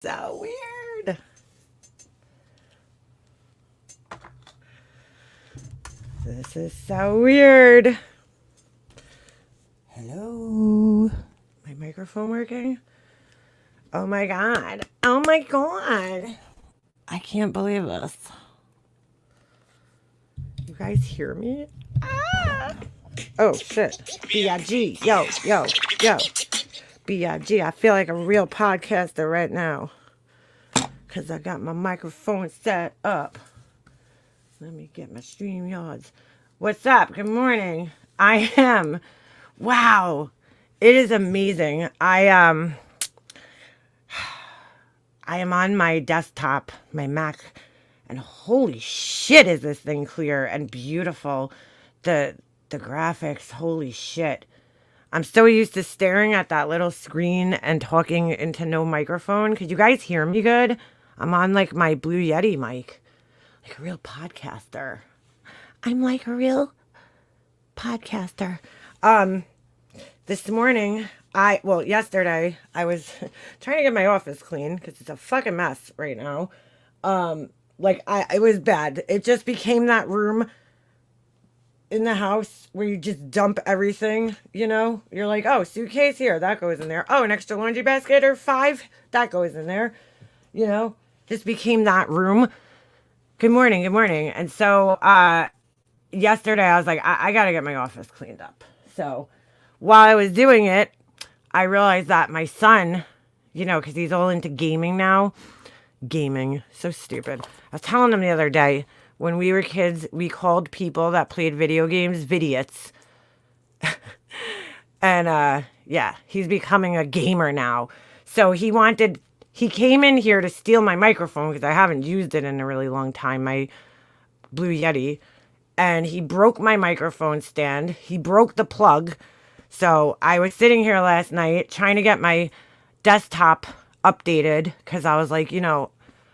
So weird. This is so weird. Hello. My microphone working? Oh my god. Oh my god. I can't believe this. You guys hear me? Ah! Oh shit. B-I-G. Yo, yo, yo. B-I-G. I feel like a real podcaster right now. Because I got my microphone set up. Let me get my StreamYards. What's up? Good morning. I am. Wow. It is amazing. I am on my desktop, my Mac, and holy shit is this thing clear and beautiful. The graphics, holy shit. I'm so used to staring at that little screen and talking into no microphone. Could you guys hear me good? I'm on like my Blue Yeti mic. Like a real podcaster. I'm like a real podcaster. This morning, yesterday, I was trying to get my office clean because it's a fucking mess right now. It was bad. It just became that room in the house where you just dump everything, you know? You're like, oh, suitcase here, that goes in there. Oh, an extra laundry basket or 5, that goes in there. You know? Just became that room. Good morning, good morning. And so, yesterday I was like, I gotta get my office cleaned up. So while I was doing it, I realized that my son, you know, because he's all into gaming now. Gaming. So stupid. I was telling him the other day, when we were kids, we called people that played video games vidiots. And yeah, he's becoming a gamer now. So he came in here to steal my microphone because I haven't used it in a really long time, my Blue Yeti. And he broke my microphone stand. He broke the plug. So I was sitting here last night trying to get my desktop updated because I was like, you know,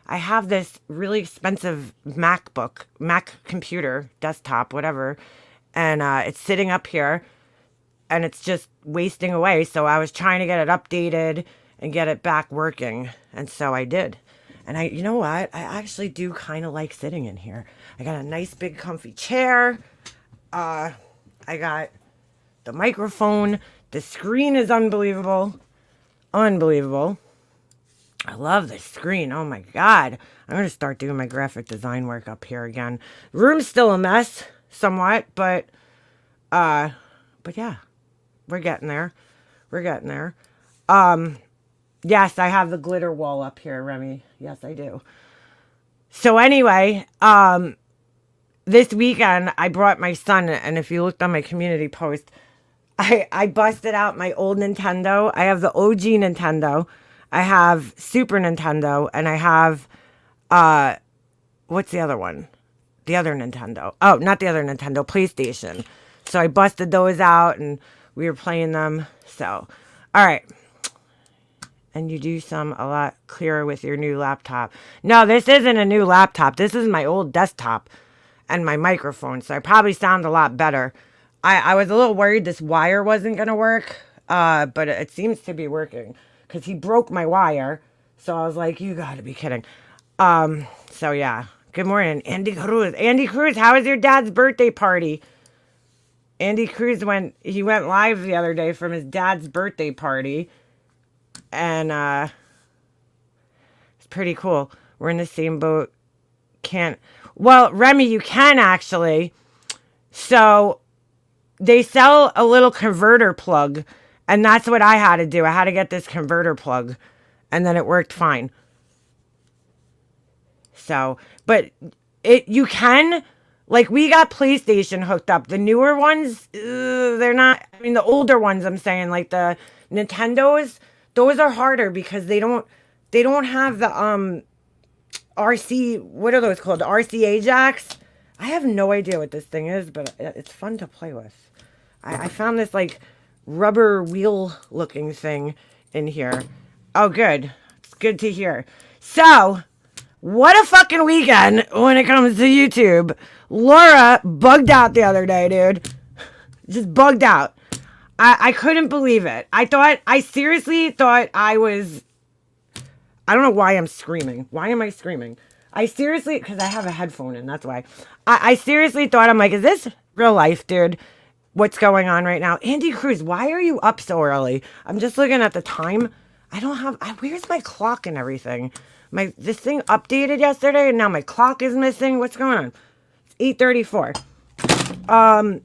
I have this really expensive Mac computer, desktop, whatever, and it's sitting up here and it's just wasting away. So I was trying to get it updated and get it back working. And so I did. And you know what? I actually do kind of like sitting in here. I got a nice big comfy chair. I got the microphone. The screen is unbelievable. Unbelievable. I love this screen. Oh my God. I'm going to start doing my graphic design work up here again. The room's still a mess, somewhat, but yeah, we're getting there. We're getting there. Yes, I have the glitter wall up here, Remy. Yes, I do. So anyway, this weekend I brought my son, and if you looked on my community post, I busted out my old Nintendo. I have the OG Nintendo. I have Super Nintendo, and I have, what's the other one? The other Nintendo. Oh, not the other Nintendo, PlayStation. So I busted those out, and we were playing them. So, all right. And you do a lot clearer with your new laptop. No, this isn't a new laptop. This is my old desktop and my microphone. So I probably sound a lot better. I was a little worried this wire wasn't going to work. But it seems to be working. Because he broke my wire. So I was like, you got to be kidding. So yeah. Good morning, Andy Cruz. Andy Cruz, how was your dad's birthday party? Andy Cruz went live the other day from his dad's birthday party. And it's pretty cool. We're in the same boat. Well, Remy, you can actually. So they sell a little converter plug, and that's what I had to do. I had to get this converter plug, and then it worked fine. So, but you can, like, we got PlayStation hooked up. The newer ones, they're not, I mean, the older ones, I'm saying, like the Nintendos, those are harder because they don't have the RC, what are those called? RCA jacks. I have no idea what this thing is, but it's fun to play with. I found this like rubber wheel looking thing in here. Oh, good. It's good to hear. So, what a fucking weekend when it comes to YouTube. Laura bugged out the other day, dude. Just bugged out. I couldn't believe it. I seriously thought I was I don't know why I'm screaming. Why am I screaming? I seriously, because I have a headphone in, that's why. I seriously thought, I'm like, is this real life, dude? What's going on right now? Andy Cruz, why are you up so early? I'm just looking at the time. I don't have, where's my clock and everything? This thing updated yesterday and now my clock is missing. What's going on? It's 8:34.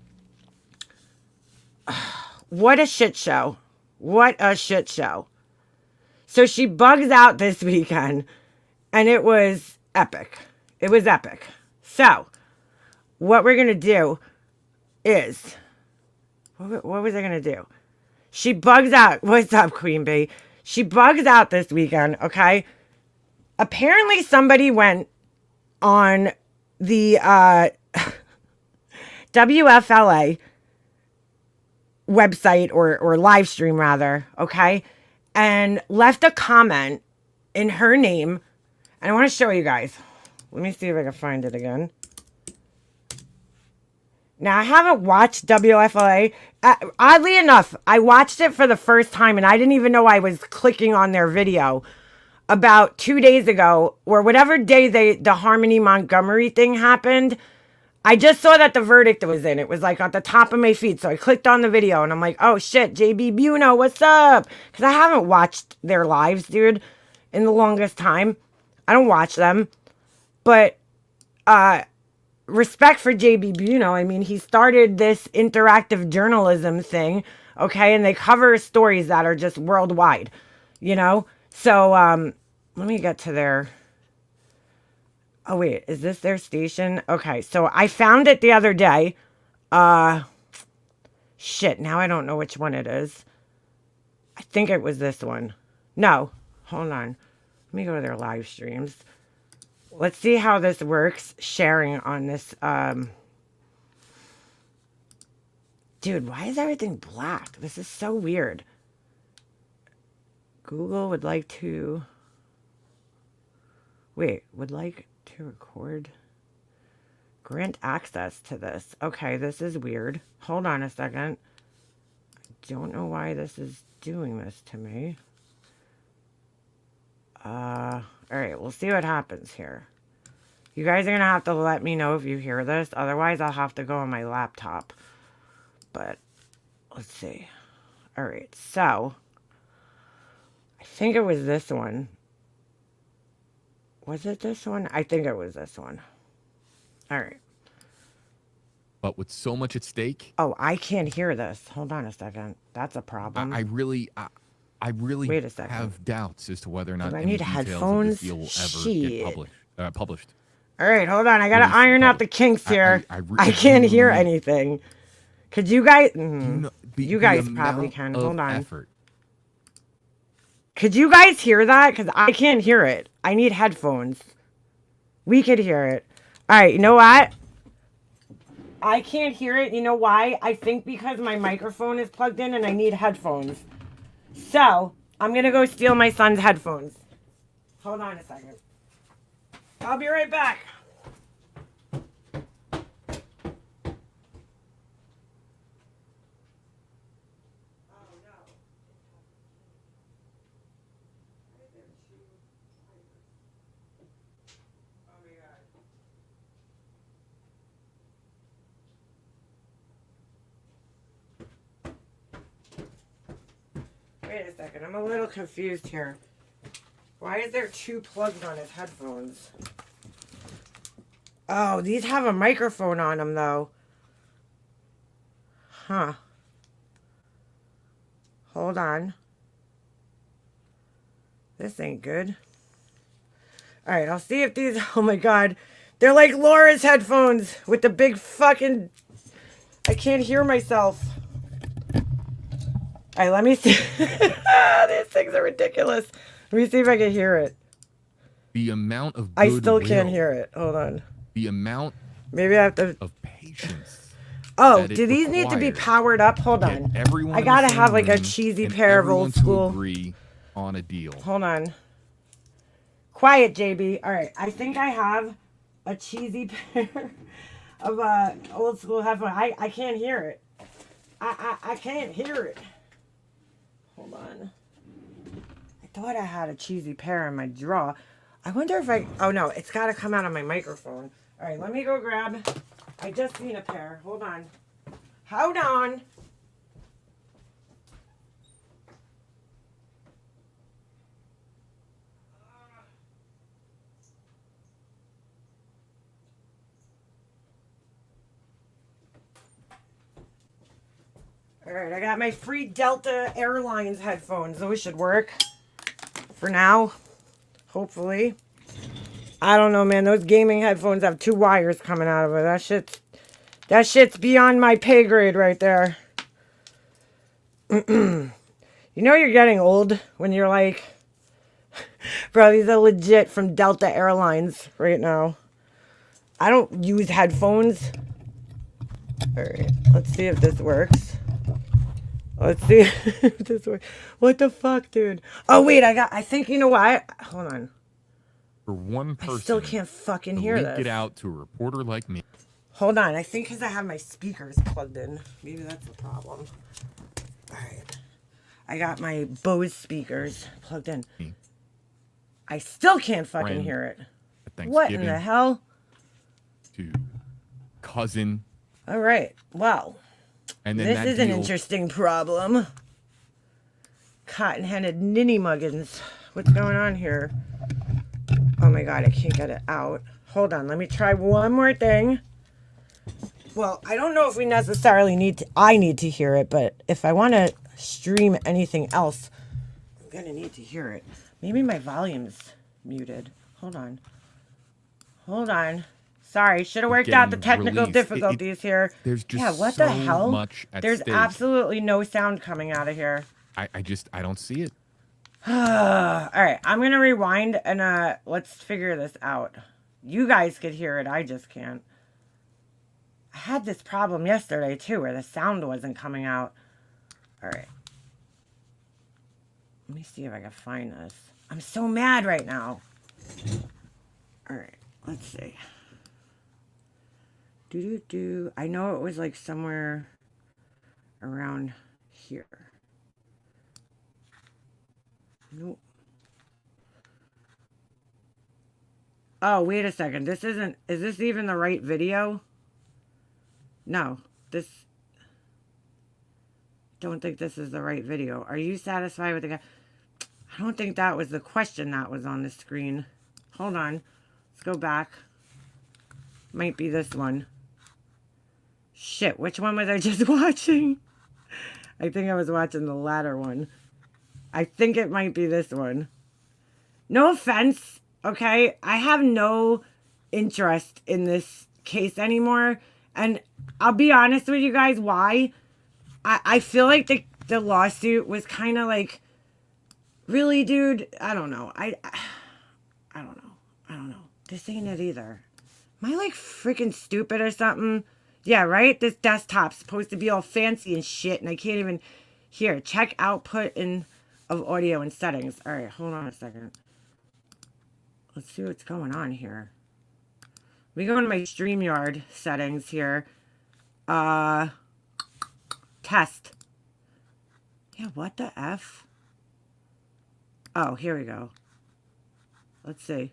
What a shit show. What a shit show. So she bugs out this weekend and it was epic. It was epic. So what we're going to do is, what was I going to do? She bugs out. What's up, Queen Bee? She bugs out this weekend, okay? Apparently somebody went on the WFLA website or live stream rather, okay? And left a comment in her name. And I want to show you guys. Let me see if I can find it again. Now, I haven't watched WFLA. Oddly enough, I watched it for the first time and I didn't even know I was clicking on their video about 2 days ago, or whatever day the Harmony Montgomery thing happened. I just saw that the verdict was in. It was like at the top of my feed. So I clicked on the video and I'm like, oh shit, JB Buno, what's up? Because I haven't watched their lives, dude, in the longest time. I don't watch them. But respect for JB Buno. I mean, he started this interactive journalism thing, okay? And they cover stories that are just worldwide, you know? So let me get to their... Oh, wait, is this their station? Okay, so I found it the other day. Shit, now I don't know which one it is. I think it was this one. No, hold on. Let me go to their live streams. Let's see how this works, sharing on this. Dude, why is everything black? This is so weird. Google would like to... Wait, would like to record... Grant access to this. Okay, this is weird. Hold on a second. I don't know why this is doing this to me. Alright, we'll see what happens here. You guys are going to have to let me know if you hear this. Otherwise, I'll have to go on my laptop. But, let's see. Alright, so... I think it was this one. Was it this one? I think it was this one. Alright. But with so much at stake... Oh, I can't hear this. Hold on a second. That's a problem. I really Wait a second. have doubts as to whether or not Do I any need details headphones? of this deal will ever Shit. get published. All right, hold on. I got to Release iron out public. the kinks here. I I can't hear really- anything. Could you guys... The guys probably amount can. of Hold on. effort. Could you guys hear that? Because I can't hear it. I need headphones. We could hear it. All right, you know what? I can't hear it. You know why? I think because my microphone is plugged in and I need headphones. So, I'm going to go steal my son's headphones. Hold on a second. I'll be right back. Wait a second, I'm a little confused here. Why is there 2 plugs on his headphones? Oh, these have a microphone on them, though. Huh. Hold on. This ain't good. Alright, I'll see if these... Oh my god. They're like Laura's headphones with the big fucking... I can't hear myself. Alright, let me see. These things are ridiculous. Let me see if I can hear it. The amount of I still goodwill, can't hear it. Hold on. The amount Maybe I have to... of patience. Oh, that it do these need to be requires powered up? Hold to on. get everyone I in the gotta same have like a room cheesy and pair of everyone old to school. agree on a deal. Hold on. Quiet, JB. All right, I think I have a cheesy pair of old school headphones. I can't hear it. I can't hear it. Hold on. I thought I had a cheesy pair in my drawer. I wonder if I... Oh, no. It's got to come out of my microphone. All right, let me go grab... I just seen a pair. Hold on. Hold on. All right, I got my free Delta Airlines headphones. Those should work for now, hopefully. I don't know, man. Those gaming headphones have 2 wires coming out of it. That shit's beyond my pay grade right there. You know you're getting old when you're like, bro, these are legit from Delta Airlines right now. I don't use headphones. All right, let's see if this works. Let's see if this works. What the fuck, dude? Oh, wait, I think, you know what? Hold on. For one I person, still can't fucking hear leak this. it out to a reporter like me. Hold on, I think because I have my speakers plugged in. Maybe that's the problem. All right. I got my Bose speakers plugged in. I still can't fucking hear it. What in the hell? To cousin. All right. Well, and then this is an interesting problem. Cotton-headed ninny muggins. What's going on here? Oh my god, I can't get it out. Hold on, let me try one more thing. Well, I don't know if we necessarily need to... I need to hear it, but if I want to stream anything else, I'm going to need to hear it. Maybe my volume's muted. Hold on. Hold on. Sorry, should have worked out the technical difficulties here. There's just yeah, what so the hell? much at There's stake. absolutely no sound coming out of here. I don't see it. All right, I'm going to rewind and let's figure this out. You guys could hear it, I just can't. I had this problem yesterday too where the sound wasn't coming out. All right. Let me see if I can find this. I'm so mad right now. All right, let's see. I know it was like somewhere around here. Nope. Oh, wait a second. This isn't... Is this even the right video? No. Don't think this is the right video. Are you satisfied with the guy? I don't think that was the question that was on the screen. Hold on. Let's go back. Might be this one. Shit, which one was I just watching? I think I was watching the latter one. I think it might be this one. No offense, okay? I have no interest in this case anymore. And I'll be honest with you guys, why? I feel like the lawsuit was kind of like, really, dude? I don't know. I don't know. I don't know. This ain't it either. Am I like freaking stupid or something? Yeah, right? This desktop's supposed to be all fancy and shit, and I can't even hear. Check output of audio and settings. All right, hold on a second. Let's see what's going on here. We go into my StreamYard settings here. Test. Yeah, what the F? Oh, here we go. Let's see.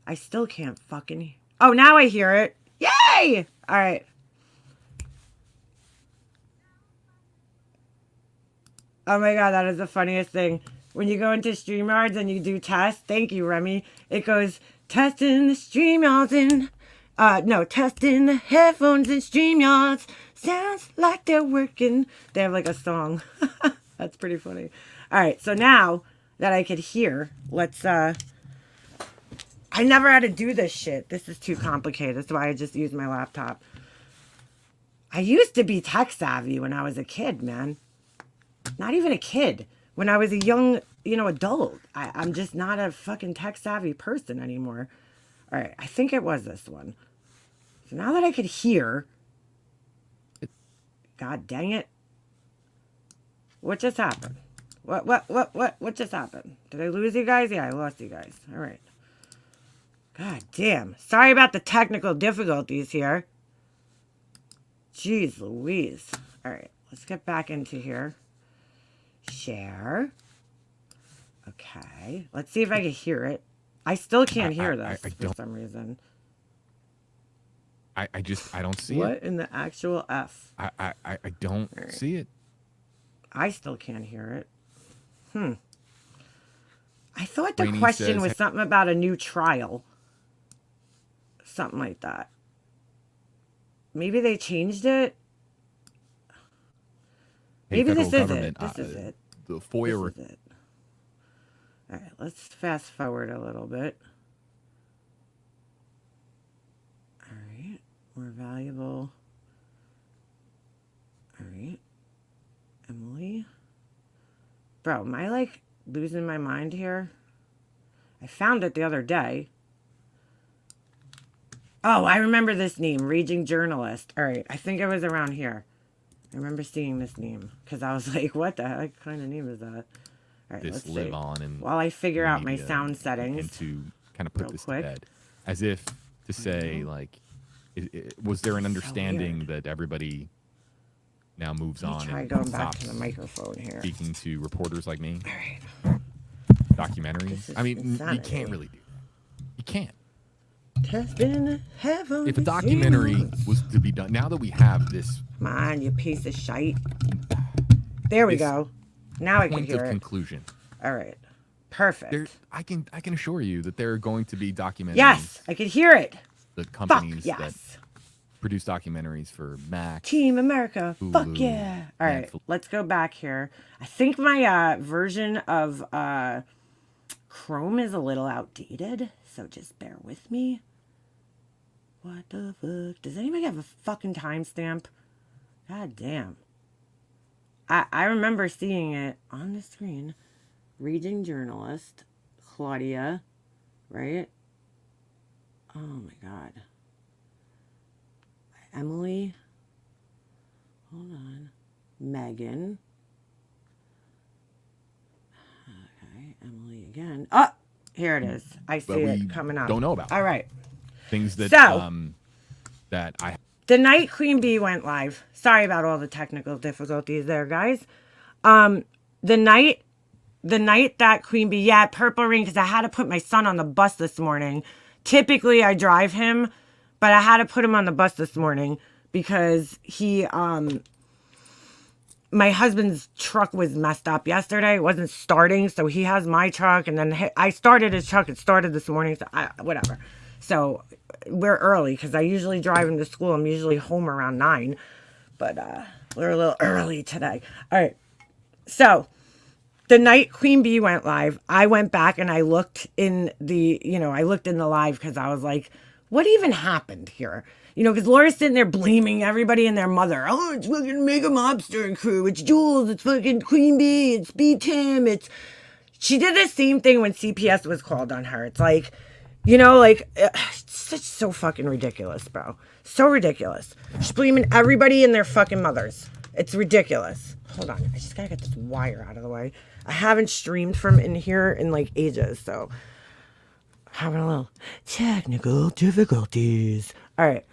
I still can't fucking... Oh, now I hear it. Yay! All right. Oh my god, that is the funniest thing. When you go into StreamYards and you do test, thank you, Remy. It goes, testing the StreamYards in... no, testing the headphones in StreamYards. Sounds like they're working. They have like a song. That's pretty funny. All right, so now that I could hear, let's... I never had to do this shit. This is too complicated. That's why I just use my laptop. I used to be tech savvy when I was a kid, man. Not even a kid. When I was a young, adult. I'm just not a fucking tech savvy person anymore. All right, I think it was this one. So now that I could hear... God dang it. What just happened? What just happened? Did I lose you guys? Yeah, I lost you guys. All right. God damn. Sorry about the technical difficulties here. Jeez Louise. All right, let's get back into here. Share. Okay. Let's see if I can hear it. I still can't hear this I for don't. some reason. I don't see What it. in the actual F? I don't All right. see it. I still can't hear it. I thought the Rainey question says, was something about a new trial. Something like that. Maybe they changed it. "Hey, Maybe federal this is government, it. This is it. the This FOIA." is it. All right, let's fast forward a little bit. All right, more valuable. All right, Emily. Bro, am I like losing my mind here? I found it the other day. Oh, I remember this name, Raging Journalist. All right, I think it was around here. I remember seeing this name because I was like, what the heck kind of name is that? All right, This let's live see. on and While I figure out my media sound settings. and to kind of put real this quick. to bed, as if to say, like, was there an understanding weird. that everybody now moves Let me on try and going back stops to the microphone here. speaking to reporters like me? All right. Documentaries. This is I mean, insanity. you can't really do that. You can't. Has been heaven. If a documentary was to be done, now that we have this Come on, you piece of shite. There we This go. Now I can point hear of it. conclusion, All right. Perfect. I can assure you that there are going to be documentaries. Yes, I can hear it. The Fuck companies that yes. produce documentaries for Max. Team America. Fuck Hulu, yeah. All right, Netflix. let's go back here. I think my version of Chrome is a little outdated, so just bear with me. What the fuck? Does anybody have a fucking timestamp? God damn. I remember seeing it on the screen. Raging Journalist, Claudia, right? Oh my God. Emily. Hold on. Megan. Okay, Emily again. Oh, here it is. I see it coming up. Don't know about All right. things that So- that I The night Queen Bee went live. Sorry about all the technical difficulties there, guys. The night that Queen Bee, yeah, Purple Rain, because I had to put my son on the bus this morning. Typically, I drive him, but I had to put him on the bus this morning because my husband's truck was messed up yesterday. It wasn't starting, so he has my truck, and then I started his truck. It started this morning, so whatever. So we're early because I usually drive him to school. I'm usually home around 9, but we're a little early today. All right. So the night Queen Bee went live, I went back and I looked in the live because I was like, what even happened here? Because Laura's sitting there blaming everybody and their mother. Oh, it's fucking Mega Mobster and crew. It's Jules. It's fucking Queen Bee. It's B Tim. She did the same thing when CPS was called on her. It's like, it's so fucking ridiculous, bro. So ridiculous. She's blaming everybody and their fucking mothers. It's ridiculous. Hold on. I just gotta get this wire out of the way. I haven't streamed from in here in like ages, so having a little technical difficulties. All right.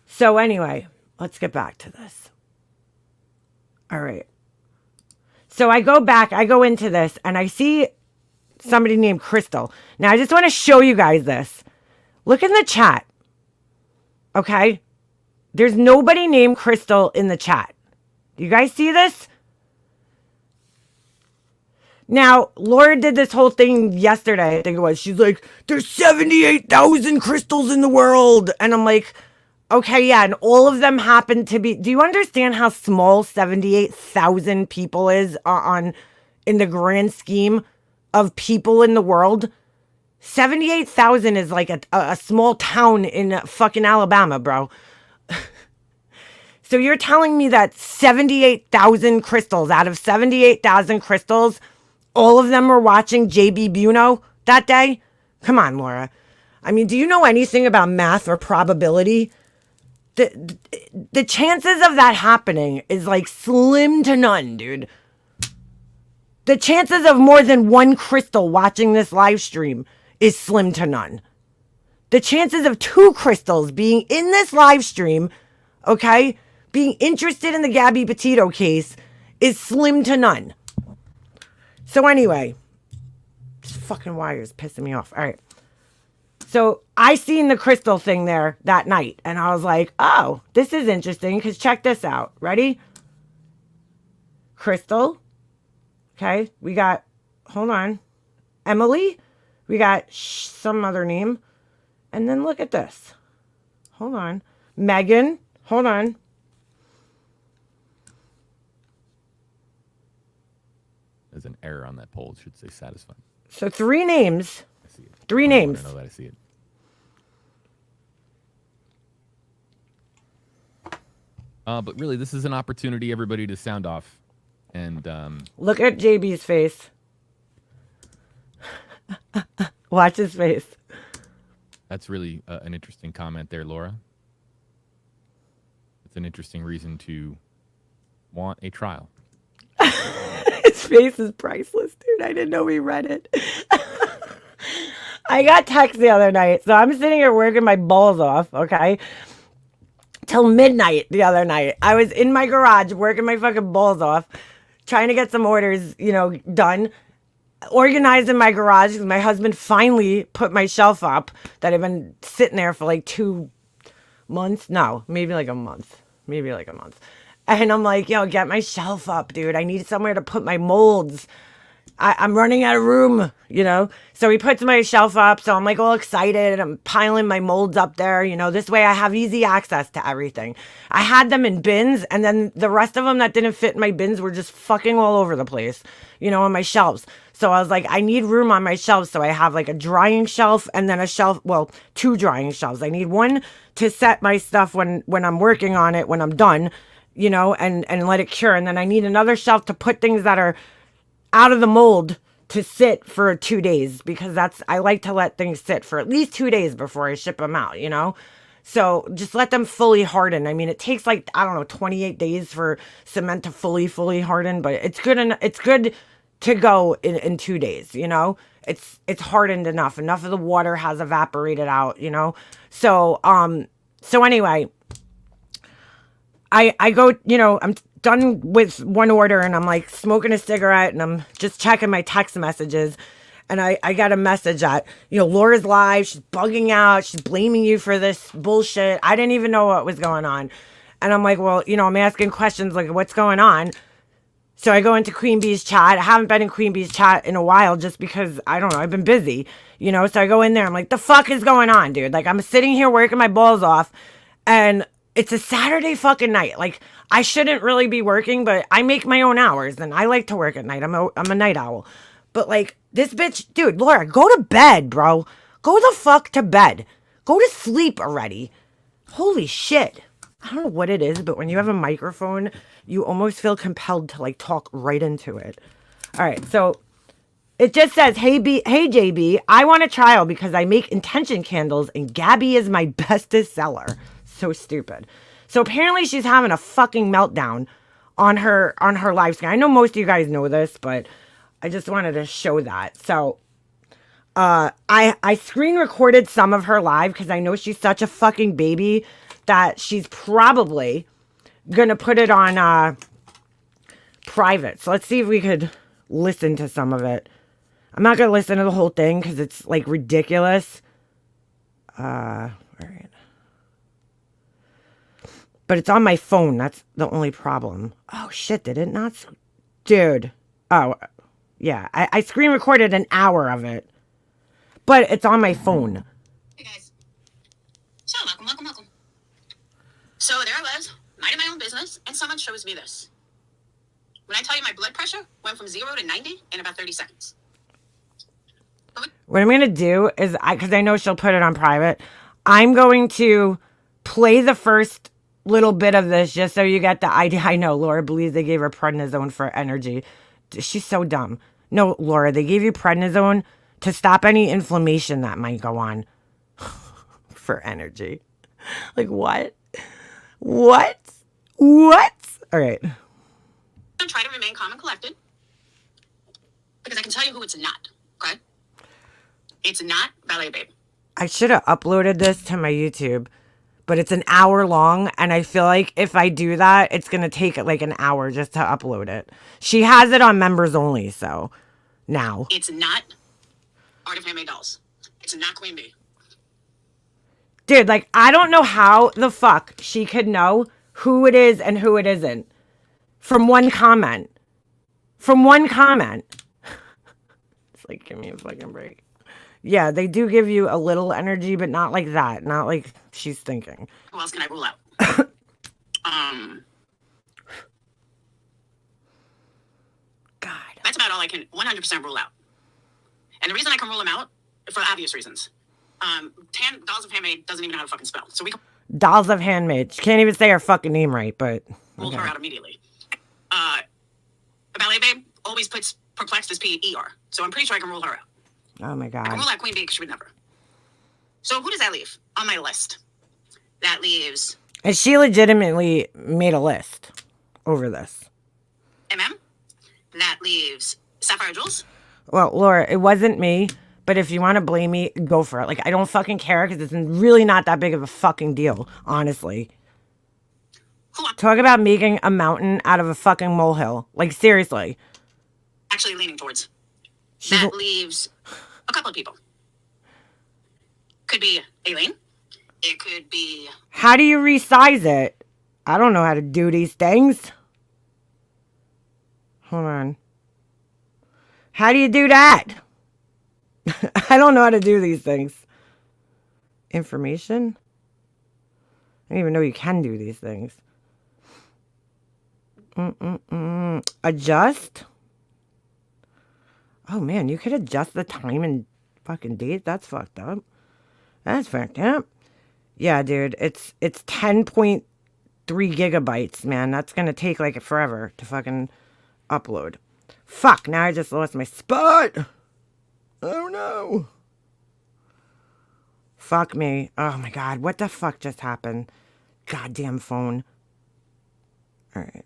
So anyway, let's get back to this. All right. So I go into this, and I see somebody named Crystal. Now, I just want to show you guys this. Look in the chat. Okay? There's nobody named Crystal in the chat. Do you guys see this? Now, Laura did this whole thing yesterday, I think it was. She's like, there's 78,000 crystals in the world. And I'm like, okay, yeah, and all of them happen to be... Do you understand how small 78,000 people is in the grand scheme of people in the world? 78,000 is like a small town in fucking Alabama, bro. So you're telling me that 78,000 crystals, out of 78,000 crystals, all of them were watching JB Buno that day? Come on, Laura. I mean, do you know anything about math or probability? The chances of that happening is like slim to none, dude. The chances of more than one crystal watching this live stream is slim to none. The chances of 2 crystals being in this live stream, okay, being interested in the Gabby Petito case is slim to none. So anyway, fucking wires pissing me off. All right. So I seen the crystal thing there that night, and I was like, oh, this is interesting, because check this out. Ready? Crystal. Okay. We got, hold on. Emily. We got some other name. And then look at this. Hold on. Megan. Hold on. There's an error on that poll. It should say satisfied. So 3 names. I see it. 3 I names. know that I see it. But really, this is an opportunity, everybody, to sound off. And look at JB's face. Watch his face. that's really an interesting comment there, Laura. It's an interesting reason to want a trial. His face is priceless, dude. I didn't know he read it. I got text the other night, so I'm sitting here working my balls off, okay? Till midnight the other night. I was in my garage working my fucking balls off, trying to get some orders, done. Organizing my garage because my husband finally put my shelf up that had been sitting there for like 2 months. No, maybe like a month. And I'm like, yo, get my shelf up, dude. I need somewhere to put my molds. I'm running out of room, So he puts my shelf up. So I'm like all excited. I'm piling my molds up there. This way I have easy access to everything. I had them in bins, and then the rest of them that didn't fit in my bins were just fucking all over the place, on my shelves. So I was like, I need room on my shelves. So I have like a drying shelf and then a shelf, 2 drying shelves. I need one to set my stuff when I'm working on it, when I'm done, and let it cure. And then I need another shelf to put things that are out of the mold to sit for 2 days, because I like to let things sit for at least 2 days before I ship them out, So just let them fully harden. I mean, it takes 28 days for cement to fully harden, but it's good to go in 2 days, It's hardened enough. Enough of the water has evaporated out, So anyway, I go, I'm done with one order, and I'm like smoking a cigarette, and I'm just checking my text messages, and I got a message that, Laura's live, she's bugging out, she's blaming you for this bullshit. I didn't even know what was going on. And I'm like, well, I'm asking questions like, what's going on? So I go into Queen Bee's chat. I haven't been in Queen Bee's chat in a while just because, I don't know, I've been busy, So I go in there, I'm like, the fuck is going on, dude? Like, I'm sitting here working my balls off, and it's a Saturday fucking night. Like, I shouldn't really be working, but I make my own hours, and I like to work at night. I'm a night owl. But, like, this bitch, dude, Laura, go to bed, bro. Go the fuck to bed. Go to sleep already. Holy shit. I don't know what it is, but when you have a microphone, you almost feel compelled to, like, talk right into it. All right, so it just says, hey, JB, I want a trial because I make intention candles, and Gabby is my bestest seller. So stupid. So apparently she's having a fucking meltdown on her live stream. I know most of you guys know this, but I just wanted to show that. So I screen recorded some of her live because I know she's such a fucking baby that she's probably gonna put it on private. So let's see if we could listen to some of it. I'm not gonna listen to the whole thing because it's like ridiculous. All right. But it's on my phone. That's the only problem. Oh, shit. Did it not? Dude. Oh, yeah. I screen recorded an hour of it. But it's on my phone. Hey, guys. So, welcome. So, there I was, minding my own business, and someone shows me this. When I tell you my blood pressure went from 0 to 90 in about 30 seconds. What I'm going to do is, because I know she'll put it on private, I'm going to play the first little bit of this just so you get the idea. I know Laura believes they gave her prednisone for energy. She's so dumb. No, Laura, they gave you prednisone to stop any inflammation that might go on. For energy. Like what? What? All right. I'm trying to remain calm and collected because I can tell you who it's not, okay? It's not Ballet Babe. I should have uploaded this to my YouTube. But it's an hour long, and I feel like if I do that, it's going to take like an hour just to upload it. She has it on members only, so now. It's not Art of Handmade Dolls. It's not Queen Bee. Dude, like, I don't know how the fuck she could know who it is and who it isn't from one comment. From one comment. It's like, give me a fucking break. Yeah, they do give you a little energy, but not like that. Not like she's thinking. Who else can I rule out? God. That's about all I can 100% rule out. And the reason I can rule them out, for obvious reasons. Dolls of Handmade doesn't even know how to fucking spell. So we can Dolls of Handmade. She can't even say her fucking name right, but... rule her out immediately. Ballet Babe always puts perplexed as P-E-R. So I'm pretty sure I can rule her out. Oh my I can God. rule out Queen Bee because she would never. So who does that leave on my list? That leaves And she legitimately made a list over this. MM. That leaves Sapphire Jewels. Well, Laura, it wasn't me, but if you want to blame me, go for it. Like, I don't fucking care because it's really not that big of a fucking deal, honestly. Talk about making a mountain out of a fucking molehill. Like, seriously. Actually leaning towards. That leaves a couple of people. Could be Aileen. It could be... How do you resize it? I don't know how to do these things. Hold on. How do you do that? I don't know how to do these things. Information? I didn't even know you can do these things. Adjust? Oh man, you could adjust the time and fucking date? That's fucked up. That's fucked up. Yeah, dude, it's 10.3 gigabytes, man. That's gonna take like forever to fucking upload. Fuck, now I just lost my spot. Oh no. Fuck me. Oh my God, what the fuck just happened? Goddamn phone. Alright.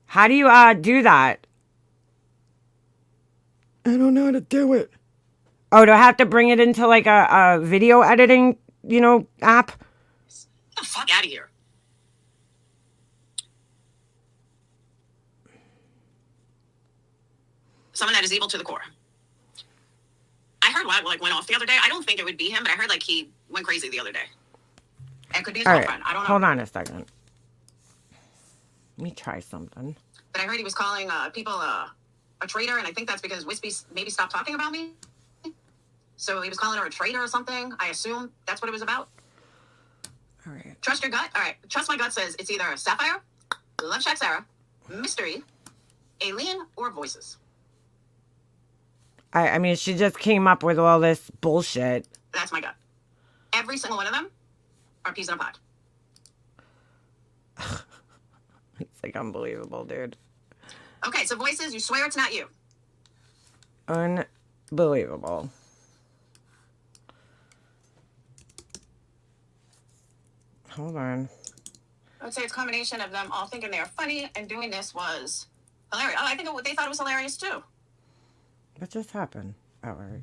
How do you do that? I don't know how to do it. Oh, do I have to bring it into like a video editing, app? Get the fuck out of here. Someone that is evil to the core. I heard what went off the other day. I don't think it would be him, but I heard like he went crazy the other day. It could be his girlfriend. I don't know. Hold on a second. Let me try something. But I heard he was calling people a traitor, and I think that's because Wispy maybe stopped talking about me. So he was calling her a traitor or something. I assume that's what it was about. All right. Trust your gut. All right. Trust my gut says it's either Sapphire, Love Shack Sarah, Mystery, Alien, or Voices. I mean, she just came up with all this bullshit. That's my gut. Every single one of them are peas in a pod. It's like unbelievable, dude. Okay, so Voices, you swear it's not you. Unbelievable. Hold on. I would say it's a combination of them all thinking they are funny and doing this was hilarious. Oh, I think they thought it was hilarious too. What just happened? Oh, all right.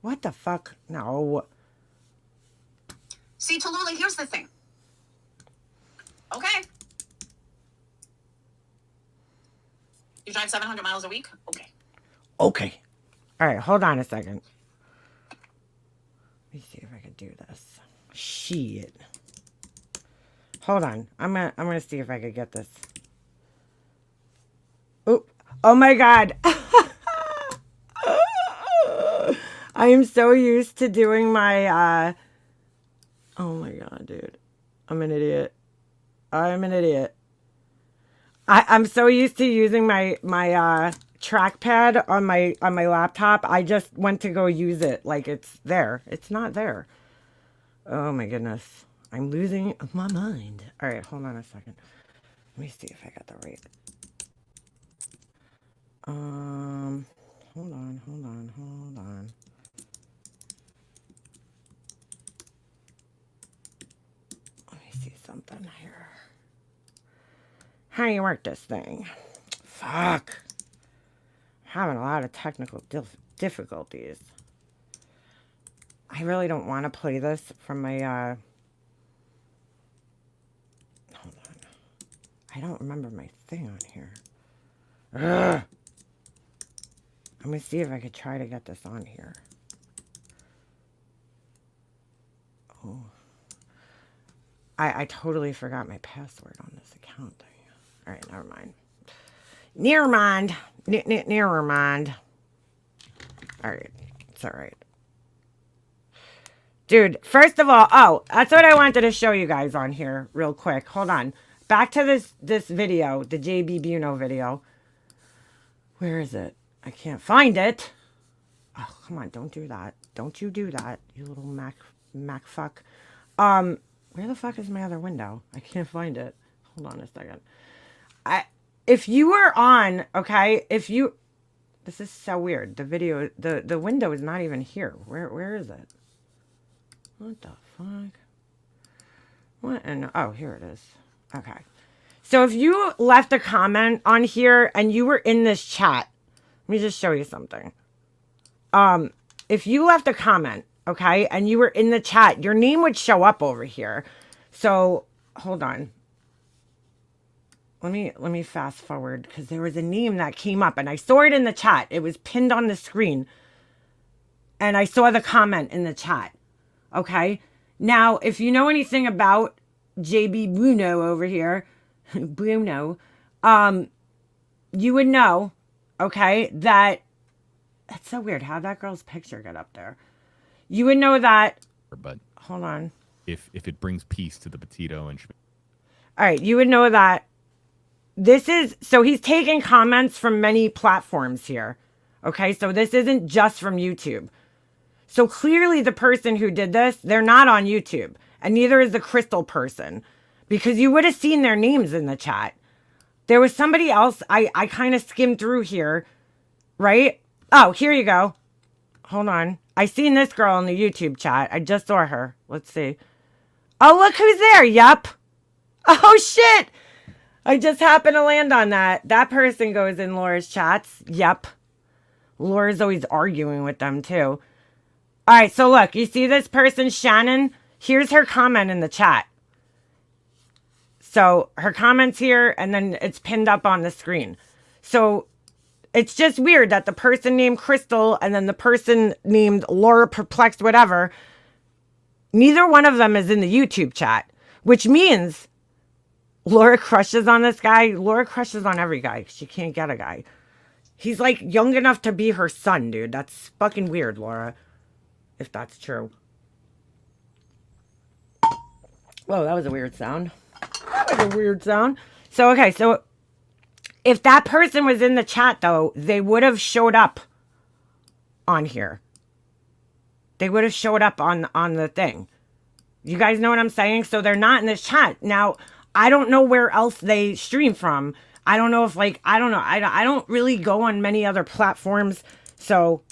What the fuck? No. See, Tallulah, here's the thing. Okay. You drive 700 miles a week? Okay. Okay. All right, hold on a second. Let me see if I can do this. Shit. Hold on. I'm gonna see if I could get this. Oh my God. I am so used to doing my oh my God, dude. I'm an idiot. I'm an idiot. I'm so used to using my trackpad on my laptop. I just went to go use it like it's there. It's not there. Oh my goodness. I'm losing my mind. All right, hold on a second. Let me see if I got the right. Hold on. Let me see something here. How do you work this thing? Fuck. Having a lot of technical difficulties. I really don't want to play this from my, hold on. I don't remember my thing on here. Ugh. I'm gonna see if I could try to get this on here. Oh. I totally forgot my password on this account thing. All right, never mind. Never mind. Never mind. All right, it's all right. Dude, first of all, oh, that's what I wanted to show you guys on here real quick. Hold on. Back to this video, the JB Buno video. Where is it? I can't find it. Oh, come on, don't do that. Don't you do that, you little Mac fuck. Where the fuck is my other window? I can't find it. Hold on a second. If you were on, okay, this is so weird. The video, the window is not even here. Where is it? What the fuck? What? And oh, here it is. Okay. So if you left a comment on here and you were in this chat, let me just show you something. If you left a comment, okay, and you were in the chat, your name would show up over here. So hold on. Let me fast forward because there was a name that came up and I saw it in the chat. It was pinned on the screen. And I saw the comment in the chat. Okay. Now, if you know anything about JB Bruno over here, Bruno, you would know, okay, that that's so weird. How'd that girl's picture get up there? You would know that. But hold on. If it brings peace to the Petito and all right, you would know that this is, so he's taking comments from many platforms here. Okay, so this isn't just from YouTube. So clearly the person who did this, they're not on YouTube. And neither is the Crystal person. Because you would have seen their names in the chat. There was somebody else, I kind of skimmed through here. Right? Oh, here you go. Hold on. I seen this girl in the YouTube chat. I just saw her. Let's see. Oh, look who's there. Yup. Oh, shit. I just happened to land on that. That person goes in Laura's chats. Yep. Laura's always arguing with them, too. All right, so look. You see this person, Shannon? Here's her comment in the chat. So her comment's here, and then it's pinned up on the screen. So it's just weird that the person named Crystal and then the person named Laura Perplexed whatever, neither one of them is in the YouTube chat, which means Laura crushes on this guy. Laura crushes on every guy. She can't get a guy. He's like young enough to be her son, dude. That's fucking weird, Laura. If that's true. Whoa, that was a weird sound. That was a weird sound. So, okay, so if that person was in the chat, though, they would have showed up on here. They would have showed up on the thing. You guys know what I'm saying? So they're not in this chat. Now, I don't know where else they stream from. I don't know if, like, I don't know. I don't really go on many other platforms. So,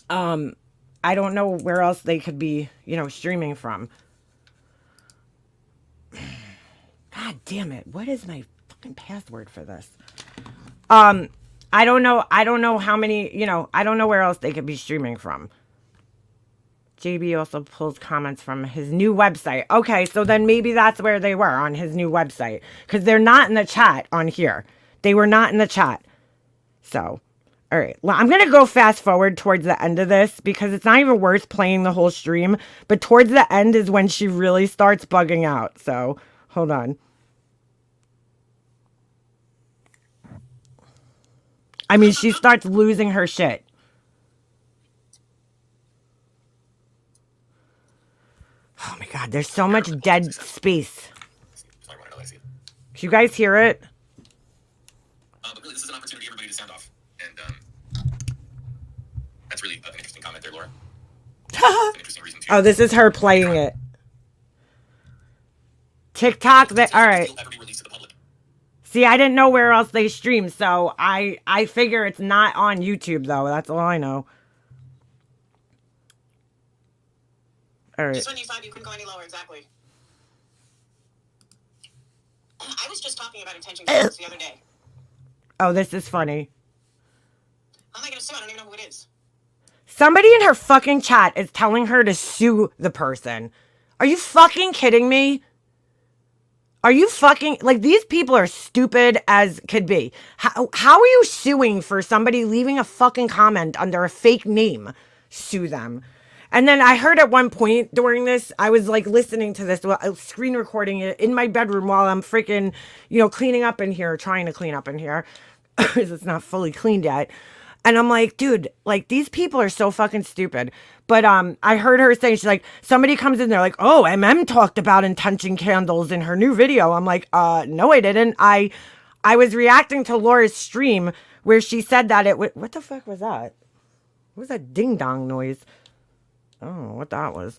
I don't know where else they could be, you know, streaming from. God damn it. What is my fucking password for this? I don't know. I don't know how many, you know, I don't know where else they could be streaming from. JB also pulls comments from his new website. Okay, so then maybe that's where they were, on his new website. Because they're not in the chat on here. They were not in the chat. So, all right. Well, I'm going to go fast forward towards the end of this because it's not even worth playing the whole stream. But towards the end is when she really starts bugging out. So, hold on. I mean, she starts losing her shit. Oh my God, there's so much dead space. Can you guys hear it? But really, this is an opportunity for everybody to sound off. And that's really an interesting comment there, Laura. An interesting reason to. Oh, this is her playing it. TikTok, all right. See, I didn't know where else they stream, so I figure it's not on YouTube, though. That's all I know. All right. Just when you thought you couldn't go any lower, exactly. I was just talking about intention conflicts the other day. Oh, this is funny. How am I going to sue? I don't even know who it is. Somebody in her fucking chat is telling her to sue the person. Are you fucking kidding me? Are you fucking like these people are stupid as could be? How are you suing for somebody leaving a fucking comment under a fake name? Sue them. And then I heard at one point during this, I was like listening to this, screen recording it in my bedroom while I'm freaking, cleaning up in here, trying to clean up in here because it's not fully cleaned yet. And I'm like, dude, like these people are so fucking stupid. But I heard her saying, she's like, somebody comes in there like, oh, talked about intention candles in her new video. I'm like, no, I didn't. I was reacting to Laura's stream where she said that what the fuck was that? What was that ding dong noise? I don't know what that was.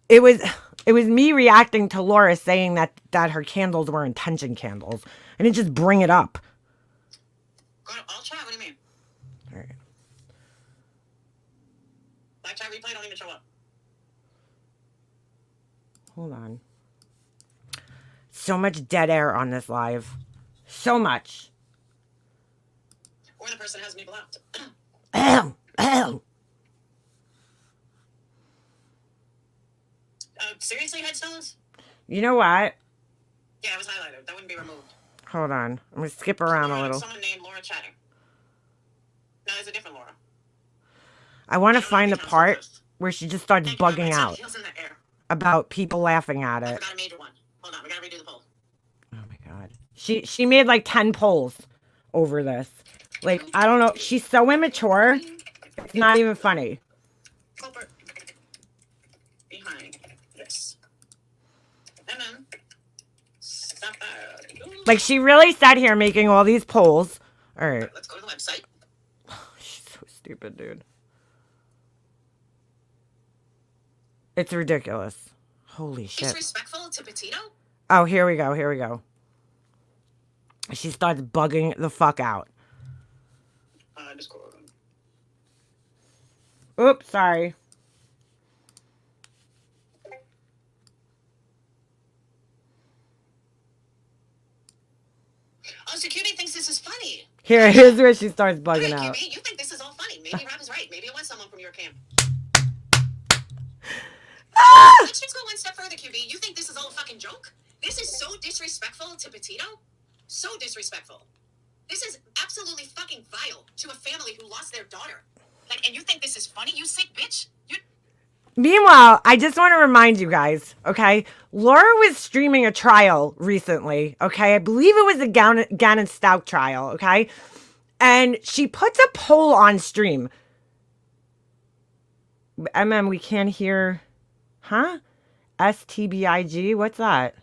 It was me reacting to Laura saying that her candles were intention candles. I didn't just bring it up. I'll chat. What do you mean? All right. Live chat replay don't even show up. Hold on. So much dead air on this live. So much. Or the person has me blocked. Ahem. Ahem. Seriously, headstones? You know what? Yeah, it was highlighted. That wouldn't be removed. Hold on. I'm going to skip around a little. Someone named Laura chatting. No, it's a different Laura. I want to find the part where she just starts bugging out about people laughing at I it. forgot a major one. Hold on, we gotta redo the poll. Oh my god. She made like 10 polls over this. Like, I don't know. She's so immature. It's not even funny. Culprit behind this. And then stop that. Like, she really sat here making all these polls. All right. Let's go to the website. She's so stupid, dude. It's ridiculous. Holy shit. Disrespectful to Petito? Oh, here we go. Here we go. She starts bugging the fuck out. Discord. Oops, sorry. Oh, so QB thinks this is funny. Here's where she starts bugging Alright, out. QB, you think this is all funny. Maybe Rob is right. Maybe it was someone from your camp. Let's just go one step further, QB. You think this is all a fucking joke? This is so disrespectful to Petito. So disrespectful. This is absolutely fucking vile to a family who lost their daughter. Like, and you think this is funny? You sick bitch. Meanwhile, I just want to remind you guys, okay? Laura was streaming a trial recently, okay? I believe it was the Gannon Stout trial, okay? And she puts a poll on stream. We can't hear. Huh? STBIG? What's that?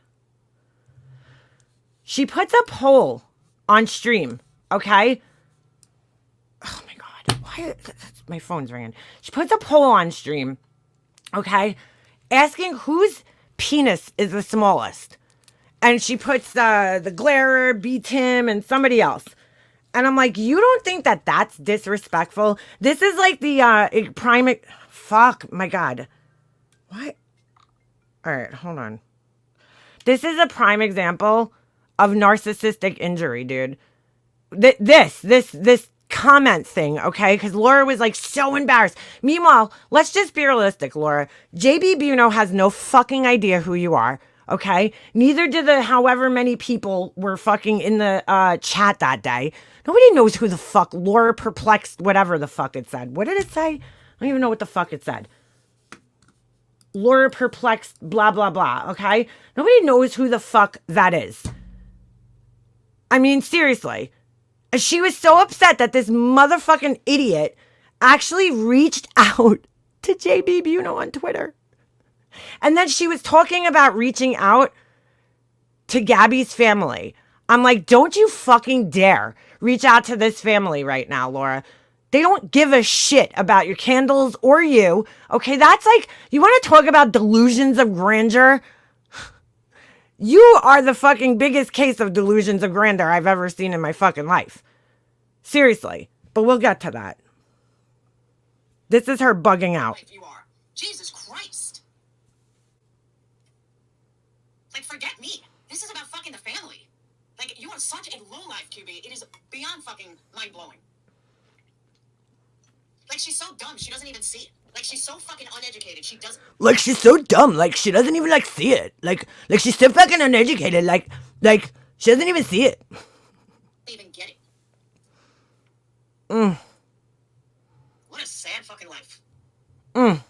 She puts a poll on stream, okay? Oh my God. Why? My phone's ringing. She puts a poll on stream, okay? Asking whose penis is the smallest. And she puts the Glare, B-Tim, and somebody else. And I'm like, you don't think that that's disrespectful? This is like the prime... Fuck, my God. What? All right, hold on. This is a prime example of narcissistic injury, dude. This comment thing, okay? Because Laura was like so embarrassed. Meanwhile, let's just be realistic, Laura. JB Buno has no fucking idea who you are, okay? Neither do the however many people were fucking in the chat that day. Nobody knows who the fuck Laura Perplexed, whatever the fuck it said. What did it say? I don't even know what the fuck it said. Laura Perplexed, blah, blah, blah, okay? Nobody knows who the fuck that is. I mean, seriously. She was so upset that this motherfucking idiot actually reached out to JB Buno on Twitter. And then she was talking about reaching out to Gabby's family. I'm like, don't you fucking dare reach out to this family right now, Laura. They don't give a shit about your candles or you. Okay, that's like, you want to talk about delusions of grandeur? You are the fucking biggest case of delusions of grandeur I've ever seen in my fucking life. Seriously. But we'll get to that. This is her bugging out. You are. Jesus Christ. Like, forget me. This is about fucking the family. Like, you are such a lowlife, QB. It is beyond fucking mind-blowing. Like, she's so dumb, she doesn't even see it. Like, she's so fucking uneducated. She doesn't Like, she's so dumb. Like, she doesn't even, like, see it. Like, she's so fucking uneducated. Like, she doesn't even see it. even get it. Mm. What a sad fucking life. Mm.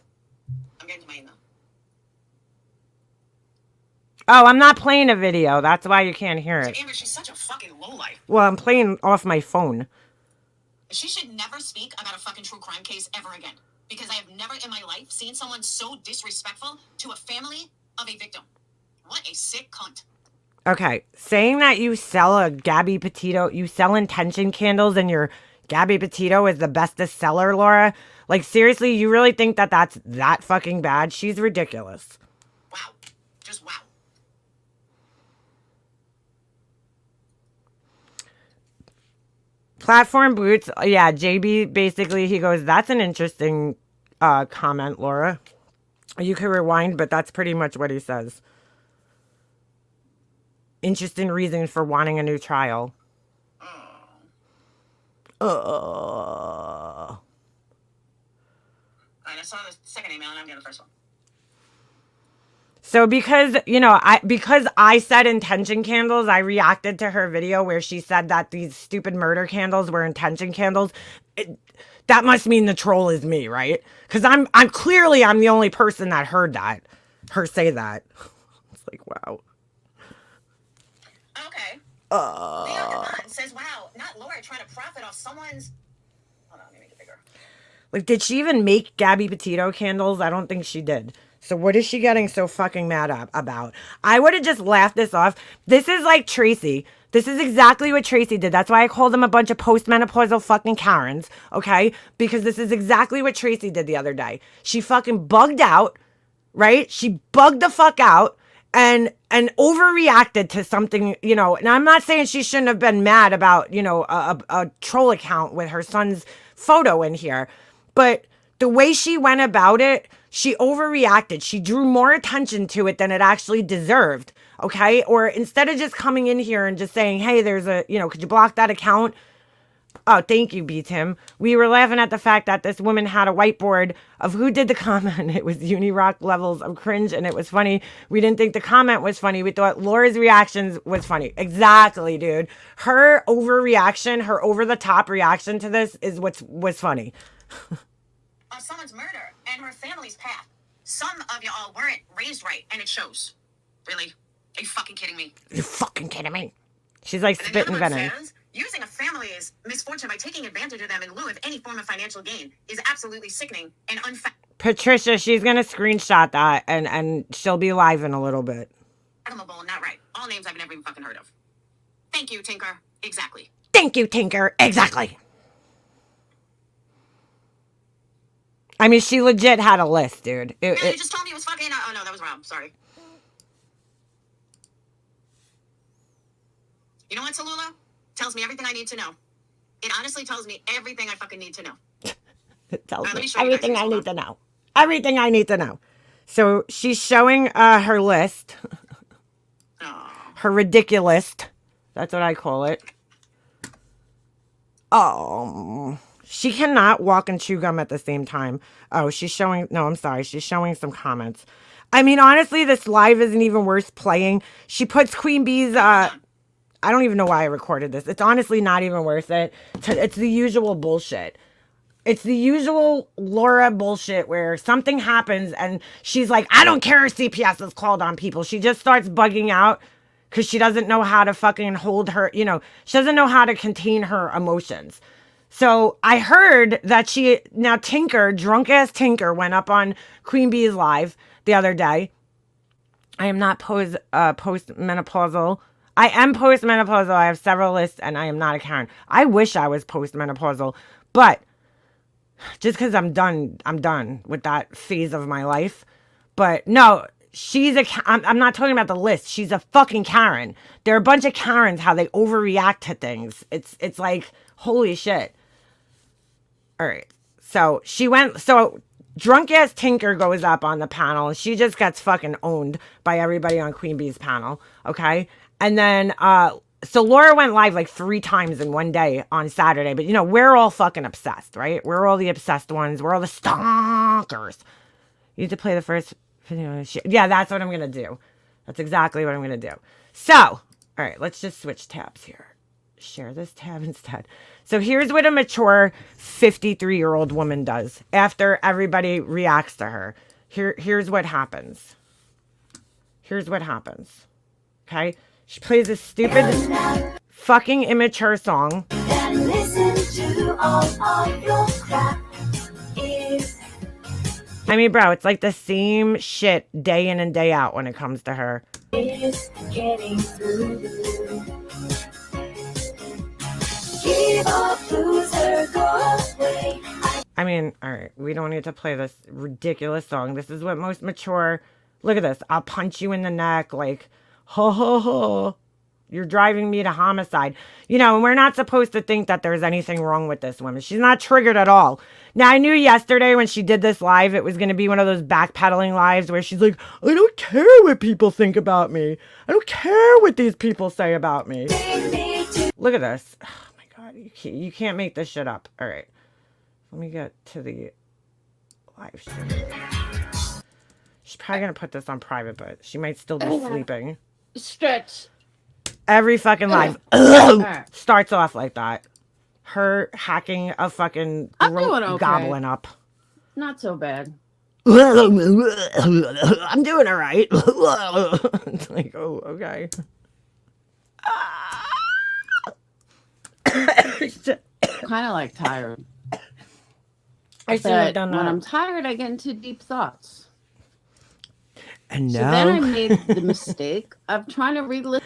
I'm getting to my email. Oh, I'm not playing a video. That's why you can't hear So, it. Amber, she's such a fucking lowlife. Well, I'm playing off my phone. She should never speak about a fucking true crime case ever again. Because I have never in my life seen someone so disrespectful to a family of a victim. What a sick cunt. Okay, saying that you sell a Gabby Petito, you sell intention candles and your Gabby Petito is the bestest seller, Laura? Like, seriously, you really think that that's that fucking bad? She's ridiculous. Wow. Just wow. Platform boots, yeah, JB basically, he goes, that's an interesting comment, Laura. You can rewind, but that's pretty much what he says. Interesting reason for wanting a new trial. Alright, I saw the second email and I'm getting the first one. So because I said intention candles, I reacted to her video where she said that these stupid murder candles were intention candles. That must mean the troll is me, right? Because I'm clearly the only person that heard that, her say that. It's like, wow. Okay. Leon Devon says, wow, not Laura trying to profit off someone's... Hold on, let me make it bigger. Like, did she even make Gabby Petito candles? I don't think she did. So what is she getting so fucking mad about? I would have just laughed this off. This is like Tracy. This is exactly what Tracy did. That's why I called them a bunch of postmenopausal fucking Karens, okay? Because this is exactly what Tracy did the other day. She fucking bugged out, right? She bugged the fuck out and overreacted to something, you know. And I'm not saying she shouldn't have been mad about, you know, a troll account with her son's photo in here. But the way she went about it, she overreacted. She drew more attention to it than it actually deserved, okay? Or instead of just coming in here and just saying, hey, there's a, you know, could you block that account? Oh, thank you, B. Tim. We were laughing at the fact that this woman had a whiteboard of who did the comment. It was Unirock levels of cringe, and it was funny. We didn't think the comment was funny. We thought Laura's reactions was funny. Exactly, dude. Her overreaction, her over-the-top reaction to this is was funny. Of someone's murder and her family's path. Some of y'all weren't raised right, and it shows. Really? Are you fucking kidding me? You fucking kidding me? She's like And then spitting the other one venom. says, using a family's misfortune by taking advantage of them in lieu of any form of financial gain is absolutely sickening and Patricia, she's gonna screenshot that and she'll be live in a little bit. unfathomable and not right. All names I've never even fucking heard of. Thank you, Tinker. Exactly. Thank you, Tinker. Exactly. I mean, she legit had a list, dude. Yeah, you just told me it was fucking... Oh, no, that was Rob. Sorry. You know what, Tallulah? Tells me everything I need to know. It honestly tells me everything I fucking need to know. It tells let me me show you guys everything this. I Hold need to know. Everything I need to know. So she's showing her list. Oh. Her ridiculous. That's what I call it. Oh, she cannot walk and chew gum at the same time. Oh, she's showing... No, I'm sorry. She's showing some comments. I mean, honestly, this live isn't even worth playing. She puts Queen Bee's... I don't even know why I recorded this. It's honestly not even worth it. It's the usual bullshit. It's the usual Laura bullshit where something happens and she's like, I don't care if CPS is called on people. She just starts bugging out because she doesn't know how to fucking hold her, you know, she doesn't know how to contain her emotions. So I heard that now Tinker, drunk ass Tinker, went up on Queen Bee's live the other day. I am not postmenopausal. I am postmenopausal. I have several lists and I am not a Karen. I wish I was postmenopausal, but just because I'm done with that phase of my life. But no, I'm not talking about the list. She's a fucking Karen. There are a bunch of Karens, how they overreact to things. It's like, holy shit. All right. So drunk ass Tinker goes up on the panel and she just gets fucking owned by everybody on Queen Bee's panel. Okay. And then So Laura went live like 3 times in one day on Saturday, but we're all fucking obsessed, right? We're all the obsessed ones. We're all the stalkers. You need to play the first video. Yeah, that's what I'm going to do. That's exactly what I'm going to do. So, all right, let's just switch tabs here. Share this tab instead. So here's what a mature 53-year-old woman does after everybody reacts to her. Here's what happens. Here's what happens. Okay? She plays this stupid fucking immature song. And listen to all of your crap ears. I mean, bro, it's like the same shit day in and day out when it comes to her. Is getting through. Give up, loser, go away. I mean, all right, we don't need to play this ridiculous song. This is what most mature. Look at this. I'll punch you in the neck, like, ho, ho, ho. You're driving me to homicide. And we're not supposed to think that there's anything wrong with this woman. She's not triggered at all. Now, I knew yesterday when she did this live, it was going to be one of those backpedaling lives where she's like, I don't care what people think about me. I don't care what these people say about me. Look at this. Oh, my God. You can't make this shit up. All right. Let me get to the live stream. She's probably going to put this on private, but she might still be sleeping. Stretch. Every fucking live starts off like that. Her hacking a fucking throat gobbling up. Not so bad. I'm doing all right. It's like, oh, okay. Kind of like tired. I should have done that. When I'm tired, I get into deep thoughts. And so now, then I made the mistake of trying to relive.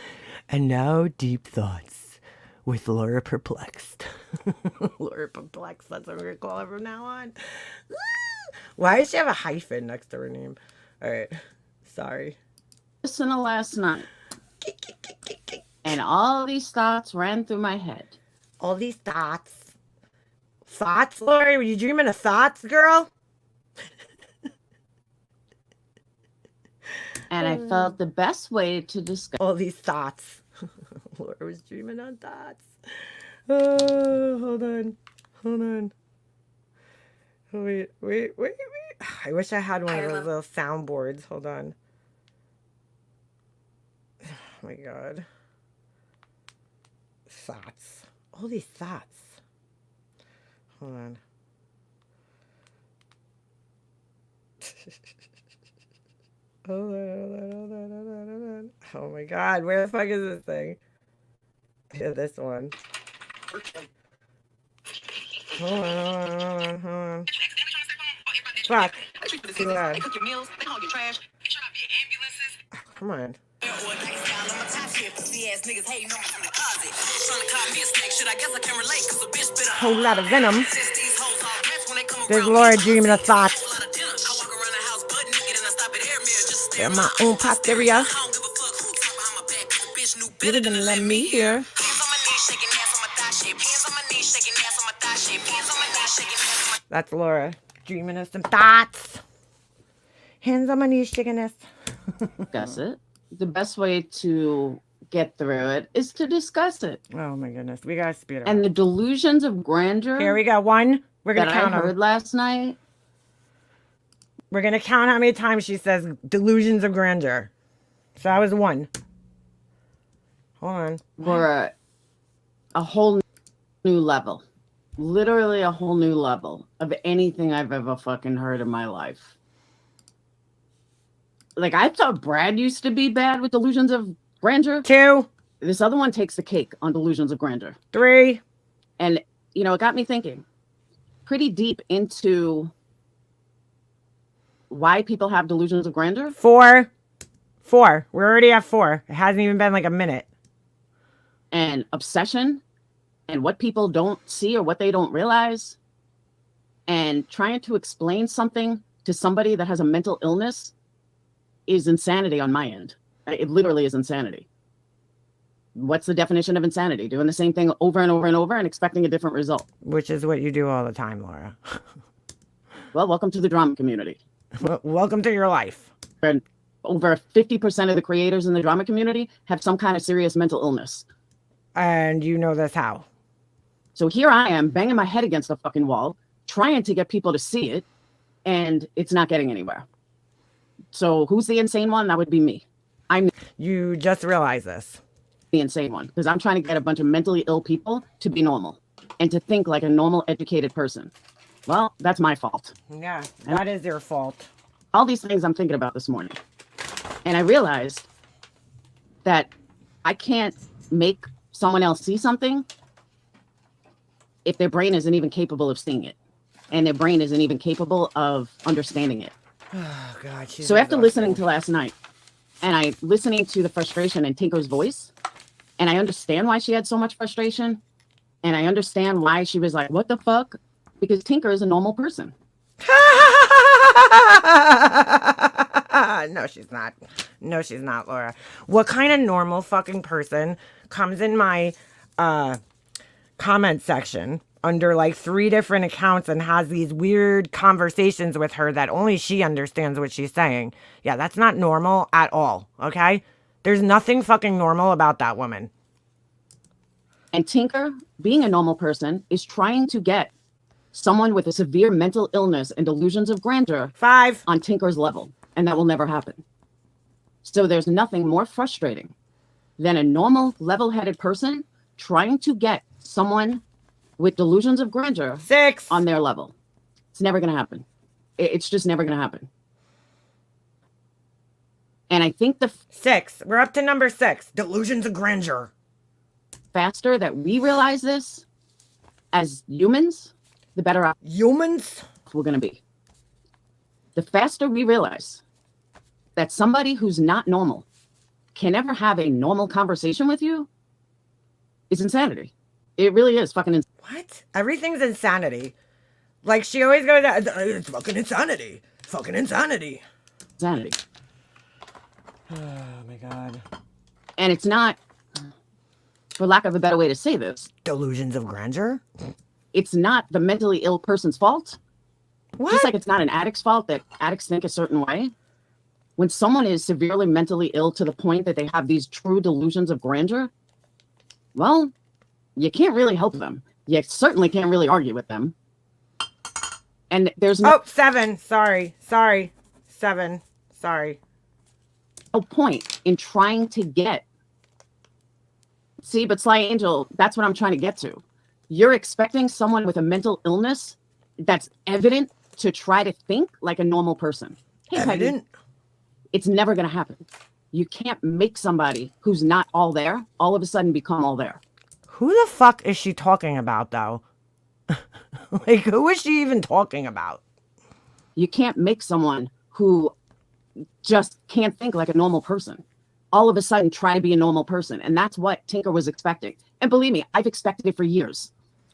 And now, deep thoughts with Laura Perplexed. Laura Perplexed. That's what we're gonna call her from now on. Why does she have a hyphen next to her name? All right, sorry. Listen to last night, and all these thoughts ran through my head. All these thoughts. Thoughts, Lori? Were you dreaming of thoughts, girl? And I felt the best way to discuss all these thoughts. Laura was dreaming on thoughts. Oh, hold on. Oh, wait. I wish I had one of those little soundboards. Hold on. Oh my God. Thoughts. All these thoughts. Hold on. Hold on. Oh my God, where the fuck is this thing? Yeah, this one. Hold on. Fuck. Too loud. Come on. Whole lot of venom. There's Laura dreaming of thoughts. They're my own posterior. You didn't let me hear. That's Laura dreaming of some thoughts. Hands on my knees, shaking this. Discuss it. The best way to get through it is to discuss it. Oh my goodness, we gotta speed it up. And the delusions of grandeur. Here we go. One. We're gonna count I heard last night. We're gonna count how many times she says delusions of grandeur. So that was 1. Hold on. For a whole new level. Literally a whole new level of anything I've ever fucking heard in my life. Like, I thought Brad used to be bad with delusions of grandeur. 2. This other one takes the cake on delusions of grandeur. 3. And, it got me thinking pretty deep into why people have delusions of grandeur. 4. We're already at 4. It hasn't even been like a minute. And obsession and what people don't see or what they don't realize. And trying to explain something to somebody that has a mental illness is insanity on my end. It literally is insanity. What's the definition of insanity? Doing the same thing over and over and over and expecting a different result. Which is what you do all the time, Laura. Well, welcome to the drama community. Welcome to your life. And over 50% of the creators in the drama community have some kind of serious mental illness. And you know this how? So here I am banging my head against the fucking wall, trying to get people to see it, and it's not getting anywhere. So who's the insane one? That would be me. I'm You just realize this. the insane one because I'm trying to get a bunch of mentally ill people to be normal and to think like a normal, educated person. Well, that's my fault. Yeah, that is your fault. All these things I'm thinking about this morning. And I realized that I can't make someone else see something if their brain isn't even capable of seeing it and their brain isn't even capable of understanding it. Oh, God. She's So after exhausting. listening to last night and I listening to the frustration in Tinker's voice, and I understand why she had so much frustration, and I understand why she was like, what the fuck? Because Tinker is a normal person. No, she's not. No, she's not, Laura. What kind of normal fucking person comes in my comment section under like 3 different accounts and has these weird conversations with her that only she understands what she's saying? Yeah, that's not normal at all, okay? There's nothing fucking normal about that woman. And Tinker, being a normal person, is trying to get someone with a severe mental illness and delusions of grandeur 5. on Tinker's level, and that will never happen. So there's nothing more frustrating than a normal, level-headed person trying to get someone with delusions of grandeur 6. on their level. It's never going to happen. It's just never going to happen. And I think the 6. We're up to number 6. Delusions of grandeur. faster that we realize this as humans, the better off Humans? we're going to be. The faster we realize that somebody who's not normal can ever have a normal conversation with you is insanity. It really is fucking What? Everything's insanity. Like she always goes, it's fucking insanity. Fucking insanity. insanity. Oh my God. And it's not, for lack of a better way to say this, Delusions of grandeur? it's not the mentally ill person's fault. What? Just like it's not an addict's fault that addicts think a certain way. When someone is severely mentally ill to the point that they have these true delusions of grandeur, well, you can't really help them. You certainly can't really argue with them. And there's no 7. Sorry. 7. Sorry. point in trying to get. See, but Sly Angel, that's what I'm trying to get to. You're expecting someone with a mental illness that's evident to try to think like a normal person. Hey, Peggy, Evident? it's never going to happen. You can't make somebody who's not all there all of a sudden become all there. Who the fuck is she talking about, though? Like, who is she even talking about? You can't make someone who just can't think like a normal person all of a sudden try to be a normal person. And that's what Tinker was expecting. And believe me, I've expected it for years,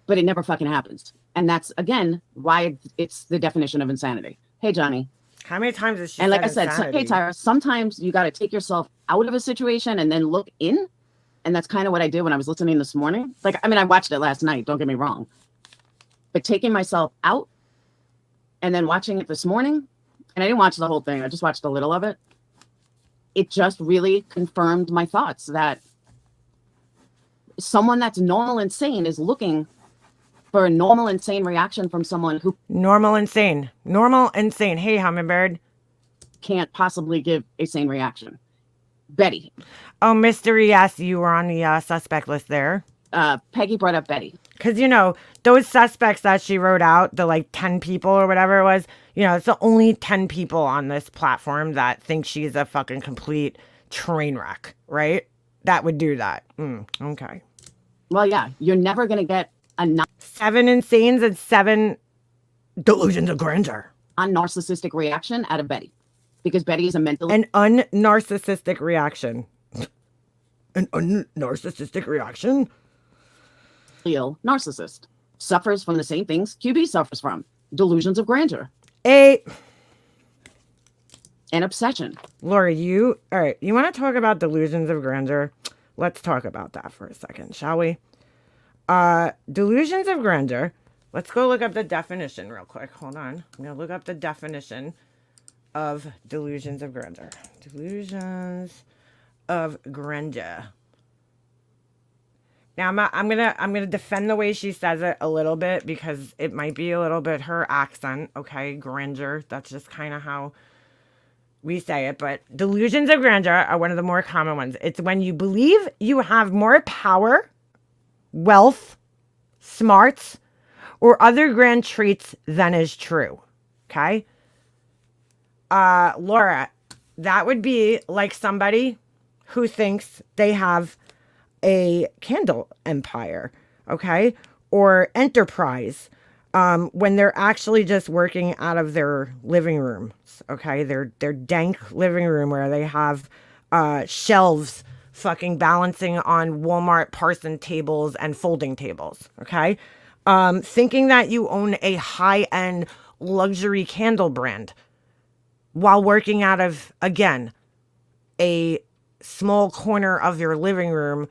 but it never fucking happens. And that's, again, why it's the definition of insanity. Hey, Johnny. How many times has she And like I said said, insanity? hey, Tyra, sometimes you got to take yourself out of a situation and then look in. And that's kind of what I did when I was listening this morning. Like, I mean, I watched it last night, don't get me wrong. But taking myself out and then watching it this morning, and I didn't watch the whole thing, I just watched a little of it. It just really confirmed my thoughts that someone that's normal and sane is looking for a normal and sane reaction from someone who Normal insane. Normal insane. Hey, hummingbird. can't possibly give a sane reaction. Betty. Oh, mystery, yes, you were on the suspect list there. Peggy brought up Betty. Because, you know, those suspects that she wrote out, the like 10 people or whatever it was, you know, it's the only 10 people on this platform that think she's a fucking complete train wreck, right? That would do that. Okay. Well, yeah, you're never going to get a 7 insanes and 7 delusions of grandeur. non-narcissistic reaction out of Betty because Betty is a mentally An unnarcissistic reaction. An unnarcissistic reaction? ill narcissist. Suffers from the same things QB suffers from. Delusions of grandeur 8. and obsession. Laura, all right, you want to talk about delusions of grandeur? Let's talk about that for a second, shall we? Delusions of grandeur. Let's go look up the definition real quick. Hold on. I'm going to look up the definition of delusions of grandeur. Delusions of grandeur. Now I'm gonna defend the way she says it a little bit because it might be a little bit her accent. Okay, grandeur. That's just kind of how we say it. But delusions of grandeur are one of the more common ones. It's when you believe you have more power, wealth, smarts, or other grand traits than is true. Okay, Laura, that would be like somebody who thinks they have a candle empire, okay, or enterprise, when they're actually just working out of their living rooms, okay, their dank living room where they have shelves fucking balancing on Walmart parson tables and folding tables, okay, thinking that you own a high-end luxury candle brand while working out of, again, a small corner of your living room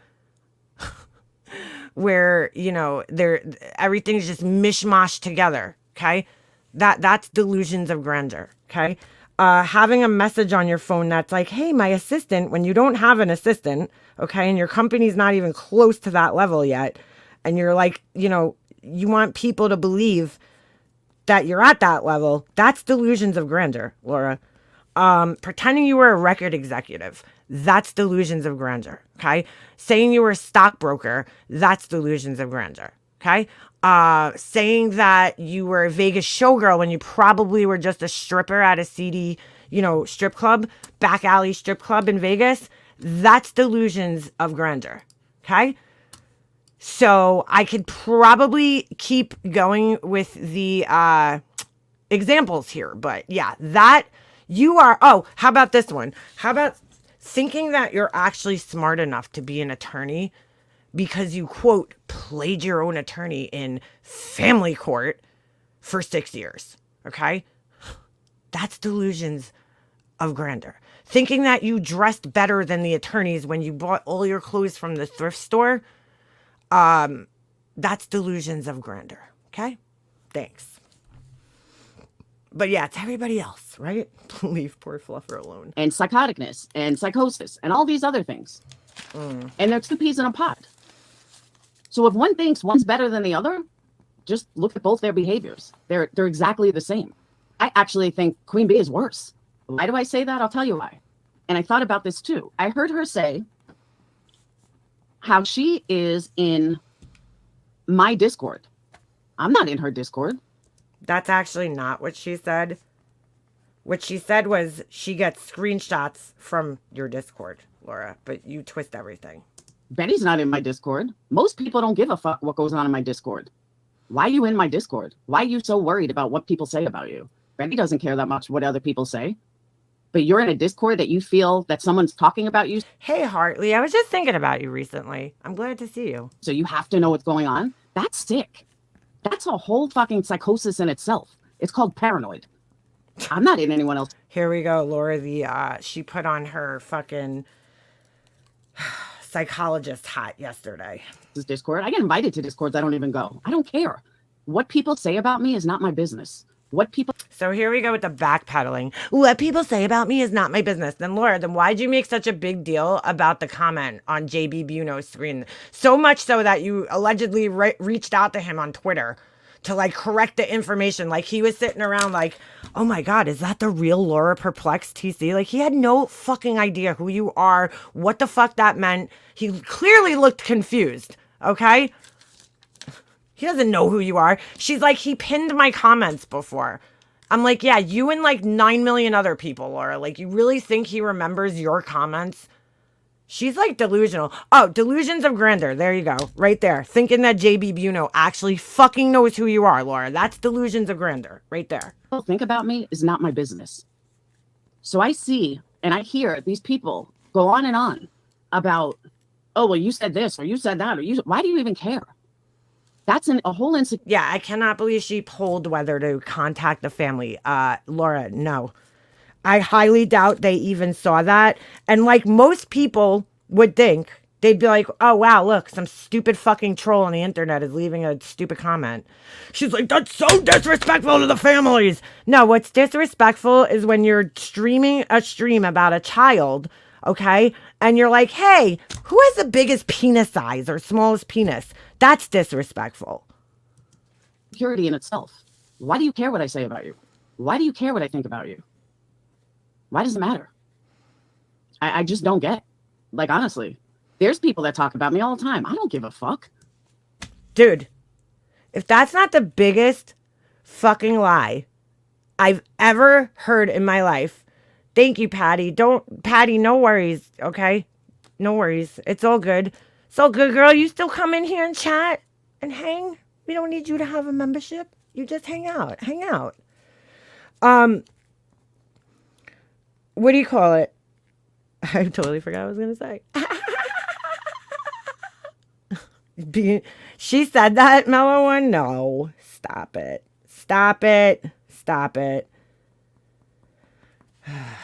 where, you know, everything's just mishmash together. Okay. That's delusions of grandeur. Okay. Having a message on your phone that's like, hey, my assistant, when you don't have an assistant, okay, and your company's not even close to that level yet, and you're like, you know, you want people to believe that you're at that level, that's delusions of grandeur, Laura. Pretending you were a record executive, that's delusions of grandeur. Okay. Saying you were a stockbroker, that's delusions of grandeur. Okay. Saying that you were a Vegas showgirl when you probably were just a stripper at a seedy, you know, strip club, back alley strip club in Vegas, that's delusions of grandeur. Okay. So I could probably keep going with the examples here, but yeah, that you are. Oh, how about this one? How about thinking that you're actually smart enough to be an attorney because you, quote, played your own attorney in family court for 6 years? Okay. That's delusions of grandeur. Thinking that you dressed better than the attorneys when you bought all your clothes from the thrift store. That's delusions of grandeur. Okay. Thanks. But yeah, it's everybody else, right? Leave poor Fluffer alone. And psychoticness and psychosis and all these other things. And they're two peas in a pod. So if one thinks one's better than the other, just look at both their behaviors. They're exactly the same. I actually think Queen Bee is worse. Why do I say that? I'll tell you why. And I thought about this too. I heard her say how she is in my Discord. I'm not in her Discord. That's actually not what she said. What she said was she gets screenshots from your Discord, Laura, but you twist everything. Betty's not in my Discord. Most people don't give a fuck what goes on in my Discord. Why are you in my Discord? Why are you so worried about what people say about you? Betty doesn't care that much what other people say. But you're in a Discord that you feel that someone's talking about you. Hey, Hartley, I was just thinking about you recently. I'm glad to see you. So you have to know what's going on. That's sick. That's a whole fucking psychosis in itself. It's called paranoid. I'm not in anyone else. Here we go, Laura. She put on her fucking psychologist hat yesterday. Discord. I get invited to Discords. I don't even go. I don't care. What people say about me is not my business. What people. So here we go with the backpedaling. What people say about me is not my business. Then Laura, then why'd you make such a big deal about the comment on JB Buno's screen? So much so that you allegedly reached out to him on Twitter to like correct the information. Like he was sitting around like, oh my God, is that the real Laura Perplexed TC? Like he had no fucking idea who you are, what the fuck that meant. He clearly looked confused. Okay. He doesn't know who you are. She's like, he pinned my comments before. I'm like, yeah, you and like 9 million other people, Laura. Like, you really think he remembers your comments? She's like delusional. Oh, delusions of grandeur. There you go. Right there. Thinking that JB Buno actually fucking knows who you are, Laura. That's delusions of grandeur. Right there. Think about me is not my business. So I see and I hear these people go on and on about, oh, well, you said this or you said that. Why do you even care? That's a whole insecurity. Yeah, I cannot believe she polled whether to contact the family. Laura, no. I highly doubt they even saw that. And like most people would think, they'd be like, oh, wow, look, some stupid fucking troll on the internet is leaving a stupid comment. She's like, that's so disrespectful to the families. No, what's disrespectful is when you're streaming a stream about a child, Okay? And you're like, hey, who has the biggest penis size or smallest penis? That's disrespectful. Purity in itself. Why do you care what I say about you? Why do you care what I think about you? Why does it matter? I just don't get. Like, honestly, there's people that talk about me all the time. I don't give a fuck. Dude, if that's not the biggest fucking lie I've ever heard in my life, thank you, Patty. Patty, no worries, okay? No worries. It's all good. It's all good, girl. You still come in here and chat and hang. We don't need you to have a membership. You just hang out. Hang out. What do you call it? I totally forgot what I was gonna say. She said that, Mellow One? No. Stop it. Stop it. Stop it.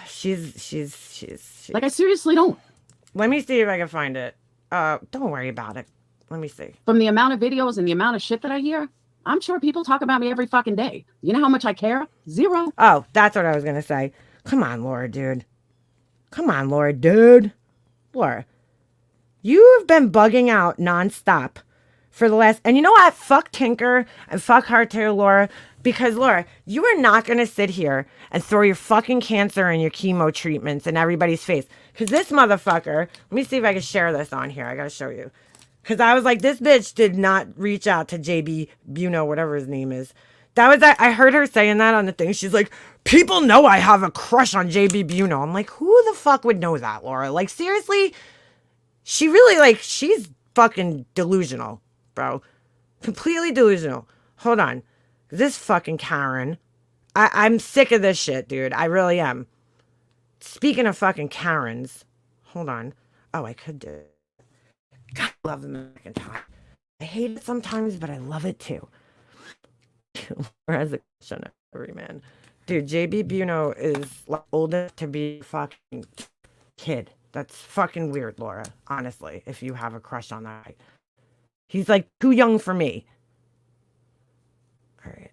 She's Like, I seriously don't. Let me see if I can find it. Don't worry about it. Let me see. From the amount of videos and the amount of shit that I hear, I'm sure people talk about me every fucking day. You know how much I care? Zero. Oh, that's what I was gonna say. Come on, Laura, dude. Come on, Laura, dude. Laura, you have been bugging out nonstop for the last, and you know what? Fuck Tinker and fuck her too, Laura. Because Laura, you are not gonna sit here and throw your fucking cancer and your chemo treatments in everybody's face. Because this motherfucker, let me see if I can share this on here. I gotta show you. Because I was like, this bitch did not reach out to JB Buno, whatever his name is. I heard her saying that on the thing. She's like, people know I have a crush on JB Buno. I'm like, who the fuck would know that, Laura? Like, seriously? She really, like, she's fucking delusional, bro. Completely delusional. Hold on. This fucking Karen. I'm sick of this shit, dude. I really am. Speaking of fucking Karens. Hold on. Oh, I could do it. God, I love the American time. I hate it sometimes, but I love it too. Whereas a question every man. Dude, JB Buno is like old enough to be a fucking kid. That's fucking weird, Laura. Honestly, if you have a crush on that guy. He's like too young for me. All right.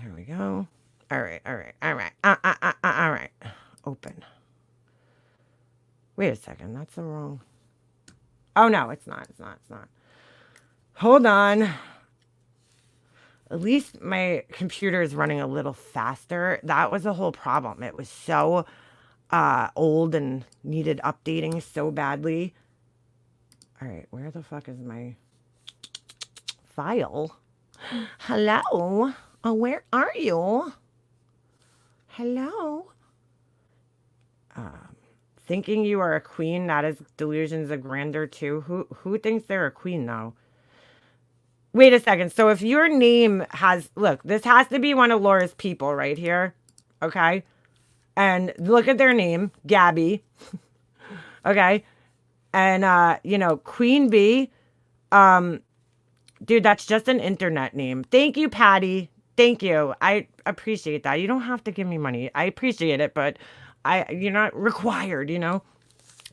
Here we go. All right. All right. Open. Wait a second. That's the wrong. Oh, no, it's not. It's not. Hold on. At least my computer is running a little faster. That was the whole problem. It was so old and needed updating so badly. All right, where the fuck is my file? Hello? Oh, where are you? Hello? Thinking you are a queen, that is Delusions of Grandeur too. Who thinks they're a queen though? Wait a second. So if your name has, look, this has to be one of Laura's people right here. Okay? And look at their name, Gabby. Okay? And you know, Queen Bee. Dude, that's just an internet name. Thank you, Patty. Thank you. I appreciate that. You don't have to give me money. I appreciate it, but you're not required, you know?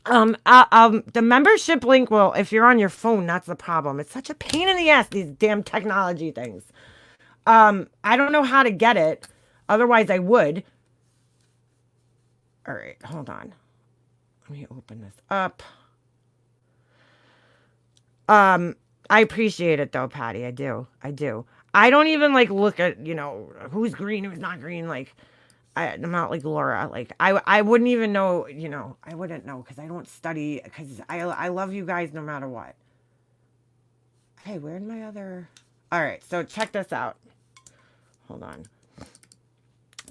The membership link will, if you're on your phone, that's the problem. It's such a pain in the ass, these damn technology things. I don't know how to get it. Otherwise, I would. All right, hold on. Let me open this up. I appreciate it though, Patty. I do. I don't even like look at, you know, who's green, who's not green. Like, I'm not like Laura. Like, I wouldn't even know, you know, I wouldn't know because I don't study, because I love you guys no matter what. Hey, where'd my other... All right, so check this out. Hold on.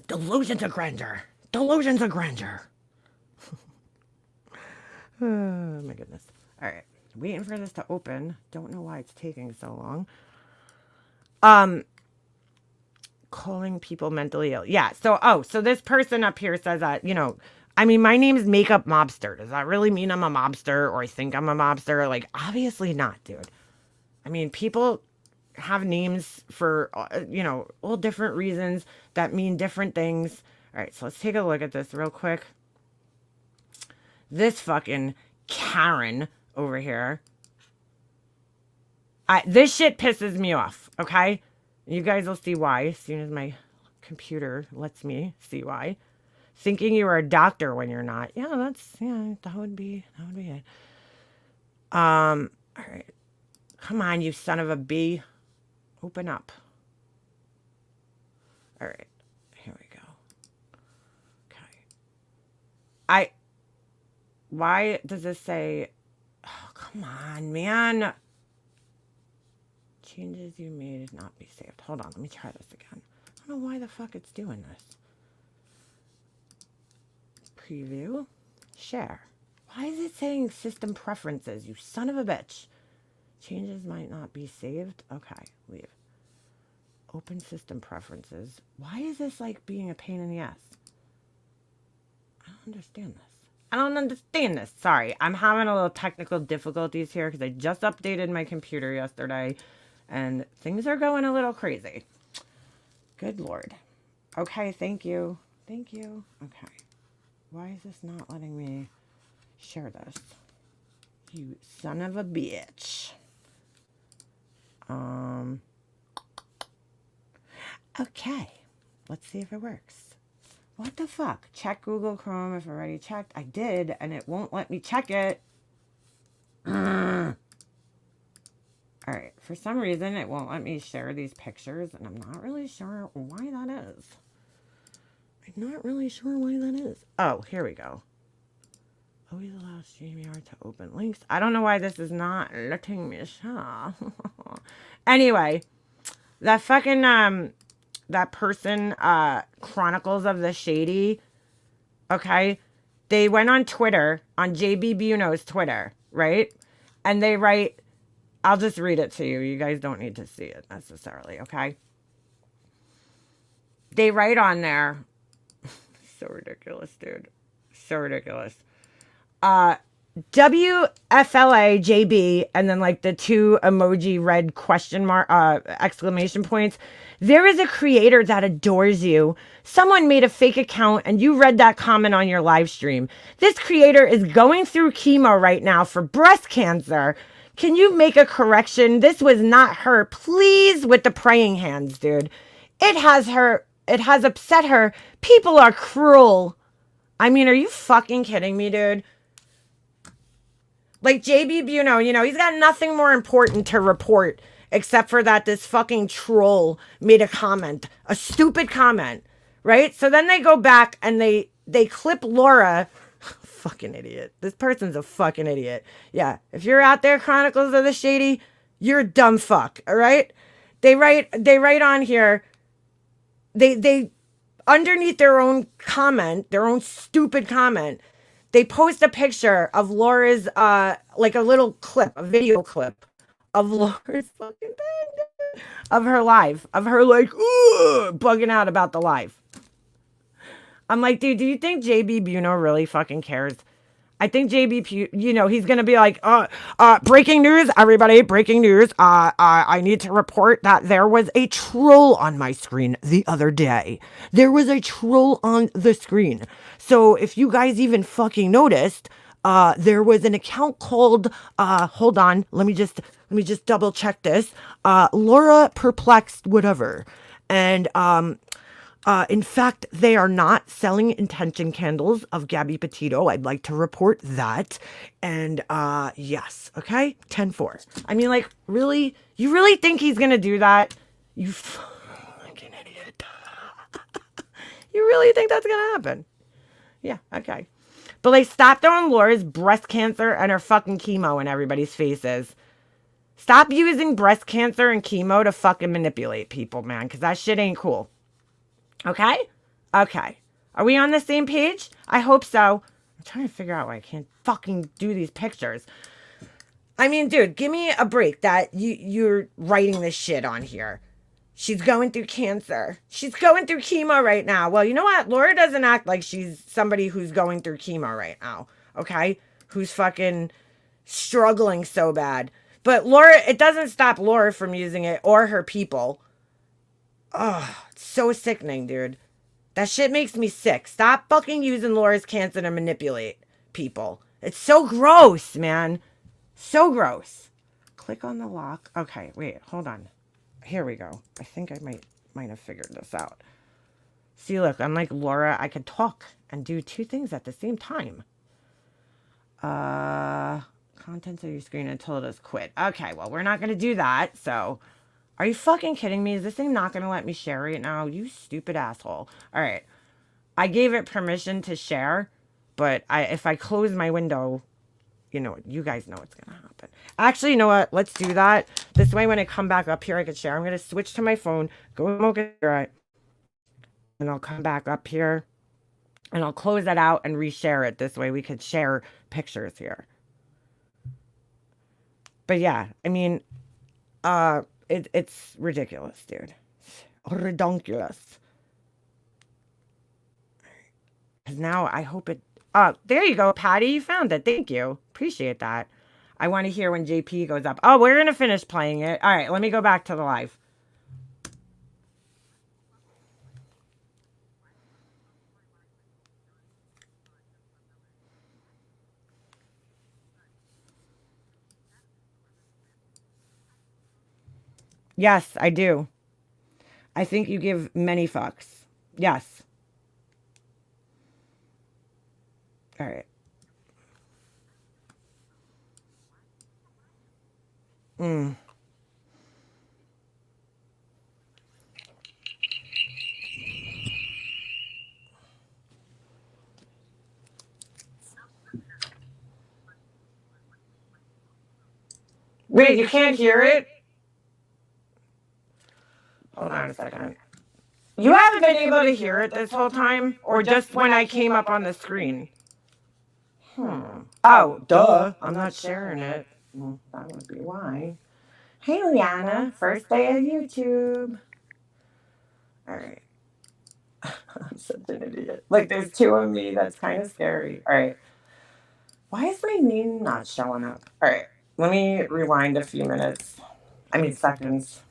Delusions of Grandeur. Delusions of Grandeur. Oh, my goodness. All right. Waiting for this to open. Don't know why it's taking so long. Calling people mentally ill. Yeah. So this person up here says that, you know, I mean, my name is Makeup Mobster. Does that really mean I'm a mobster or I think I'm a mobster? Like, obviously not, dude. I mean, people have names for, you know, all different reasons that mean different things. All right. So let's take a look at this real quick. This fucking Karen over here. This shit pisses me off. Okay. You guys will see why as soon as my computer lets me see why. Thinking you are a doctor when you're not. Yeah, that would be it. All right. Come on, you son of a bee. Open up. All right. Here we go. Okay. Why does this say, oh, come on, man. Changes you made not be saved. Hold on, let me try this again. I don't know why the fuck it's doing this. Preview. Share. Why is it saying system preferences, you son of a bitch? Changes might not be saved. Okay, leave. Open system preferences. Why is this like being a pain in the ass? I don't understand this. I don't understand this. Sorry, I'm having a little technical difficulties here because I just updated my computer yesterday and things are going a little crazy. Good Lord. Okay, thank you. Thank you. Okay. Why is this not letting me share this? You son of a bitch. Okay. Let's see if it works. What the fuck? Check Google Chrome if already checked. I did, and it won't let me check it. Alright, for some reason it won't let me share these pictures, and I'm not really sure why that is. I'm not really sure why that is. Oh, here we go. Always allow StreamYard to open links. I don't know why this is not letting me share. Anyway, that fucking, that person, Chronicles of the Shady, okay? They went on Twitter, on JB Buno's Twitter, right? And they write, I'll just read it to you. You guys don't need to see it necessarily, okay? They write on there, so ridiculous, dude. So ridiculous. WFLA and then like the two emoji red question mark, exclamation points. There is a creator that adores you. Someone made a fake account and you read that comment on your live stream. This creator is going through chemo right now for breast cancer. Can you make a correction? This was not her. Please, with the praying hands, dude. It has upset her. People are cruel. I mean, are you fucking kidding me, dude? Like JB Buno, you know, he's got nothing more important to report except for that this fucking troll made a comment, a stupid comment, right? So then they go back and they clip Laura. Fucking idiot. This person's a fucking idiot. Yeah, if you're out there, Chronicles of the Shady, you're a dumb fuck, all right? They write on here, they underneath their own comment, their own stupid comment, they post a picture of Laura's, like a little clip, a video clip of Laura's fucking thing, of her live, of her like, bugging out about the live. I'm like, dude, do you think JB Buno really fucking cares? I think JB, you know, he's going to be like, breaking news, everybody, breaking news. I need to report that there was a troll on my screen the other day. There was a troll on the screen. So if you guys even fucking noticed, there was an account called, hold on, let me just double check this. Laura Perplexed, whatever. And, in fact, they are not selling intention candles of Gabby Petito. I'd like to report that. And yes, okay, 10-4. I mean, like, really? You really think he's gonna do that? You fucking idiot. You really think that's gonna happen? Yeah, okay. But like, stop throwing Laura's breast cancer and her fucking chemo in everybody's faces. Stop using breast cancer and chemo to fucking manipulate people, man, because that shit ain't cool. Okay? Okay. Are we on the same page? I hope so. I'm trying to figure out why I can't fucking do these pictures. I mean, dude, give me a break that you're writing this shit on here. She's going through cancer. She's going through chemo right now. Well, you know what? Laura doesn't act like she's somebody who's going through chemo right now. Okay? Who's fucking struggling so bad. But Laura, it doesn't stop Laura from using it or her people. Oh, it's so sickening, dude. That shit makes me sick. Stop fucking using Laura's cancer to manipulate people. It's so gross, man. So gross. Click on the lock. Okay, wait, hold on. Here we go. I think I might have figured this out. See, look, unlike Laura, I could talk and do two things at the same time. Contents of your screen until it is quit. Okay, well, we're not going to do that, so... Are you fucking kidding me? Is this thing not going to let me share right now? You stupid asshole. All right. I gave it permission to share, but if I close my window, you guys know what's going to happen. Actually, you know what? Let's do that. This way, when I come back up here, I can share. I'm going to switch to my phone, go smoke a cigarette, and I'll come back up here, and I'll close that out and reshare it. This way, we could share pictures here. But yeah, I mean, it's ridiculous, dude. Redonkulous. Because now I hope it... Oh, there you go, Patty. You found it. Thank you. Appreciate that. I want to hear when JP goes up. Oh, we're going to finish playing it. All right, let me go back to the live. Yes, I do. I think you give many fucks. Yes. All right. Wait, you can't hear it? Hold on a second. You haven't been able to hear it this whole time? Or just when I came up on the screen? Oh, duh. I'm not sharing it. Well, that would be why. Hey, Liana. First day of YouTube. All right. I'm such an idiot. Like, there's two of me. That's kind of scary. All right. Why is my name not showing up? All right. Let me rewind a few minutes. Seconds.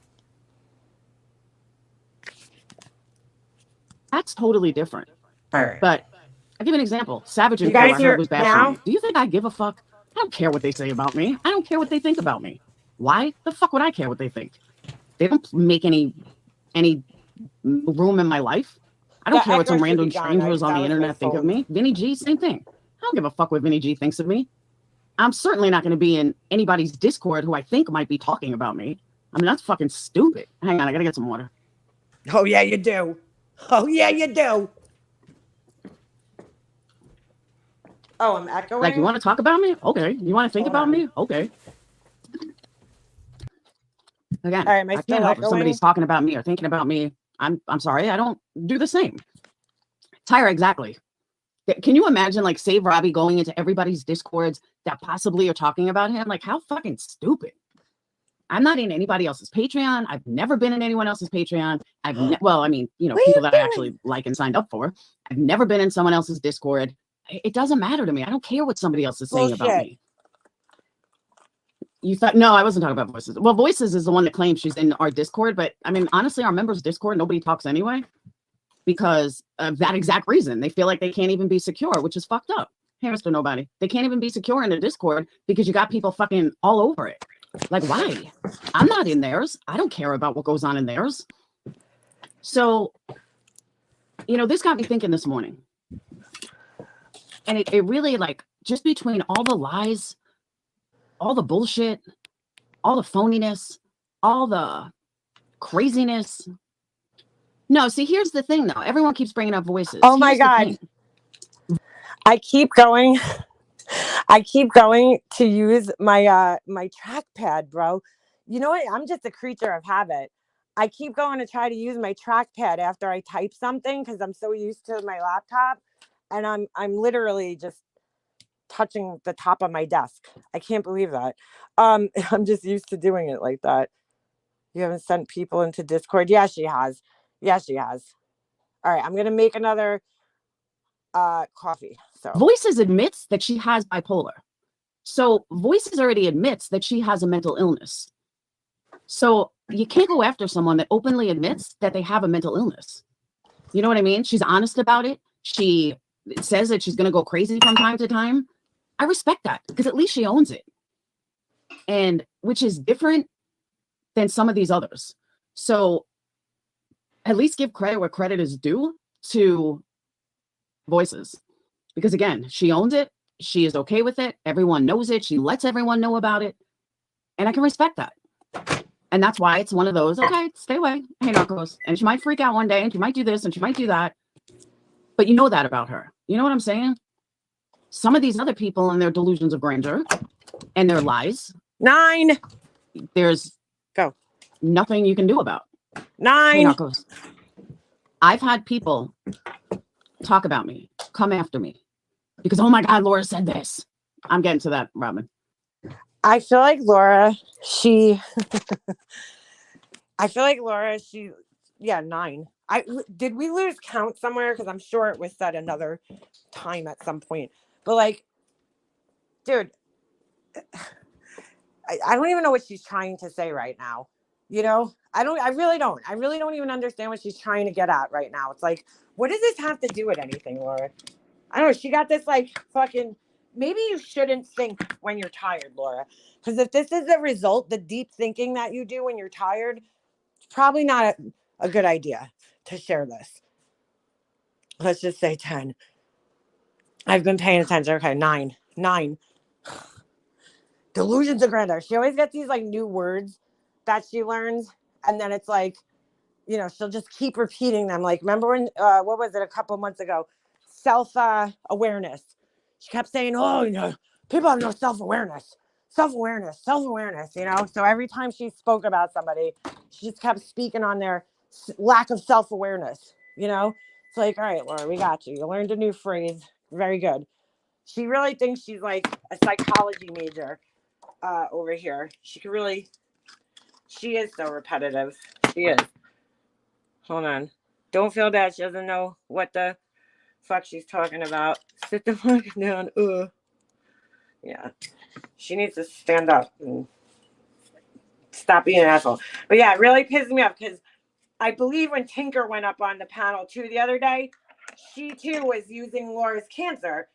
That's totally different. All right. But I'll give you an example. Savage and You guys Co. I hear heard was bashing now? me. Do you think I give a fuck? I don't care what they say about me. I don't care what they think about me. Why the fuck would I care what they think? They don't make any room in my life. I don't care what some random strangers on the internet think of me. Vinny G, same thing. I don't give a fuck what Vinny G thinks of me. I'm certainly not going to be in anybody's Discord who I think might be talking about me. I mean, that's fucking stupid. Hang on, I got to get some water. Oh, yeah, you do. Oh, yeah, you do. Oh, I'm echoing? Like, you want to talk about me? Okay. You want to think about me? Okay. Again, All right, am I I still can't help if echoing? somebody's talking about me or thinking about me. I'm sorry, I don't do the same. Tyra, exactly. Can you imagine, like, Save Robbie going into everybody's Discords that possibly are talking about him? Like, how fucking stupid. I'm not in anybody else's Patreon. I've never been in anyone else's Patreon. Well, I mean, people that I actually like and signed up for. I've never been in someone else's Discord. It doesn't matter to me. I don't care what somebody else is saying about me. You thought, no, I wasn't talking about Voices. Well, Voices is the one that claims she's in our Discord, but I mean, honestly, our members' Discord, nobody talks anyway because of that exact reason. They feel like they can't even be secure, which is fucked up. Hey, Mr. Nobody. They can't even be secure in the Discord because you got people fucking all over it. Like, why? I'm not in theirs. I don't care about what goes on in theirs. So, this got me thinking this morning. And it really, like, just between all the lies, all the bullshit, all the phoniness, all the craziness. No, see, here's the thing, though. Everyone keeps bringing up Voices. Oh, my God. I keep going to use my my trackpad, bro. You know what? I'm just a creature of habit. I keep going to try to use my trackpad after I type something because I'm so used to my laptop, and I'm literally just touching the top of my desk. I can't believe that. I'm just used to doing it like that. You haven't sent people into Discord? Yeah, she has. All right, I'm gonna make another coffee. So Voices admits that she has bipolar. So Voices already admits that she has a mental illness. So you can't go after someone that openly admits that they have a mental illness. You know what I mean? She's honest about it. She says that she's going to go crazy from time to time. I respect that because at least she owns it. And which is different than some of these others. So at least give credit where credit is due. to voices. Because again, she owns it. She is okay with it. Everyone knows it. She lets everyone know about it. And I can respect that. And that's why it's one of those, okay, stay away. Hey, Narcos. And she might freak out one day and she might do this and she might do that. But you know that about her. You know what I'm saying? Some of these other people and their delusions of grandeur and their lies, 9. there's Go. nothing you can do about. Hey, 9. Narcos. I've had people talk about me, come after me because, oh my God, Laura said this. I'm getting to that, Robin. I feel like Laura, yeah, 9. Did we lose count somewhere? Because I'm sure it was said another time at some point. But like, dude, I don't even know what she's trying to say right now. You know, I really don't. I really don't even understand what she's trying to get at right now. It's like, what does this have to do with anything, Laura? I don't know. She got this like fucking, maybe you shouldn't think when you're tired, Laura. Because if this is the result, the deep thinking that you do when you're tired, it's probably not a good idea to share this. Let's just say 10. I've been paying attention. Okay, 9. 9. Delusions of grandeur. She always gets these like new words that she learns. And then it's like, you know, she'll just keep repeating them. Like, remember when, what was it, a couple months ago? Self-awareness. She kept saying, oh, you know, people have no self-awareness. Self-awareness, you know? So every time she spoke about somebody, she just kept speaking on their lack of self-awareness, you know? It's like, all right, Laura, we got you. You learned a new phrase. Very good. She really thinks she's like a psychology major over here. She is so repetitive. She is. Hold on. Don't feel bad. She doesn't know what the fuck she's talking about. Sit the fuck down. Yeah. She needs to stand up and stop being an asshole. But yeah, it really pisses me off because I believe when Tinker went up on the panel too the other day, she too was using Laura's cancer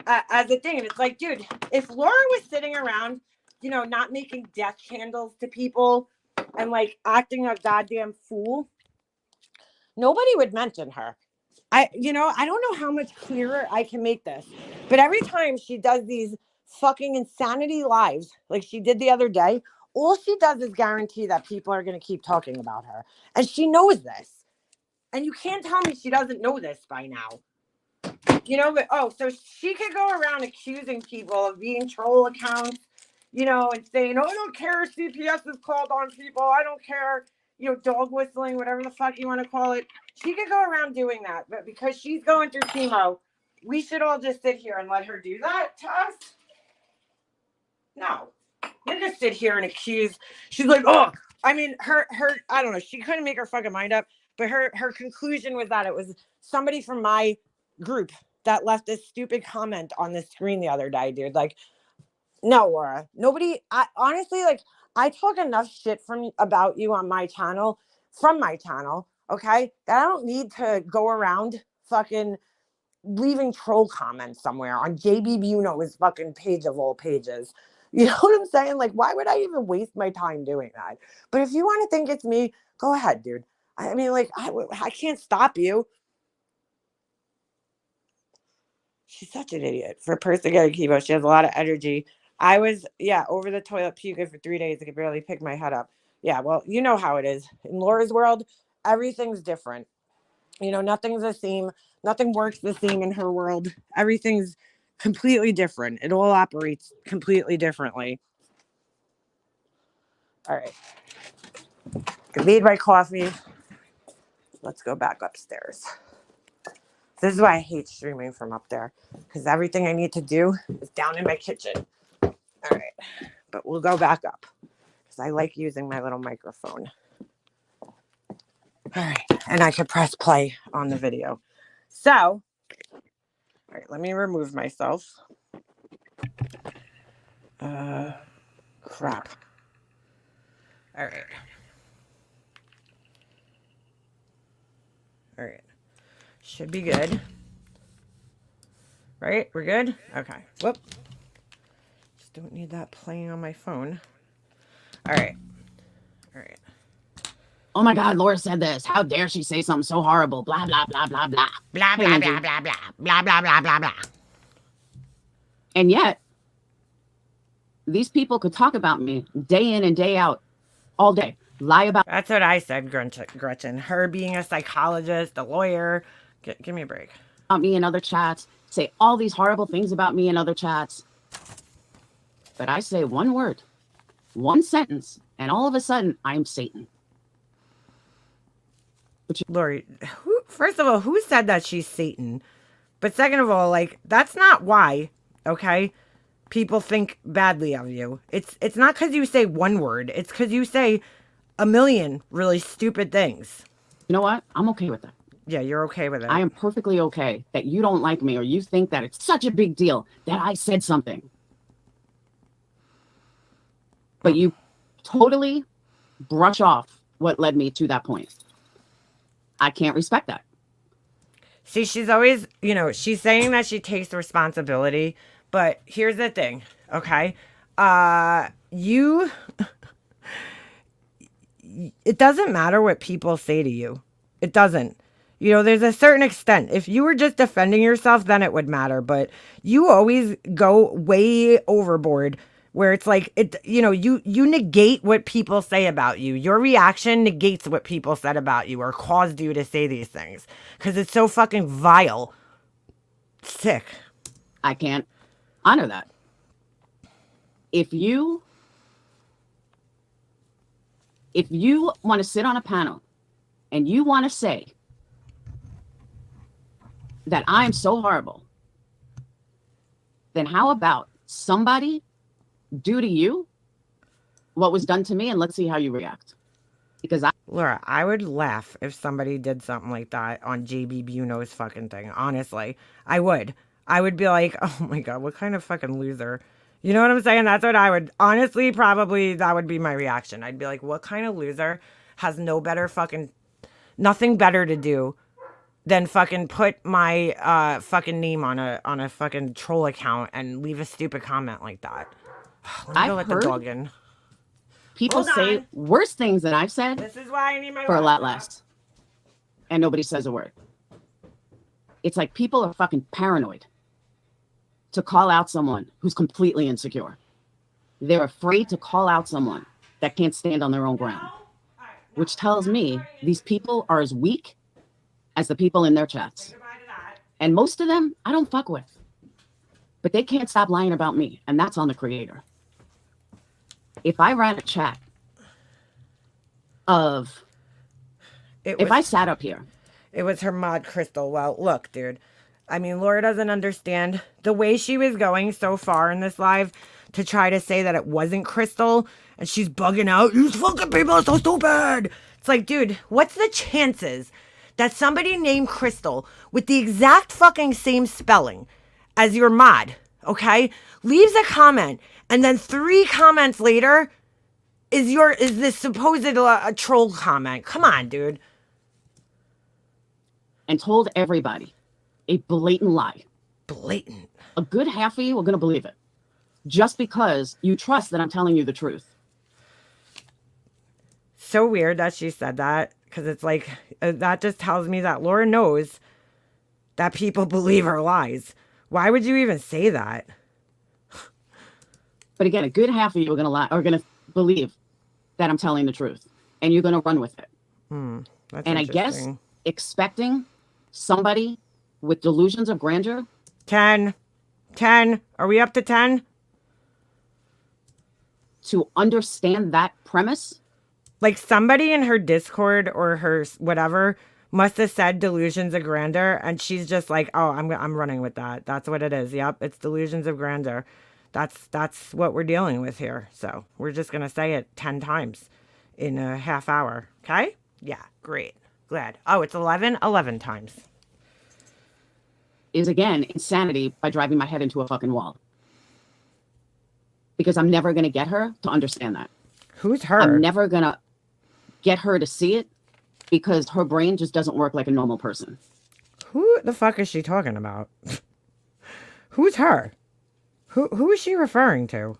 as a thing. And it's like, dude, if Laura was sitting around, you know, not making death candles to people and like acting a goddamn fool, nobody would mention her. I don't know how much clearer I can make this, but every time she does these fucking insanity lives, like she did the other day, all she does is guarantee that people are going to keep talking about her. And she knows this. And you can't tell me she doesn't know this by now. You know, but so she could go around accusing people of being troll accounts, you know, and saying, oh, I don't care if CPS is called on people. I don't care, you know, dog whistling, whatever the fuck you want to call it. She could go around doing that. But because she's going through chemo, we should all just sit here and let her do that to us? No. You just sit here and accuse. She's like, oh, I mean, her, I don't know. She couldn't make her fucking mind up. But her conclusion was that it was somebody from my group that left this stupid comment on the screen the other day, dude. Like, no, Laura. Nobody. I honestly, like, I talk enough shit about you on my channel, from my channel, okay, that I don't need to go around fucking leaving troll comments somewhere on JB Buno's fucking page of all pages. You know what I'm saying? Like, why would I even waste my time doing that? But if you want to think it's me, go ahead, dude. I mean, like, I can't stop you. She's such an idiot. For a person getting chemo, she has a lot of energy. I was, over the toilet puking for 3 days. I could barely pick my head up. Yeah, well, you know how it is. In Laura's world, everything's different. You know, nothing's the same. Nothing works the same in her world. Everything's completely different. It all operates completely differently. All right. I made my coffee. Let's go back upstairs. This is why I hate streaming from up there, because everything I need to do is down in my kitchen. All right. But we'll go back up because I like using my little microphone. All right. And I could press play on the video. So, all right, let me remove myself. Crap. All right. All right. Should be good. Right? We're good? Okay. Whoop. Just don't need that playing on my phone. All right. All right. oh my God, Laura said this. How dare she say something so horrible? Blah, blah, blah, blah, blah. Blah, Hey, blah, Lindsay. blah, blah, blah, blah, blah, blah, blah, blah. And yet, these people could talk about me day in and day out, all day. Lie about That's what I said, Gretchen. Her being a psychologist, a lawyer. Give me a break. me in other chats, say all these horrible things about me in other chats. But I say one word, one sentence, and all of a sudden, I'm Satan. Lori, first of all, who said that she's Satan? But second of all, like, that's not why, okay? People think badly of you. It's not because you say one word. It's because you say a million really stupid things. You know what? I'm okay with that. Yeah, you're okay with it. I am perfectly okay that you don't like me or you think that it's such a big deal that I said something. But you totally brush off what led me to that point. I can't respect that. See, she's always, she's saying that she takes responsibility, but here's the thing, okay? It doesn't matter what people say to you. It doesn't. There's a certain extent. If you were just defending yourself, then it would matter, but you always go way overboard where it's like, you negate what people say about you. Your reaction negates what people said about you or caused you to say these things because it's so fucking vile. Sick. I can't honor that. If you want to sit on a panel and you want to say that I'm so horrible, then how about somebody do to you what was done to me, and let's see how you react. Because Laura, I would laugh if somebody did something like that on JB Buno's fucking thing. Honestly, I would. I would be like, oh my God, what kind of fucking loser? You know what I'm saying? That's what I would, honestly, probably that would be my reaction. I'd be like, what kind of loser has nothing better to do than fucking put my fucking name on a fucking troll account and leave a stupid comment like that. Let me go let the dog in. People say worse things than I've said This is why I need my for a lot laptop. less. And nobody says a word. It's like people are fucking paranoid to call out someone who's completely insecure. They're afraid to call out someone that can't stand on their own ground, which tells me these people are as weak as the people in their chats. And most of them I don't fuck with. But they can't stop lying about me, and that's on the creator. If I ran a chat of, if I sat up here. It was her mod Crystal. Well, look, dude. I mean, Laura doesn't understand the way she was going so far in this live to try to say that it wasn't Crystal, and she's bugging out. These fucking people are so stupid. It's like, dude, what's the chances that somebody named Crystal with the exact fucking same spelling as your mod, okay, leaves a comment, and then 3 comments later is this supposed a troll comment? Come on, dude. And told everybody a blatant lie. Blatant. A good half of you are going to believe it just because you trust that I'm telling you the truth. So weird that she said that, because it's like, that just tells me that Laura knows that people believe her lies. Why would you even say that? But again, a good half of you are going to lie, are going to believe that I'm telling the truth, and you're going to run with it. That's And I guess expecting somebody with delusions of grandeur. 10. Are we up to 10? To understand that premise. Like somebody in her Discord or her whatever must have said delusions of grandeur, and she's just like, oh, I'm running with that. That's what it is. Yep, it's delusions of grandeur. That's what we're dealing with here. So we're just gonna say it 10 times in a half hour. Okay? Yeah, great. Glad. Oh, it's 11 times. Is again insanity by driving my head into a fucking wall. Because I'm never going to get her to understand that. Who's her? I'm never going to get her to see it because her brain just doesn't work like a normal person. Who the fuck is she talking about? Who's her? Who is she referring to?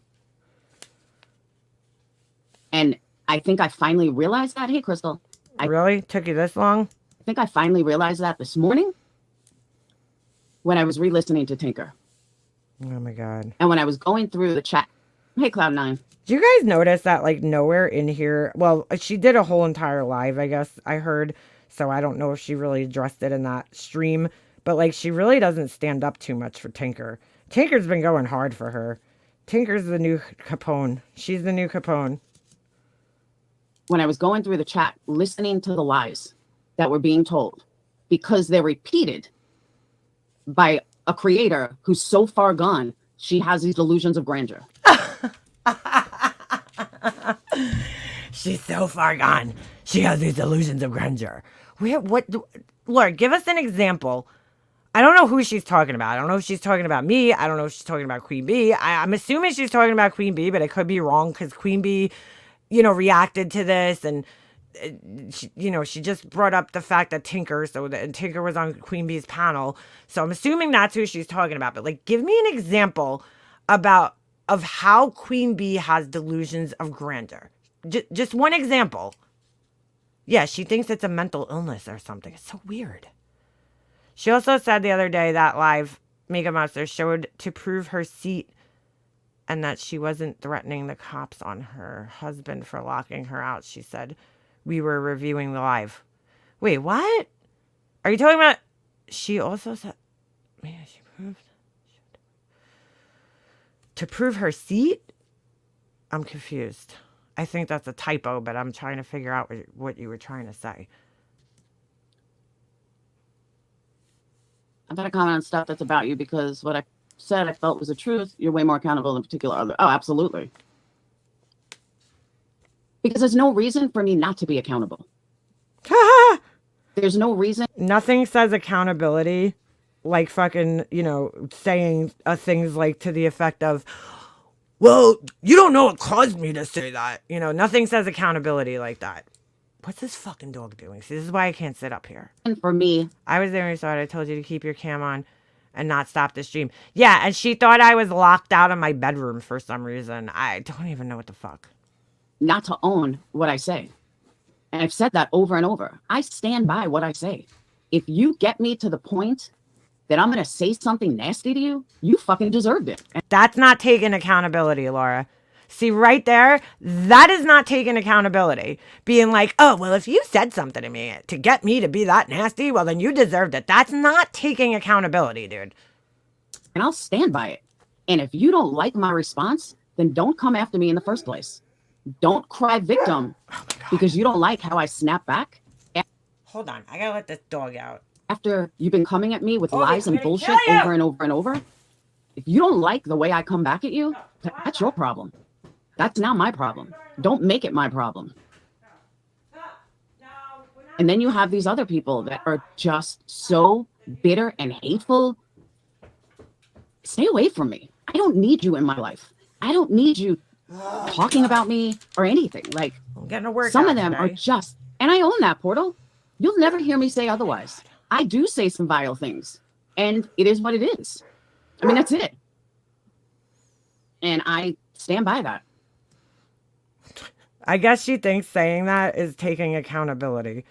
And I think I finally realized that. Hey, Crystal. Really? Took you this long? I think I finally realized that this morning when I was re-listening to Tinker. Oh my God. And when I was going through the chat. Hey, Cloud9. Do you guys notice that like nowhere in here, well, she did a whole entire live, I guess I heard. So I don't know if she really addressed it in that stream, but like she really doesn't stand up too much for Tinker. Tinker's been going hard for her. Tinker's the new Capone. She's the new Capone. When I was going through the chat, listening to the lies that were being told, because they're repeated by a creator who's so far gone, she has these delusions of grandeur. She's so far gone. She has these delusions of grandeur. Laura, give us an example. I don't know who she's talking about. I don't know if she's talking about me. I don't know if she's talking about Queen Bee. I'm assuming she's talking about Queen Bee, but it could be wrong because Queen Bee, reacted to this and, she just brought up the fact that Tinker was on Queen Bee's panel. So I'm assuming that's who she's talking about. But like, give me an example of how Queen Bee has delusions of grandeur. Just one example. Yeah, she thinks it's a mental illness or something. It's so weird. She also said the other day that live Mega Monster showed to prove her seat and that she wasn't threatening the cops on her husband for locking her out. She said, we were reviewing the live. Wait, what? Are you talking about? She also said, man, she proved to prove her seat? I'm confused. I think that's a typo, but I'm trying to figure out what you were trying to say. I'm going to comment on stuff that's about you because what I said I felt was the truth. You're way more accountable than particular other. Oh, absolutely. Because there's no reason for me not to be accountable. There's no reason. Nothing says accountability like fucking, saying things like to the effect of, well, you don't know what caused me to say that. Nothing says accountability like that. What's this fucking dog doing? See, this is why I can't sit up here. And for me, I was there when you saw it. I told you to keep your cam on and not stop the stream. Yeah, and she thought I was locked out of my bedroom for some reason. I don't even know what the fuck. Not to own what I say. And I've said that over and over. I stand by what I say. If you get me to the point that I'm going to say something nasty to you, you fucking deserved it. That's not taking accountability, Laura. See, right there, that is not taking accountability. Being like, oh, well, if you said something to me to get me to be that nasty, well, then you deserved it. That's not taking accountability, dude. And I'll stand by it. And if you don't like my response, then don't come after me in the first place. Don't cry victim because you don't like how I snap back. Hold on. I gotta let this dog out. After you've been coming at me with lies and bullshit over and over and over, if you don't like the way I come back at you, that's your problem. That's not my problem. Don't make it my problem. And then you have these other people that are just so bitter and hateful. Stay away from me. I don't need you in my life. I don't need you talking about me or anything. Like, I'm getting a workout some of them today. are just, and I own that, Portal. You'll never hear me say otherwise. I do say some vile things, and it is what it is. I mean, that's it. And I stand by that. I guess she thinks saying that is taking accountability.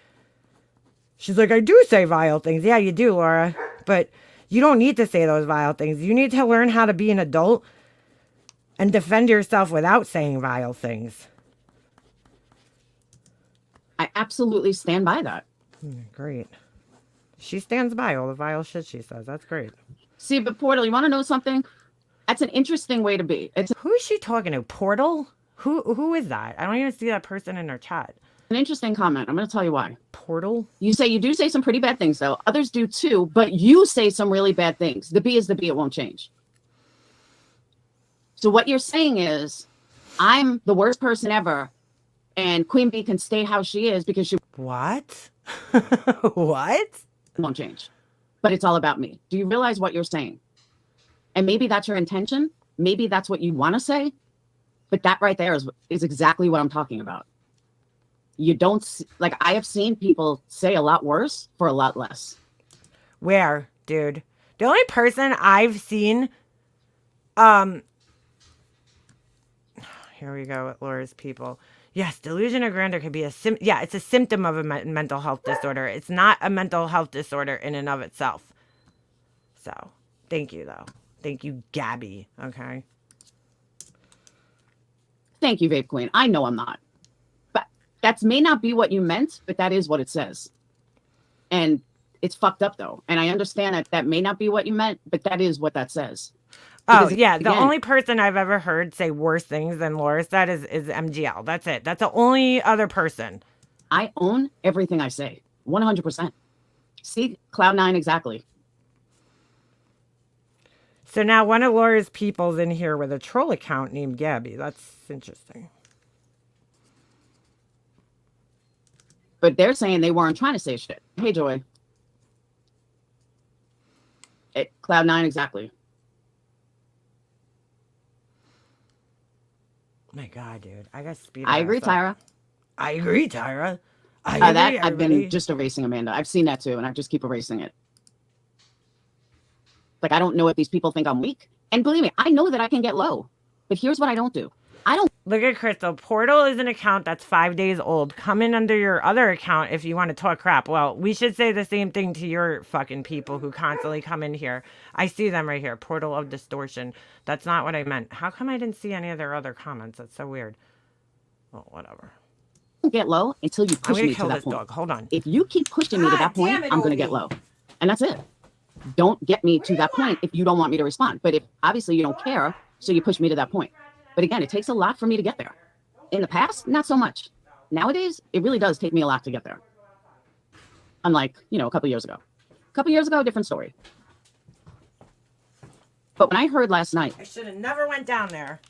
She's like, I do say vile things. Yeah, you do, Laura. But you don't need to say those vile things. You need to learn how to be an adult and defend yourself without saying vile things. I absolutely stand by that. Great. She stands by all the vile shit she says. That's great. See, but Portal, you want to know something? That's an interesting way to be. It's Who is she talking to? Portal? Who is that? I don't even see that person in her chat. an interesting comment. I'm going to tell you why. Portal? You do say some pretty bad things, though. Others do too, but you say some really bad things. The B is the B. It won't change. So what you're saying is, I'm the worst person ever, and Queen Bee can stay how she is because she What? What? won't change. But it's all about me. Do you realize what you're saying? And maybe that's your intention. Maybe that's what you want to say. But that right there is exactly what I'm talking about. You don't, like, I have seen people say a lot worse for a lot less. Where, dude? The only person I've seen, here we go with Laura's people. Yes, delusion or grandeur could be it's a symptom of a mental health disorder. It's not a mental health disorder in and of itself. So, thank you though. Thank you, Gabby. Okay. Thank you, Vape Queen. I know I'm not. But that may not be what you meant, but that is what it says. And it's fucked up though. And I understand that that may not be what you meant, but that is what that says. Oh, Because, yeah. The again, only person I've ever heard say worse things than Laura said is MGL. That's it. That's the only other person. I own everything I say. 100%. See, Cloud9 exactly. So now one of Laura's people's in here with a troll account named Gabby. That's interesting. But they're saying they weren't trying to say shit. Hey, Joy. Cloud9 exactly. My God, dude. I got speed. I agree, Tyra. I agree, Tyra. I agree, That I've everybody. been just erasing Amanda. I've seen that too, and I just keep erasing it. Like, I don't know if these people think I'm weak. And believe me, I know that I can get low. But here's what I don't do. I don't Look at Crystal. Portal is an account that's 5 days old. Come in under your other account if you want to talk crap. Well, we should say the same thing to your fucking people who constantly come in here. I see them right here. Portal of Distortion. That's not what I meant. How come I didn't see any of their other comments? That's so weird. Well, whatever. get low until you I'm push gonna me to kill that this point. dog. Hold on. If you keep pushing me to that point, damn it, I'm going to get Obi. low. And that's it. Don't get me to that point if you don't want me to respond. But if obviously you don't care, so you push me to that point. But again, it takes a lot for me to get there. In the past, not so much. Nowadays, it really does take me a lot to get there. Unlike, a couple years ago. A couple years ago, different story. But when I heard last night, I should have never went down there.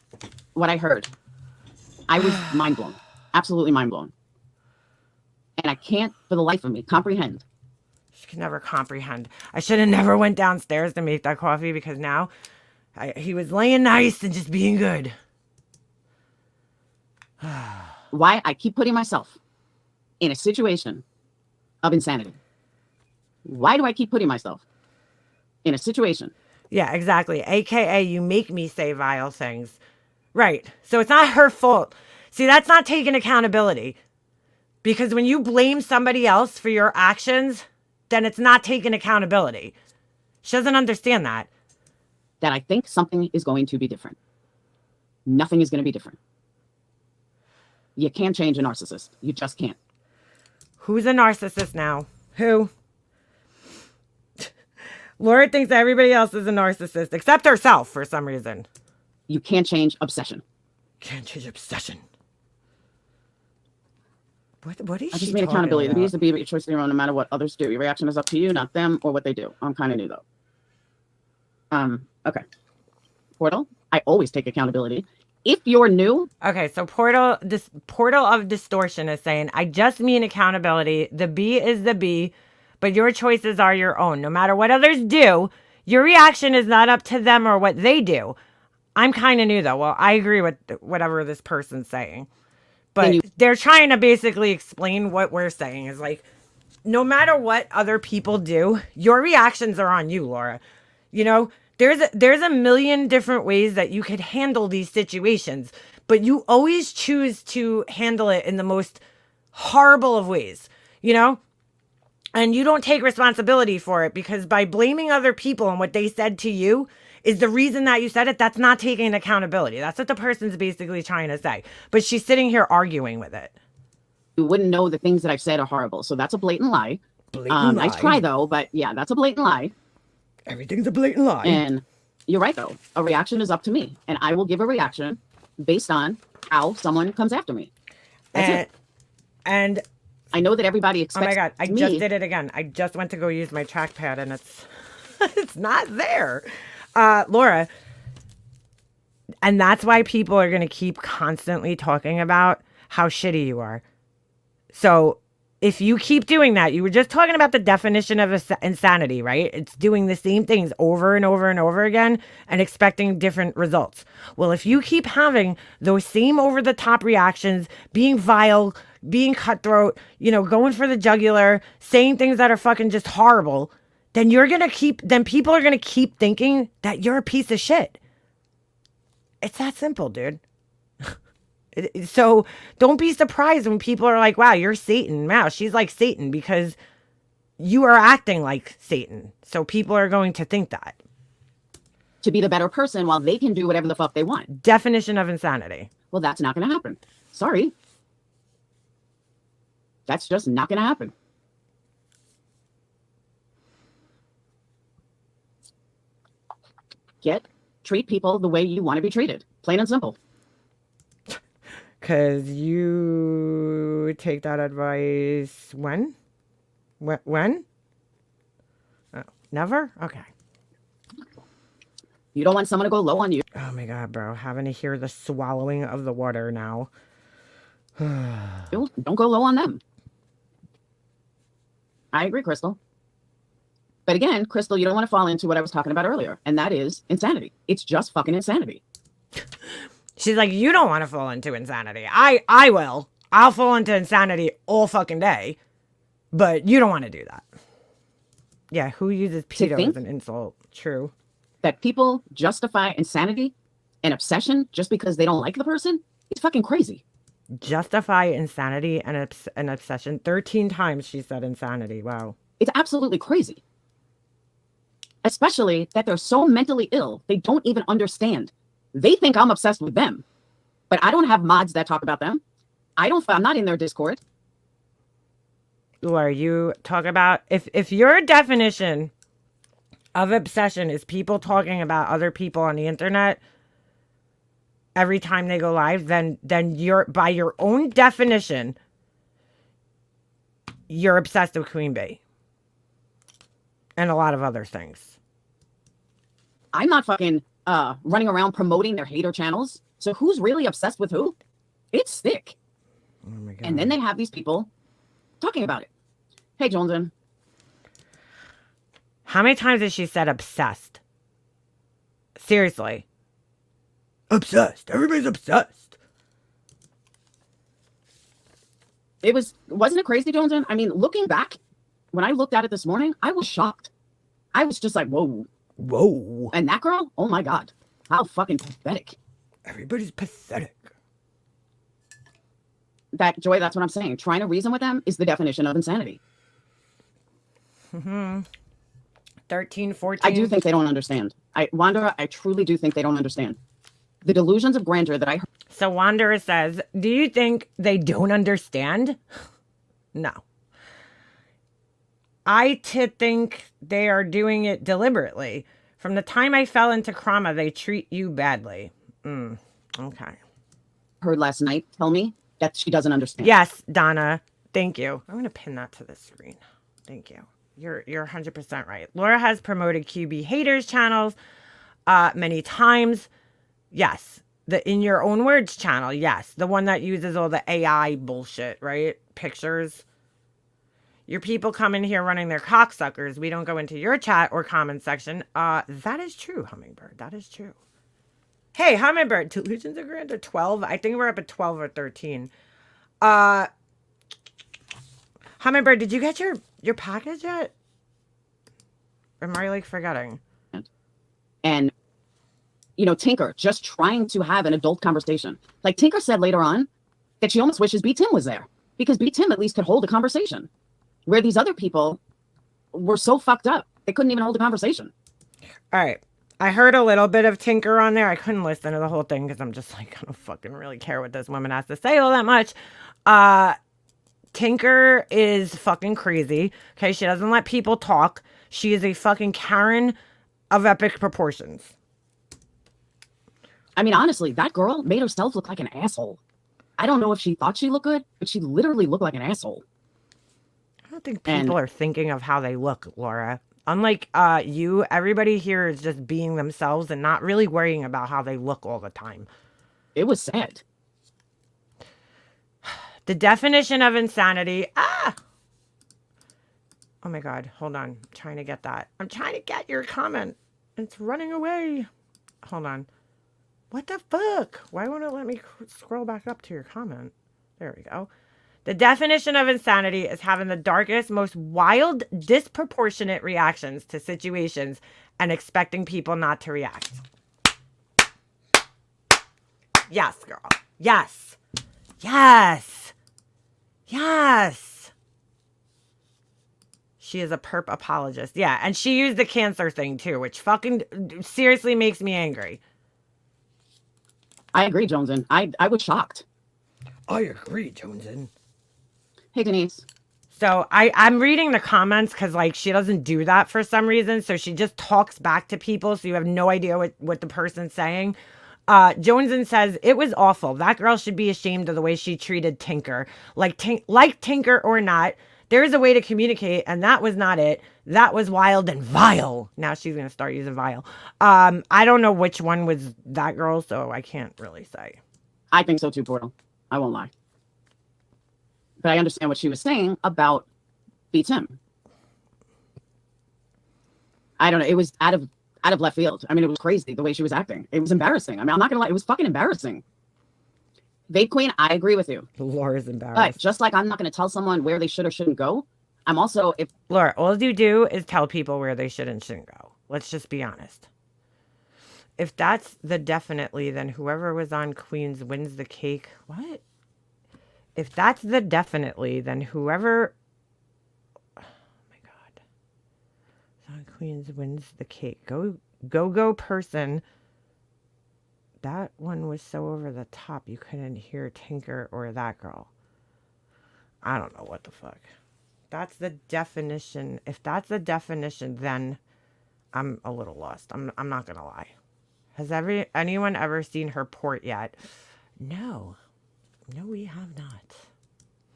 what I heard, I was mind blown. Absolutely mind blown. And I can't, for the life of me, comprehend. She can never comprehend. I should have never went downstairs to make that coffee because now he was laying nice and just being good. Why I keep putting myself in a situation of insanity. Why do I keep putting myself in a situation? Yeah, exactly. AKA, you make me say vile things. Right. So it's not her fault. See, that's not taking accountability. Because when you blame somebody else for your actions, then it's not taking accountability. She doesn't understand that. That I think something is going to be different. Nothing is going to be different. You can't change a narcissist. You just can't. Who's a narcissist now? Who? Laura thinks that everybody else is a narcissist, except herself for some reason. You can't change obsession. Can't change obsession. What is I she just made talking accountability. The about? B is the B, but your choice of your own, no matter what others do. Your reaction is up to you, not them or what they do. I'm kind of new though. Okay. Portal. I always take accountability. If you're new, Okay, so Portal of Distortion is saying, I just mean accountability. The B is the B, but your choices are your own. No matter what others do, your reaction is not up to them or what they do. I'm kind of new though. Well, I agree with whatever this person's saying. But they're trying to basically explain what we're saying is like, no matter what other people do, your reactions are on you, Laura. There's a million different ways that you could handle these situations, but you always choose to handle it in the most horrible of ways, And you don't take responsibility for it because by blaming other people and what they said to you is the reason that you said it. That's not taking accountability. That's what the person's basically trying to say. But she's sitting here arguing with it. you wouldn't know the things that I've said are horrible. So that's a blatant lie. Nice try though, but yeah, that's a blatant lie. Everything's a blatant lie. And you're right though. A reaction is up to me, and I will give a reaction based on how someone comes after me. That's it. And I know that everybody oh expects. my God, I me, just did it again. I just went to go use my trackpad and it's it's not there. Laura, and that's why people are going to keep constantly talking about how shitty you are. So if you keep doing that, you were just talking about the definition of insanity, right? It's doing the same things over and over and over again and expecting different results. Well, if you keep having those same over-the-top reactions, being vile, being cutthroat, going for the jugular, saying things that are fucking just horrible, then people are going to keep thinking that you're a piece of shit. It's that simple, dude. So don't be surprised when people are like, wow, you're Satan. Wow, she's like Satan, because you are acting like Satan. So people are going to think that. To be the better person while they can do whatever the fuck they want. Definition of insanity. Well, that's not going to happen. Sorry. That's just not going to happen. Treat people the way you want to be treated. Plain and simple. Because you take that advice when? When? Oh, never? Okay. You don't want someone to go low on you. Oh my God, bro. Having to hear the swallowing of the water now. Don't go low on them. I agree, Crystal. But again, Crystal, you don't want to fall into what I was talking about earlier, and that is insanity. It's just fucking insanity. She's like, you don't want to fall into insanity. I will. I'll fall into insanity all fucking day. But you don't want to do that. Yeah, who uses pedo as an insult? True. That people justify insanity and obsession just because they don't like the person? It's fucking crazy. Justify insanity and an obsession. 13 times she said insanity. Wow. It's absolutely crazy. Especially that they're so mentally ill, they don't even understand. They think I'm obsessed with them. But I don't have mods that talk about them. I'm not in their Discord. Laura, you talk about, if your definition of obsession is people talking about other people on the internet every time they go live, then you're, by your own definition, you're obsessed with Queen Bee. And a lot of other things. I'm not fucking running around promoting their hater channels. So who's really obsessed with who? It's sick. Oh my God. And then they have these people talking about it. Hey, Johnson. How many times has she said obsessed? Seriously. Obsessed. Everybody's obsessed. Wasn't it crazy, Johnson? I mean, looking back, when I looked at it this morning, I was shocked. I was just like, whoa. Whoa. And that girl, oh my God. How fucking pathetic. Everybody's pathetic. Joy, that's what I'm saying. Trying to reason with them is the definition of insanity. 13, 14. I do think they don't understand. Wanda, I truly do think they don't understand. The delusions of grandeur that I heard. So Wanderer says, do you think they don't understand? No. I think they are doing it deliberately. From the time I fell into trauma, they treat you badly. Okay. Heard last night tell me that she doesn't understand. Yes, Donna. Thank you. I'm going to pin that to the screen. Thank you. You're 100% right. Laura has promoted QB haters channels many times. Yes. The In Your Own Words channel. Yes. The one that uses all the AI bullshit, right? Pictures. Your people come in here running their cocksuckers. We don't go into your chat or comment section. That is true, Hummingbird. That is true. Hey, Hummingbird. Delusions of Grandeur 12. I think we're up at 12 or 13. Hummingbird, did you get your package yet? Or am I like forgetting? And, Tinker just trying to have an adult conversation. Like Tinker said later on that she almost wishes B. Tim was there because B. Tim at least could hold a conversation. Where these other people were so fucked up, they couldn't even hold a conversation. All right. I heard a little bit of Tinker on there. I couldn't listen to the whole thing because I'm just like, I don't fucking really care what this woman has to say all that much. Tinker is fucking crazy. Okay, she doesn't let people talk. She is a fucking Karen of epic proportions. I mean, honestly, that girl made herself look like an asshole. I don't know if she thought she looked good, but she literally looked like an asshole. I don't think people are thinking of how they look, Laura. Unlike you, everybody here is just being themselves and not really worrying about how they look all the time. It was sad. The definition of insanity. Oh my God. Hold on. I'm trying to get that. I'm trying to get your comment. It's running away. Hold on. What the fuck? Why won't it let me scroll back up to your comment? There we go. The definition of insanity is having the darkest, most wild, disproportionate reactions to situations and expecting people not to react. Yes, girl. Yes. Yes. Yes. She is a perp apologist. Yeah, and she used the cancer thing too, which fucking seriously makes me angry. I agree, Joneson. I was shocked. I agree, Joneson. Hey, Denise. So I'm reading the comments because like she doesn't do that for some reason. So she just talks back to people, so you have no idea what the person's saying. Joneson says it was awful. That girl should be ashamed of the way she treated Tinker. Like Tinker or not, there is a way to communicate, and that was not it. That was wild and vile. Now she's gonna start using vile. I don't know which one was that girl, so I can't really say. I think so too, Portal. I won't lie. But I understand what she was saying about Beats Him. I don't know. It was out of left field. I mean, it was crazy the way she was acting. It was embarrassing. I mean, I'm not gonna lie, it was fucking embarrassing. Vape Queen, I agree with you. Laura's embarrassed. But just like I'm not gonna tell someone where they should or shouldn't go, I'm also if Laura, all you do is tell people where they should and shouldn't go. Let's just be honest. If that's the definitely, then whoever was on Queens wins the cake. What? If that's the definitely, then whoever... Oh my God. On Queens wins the cake. Go person. That one was so over the top you couldn't hear Tinker or that girl. I don't know what the fuck. That's the definition. If that's the definition, then I'm a little lost. I'm not gonna lie. Has anyone ever seen her port yet? No. No, we have not.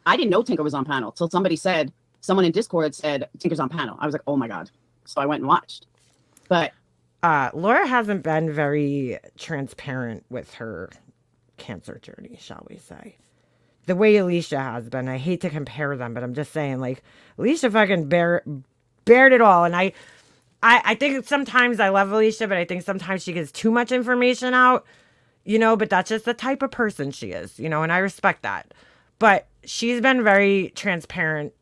I didn't know Tinker was on panel till someone in Discord said Tinker's on panel. I was like, oh my God. So I went and watched. But Laura hasn't been very transparent with her cancer journey, shall we say. The way Alicia has been. I hate to compare them, but I'm just saying, like, Alicia fucking bared it all. And I think sometimes I love Alicia, but I think sometimes she gives too much information out, you know, but that's just the type of person she is, you know, and I respect that. But she's been very transparent,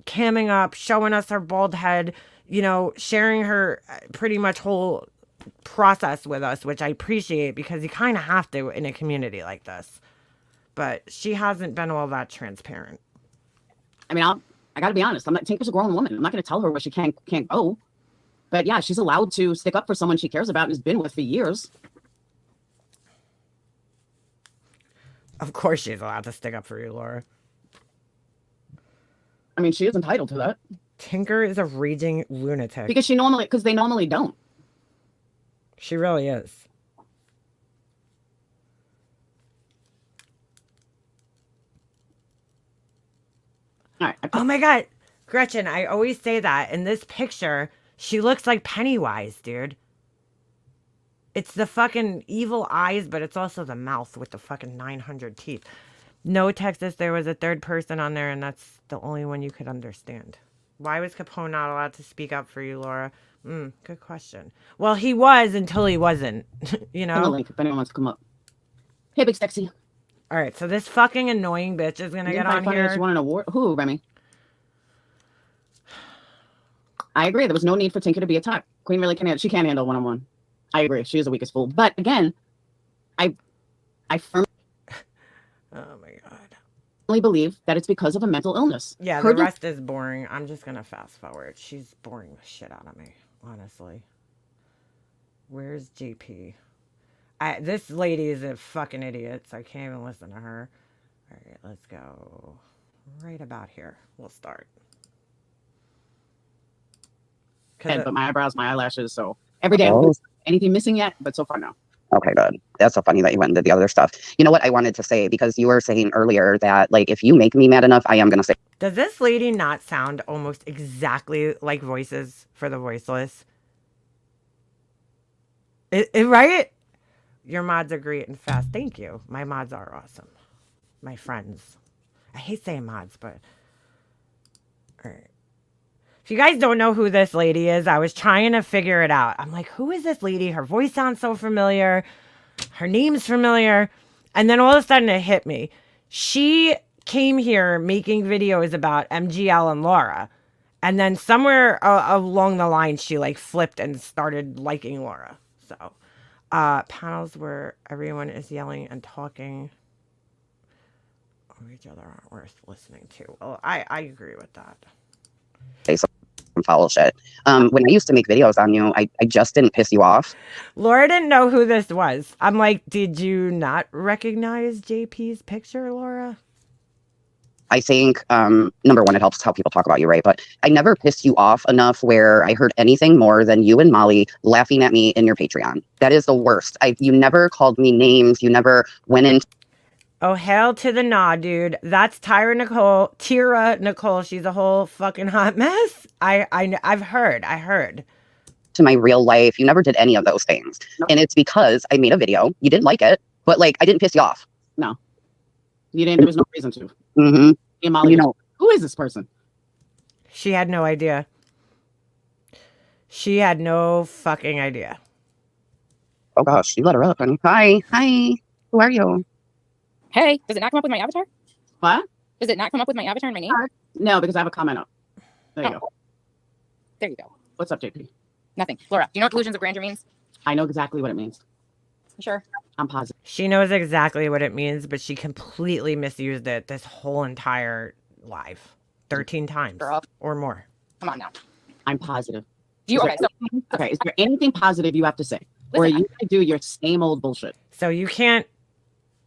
camming up, showing us her bald head, you know, sharing her pretty much whole process with us, which I appreciate because you kind of have to in a community like this. But she hasn't been all that transparent. I mean, I got to be honest. Tinker's a grown woman. I'm not going to tell her where she can't go. But yeah, she's allowed to stick up for someone she cares about and has been with for years. Of course she's allowed to stick up for you, Laura. I mean, she is entitled to that. Tinker is a raging lunatic. Because they normally don't. She really is. All right. Oh my God. Gretchen, I always say that. In this picture, she looks like Pennywise, dude. It's the fucking evil eyes, but it's also the mouth with the fucking 900 teeth. No, Texas, there was a third person on there, and that's the only one you could understand. Why was Capone not allowed to speak up for you, Laura? Good question. Well, he was until he wasn't, you know? Send a link if anyone wants to come up. Hey, Big Sexy. All right, so this fucking annoying bitch is going to get on here. She won an award. Who, Remy? I agree. There was no need for Tinker to be attacked. Queen really can't handle one-on-one. I agree. She is the weakest fool. But again, I firmly Oh my God. believe that it's because of a mental illness. Yeah, the rest is boring. I'm just going to fast forward. She's boring the shit out of me, honestly. Where's JP? This lady is a fucking idiot, so I can't even listen to her. All right, let's go right about here. We'll start. But my eyebrows, my eyelashes, so every day. Anything missing yet? But so far, no. Okay, good. That's so funny that you went and did the other stuff. You know what I wanted to say, because you were saying earlier that, like, if you make me mad enough, I am going to say. Does this lady not sound almost exactly like Voices for the Voiceless? Right? Your mods are great and fast. Thank you. My mods are awesome. My friends. I hate saying mods, but... All right. If you guys don't know who this lady is, I was trying to figure it out. I'm like, who is this lady? Her voice sounds so familiar. Her name's familiar. And then all of a sudden it hit me. She came here making videos about MGL and Laura. And then somewhere along the line, she like flipped and started liking Laura. So panels where everyone is yelling and talking. each other aren't worth listening to. Well, I agree with that. Say some foul shit. When I used to make videos on you, I just didn't piss you off. Laura didn't know who this was. I'm like, did you not recognize JP's picture, Laura? I think, number one, it helps how people talk about you, right? But I never pissed you off enough where I heard anything more than you and Molly laughing at me in your Patreon. That is the worst. You never called me names. You never went in. Oh, hell to the nah, dude. That's Tira Nicole. She's a whole fucking hot mess. I've heard. To my real life. You never did any of those things. And it's because I made a video. You didn't like it, but like I didn't piss you off. No, you didn't. There was no reason to. Mm-hmm. And Molly, You know, who is this person? She had no idea. She had no fucking idea. oh gosh, you let her up. Honey. Hi. Who are you? Hey, does it not come up with my avatar? What? Does it not come up with my avatar and my name? No, because I have a comment up. There you go. There you go. What's up, JP? Nothing. Laura, do you know what delusions of grandeur means? I know exactly what it means. You sure? I'm positive. She knows exactly what it means, but she completely misused it this whole entire live 13 times Girl. or more. Come on now. I'm positive. Do you? Okay, so Okay, is there anything positive you have to say? Or are Listen, you gonna do your same old bullshit? So you can't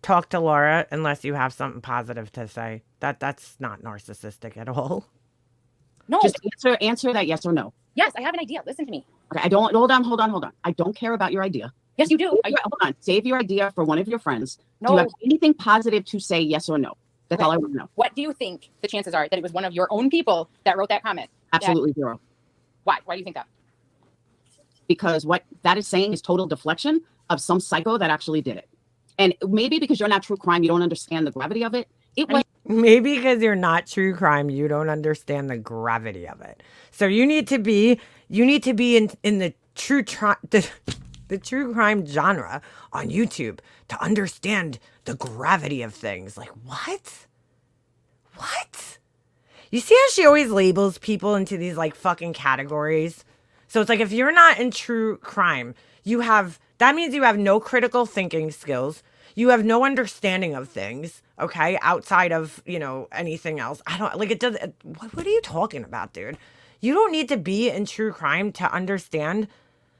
talk to Laura unless you have something positive to say. That's not narcissistic at all. no. Just answer that yes or no. Yes, I have an idea. Listen to me. Okay, I don't hold on. I don't care about your idea. Yes, you do. Hold on. Save your idea for one of your friends. Do No. you have anything positive to say, yes or no? That's all I want to know. What do you think the chances are that it was one of your own people that wrote that comment? Absolutely zero. Why? Why do you think that? Because what that is saying is total deflection of some psycho that actually did it. And maybe because you're not true crime, you don't understand the gravity of it. It was Maybe because you're not true crime, you don't understand the gravity of it. So you need to be in the the true crime genre on YouTube to understand the gravity of things. Like what? What? You see how she always labels people into these like fucking categories? So it's like if you're not in true crime, that means you have no critical thinking skills. You have no understanding of things, okay? Outside of, anything else. I don't like it does what are you talking about, dude? You don't need to be in true crime to understand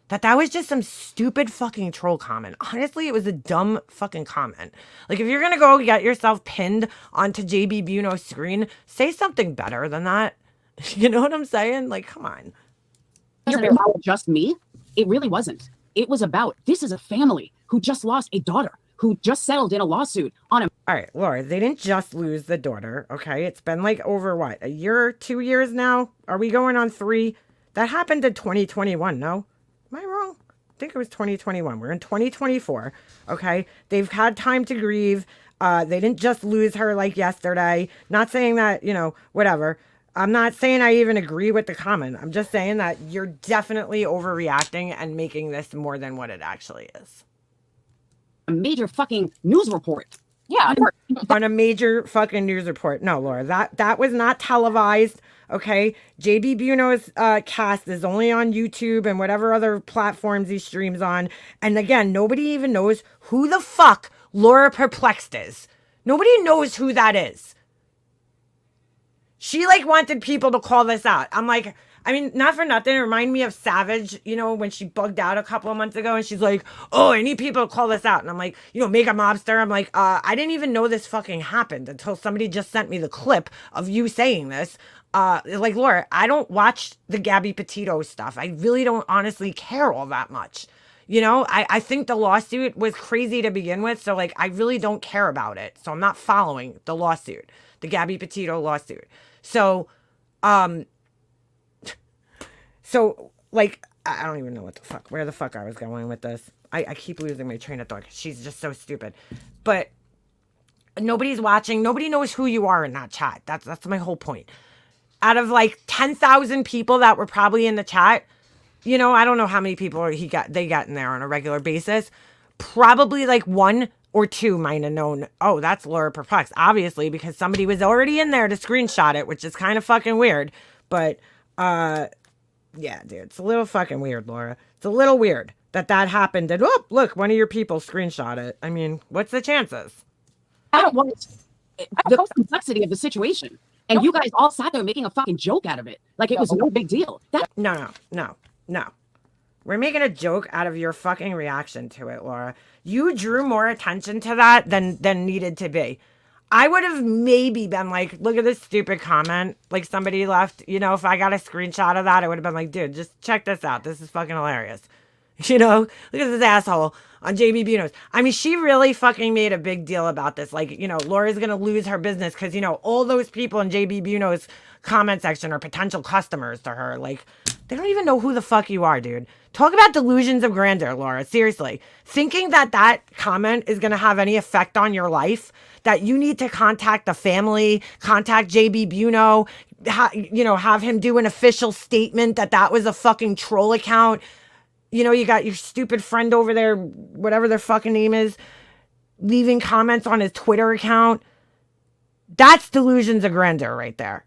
that was just some stupid fucking troll comment. Honestly, it was a dumb fucking comment. Like, if you're gonna go get yourself pinned onto JB Buno's screen, say something better than that. You know what I'm saying? Like, come on. about just me. It really wasn't. It was about, this is a family who just lost a daughter, who just settled in a lawsuit on a. All right, Laura, they didn't just lose the daughter, okay? It's been like over what, a year, 2 years now? Are we going on 3? That happened in 2021, no? Am I wrong? I think it was 2021. We're in 2024, okay? They've had time to grieve. They didn't just lose her like yesterday. Not saying that, whatever. I'm not saying I even agree with the comment. I'm just saying that you're definitely overreacting and making this more than what it actually is. A major fucking news report. Yeah. On a major fucking news report. No, Laura, that was not televised. Okay, JB Buno's cast is only on YouTube and whatever other platforms he streams on. And again, nobody even knows who the fuck Laura Perplexed is. Nobody knows who that is. She wanted people to call this out. I'm like, not for nothing. It reminded me of Savage, when she bugged out a couple of months ago and she's like, oh, I need people to call this out. And I'm like, make a mobster. I'm like, I didn't even know this fucking happened until somebody just sent me the clip of you saying this. Laura, I don't watch the Gabby Petito stuff. I really don't honestly care all that much. I think the lawsuit was crazy to begin with. So I really don't care about it. So I'm not following the lawsuit, the Gabby Petito lawsuit. So, I don't even know where the fuck I was going with this. I keep losing my train of thought. She's just so stupid. But nobody's watching. Nobody knows who you are in that chat. That's my whole point. Out of 10,000 people that were probably in the chat, I don't know how many people they got in there on a regular basis. Probably 1 or 2 might have known, oh, that's Laura Perplexed. Obviously, because somebody was already in there to screenshot it, which is kind of fucking weird. But, yeah, dude, it's a little fucking weird, Laura. It's a little weird that happened. And, oh, look, one of your people screenshot it. What's the chances? That was the complexity of the situation. And you guys all sat there making a fucking joke out of it. Like it was no big deal. That No. We're making a joke out of your fucking reaction to it, Laura. You drew more attention to that than needed to be. I would have maybe been like, look at this stupid comment like somebody left. You know, if I got a screenshot of that, I would have been like, dude, just check this out. This is fucking hilarious. You know, look at this asshole on JB Bunos. I mean, she really fucking made a big deal about this. Like, you know, Laura's going to lose her business because, you know, all those people in JB Bunos comment section are potential customers to her. Like, they don't even know who the fuck you are, dude. Talk about delusions of grandeur, Laura. Seriously. Thinking that that comment is going to have any effect on your life, that you need to contact the family, contact JB Buno, you know, have him do an official statement that that was a fucking troll account. You know, you got your stupid friend over there, whatever their fucking name is, leaving comments on his Twitter account. That's delusions of grandeur right there.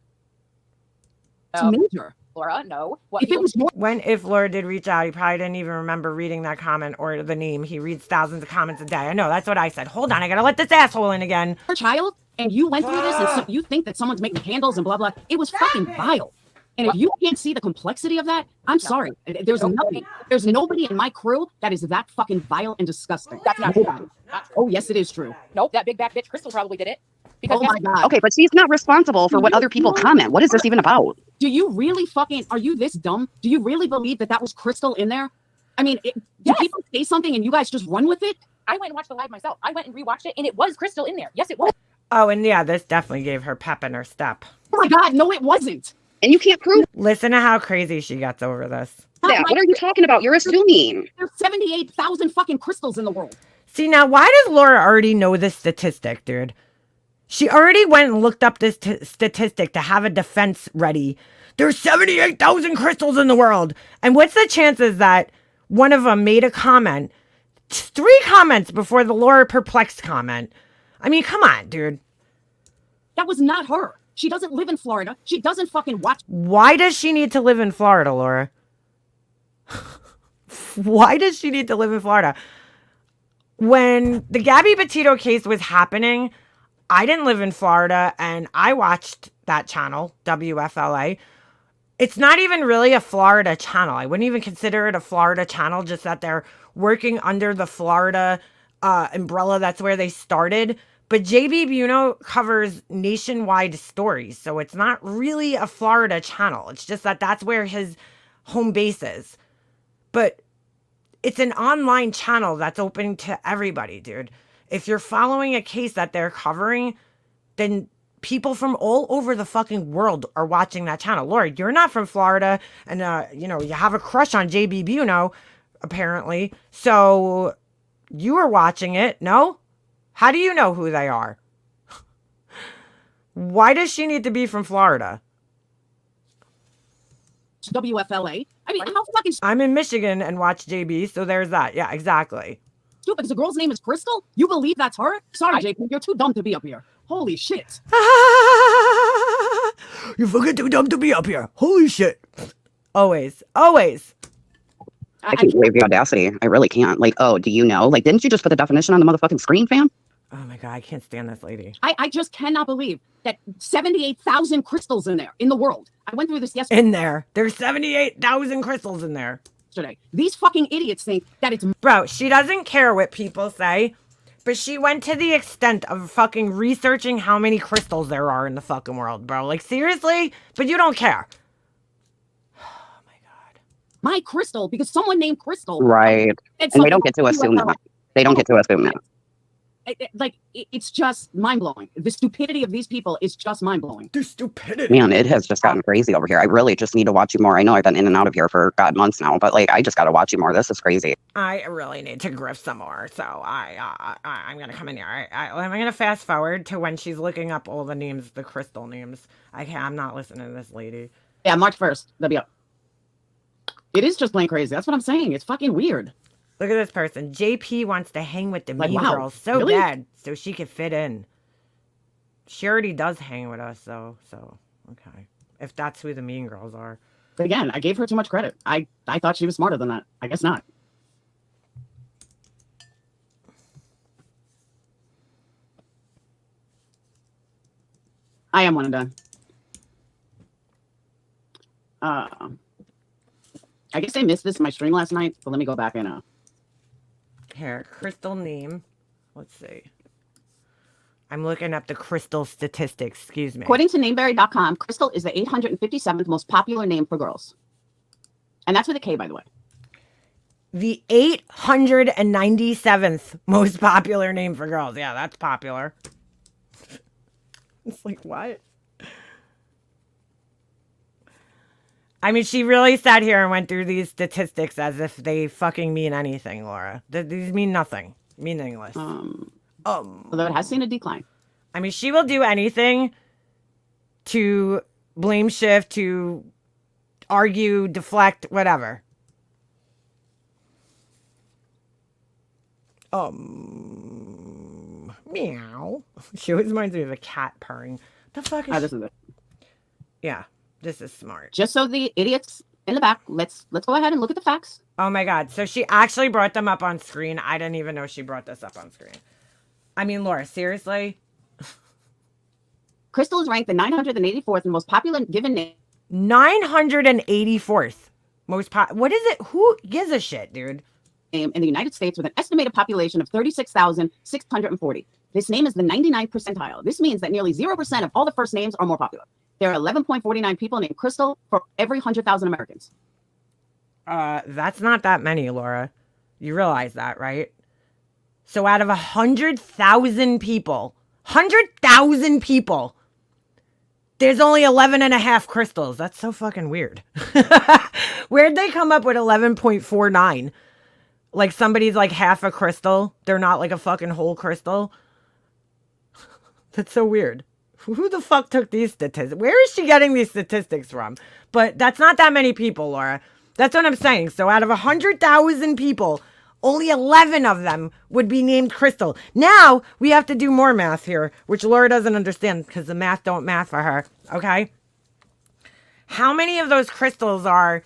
it's major. Laura, no. If it was more If Laura did reach out, he probably didn't even remember reading that comment or the name. He reads thousands of comments a day. I know, that's what I said. Hold on, I gotta let this asshole in again. your child and you went through this and so you think that someone's making candles and blah, blah, it was fucking vile. And if you can't see the complexity of that, I'm sorry. There's nothing. There's nobody in my crew that is that fucking vile and disgusting. That's not true. Oh, yes, it is true. Nope, that big back bitch Crystal probably did it. Because Oh my God. Okay, but she's not responsible for what other people comment. What is this even about? Do you really fucking, are you this dumb? Do you really believe that that was Crystal in there? I mean, do people say something and you guys just run with it? I went and watched the live myself. I went and rewatched it, and it was Crystal in there. Yes, it was. Oh, and yeah, this definitely gave her pep in her step. Oh my God, no, it wasn't. And you can't prove Listen to how crazy she gets over this. that. What are you talking about? You're assuming. There's 78,000 fucking crystals in the world. See, now, why does Laura already know this statistic, dude? She already went and looked up this statistic to have a defense ready. There's 78,000 crystals in the world. And what's the chances that one of them made a comment, 3 comments before the Laura Perplexed comment? I mean, come on, dude. That was not her. She doesn't live in Florida. She doesn't fucking watch. Why does she need to live in Florida, Laura? Why does she need to live in Florida? When the Gabby Petito case was happening, I didn't live in Florida and I watched that channel, WFLA. It's not even really a Florida channel. I wouldn't even consider it a Florida channel, just that they're working under the Florida umbrella. That's where they started. But JB Buno covers nationwide stories, so it's not really a Florida channel. It's just that that's where his home base is. But it's an online channel that's open to everybody, dude. If you're following a case that they're covering, then people from all over the fucking world are watching that channel. Laura, you're not from Florida, and you know, you have a crush on JB Buno, apparently. So you were watching it, no? How do you know who they are? Why does she need to be from Florida? WFLA. I mean, how fucking I'm in Michigan and watch JB, so there's that. Yeah, exactly. stupid is the girl's name is Crystal? You believe that's her? Sorry, JP, you're too dumb to be up here. Holy shit. You're fucking too dumb to be up here. Holy shit. Always. Always. I can't believe the audacity. I really can't. Like, oh, do you know? Like, didn't you just put the definition on the motherfucking screen, fam? Oh my God, I can't stand this lady. I just cannot believe that 78,000 crystals in there in the world. I went through this yesterday. In there. There's 78,000 crystals in there. These fucking idiots think that it's Bro, she doesn't care what people say, but she went to the extent of fucking researching how many crystals there are in the fucking world, bro. Like, seriously? But you don't care. Oh my God. my crystal because someone named Crystal. Right. And they don't get to assume that. They don't get to assume that. It's just mind blowing. The stupidity of these people is just mind blowing. The stupidity. Man, it has just gotten crazy over here. I really just need to watch you more. I know I've been in and out of here for months now, but like I just got to watch you more. This is crazy. I really need to grift some more, so I'm gonna come in here. I'm gonna fast forward to when she's looking up all the names, the crystal names. I'm not listening to this lady. Yeah, March 1st. They'll be up. It is just plain crazy. That's what I'm saying. It's fucking weird. Look at this person. JP wants to hang with the Like, mean wow, girls so really? bad so she could fit in. She already does hang with us, so okay. If that's who the mean girls are. But again, I gave her too much credit. I thought she was smarter than that. I guess not. I am one and done. I guess I missed this in my stream last night, but let me go back and Here, crystal name. Let's see. I'm looking up the crystal statistics. Excuse me. according to nameberry.com, Crystal is the 857th most popular name for girls. And that's with a K, by the way. The 897th most popular name for girls. Yeah, that's popular. It's like, what? I mean, she really sat here and went through these statistics as if they fucking mean anything, Laura. These mean nothing. Meaningless. Although it has seen a decline. I mean, she will do anything to blame shift, to argue, deflect, whatever. Meow. She always reminds me of a cat purring. The fuck is This is it. Yeah, this is smart. Just so the idiots in the back, let's go ahead and look at the facts. Oh my god. So she actually brought them up on screen. I didn't even know she brought this up on screen. I mean, Laura, seriously? Crystal is ranked the 984th most popular given name 984th most what is it? Who gives a shit, dude? in the United States with an estimated population of 36,640. This name is the 99th percentile. This means that nearly 0% of all the first names are more popular. There are 11.49 people named Crystal for every 100,000 Americans. That's not that many, Laura. You realize that, right? So out of 100,000 people, there's only 11 and a half crystals. That's so fucking weird. Where'd they come up with 11.49? Like somebody's like half a crystal. They're not like a fucking whole crystal. That's so weird. Who the fuck took these statistics? Where is she getting these statistics from? But that's not that many people, Laura. That's what I'm saying. So out of 100,000 people, only 11 of them would be named Crystal. Now we have to do more math here, which Laura doesn't understand because the math don't math for her. Okay. How many of those crystals are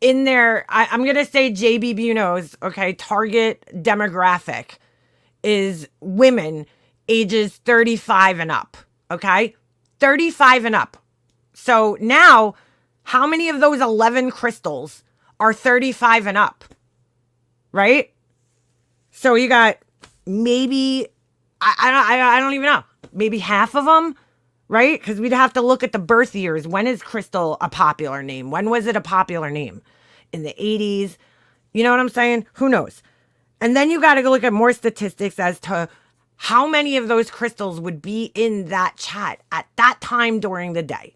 in there? I'm going to say JB Buno's, okay, target demographic is women ages 35 and up. Okay. 35 and up. So now how many of those 11 crystals are 35 and up? Right? So you got maybe, I don't even know, maybe half of them, right? Because we'd have to look at the birth years. When is Crystal a popular name? When was it a popular name? In the 80s? You know what I'm saying? Who knows? And then you got to go look at more statistics as to how many of those crystals would be in that chat at that time during the day.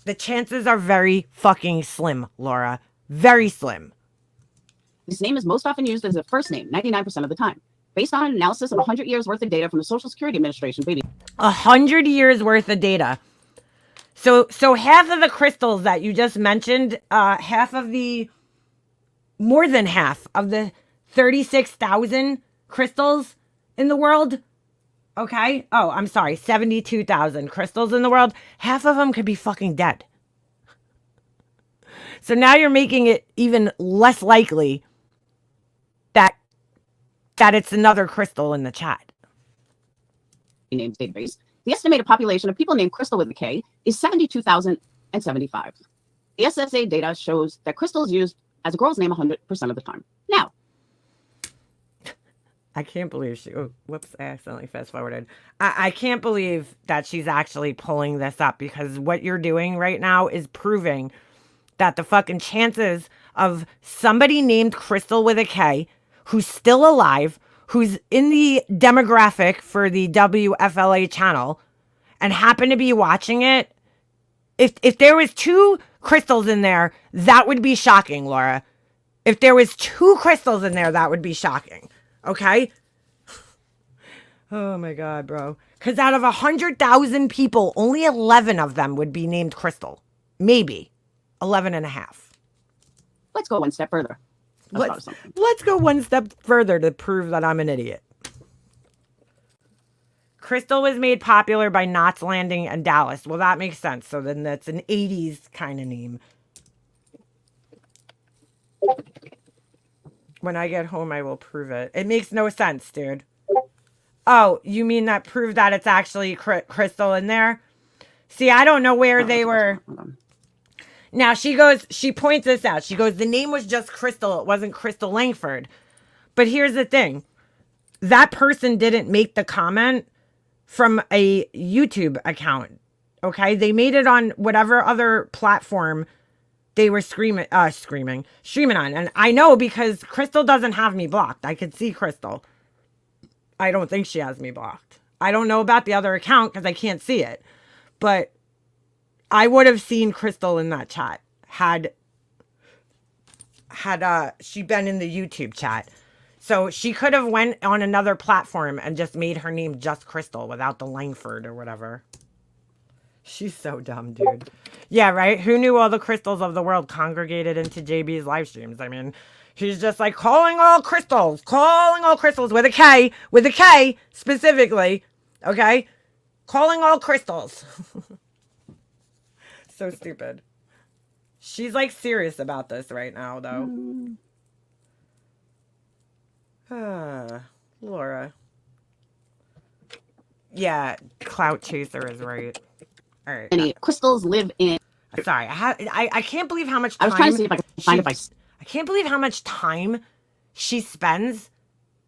The chances are very fucking slim, Laura. Very slim. This name is most often used as a first name, 99% of the time. Based on an analysis of 100 years worth of data from the Social Security Administration, baby. 100 years worth of data. So half of the crystals that you just mentioned, more than half of the 36,000 crystals in the world. Okay. Oh, I'm sorry. 72,000 crystals in the world. Half of them could be fucking dead. So now you're making it even less likely that it's another crystal in the chat. Names database. The estimated population of people named Crystal with a K is 72,075. The SSA data shows that Crystal is used as a girl's name 100% of the time. Now, I can't believe she... Oh, whoops, I accidentally fast forwarded. I can't believe that she's actually pulling this up because what you're doing right now is proving that the fucking chances of somebody named Crystal with a K who's still alive, who's in the demographic for the WFLA channel and happen to be watching it, if there was 2 crystals in there, that would be shocking, Laura. If there was 2 crystals in there, that would be shocking. Okay? Oh my God, bro. Because out of 100,000 people, only 11 of them would be named Crystal. Maybe 11 and a half. let's go one step further. Let's go one step further to prove that I'm an idiot. Crystal was made popular by Knots Landing and Dallas. Well, that makes sense. So then that's an 80s kind of name. When I get home, I will prove it. It makes no sense, dude. Oh, you mean that proved that it's actually Crystal in there? See, I don't know where Oh, they that's what were. hold on. Now she points this out. She goes, the name was just Crystal. It wasn't Crystal Langford. But here's the thing. That person didn't make the comment from a YouTube account. Okay? They made it on whatever other platform they were streaming on. And I know because Crystal doesn't have me blocked. I could see Crystal. I don't think she has me blocked. I don't know about the other account because I can't see it. But I would have seen Crystal in that chat had she been in the YouTube chat. So she could have went on another platform and just made her name just Crystal without the Langford or whatever. She's so dumb, dude. Yeah, right? Who knew all the crystals of the world congregated into JB's live streams? I mean, he's just like calling all crystals with a K specifically. Okay? Calling all crystals. So stupid. She's like serious about this right now, though. Laura. Yeah, Clout Chaser is right. All right. Any crystals live in. Sorry, I can't believe how much time I was trying to see if I could find if I can't believe how much time she spends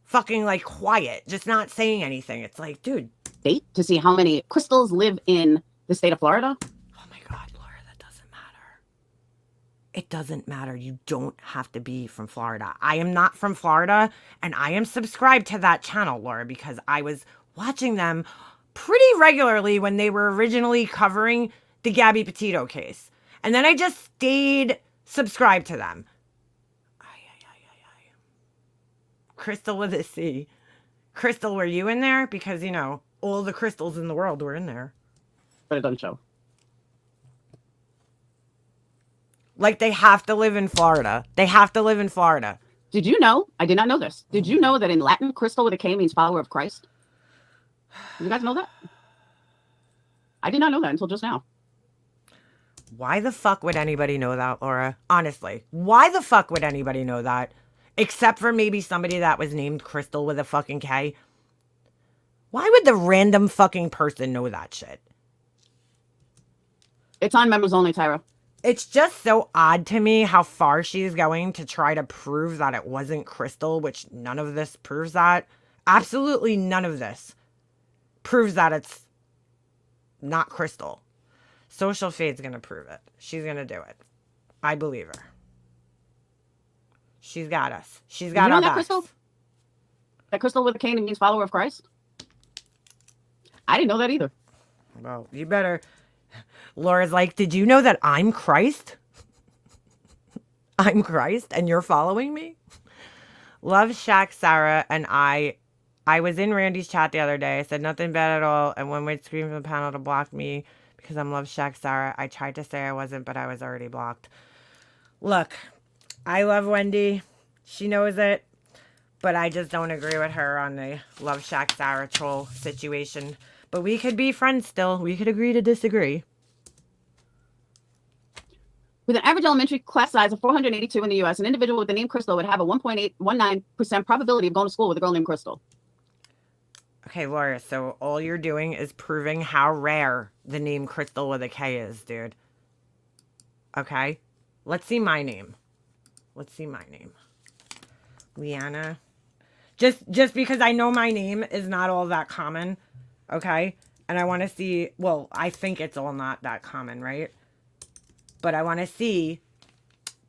fucking like quiet, just not saying anything. It's like, dude. State to see how many crystals live in the state of Florida. Oh my God, Laura, that doesn't matter. It doesn't matter. You don't have to be from Florida. I am not from Florida, and I am subscribed to that channel, Laura, because I was watching them pretty regularly when they were originally covering the Gabby Petito case. And then I just stayed subscribed to them. Crystal with a C. Crystal, were you in there? Because, you know, all the crystals in the world were in there. But it doesn't show. Like, they have to live in Florida. They have to live in Florida. Did you know? I did not know this. Did you know that in Latin, crystal with a K means follower of Christ? You guys know that? I did not know that until just now. Why the fuck would anybody know that, Laura? Honestly, why the fuck would anybody know that? Except for maybe somebody that was named Crystal with a fucking K. Why would the random fucking person know that shit? It's on members only, Tyra. It's just so odd to me how far she's going to try to prove that it wasn't Crystal, which none of this proves that. Absolutely none of this proves that it's not Crystal. Social Fade's going to prove it. She's going to do it. I believe her. She's got us. She's got you know our that backs. crystal? That crystal with a K means follower of Christ? I didn't know that either. Well, you better. Laura's like, did you know that I'm Christ? I'm Christ and you're following me? Love Shaq, Sarah, and I was in Randy's chat the other day. I said nothing bad at all. And one would scream from the panel to block me because I'm Love Shaq, Sarah. I tried to say I wasn't, but I was already blocked. Look, I love Wendy. She knows it. But I just don't agree with her on the Love Shack Sarah troll situation. But we could be friends still. We could agree to disagree. With an average elementary class size of 482 in the U.S., an individual with the name Crystal would have a 1.819% probability of going to school with a girl named Crystal. Okay, Laura, so all you're doing is proving how rare the name Crystal with a K is, dude. Okay? Let's see my name. Let's see my name. Leanna. Just because I know my name is not all that common, okay? And I want to see, well, I think it's all not that common, right? But I want to see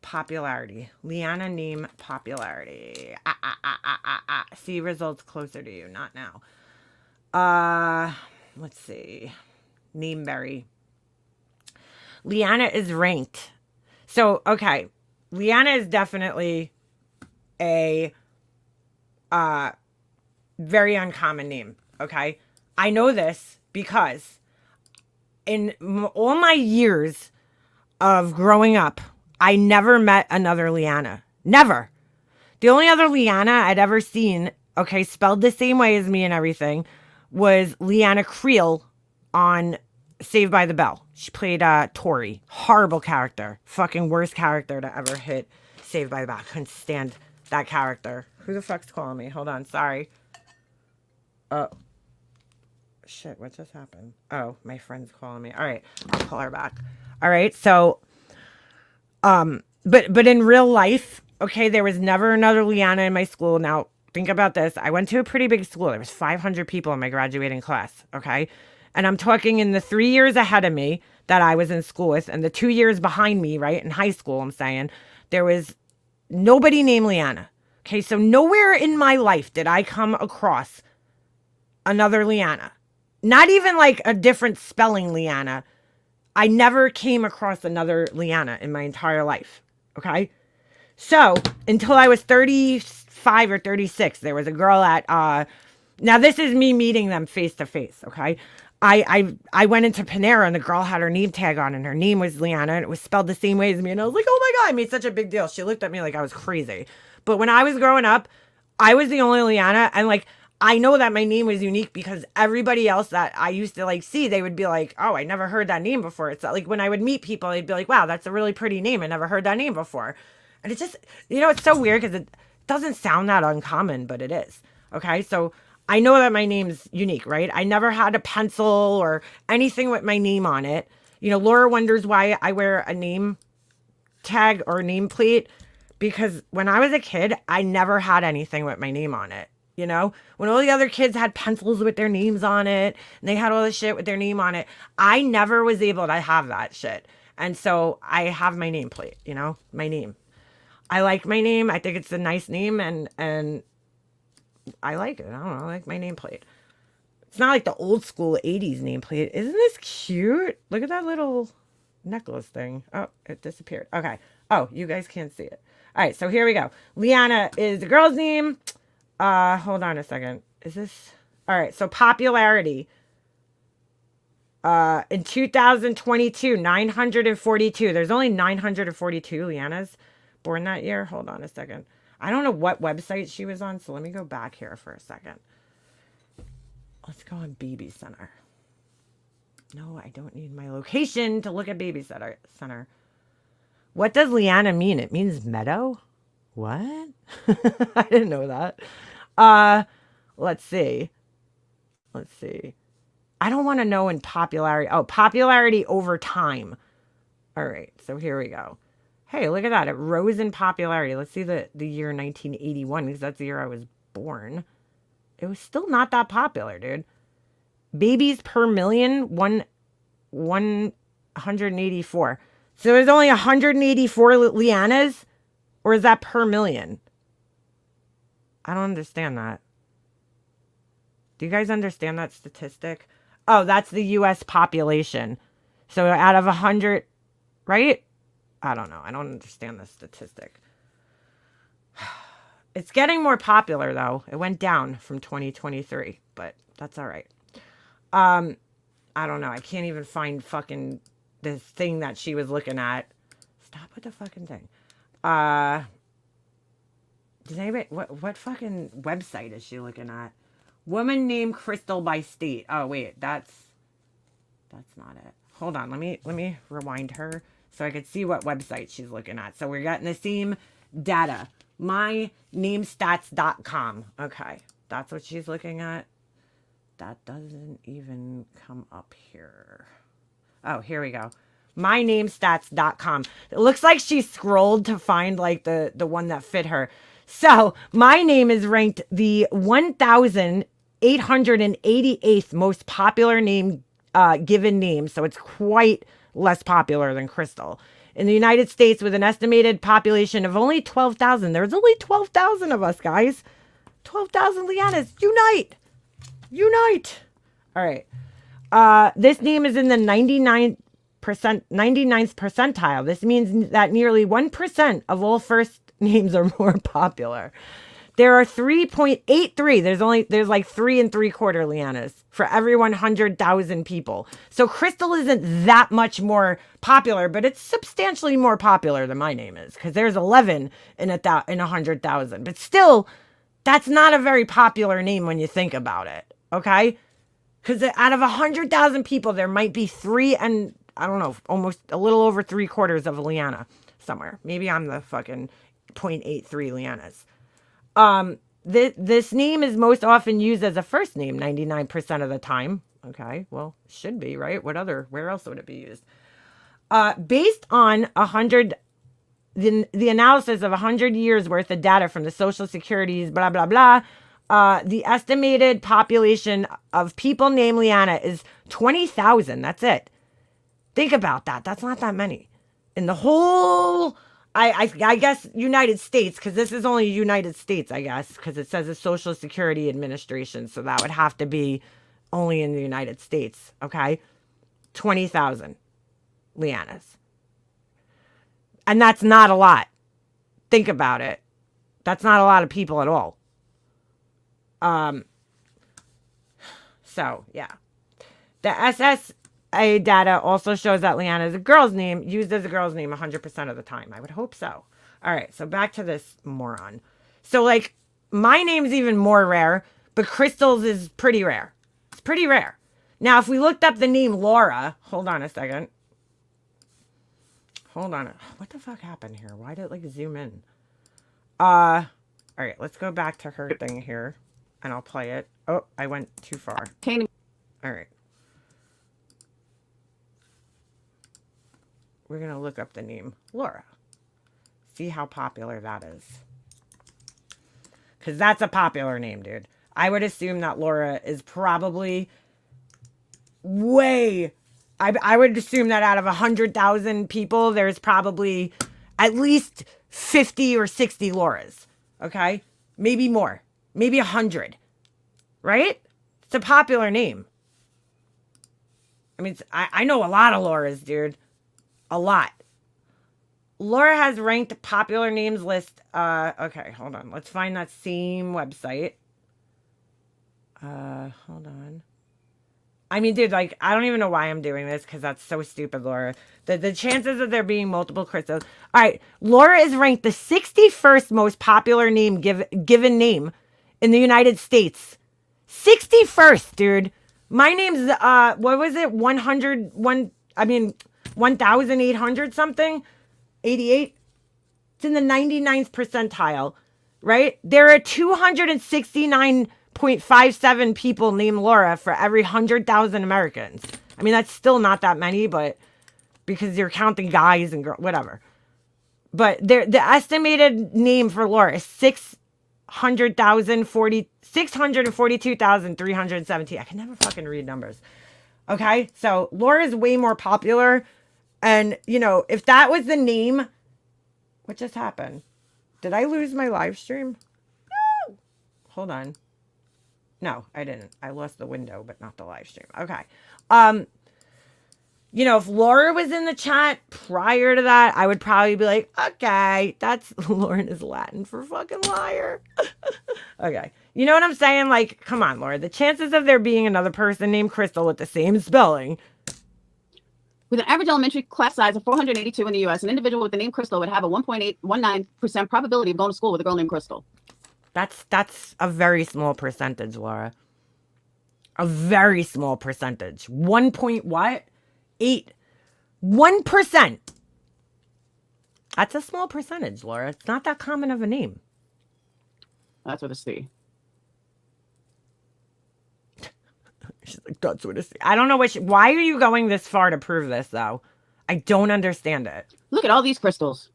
popularity. Leanna name popularity. See results closer to you, not now. Let's see. Nameberry. Leanna is ranked. So, okay. Leanna is definitely a very uncommon name, okay? I know this because in all my years of growing up, I never met another Leanna. Never. The only other Leanna I'd ever seen, okay, spelled the same way as me and everything, was Leanna Creel on Saved by the Bell. She played Tori. Horrible character. Fucking worst character to ever hit Saved by the Bell. I couldn't stand that character. Who the fuck's calling me? Hold on, sorry. Oh, shit, what just happened? Oh, my friend's calling me. All right, I'll call her back. All right, so, but in real life, okay, there was never another Liana in my school. Now, think about this. I went to a pretty big school. There was 500 people in my graduating class, okay? And I'm talking in the 3 years ahead of me that I was in school with, and the 2 years behind me, right, in high school, I'm saying, there was nobody named Liana. Okay, so nowhere in my life did I come across another Liana. Not even like a different spelling Liana. I never came across another Liana in my entire life. Okay? So, until I was 35 or 36, there was a girl at now this is me meeting them face to face, okay? I went into Panera and the girl had her name tag on and her name was Liana and it was spelled the same way as me and I was like, "Oh my god, I made such a big deal." She looked at me like I was crazy. But when I was growing up, I was the only Liana and like I know that my name was unique because everybody else that I used to like see, they would be like, "Oh, I never heard that name before." It's like when I would meet people, they'd be like, "Wow, that's a really pretty name. I never heard that name before." And it's just, it's so weird because it doesn't sound that uncommon, but it is. Okay, so I know that my name's unique, right? I never had a pencil or anything with my name on it. Laura wonders why I wear a name tag or nameplate because when I was a kid, I never had anything with my name on it. When all the other kids had pencils with their names on it and they had all this shit with their name on it, I never was able to have that shit. And so I have my nameplate, my name. I like my name. I think it's a nice name and I like it. I don't know. I like my nameplate. It's not like the old school 80s nameplate. Isn't this cute? Look at that little necklace thing. Oh, it disappeared. Okay. Oh, you guys can't see it. All right. So here we go. Liana is the girl's name. Hold on a second. Is this? All right. So popularity. In 2022, 942. There's only 942 Lianas born that year. Hold on a second. I don't know what website she was on, so let me go back here for a second. Let's go on Baby Center. No, I don't need my location to look at Baby Center. What does Liana mean? It means meadow? What? I didn't know that. Let's see. I don't want to know in popularity. Oh, popularity over time. All right, so here we go. Hey, look at that. It rose in popularity. Let's see the year 1981 because that's the year I was born. It was still not that popular, dude. Babies per million, 184. So there's only 184 Lianas? Or is that per million? I don't understand that. Do you guys understand that statistic? Oh, that's the U.S. population. So out of 100, right? I don't know. I don't understand the statistic. It's getting more popular, though. It went down from 2023, but that's all right. I don't know. I can't even find fucking the thing that she was looking at. Stop with the fucking thing. Does anybody, what fucking website is she looking at? Woman named Crystal by state. Oh, wait. That's not it. Hold on. Let me rewind her so I could see what website she's looking at. So we're getting the same data. MyNamestats.com. Okay. That's what she's looking at. That doesn't even come up here. Oh, here we go. MyNamestats.com. It looks like she scrolled to find like the one that fit her. So my name is ranked the 1,888th most popular name, given name. So it's quite less popular than Crystal. In the United States, with an estimated population of only 12,000. There's only 12,000 of us, guys. 12,000 Lianas. Unite. All right. This name is in the 99th percentile. This means that nearly 1% of all first names are more popular. There are 3.83. There's like 3 3/4 Lianas for every 100,000 people. So Crystal isn't that much more popular, but it's substantially more popular than my name is because there's 11 in 100,000. But still, that's not a very popular name when you think about it. Okay, because out of 100,000 people, there might be 3 and I don't know, almost a little over 3/4 of a Liana somewhere. Maybe I'm the fucking 0.83 Lianas. This name is most often used as a first name 99% of the time. Okay, well, should be, right? Where else would it be used? Based on the analysis of 100 years worth of data from the Social Security's blah, blah, blah, the estimated population of people named Leanna is 20,000. That's it. Think about that. That's not that many. In the whole, I guess, United States, because this is only United States, I guess, because it says the Social Security Administration. So that would have to be only in the United States. Okay. 20,000 Leannas. And that's not a lot. Think about it. That's not a lot of people at all. So, yeah. The SSA data also shows that Leanna is a girl's name, used as a girl's name 100% of the time. I would hope so. All right, so back to this moron. So, like, my name's even more rare, but Crystal's is pretty rare. It's pretty rare. Now, if we looked up the name Laura, hold on a second. Hold on. What the fuck happened here? Why did it, like, zoom in? All right, let's go back to her thing here, and I'll play it. Oh, I went too far. All right. We're going to look up the name Laura. See how popular that is. Because that's a popular name, dude. I would assume that Laura is probably way... I would assume that out of 100,000 people, there's probably at least 50 or 60 Lauras. Okay? Maybe more. Maybe 100. Right? It's a popular name. I mean, I know a lot of Lauras, dude. A lot. Laura has ranked popular names list. Okay, hold on. Let's find that same website. Hold on. I mean, dude, like, I don't even know why I'm doing this because that's so stupid, Laura. The chances of there being multiple crystals. All right, Laura is ranked the 61st most popular name given name in the United States. 61st, dude. My name's, what was it? 1,800 something? 88? It's in the 99th percentile, right? There are 269.57 people named Laura for every 100,000 Americans. I mean, that's still not that many, but because you're counting guys and girls, whatever. But the estimated name for Laura is 642,317. I can never fucking read numbers. Okay, so Laura is way more popular. And, you know, if that was the name, what just happened? Did I lose my live stream? No. Hold on. No, I didn't. I lost the window, but not the live stream. Okay. You know, if Laura was in the chat prior to that, I would probably be like, okay, that's Lauren is Latin for fucking liar. Okay. You know what I'm saying? Like, come on, Laura. The chances of there being another person named Crystal with the same spelling. With an average elementary class size of 482 in the U.S., an individual with the name Crystal would have a 1.819% probability of going to school with a girl named Crystal. That's a very small percentage, Laura. A very small percentage. 1 point what? 8. 1%. That's a small percentage, Laura. It's not that common of a name. That's what I see. She's like, that's what I see. I don't know why are you going this far to prove this, though? I don't understand it. Look at all these crystals.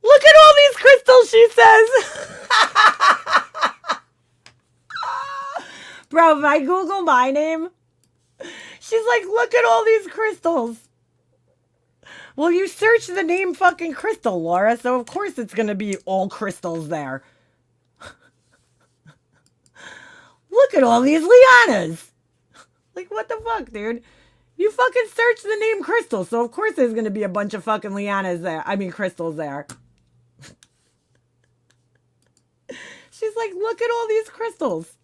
Look at all these crystals, she says. Bro, if I Google my name, she's like, look at all these crystals. Well, you search the name fucking Crystal, Laura, so of course it's going to be all crystals there. Look at all these Lianas. Like, what the fuck, dude? You fucking search the name Crystal, so of course there's going to be a bunch of fucking Lianas there. I mean, crystals there. She's like, look at all these crystals.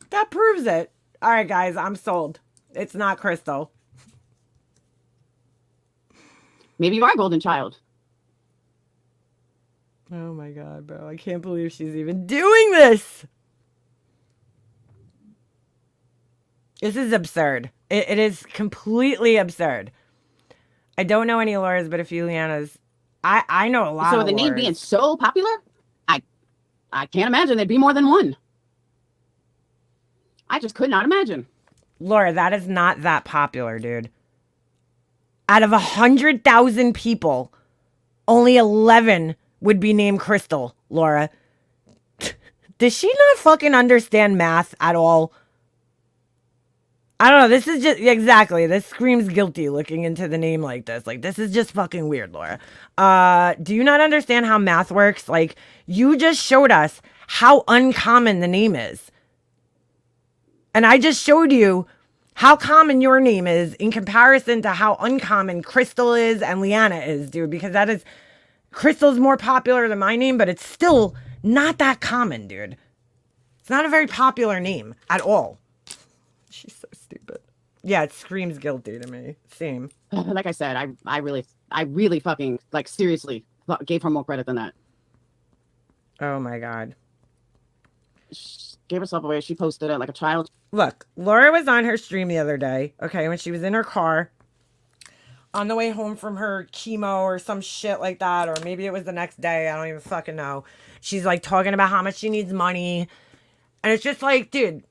That proves it. All right, guys, I'm sold. It's not Crystal. Maybe you are a golden child. Oh my God, bro. I can't believe she's even doing this. This is absurd. It is completely absurd. I don't know any Lauras, but a few Lianas. I know a lot So of the name Lauras. being so popular, I can't imagine there'd be more than one. I just could not imagine. Laura, that is not that popular, dude. Out of 100,000 people, only 11 would be named Crystal, Laura. Does she not fucking understand math at all? I don't know. This is just exactly. This screams guilty looking into the name like this. Like, this is just fucking weird, Laura. Do you not understand how math works? Like, you just showed us how uncommon the name is. And I just showed you how common your name is in comparison to how uncommon Crystal is and Leanna is, dude. Because that is, Crystal's more popular than my name, but it's still not that common, dude. It's not a very popular name at all. She's so stupid. Yeah, it screams guilty to me. Same. Like I said, I really fucking, like, seriously gave her more credit than that. Oh my God. She gave herself away. She posted it like a child. Look, Laura was on her stream the other day, okay, when she was in her car on the way home from her chemo or some shit like that, or maybe it was the next day. I don't even fucking know. She's like talking about how much she needs money. And it's just like, dude,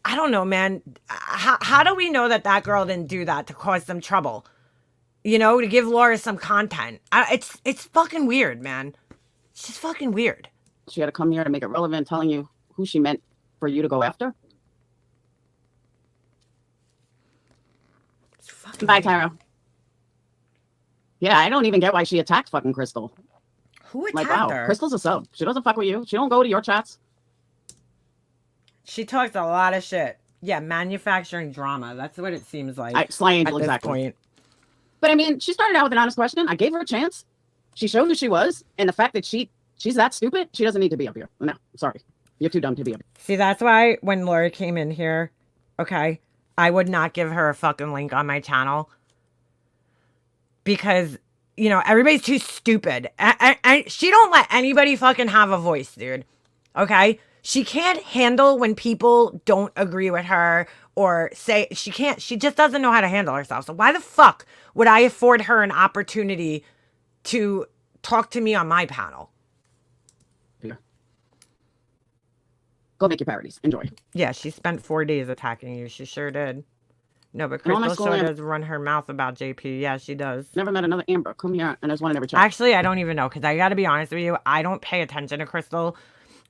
I don't know, man. How do we know that that girl didn't do that to cause some trouble? You know, to give Laura some content. It's fucking weird, man. It's just fucking weird. She had to come here to make it relevant, telling you who she meant for you to go after. It's fucking Bye, weird. Tara. Yeah, I don't even get why she attacked fucking Crystal. Who attacked Like, wow, her? Crystal's a sub. She doesn't fuck with you. She don't go to your chats. She talks a lot of shit. Yeah, manufacturing drama. That's what it seems like Sly at Angel, this exactly. point. But I mean, she started out with an honest question. I gave her a chance. She showed who she was, and the fact that she's that stupid, she doesn't need to be up here. No, sorry, you're too dumb to be up here. See, that's why when Laura came in here, okay, I would not give her a fucking link on my channel because, you know, everybody's too stupid. And she don't let anybody fucking have a voice, dude. Okay? She can't handle when people don't agree with her or say she just doesn't know how to handle herself. So why the fuck would I afford her an opportunity to talk to me on my panel? Here. Go make your parodies. Enjoy. Yeah, she spent 4 days attacking you. She sure did. No, but And all my Crystal school sure am- does run her mouth about JP. Yeah, she does. Never met another Amber. Come here, and there's one in every chat. Actually, I don't even know because I got to be honest with you. I don't pay attention to Crystal.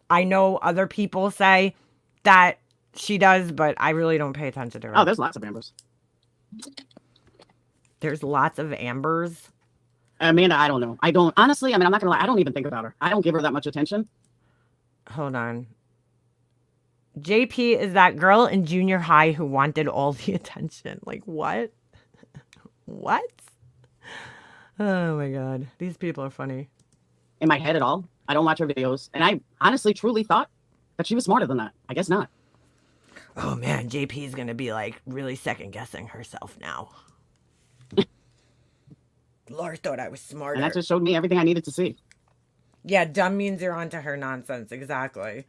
I know other people say that she does, but I really don't pay attention to her. Oh, there's lots of Ambers. There's lots of Ambers. Amanda, I don't know. I don't, honestly, I mean, I'm not gonna lie. I don't even think about her. I don't give her that much attention. Hold on. JP is that girl in junior high who wanted all the attention. Like, what? What? Oh my God. These people are funny. In my head at all. I don't watch her videos. And I honestly, truly thought that she was smarter than that. I guess not. Oh man, JP is going to be like really second guessing herself now. Laura thought I was smarter. And that just showed me everything I needed to see. Yeah, dumb means you're onto her nonsense. Exactly.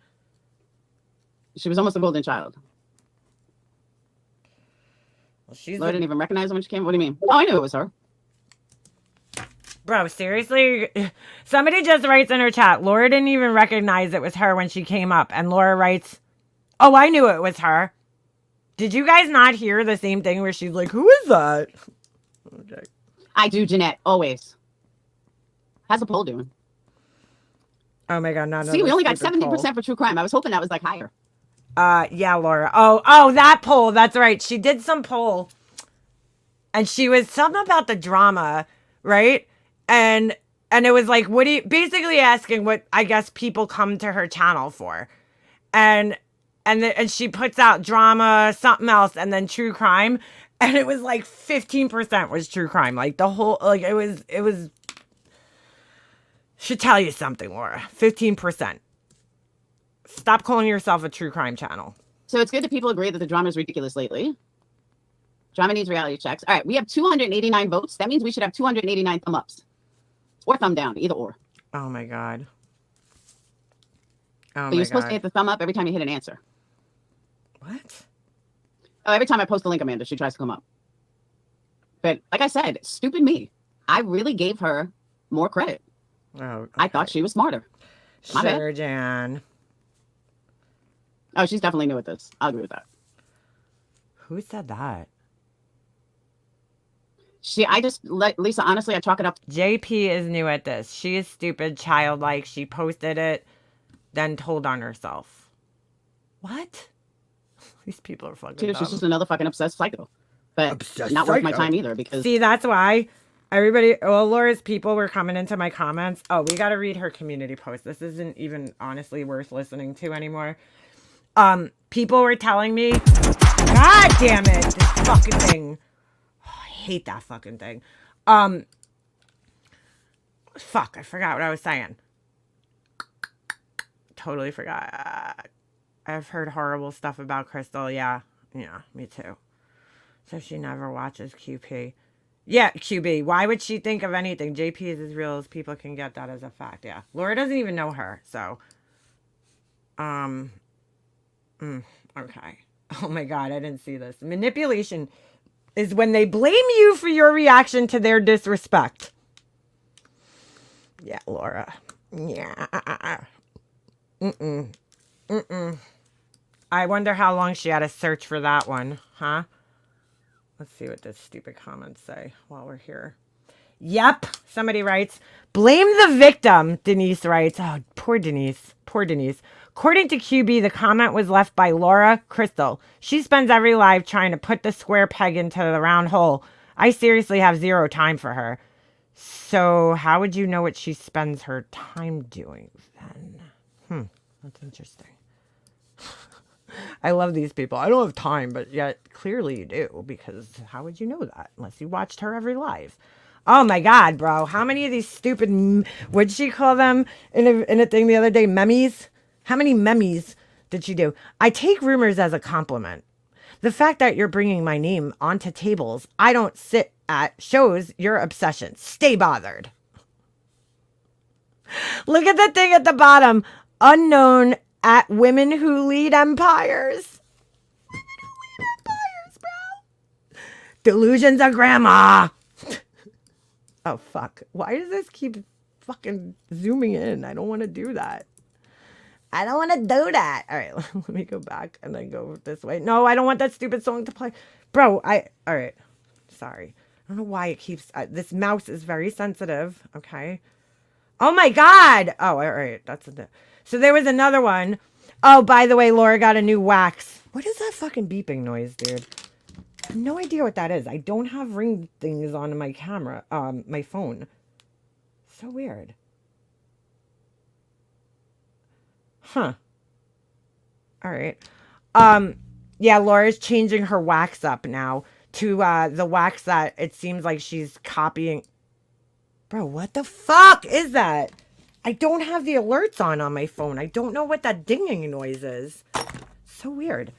She was almost a golden child. Well, she's Laura didn't even recognize her when she came. What do you mean? Oh, I knew it was her. Bro, seriously? Somebody just writes in her chat, Laura didn't even recognize it was her when she came up. And Laura writes, oh, I knew it was her. Did you guys not hear the same thing where she's like, who is that? Okay. I do, Jeanette. Always. How's the poll doing? Oh my God, not See, we only got 70% for true crime. I was hoping that was like higher. Yeah, Laura. Oh, that poll. That's right. She did some poll. And she was something about the drama, right? And it was like, what do you basically asking what I guess people come to her channel for. And she puts out drama, something else, and then true crime. And it was like 15% was true crime. Like the whole, like it was, should tell you something, Laura. 15%. Stop calling yourself a true crime channel. So it's good that people agree that the drama is ridiculous lately. Drama needs reality checks. All right, we have 289 votes. That means we should have 289 thumb ups. Or thumb down, either or. Oh my God. Oh So my you're supposed God. to hit the thumb up every time you hit an answer. What? Oh, every time I post a link, Amanda, she tries to come up. But like I said, stupid me. I really gave her more credit. Oh, okay. I thought she was smarter. My bad. Sure, Jan. Oh, she's definitely new at this. I'll agree with that. Who said that? Lisa, honestly, I chalk it up. JP is new at this. She is stupid, childlike. She posted it, then told on herself. What? These people are fucking She's dumb. just another fucking obsessed psycho. But Obsessed not worth my psycho. time either because See, that's why everybody, all Laura's people were coming into my comments. Oh, we got to read her community post. This isn't even honestly worth listening to anymore. People were telling me, God damn it, this fucking thing. Oh, I hate that fucking thing. Fuck, I forgot what I was saying. Totally forgot. I've heard horrible stuff about Crystal. Yeah, me too. So she never watches QP. Yeah, QB. Why would she think of anything? JP is as real as people can get. That as a fact. Yeah. Laura doesn't even know her. So, okay. Oh my God. I didn't see this. Manipulation is when they blame you for your reaction to their disrespect. Yeah, Laura. Yeah. I wonder how long she had to search for that one, huh? Let's see what this stupid comments say while we're here. Yep, somebody writes, blame the victim, Denise writes. Oh, poor Denise. Poor Denise. According to QB, the comment was left by Laura Crystal. She spends every life trying to put the square peg into the round hole. I seriously have zero time for her. So how would you know what she spends her time doing then? That's interesting. I love these people. I don't have time, but yet clearly you do, because how would you know that unless you watched her every live? Oh my God, bro. How many of these stupid, what'd she call them in a thing the other day? Memes? How many memes did she do? I take rumors as a compliment. The fact that you're bringing my name onto tables I don't sit at shows your obsession. Stay bothered. Look at the thing at the bottom. Unknown at women who lead empires. Women who lead empires, bro. Delusions of grandma. Oh, fuck. Why does this keep fucking zooming in? I don't want to do that. I don't want to do that. All right, let me go back and then go this way. No, I don't want that stupid song to play. Bro, all right. Sorry. I don't know why it keeps, this mouse is very sensitive. Okay. Oh my God. Oh, all right. So there was another one. Oh, by the way, Laura got a new wax. What is that fucking beeping noise, dude? I have no idea what that is. I don't have ring things on my camera, my phone. So weird. Huh. All right. Yeah, Laura's changing her wax up now to the wax that it seems like she's copying. Bro, what the fuck is that? I don't have the alerts on my phone. I don't know what that dinging noise is. So weird.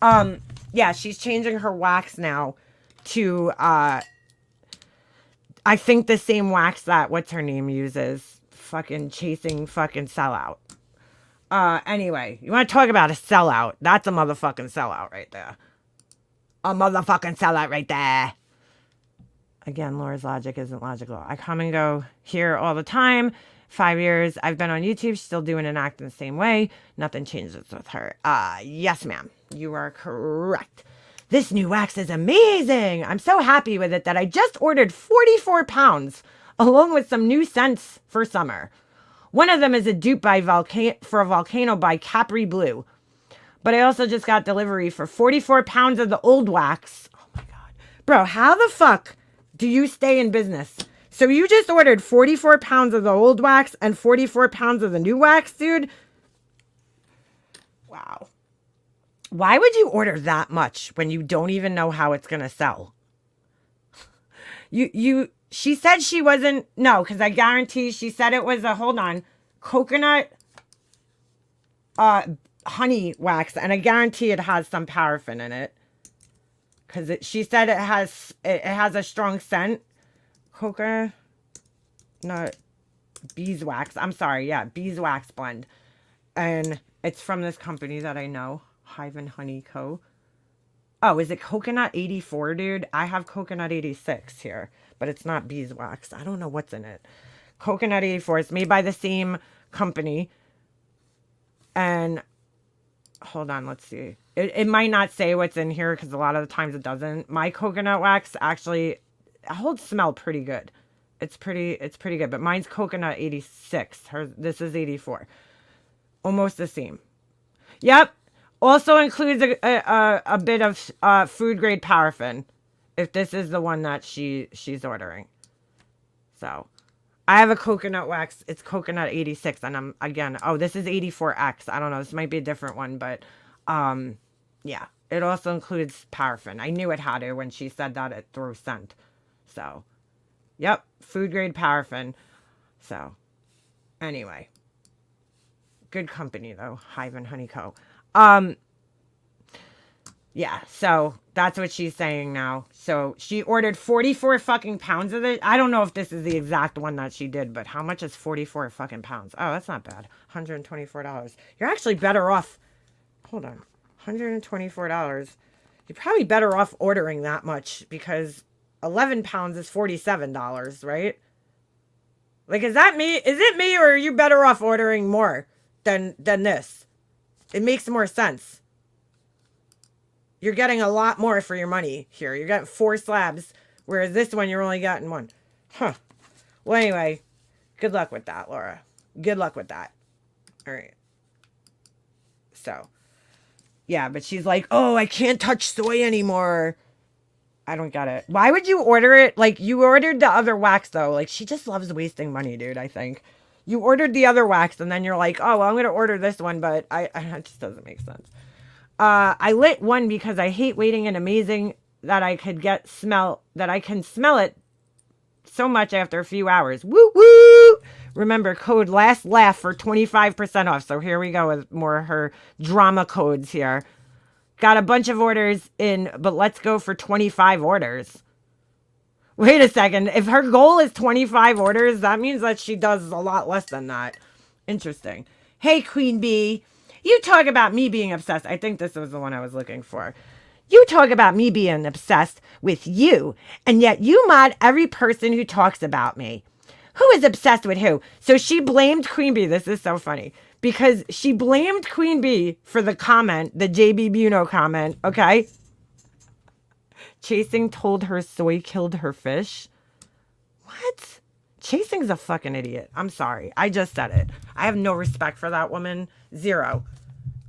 Yeah, she's changing her wax now to I think the same wax that what's her name uses. Fucking chasing fucking sellout. Anyway, you want to talk about a sellout? That's a motherfucking sellout right there. A motherfucking sellout right there. Again, Laura's logic isn't logical. I come and go here all the time. 5 years I've been on YouTube, still doing and acting the same way. Nothing changes with her. Yes, ma'am. You are correct. This new wax is amazing. I'm so happy with it that I just ordered 44 pounds along with some new scents for summer. One of them is a dupe for a volcano by Capri Blue. But I also just got delivery for 44 pounds of the old wax. Oh my God. Bro, how the fuck do you stay in business? So you just ordered 44 pounds of the old wax and 44 pounds of the new wax, dude? Wow. Why would you order that much when you don't even know how it's going to sell? She said she wasn't, no, because I guarantee she said it was hold on, coconut honey wax, and I guarantee it has some paraffin in it. Because she said it has a strong scent. Coconut beeswax. I'm sorry, yeah, beeswax blend. And it's from this company that I know, Hive and Honey Co. Oh, is it Coconut 84, dude? I have Coconut 86 here, but it's not beeswax. I don't know what's in it. Coconut 84 is made by the same company. And hold on, let's see. It might not say what's in here because a lot of the times it doesn't. My coconut wax actually holds smell pretty good. It's pretty good, but mine's coconut 86. This is 84. Almost the same. Yep. Also includes a bit of food grade paraffin, if this is the one that she's ordering. So I have a coconut wax. It's coconut 86, and I'm again. Oh, this is 84X. I don't know. This might be a different one, but yeah. It also includes paraffin. I knew it had it when she said that it through scent. So, yep, food grade paraffin. So, anyway, good company though, Hive and Honey Co. Yeah, so that's what she's saying now. So she ordered 44 fucking pounds of it. I don't know if this is the exact one that she did, but how much is 44 fucking pounds? Oh, that's not bad. $124. You're actually better off. Hold on. $124. You're probably better off ordering that much because 11 pounds is $47, right? Like, is that me? Is it me, or are you better off ordering more than this? It makes more sense. You're getting a lot more for your money here. You're getting 4 slabs, whereas this one you're only getting 1. Huh. Well, anyway, good luck with that, Laura. Good luck with that. All right. So, yeah, but she's like, oh, I can't touch soy anymore. I don't get it. Why would you order it? Like, you ordered the other wax, though. Like, she just loves wasting money, dude, I think. You ordered the other wax, and then you're like, oh, well, I'm going to order this one, but it just doesn't make sense. I lit one because I hate waiting and amazing that I can smell it so much after a few hours. Woo woo! Remember, code last laugh for 25% off. So here we go with more of her drama codes here. Got a bunch of orders in, but let's go for 25 orders. Wait a second. If her goal is 25 orders, that means that she does a lot less than that. Interesting. Hey, Queen Bee. You talk about me being obsessed. I think this was the one I was looking for. You talk about me being obsessed with you, and yet you mod every person who talks about me. Who is obsessed with who? So she blamed Queen Bee. This is so funny. Because she blamed Queen Bee for the comment, the JB Buno comment, okay? Chasing told her soy killed her fish. What? Chasing's a fucking idiot. I'm sorry. I just said it. I have no respect for that woman. 0.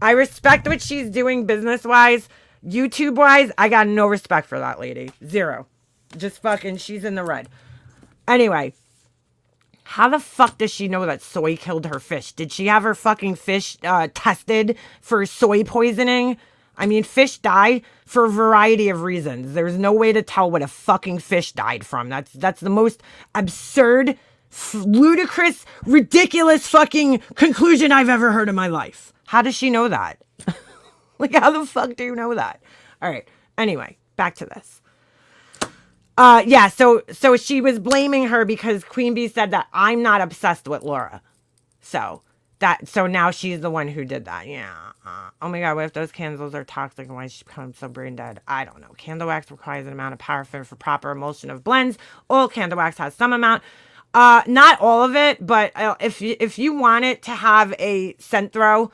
I respect what she's doing business-wise. YouTube-wise, I got no respect for that lady. 0. Just fucking, she's in the red. Anyway, how the fuck does she know that soy killed her fish? Did she have her fucking fish tested for soy poisoning? I mean, fish die for a variety of reasons. There's no way to tell what a fucking fish died from. That's the most absurd, ludicrous, ridiculous fucking conclusion I've ever heard in my life. How does she know that? Like, how the fuck do you know that? All right. Anyway, back to this. Yeah, so she was blaming her because Queen Bee said that I'm not obsessed with Laura. So now she's the one who did that. Yeah. Oh my God, what if those candles are toxic and why she becomes so brain dead? I don't know. Candle wax requires an amount of paraffin for proper emulsion of blends. All candle wax has some amount. Not all of it, but if you want it to have a scent throw,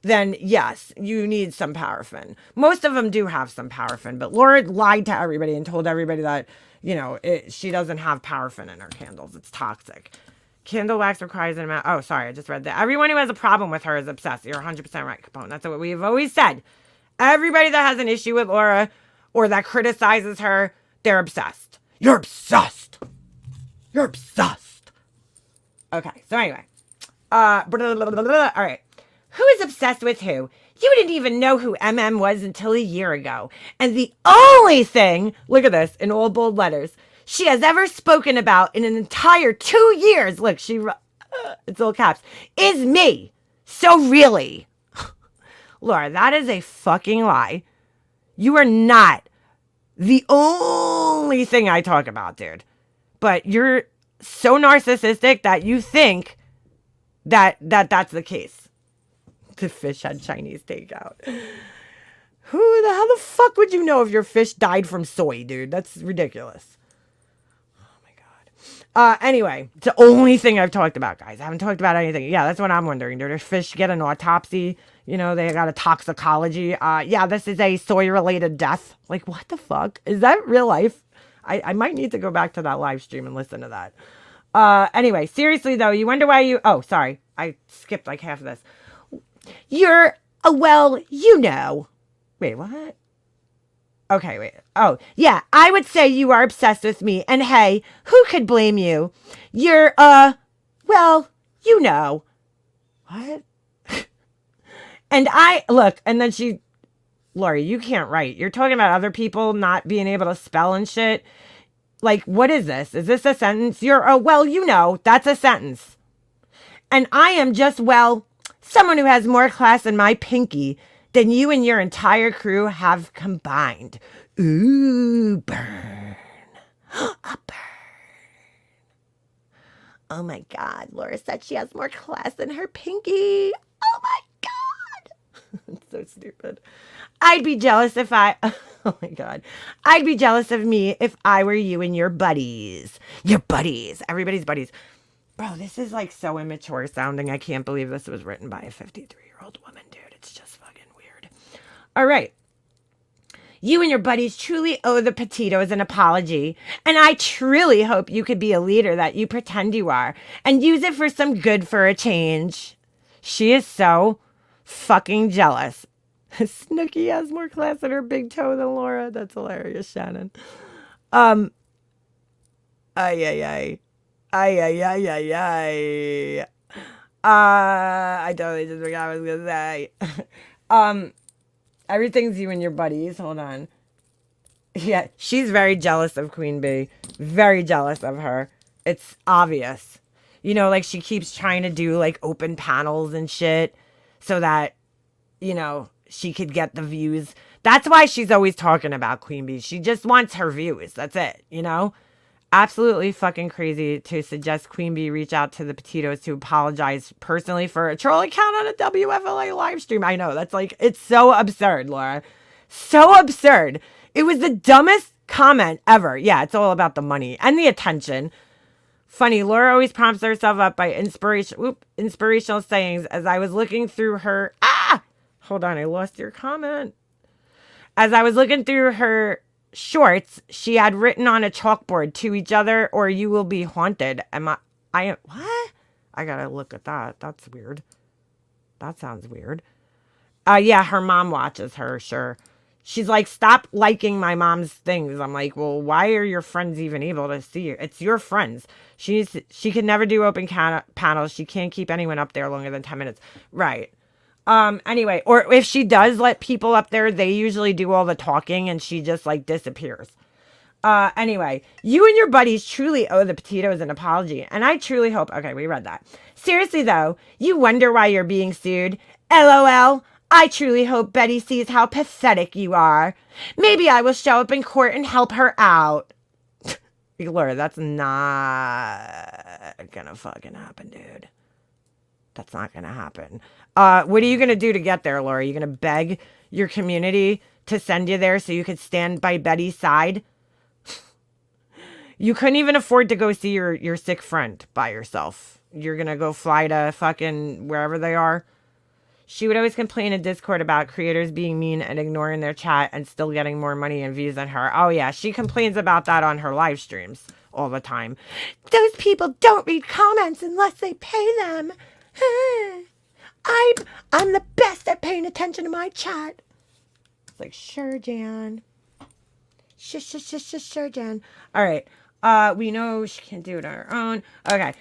then yes, you need some paraffin. Most of them do have some paraffin, but Laura lied to everybody and told everybody that, you know, she doesn't have paraffin in her candles. It's toxic. Candle wax requires an amount. Oh, sorry, I just read that. Everyone who has a problem with her is obsessed. You're 100% right, Capone. That's what we've always said. Everybody that has an issue with Laura or that criticizes her, they're obsessed. You're obsessed. You're obsessed. Okay, so anyway. All right. Who is obsessed with who? You didn't even know who MM was until a year ago. And the only thing, look at this, in all bold letters, she has ever spoken about in an entire 2 years, look, it's all caps, is me. So really, Laura, that is a fucking lie. You are not the only thing I talk about, dude. But you're so narcissistic that you think that that's the case. The fish had Chinese takeout. How the fuck would you know if your fish died from soy, dude? That's ridiculous. Oh my God. Anyway, it's the only thing I've talked about, guys. I haven't talked about anything. Yeah, that's what I'm wondering. Do their fish get an autopsy? You know, they got a toxicology. Yeah, this is a soy-related death. Like, what the fuck? Is that real life? I might need to go back to that live stream and listen to that. Anyway, seriously though, you wonder why you... Oh, sorry. I skipped like half of this. You're... well, you know. Wait, what? Okay, wait. Oh, yeah, I would say you are obsessed with me. And hey, who could blame you? You're, well, you know. What? And look, and then Lori, you can't write. You're talking about other people not being able to spell and shit. Like, what is this? Is this a sentence? You're, well, you know, that's a sentence. And I am just, well, someone who has more class than my pinky than you and your entire crew have combined. Ooh, burn. A burn. Oh my God, Laura said she has more class than her pinky. Oh my God. It's so stupid. I'd be jealous if I... Oh my God. I'd be jealous of me if I were you and your buddies. Your buddies. Everybody's buddies. Bro, this is like so immature sounding. I can't believe this was written by a 53-year-old woman, dude. It's just fucking weird. All right. You and your buddies truly owe the Petitos an apology, and I truly hope you could be a leader that you pretend you are and use it for some good for a change. She is so fucking jealous. Snooki has more class in her big toe than Laura. That's hilarious, Shannon. Ay, ay, ay. Ay, ay, ay, ay, ay. I totally just forgot what I was gonna say. Everything's you and your buddies. Hold on. Yeah, she's very jealous of Queen Bee. Very jealous of her. It's obvious. You know, like she keeps trying to do like open panels and shit so that, you know, she could get the views. That's why she's always talking about Queen Bee. She just wants her views. That's it, you know? Absolutely fucking crazy to suggest Queen Bee reach out to the Petitos to apologize personally for a troll account on a WFLA live stream. I know, that's like, it's so absurd, Laura. So absurd. It was the dumbest comment ever. Yeah, it's all about the money and the attention. Funny, Laura always prompts herself up by inspirational sayings as I was looking through her... Hold on, I lost your comment. As I was looking through her shorts, she had written on a chalkboard, to each other or you will be haunted. What? I gotta look at that. That's weird. That sounds weird. Yeah, her mom watches her, sure. She's like, stop liking my mom's things. I'm like, well, why are your friends even able to see you? It's your friends. She can never do open panels. She can't keep anyone up there longer than 10 minutes. Right. Anyway, or if she does let people up there, they usually do all the talking and she just like disappears. Anyway, you and your buddies truly owe the Petitos an apology. And I truly hope, okay, we read that. Seriously though, you wonder why you're being sued. LOL. I truly hope Betty sees how pathetic you are. Maybe I will show up in court and help her out. Laura, that's not gonna fucking happen, dude. That's not gonna happen. What are you gonna do to get there, Laura? Are you gonna beg your community to send you there so you could stand by Betty's side? You couldn't even afford to go see your sick friend by yourself. You're gonna go fly to fucking wherever they are. She would always complain in Discord about creators being mean and ignoring their chat and still getting more money and views than her. Oh yeah, she complains about that on her live streams all the time. Those people don't read comments unless they pay them. I'm the best at paying attention to my chat. It's like, sure, Jan. Sure, Jan. All right. We know she can't do it on her own. Okay.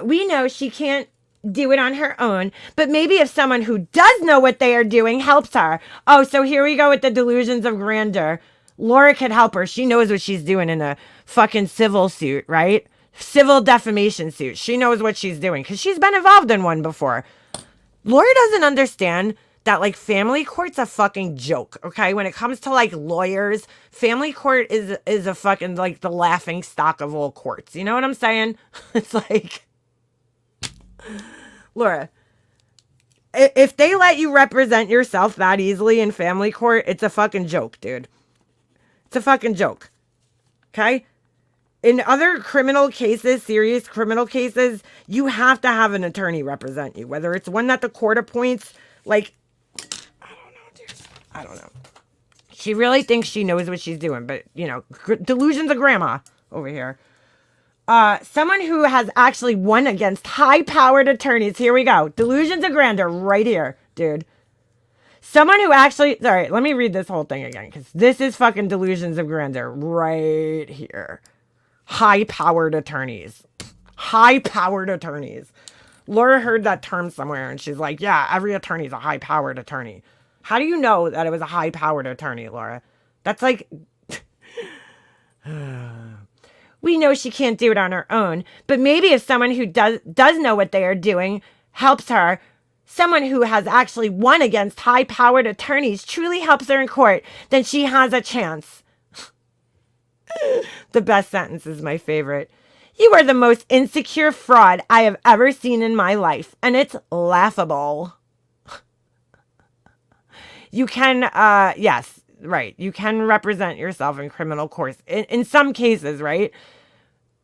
We know she can't do it on her own, but maybe if someone who does know what they are doing helps her. Oh, so here we go with the delusions of grandeur. Laura could help her. She knows what she's doing in a fucking civil suit, right? Civil defamation suit. She knows what she's doing because she's been involved in one before. Laura doesn't understand that like family court's a fucking joke, okay? When it comes to like lawyers, family court is a fucking like the laughing stock of all courts. You know what I'm saying? It's like, Laura, if they let you represent yourself that easily in family court, it's a fucking joke, dude. It's a fucking joke. Okay? In other criminal cases, serious criminal cases, you have to have an attorney represent you, whether it's one that the court appoints. Like, I don't know, dude. I don't know. She really thinks she knows what she's doing, but, you know, delusions of grandma over here. Someone who has actually won against high-powered attorneys. Here we go. Delusions of grandeur right here, dude. Someone who actually... Sorry, let me read this whole thing again, because this is fucking delusions of grandeur right here. High-powered attorneys. High-powered attorneys. Laura heard that term somewhere, and she's like, yeah, every attorney's a high-powered attorney. How do you know that it was a high-powered attorney, Laura? That's like... We know she can't do it on her own, but maybe if someone who does know what they are doing helps her, someone who has actually won against high-powered attorneys truly helps her in court, then she has a chance. The best sentence is my favorite. You are the most insecure fraud I have ever seen in my life, and it's laughable. You can, yes, right. You can represent yourself in criminal courts in some cases, right?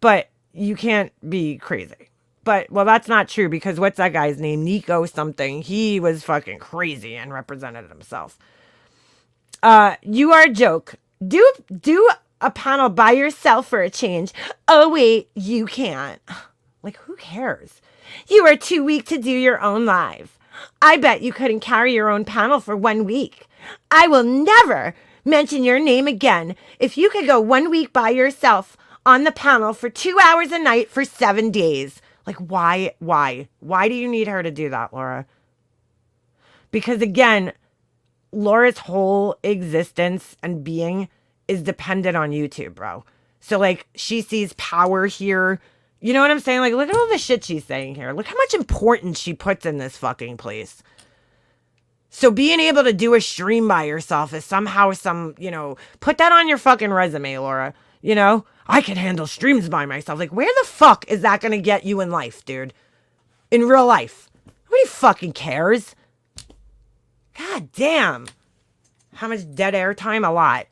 But you can't be crazy. But, well, that's not true because what's that guy's name? Nico something. He was fucking crazy and represented himself. You are a joke. Do a panel by yourself for a change. Oh, wait, you can't. Like, who cares? You are too weak to do your own live. I bet you couldn't carry your own panel for 1 week. I will never mention your name again if you could go 1 week by yourself on the panel for 2 hours a night for 7 days. Like, why? Why do you need her to do that, Laura? Because, again, Laura's whole existence and being is dependent on YouTube, bro. So, like, she sees power here. You know what I'm saying? Like, look at all the shit she's saying here. Look how much importance she puts in this fucking place. So being able to do a stream by yourself is somehow you know, put that on your fucking resume, Laura. You know, I can handle streams by myself. Like, where the fuck is that going to get you in life, dude? In real life. Nobody fucking cares. God damn. How much dead air time? A lot.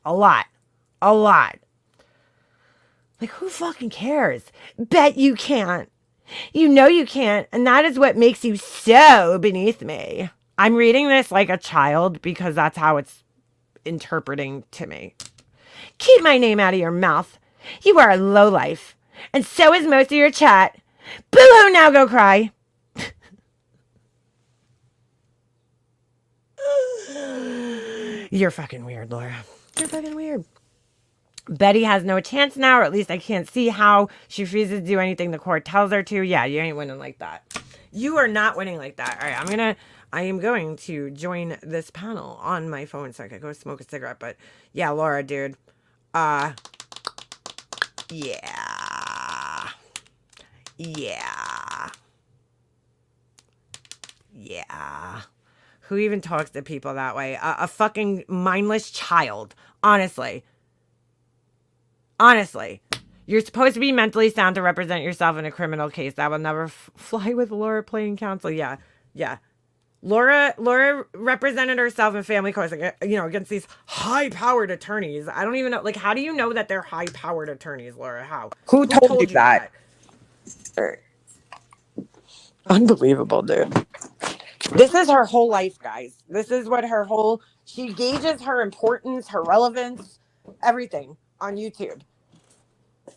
Like, who fucking cares? Bet you can't. You know you can't, and that is what makes you so beneath me. I'm reading this like a child because that's how it's interpreting to me. Keep my name out of your mouth. You are a lowlife, and so is most of your chat. Boo-hoo, now go cry. You're fucking weird, Laura. You're fucking weird. Betty has no chance now, or at least I can't see how. She refuses to do anything the court tells her to. Yeah, you ain't winning like that. You are not winning like that. All right, I am going to join this panel on my phone so I could go smoke a cigarette. But yeah, Laura, dude. Yeah. Who even talks to people that way? A fucking mindless child. Honestly. You're supposed to be mentally sound to represent yourself in a criminal case. That will never fly with Laura playing counsel. Yeah. Laura represented herself in family courts, you know, against these high-powered attorneys. I don't even know. Like, how do you know that they're high-powered attorneys, Laura? How? Who told you that? Unbelievable, dude. This is her whole life, guys. This is what she gauges her importance, her relevance, everything on YouTube.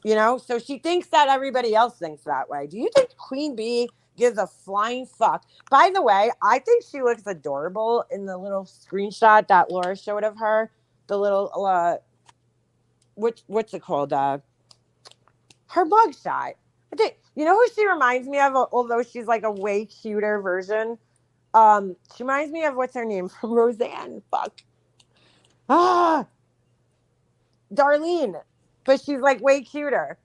You know, so she thinks that everybody else thinks that way. Do you think Queen Bee gives a flying fuck? By the way, I think she looks adorable in the little screenshot that Laura showed of her. The little, what's it called? Her mugshot. You know who she reminds me of? Although she's like a way cuter version. She reminds me of, what's her name from Roseanne? Fuck. Darlene. But she's like way cuter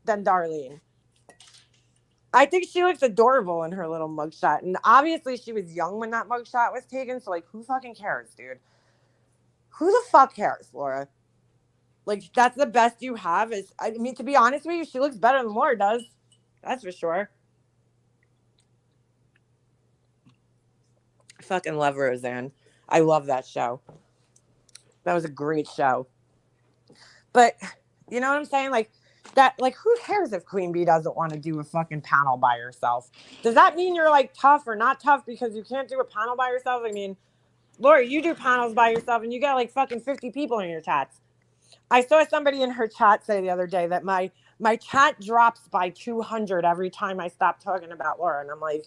than Darlene. I think she looks adorable in her little mugshot. And obviously she was young when that mugshot was taken. So like, who fucking cares, dude? Who the fuck cares, Laura? Like, that's the best you have is, I mean, to be honest with you, she looks better than Laura does. That's for sure. I fucking love Roseanne. I love that show. That was a great show. But, you know what I'm saying? Like, that, like, who cares if Queen Bee doesn't want to do a fucking panel by herself? Does that mean you're like tough or not tough because you can't do a panel by yourself? I mean, Lori, you do panels by yourself and you got like fucking 50 people in your chats. I saw somebody in her chat say the other day that my chat drops by 200 every time I stop talking about Laura. And I'm like,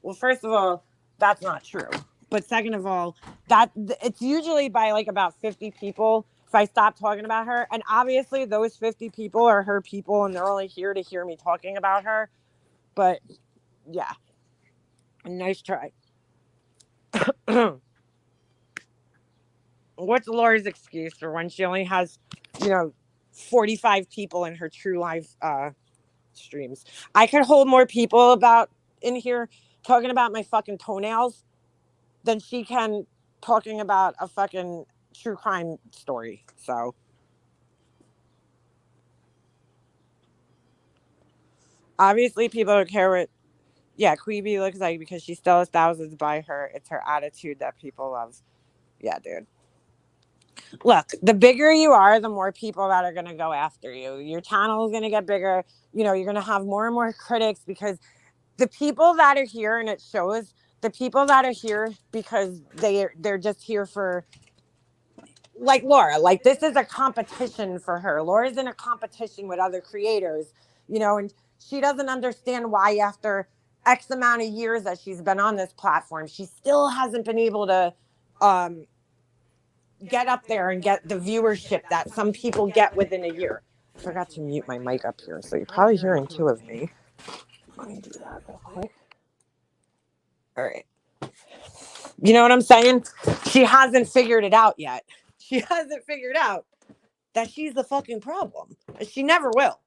well, first of all, that's not true. But second of all, that it's usually by like about 50 people if I stop talking about her. And obviously those 50 people are her people and they're only here to hear me talking about her. But yeah, nice try. What's Laura's excuse for when she only has, 45 people in her true live streams? I could hold more people about in here talking about my fucking toenails than she can talking about a fucking true crime story. So obviously people don't care what Queeby looks like because she still has thousands by her. It's her attitude that people love. Yeah, dude. Look, the bigger you are, the more people that are going to go after you. Your channel is going to get bigger. You're going to have more and more critics because the people that are here, and it shows the people that are here because they're just here for, like Laura, like this is a competition for her. Laura's in a competition with other creators, and she doesn't understand why after X amount of years that she's been on this platform, she still hasn't been able to get up there and get the viewership that some people get within a year. I forgot to mute my mic up here, so you're probably hearing two of me. Let me do that real quick. All right. You know what I'm saying? She hasn't figured it out yet. She hasn't figured out that she's the fucking problem. She never will.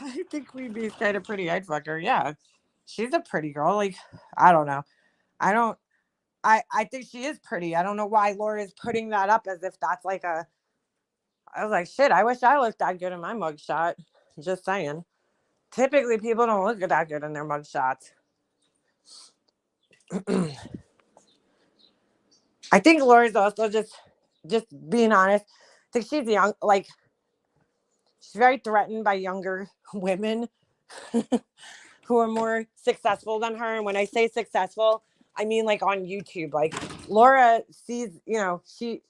I think Queen Bee's kind of pretty. I'd fuck her. Yeah. She's a pretty girl. Like, I don't know. I think she is pretty. I don't know why Laura is putting that up as if that's like a. I was like, shit, I wish I looked that good in my mugshot. Just saying. Typically, people don't look that good in their mugshots. I think Laura's also just being honest. I think she's young, like, she's very threatened by younger women who are more successful than her. And when I say successful, I mean like on YouTube. Like Laura sees, she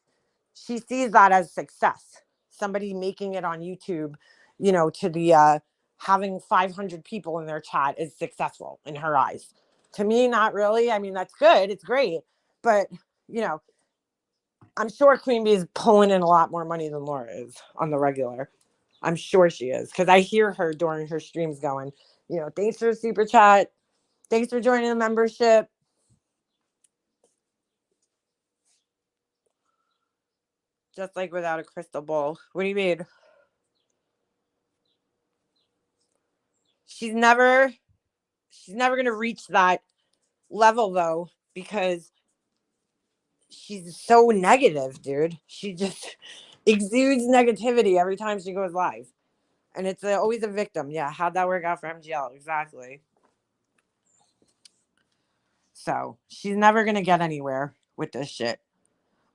sees that as success. Somebody making it on YouTube, to the having 500 people in their chat is successful in her eyes. To me, not really. I mean, that's good. It's great. But, I'm sure Queen Bee is pulling in a lot more money than Laura is on the regular. I'm sure she is because I hear her during her streams going, thanks for the super chat. Thanks for joining the membership. Just like without a crystal ball. What do you mean? She's never going to reach that level though because she's so negative, dude. She just exudes negativity every time she goes live. And it's always a victim. Yeah, how'd that work out for MGL? Exactly. So she's never going to get anywhere with this shit.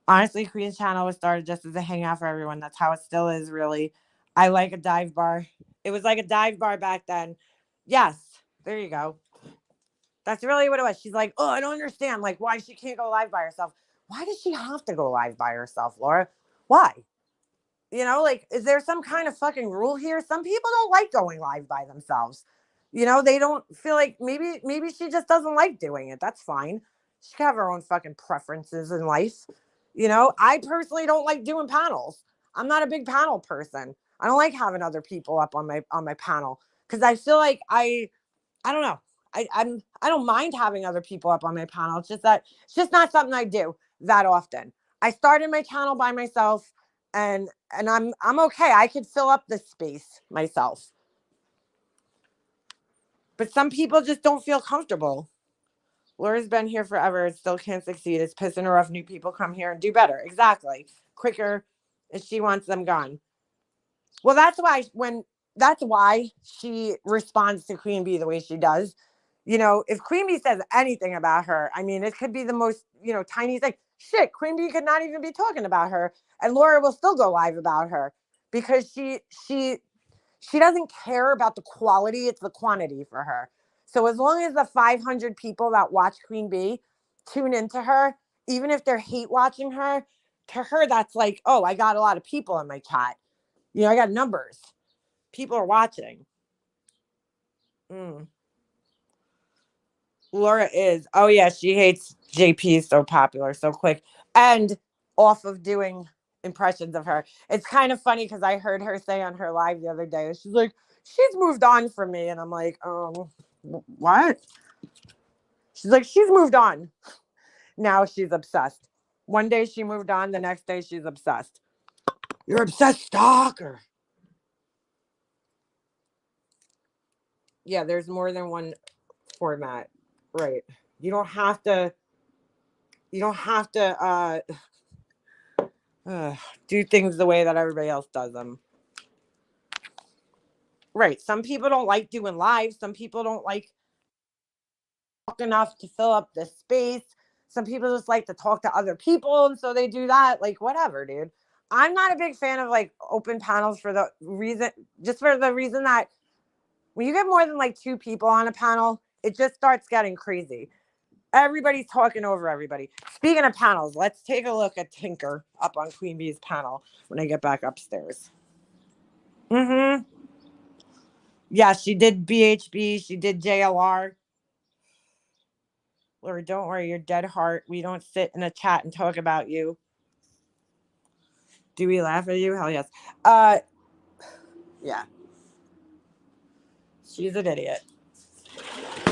Honestly, Queen's channel was started just as a hangout for everyone. That's how it still is, really. I like a dive bar. It was like a dive bar back then. Yes, there you go. That's really what it was. She's like, oh, I don't understand, like, why she can't go live by herself. Why does she have to go live by herself, Laura? Why? Like, is there some kind of fucking rule here? Some people don't like going live by themselves. They don't feel like maybe she just doesn't like doing it. That's fine. She can have her own fucking preferences in life. I personally don't like doing panels. I'm not a big panel person. I don't like having other people up on my panel because I feel like I don't know. I don't mind having other people up on my panel. It's just that it's just not something I do that often. I started my channel by myself and I'm okay. I could fill up the space myself. But some people just don't feel comfortable. Laura's been here forever. It still can't succeed. It's pissing her off. New people come here and do better. Exactly. Quicker if she wants them gone. Well, that's why she responds to Queen Bee the way she does. You know, if Queen Bee says anything about her, I mean, it could be the most, you know, tiny thing. Shit, Queen Bee could not even be talking about her, and Laura will still go live about her because she doesn't care about the quality, it's the quantity for her. So as long as the 500 people that watch Queen Bee tune into her, even if they're hate watching her, to her that's like, oh, I got a lot of people in my chat. You know, I got numbers. People are watching. Laura is. Oh yeah, she hates JP so popular, so quick, and off of doing impressions of her. It's kind of funny because I heard her say on her live the other day, she's like, she's moved on from me, and I'm like, what? She's like, she's moved on. Now she's obsessed. One day she moved on, the next day she's obsessed. You're obsessed stalker. Yeah, there's more than one format. Right. You don't have to do things the way that everybody else does them. Right. Some people don't like doing live. Some people don't like talk enough to fill up the space. Some people just like to talk to other people, and so they do that. Like, whatever, dude. I'm not a big fan of like open panels for the reason that when you get more than like 2 people on a panel, it just starts getting crazy. Everybody's talking over everybody. Speaking of panels, let's take a look at Tinker up on Queen Bee's panel when I get back upstairs. Yeah, she did BHB. She did JLR. Laura, don't worry, you're dead heart. We don't sit in a chat and talk about you. Do we laugh at you? Hell yes. Yeah. She's an idiot.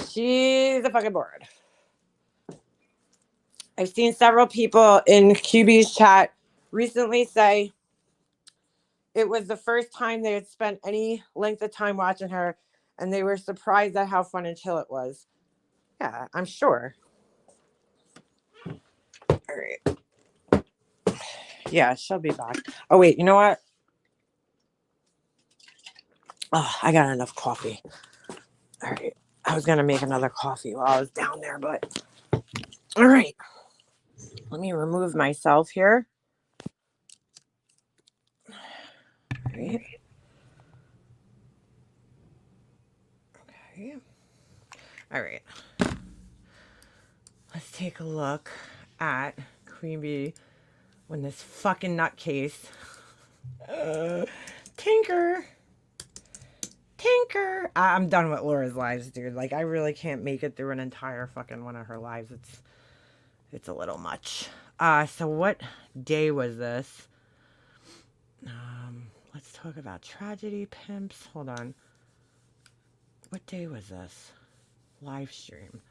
She's a fucking board. I've seen several people in QB's chat recently say it was the first time they had spent any length of time watching her, and they were surprised at how fun and chill it was. Yeah, I'm sure. All right. Yeah, she'll be back. Oh, wait, you know what? Oh, I got enough coffee. All right. I was going to make another coffee while I was down there, but all right. Let me remove myself here. All right. Okay. All right. Let's take a look at Queen Bee when this fucking nutcase. Tinker. I'm done with Laura's lives, dude. Like, I really can't make it through an entire fucking one of her lives. It's a little much. So what day was this? Let's talk about tragedy pimps. Hold on. What day was this? Live stream.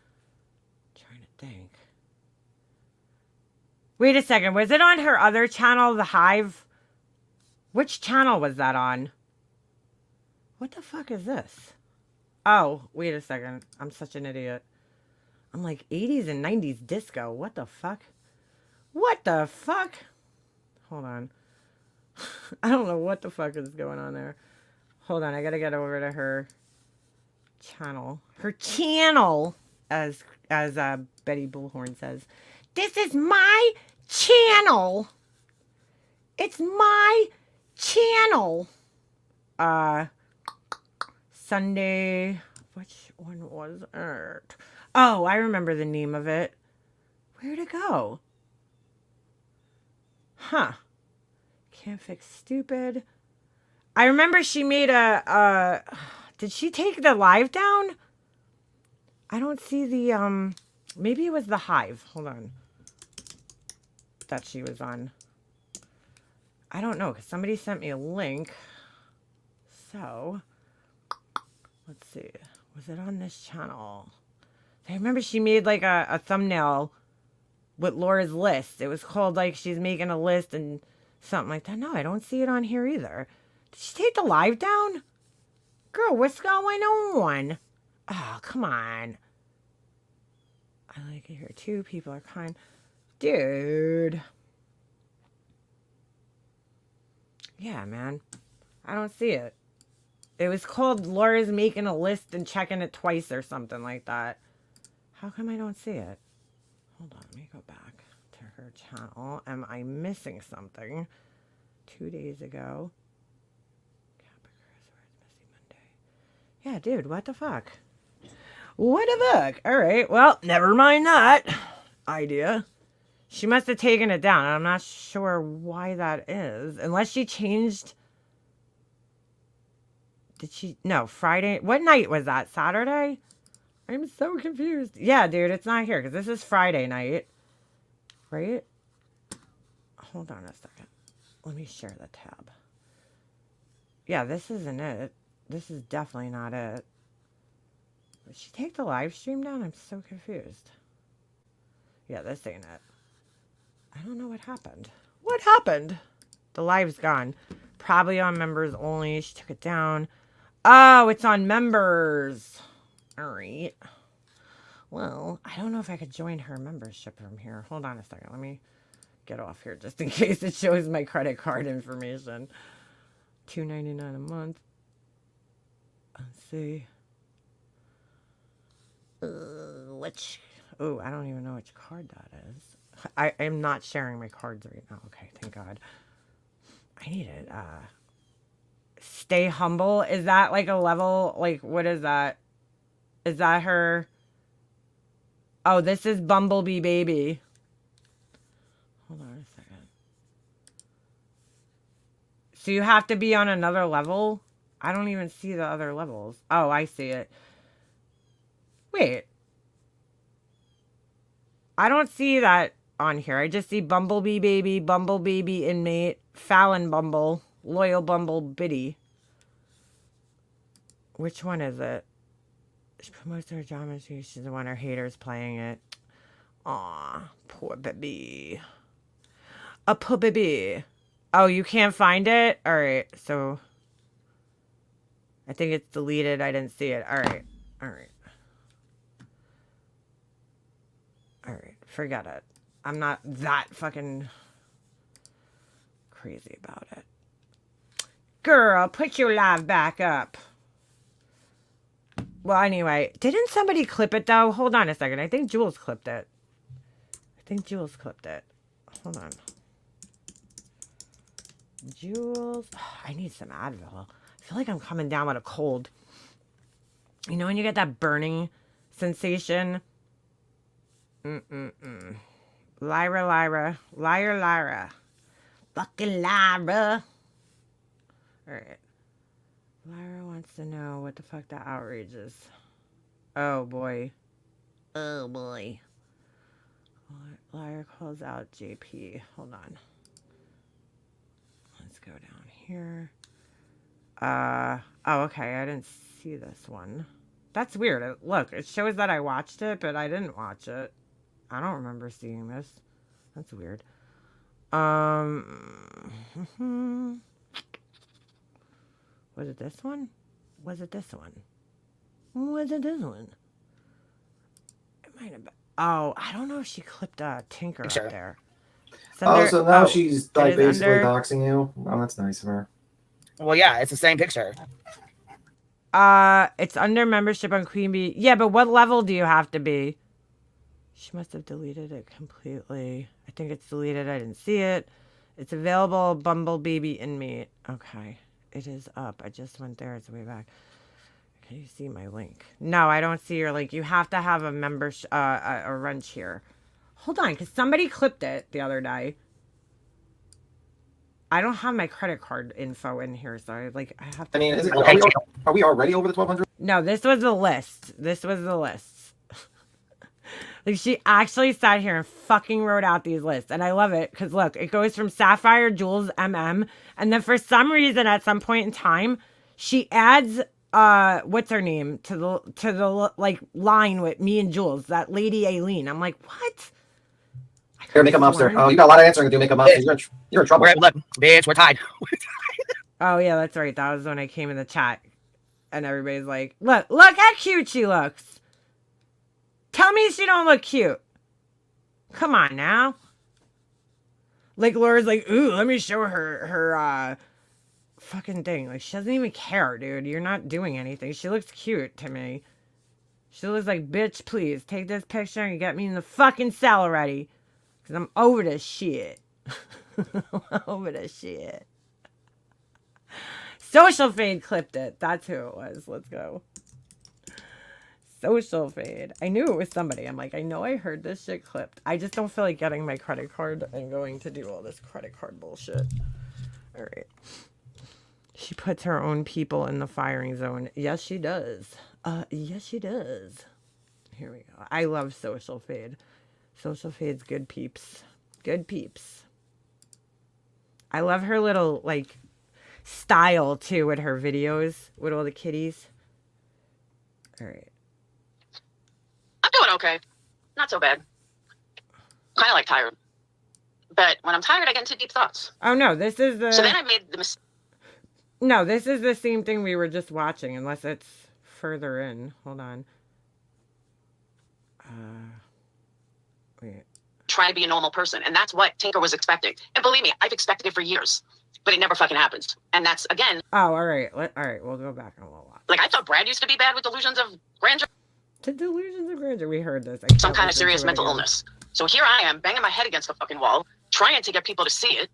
Trying to think. Wait a second. Was it on her other channel, The Hive? Which channel was that on? What the fuck is this? Oh, wait a second. I'm such an idiot. I'm like 80s and 90s disco. What the fuck? What the fuck? Hold on. I don't know what the fuck is going on there. Hold on. I gotta get over to her channel. Her channel, as Betty Bullhorn says. This is my channel. It's my channel. Sunday. Which one was it? Oh, I remember the name of it. Where'd it go? Huh. Can't fix stupid. I remember she made did she take the live down? I don't see the maybe it was the Hive. Hold on. That she was on. I don't know, because somebody sent me a link. So let's see. Was it on this channel? I remember she made like a thumbnail with Laura's list. It was called like she's making a list and something like that. No, I don't see it on here either. Did she take the live down? Girl, what's going on? Oh, come on. I like it here too. People are kind. Dude. Yeah, man. I don't see it. It was called Laura's making a list and checking it twice or something like that. How come I don't see it? Hold on, let me go back to her channel. Am I missing something? 2 days ago. Yeah, dude, what the fuck? What the fuck? All right, well, never mind that idea. She must have taken it down. I'm not sure why that is. Unless she changed... Did she... No, Friday... What night was that? Saturday? I'm so confused. Yeah, dude, it's not here because this is Friday night. Right? Hold on a second. Let me share the tab. Yeah, this isn't it. This is definitely not it. Did she take the live stream down? I'm so confused. Yeah, this ain't it. I don't know what happened. What happened? The live's gone. Probably on members only. She took it down. Oh, it's on members. All right. Well, I don't know if I could join her membership from here. Hold on a second. Let me get off here just in case it shows my credit card information. $2.99 a month. Let's see. Which... Oh, I don't even know which card that is. I am not sharing my cards right now. Okay, thank God. I need it. Stay humble. Is that like a level? Like, what is that? Is that her? Oh, this is Bumblebee Baby. Hold on a second. So you have to be on another level? I don't even see the other levels. Oh, I see it. Wait. I don't see that on here. I just see Bumblebee Baby, Bumble Baby Inmate, Fallon Bumble, Loyal Bumble Biddy. Which one is it? She promotes her drama. She's the one her haters playing it. Aw, poor baby. A poor baby. Oh, you can't find it? Alright, so... I think it's deleted. I didn't see it. Alright. Alright. Alright, forget it. I'm not that fucking crazy about it. Girl, put your live back up. Well, anyway, didn't somebody clip it, though? Hold on a second. I think Jules clipped it. Hold on. Jules. I need some Advil. I feel like I'm coming down with a cold. You know when you get that burning sensation? Lyra. Fucking Lyra. Alright. Lyra wants to know what the fuck that outrage is. Oh boy. Lyra calls out JP. Hold on. Let's go down here. Oh, okay. I didn't see this one. That's weird. Look, it shows that I watched it, but I didn't watch it. I don't remember seeing this. That's weird. Was it this one? It might have been. Oh, I don't know if she clipped Tinker up there. So now she's like basically doxing you. Oh, that's nice of her. Well, yeah, it's the same picture. It's under membership on Queen Bee. Yeah, but what level do you have to be? She must have deleted it completely. I think it's deleted. I didn't see it. It's available. Bumble Baby Inmate. Okay. It is up. I just went there. It's way back. Can you see my link? No, I don't see your link. You have to have a membership, a wrench here. Hold on, because somebody clipped it the other day. I don't have my credit card info in here, so I have to... I mean, are we already over the 1,200? No, this was the list. Like, she actually sat here and fucking wrote out these lists. And I love it, because look, it goes from Sapphire, Jules, MM, and then for some reason, at some point in time, she adds, what's her name, to the like, line with me and Jules, that lady Aileen. I'm like, what? Here, make a monster. Oh, you got a lot of answering to do. Make a monster. You're in trouble. Look, bitch, we're tied. Oh, yeah, that's right. That was when I came in the chat. And everybody's like, look how cute she looks. Tell me she don't look cute. Come on now. Like, Laura's like, ooh, let me show her fucking thing. Like, she doesn't even care, dude. You're not doing anything. She looks cute to me. She looks like, bitch, please take this picture and get me in the fucking cell already. Because I'm over this shit. Over this shit. Social Fade clipped it. That's who it was. Let's go. Social Fade. I knew it was somebody. I'm like, I know I heard this shit clipped. I just don't feel like getting my credit card and going to do all this credit card bullshit. All right. She puts her own people in the firing zone. Yes, she does. Yes, she does. Here we go. I love Social Fade. Social Fade's good peeps. Good peeps. I love her little, like, style, too, with her videos, with all the kitties. All right. I'm doing okay. Not so bad. Kind of like tired. But when I'm tired, I get into deep thoughts. Oh, no, this is the... So then I made the mistake. No, this is the same thing we were just watching, unless it's further in. Hold on. Wait. Try to be a normal person. And that's what Tinker was expecting. And believe me, I've expected it for years. But it never fucking happens. And that's, again... Oh, all right. All right, we'll go back and we'll watch. Like, I thought Brad used to be bad with delusions of grandeur. The delusions of grandeur. We heard this. Some kind of serious mental illness. So here I am, banging my head against the fucking wall, trying to get people to see it,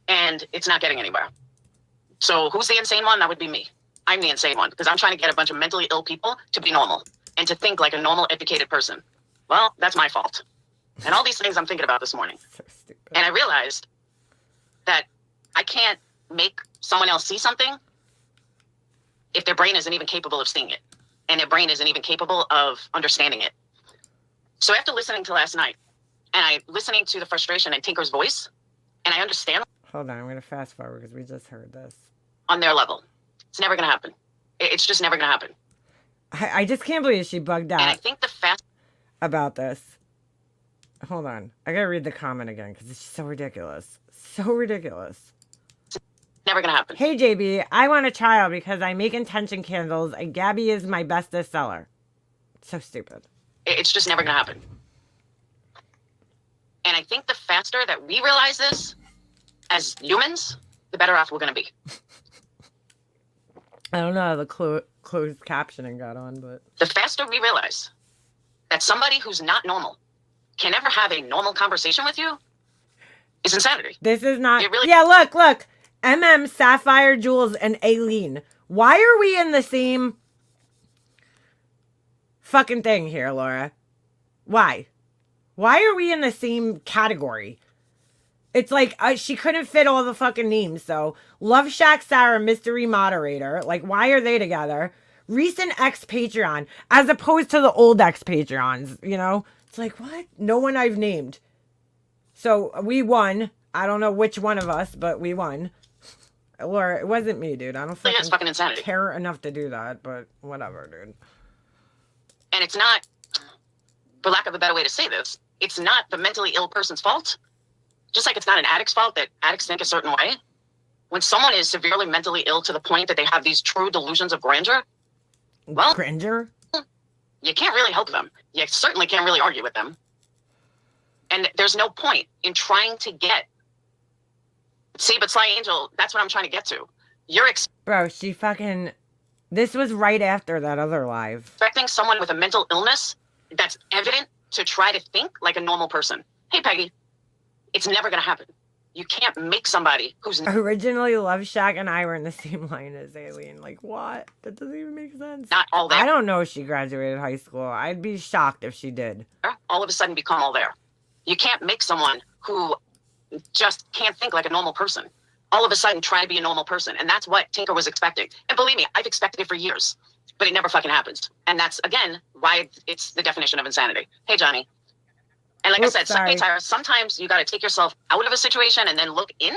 and it's not getting anywhere. So who's the insane one? That would be me. I'm the insane one, because I'm trying to get a bunch of mentally ill people to be normal and to think like a normal, educated person. Well, that's my fault. And all these things I'm thinking about this morning. So stupid. And I realized that I can't make someone else see something if their brain isn't even capable of seeing it. And their brain isn't even capable of understanding it. So after listening to last night, and I listening to the frustration in Tinker's voice, and I understand. Hold on, I'm going to fast forward because we just heard this. On their level. It's never going to happen. It's just never going to happen. I just can't believe she bugged out And I think the fast... about this. Hold on. I got to read the comment again because it's so ridiculous. So ridiculous. Never going to happen. Hey, JB, I want a child because I make intention candles and Gabby is my bestest seller. So stupid. It's just never going to happen. And I think the faster that we realize this as humans, the better off we're going to be. I don't know how the closed captioning got on, but... The faster we realize that somebody who's not normal can ever have a normal conversation with you is insanity. This is not... It really... Yeah, look. MM, Sapphire, Jules, and Aileen. Why are we in the same fucking thing here, Laura? Why? Why are we in the same category? It's like she couldn't fit all the fucking names. So Love Shack Sarah, mystery moderator. Like, why are they together? Recent ex Patreon, as opposed to the old ex Patreons. You know, it's like, what? No one I've named. So we won. I don't know which one of us, but we won. Laura, it wasn't me, dude. I don't fucking insanity. care enough to do that, but whatever, dude. And it's not, for lack of a better way to say this, it's not the mentally ill person's fault. Just like it's not an addict's fault that addicts think a certain way. When someone is severely mentally ill to the point that they have these true delusions of grandeur, well, grandeur? You can't really help them. You certainly can't really argue with them. And there's no point in trying to get... See, but Sly Angel, that's what I'm trying to get to. You're Bro, she fucking... This was right after that other live. Expecting someone with a mental illness that's evident to try to think like a normal person. Hey, Peggy, it's never going to happen. You can't make somebody who's... Originally, Love Shack and I were in the same line as Aileen. Like, what? That doesn't even make sense. Not all there. I don't know if she graduated high school. I'd be shocked if she did. All of a sudden become all there. You can't make someone who just can't think like a normal person all of a sudden try to be a normal person. And that's what Tinker was expecting. And believe me, I've expected it for years, but it never fucking happens. And that's, again, why it's the definition of insanity. Hey, Johnny. And like I said, hey, Tyra, sometimes you got to take yourself out of a situation and then look in.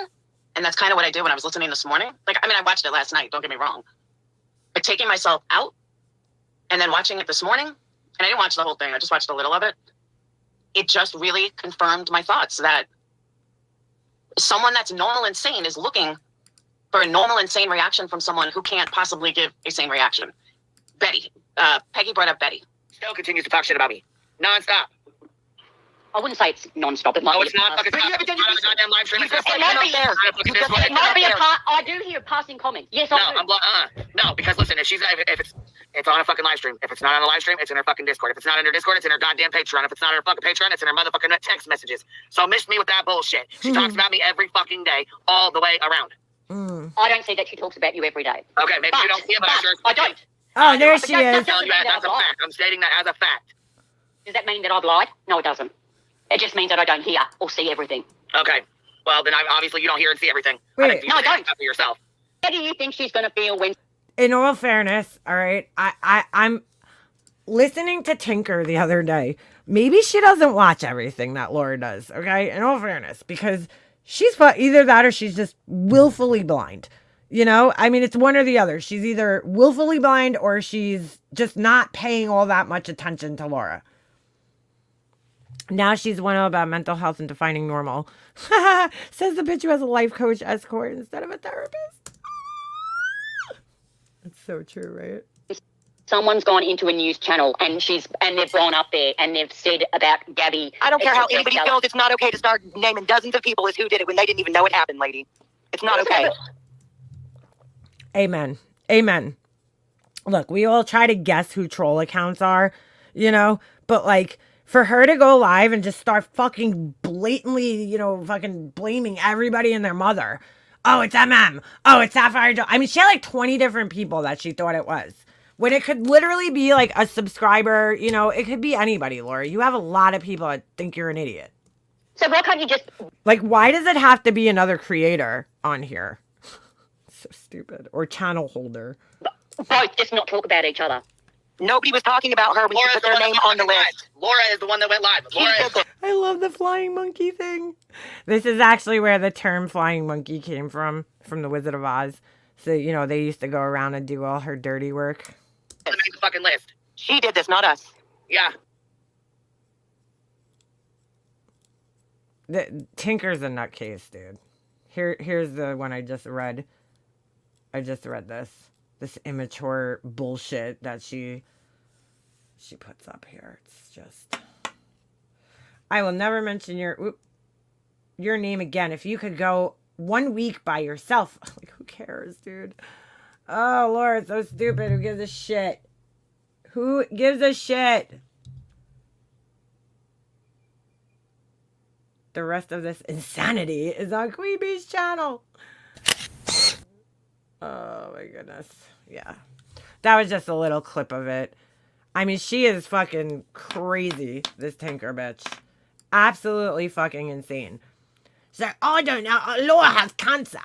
And that's kind of what I did when I was listening this morning. Like, I mean, I watched it last night, don't get me wrong. But taking myself out and then watching it this morning, and I didn't watch the whole thing, I just watched a little of it. It just really confirmed my thoughts that someone that's normal and sane is looking for a normal and sane reaction from someone who can't possibly give a sane reaction. Betty, Peggy brought up Betty. Still continues to talk shit about me. Nonstop. I wouldn't say it's non-stop. It might be it's not fucking stop. It's not on the goddamn live stream. It's It might be there. It might be a part. I do hear passing comments. Yes, I do. No, because listen, if it's on a fucking live stream. If it's not on a live stream, it's in her fucking Discord. If it's not in her Discord, it's in her goddamn Patreon. If it's not in her fucking Patreon, it's in her motherfucking text messages. So miss me with that bullshit. She talks about me every fucking day, all the way around. I don't see that she talks about you every day. Okay, maybe you don't see it, but I'm sure. I don't. Oh, there she is. I'm telling you that's a fact. I'm stating that as a fact. Does that mean that I've lied? No, it doesn't. It just means that I don't hear or see everything. Okay. Well, then obviously you don't hear and see everything. Wait. No, I don't. For yourself. How do you think she's going to feel when... In all fairness, all right, I'm listening to Tinker the other day. Maybe she doesn't watch everything that Laura does, okay? In all fairness, because she's either that or she's just willfully blind. You know, I mean, it's one or the other. She's either willfully blind or she's just not paying all that much attention to Laura. Now she's one about mental health and defining normal. Says the bitch who has a life coach escort instead of a therapist. It's so true, right? Someone's gone into a news channel and they've gone up there and they've said about Gabby. I don't care how anybody feels. It's not okay to start naming dozens of people as who did it when they didn't even know it happened, lady. It's not okay. Amen. Amen. Look, we all try to guess who troll accounts are, you know, but like for her to go live and just start fucking blatantly, you know, fucking blaming everybody and their mother. Oh, it's MM. Oh, it's Sapphire Joe. I mean, she had like 20 different people that she thought it was. When it could literally be like a subscriber, you know, it could be anybody, Laura. You have a lot of people that think you're an idiot. So why can't you just... Like, why does it have to be another creator on here? So stupid. Or channel holder. Both just not talk about each other. Nobody was talking about her when she put their name on the list. Laura is the one that went live. I love the flying monkey thing. This is actually where the term flying monkey came from the Wizard of Oz. So, you know, they used to go around and do all her dirty work. The fucking list. She did this, not us. Yeah. The Tinker's a nutcase, dude. Here's the one I just read. I just read this immature bullshit that she puts up here. It's just, I will never mention your name again. If you could go 1 week by yourself, like who cares, dude? Oh Lord, it's so stupid. Who gives a shit? Who gives a shit? The rest of this insanity is on Queen Bee's channel. Oh my goodness. Yeah. That was just a little clip of it. I mean, she is fucking crazy, this Tinker bitch. Absolutely fucking insane. She's like, oh, I don't know. Laura has cancer.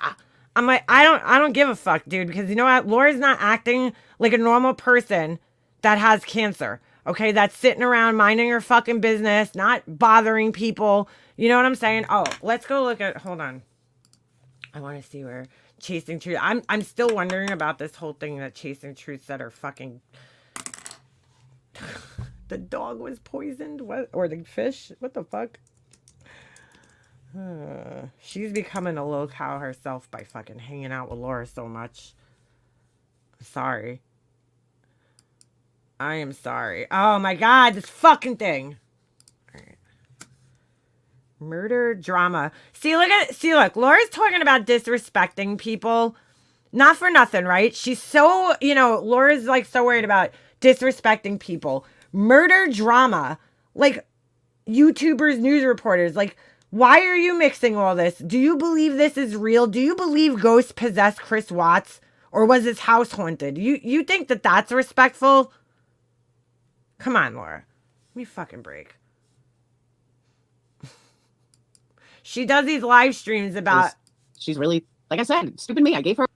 I'm like, I don't give a fuck, dude, because you know what? Laura's not acting like a normal person that has cancer. Okay, that's sitting around minding her fucking business, not bothering people. You know what I'm saying? Oh, let's go look at, hold on. I want to see where Chasing Truth. I'm still wondering about this whole thing that Chasing Truth said her fucking the dog was poisoned. What? Or the fish? What the fuck? She's becoming a little cow herself by fucking hanging out with Laura so much. Sorry. I am sorry. Oh my god, this fucking thing. Alright. Murder drama. See, look, Laura's talking about disrespecting people. Not for nothing, right? She's so, you know, Laura's like so worried about disrespecting people. Murder drama. Like, YouTubers, news reporters, like, why are you mixing all this? Do you believe this is real? Do you believe ghosts possessed Chris Watts? Or was his house haunted? You think that that's respectful? Come on, Laura. Let me fucking break. She does these live streams about... She's really, like I said, stupid me. I gave her...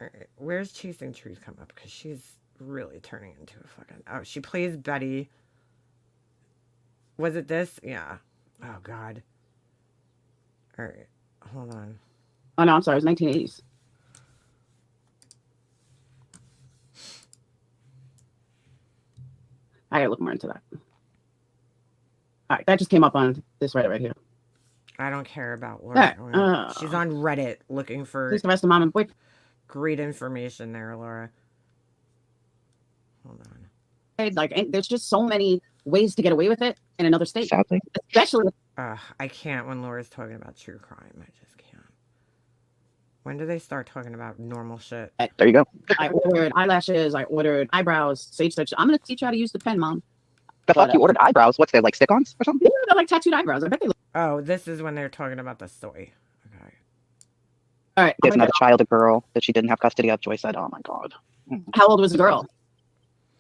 Right, where's Chasing Truth come up? Because she's really turning into a fucking... Oh, she plays Betty. Was it this? Yeah. Oh, God. All right. Hold on. Oh, no, I'm sorry. It was 1980s. I gotta look more into that. All right, that just came up on this right here. I don't care about Laura. Yeah, She's on Reddit looking for please arrest the mom and boy. Great information there, Laura. Hold on. Like, there's just so many ways to get away with it in another state. Sadly. Especially I can't when Laura's talking about true crime. I just can't. When do they start talking about normal shit? There you go. I ordered eyelashes. I ordered eyebrows, sage touch. I'm gonna teach you how to use the pen, Mom. The fuck, you ordered eyebrows? What's they, like stick-ons or something? Yeah, they're like tattooed eyebrows. I bet they look. Oh, this is when they're talking about the soy. Okay. All right. Gives another child a girl that she didn't have custody of. Joy said, "Oh my god." How old was the girl?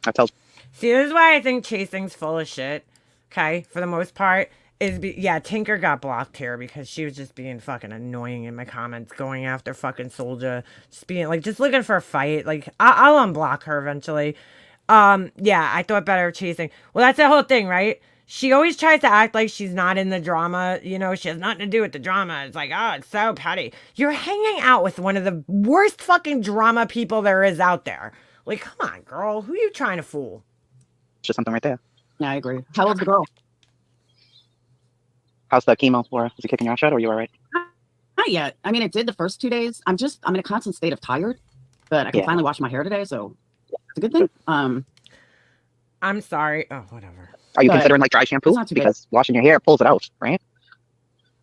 That tells. See, this is why I think chasing's full of shit. Okay, for the most part. Yeah, Tinker got blocked here because she was just being fucking annoying in my comments, going after fucking Soldier, just being like, just looking for a fight. Like, I'll unblock her eventually. Yeah, I thought better of chasing. Well, that's the whole thing, right? She always tries to act like she's not in the drama. You know, she has nothing to do with the drama. It's like, oh, it's so petty. You're hanging out with one of the worst fucking drama people there is out there. Like, come on, girl. Who are you trying to fool? It's just something right there. Yeah, I agree. How old's the girl? How's the chemo, Laura? Is it kicking your ass yet, or are you all right? Not yet. I mean, it did the first 2 days. I'm in a constant state of tired, but I can finally wash my hair today, so it's a good thing. I'm sorry. Oh, whatever. Are you considering like dry shampoo? Because washing your hair pulls it out, right?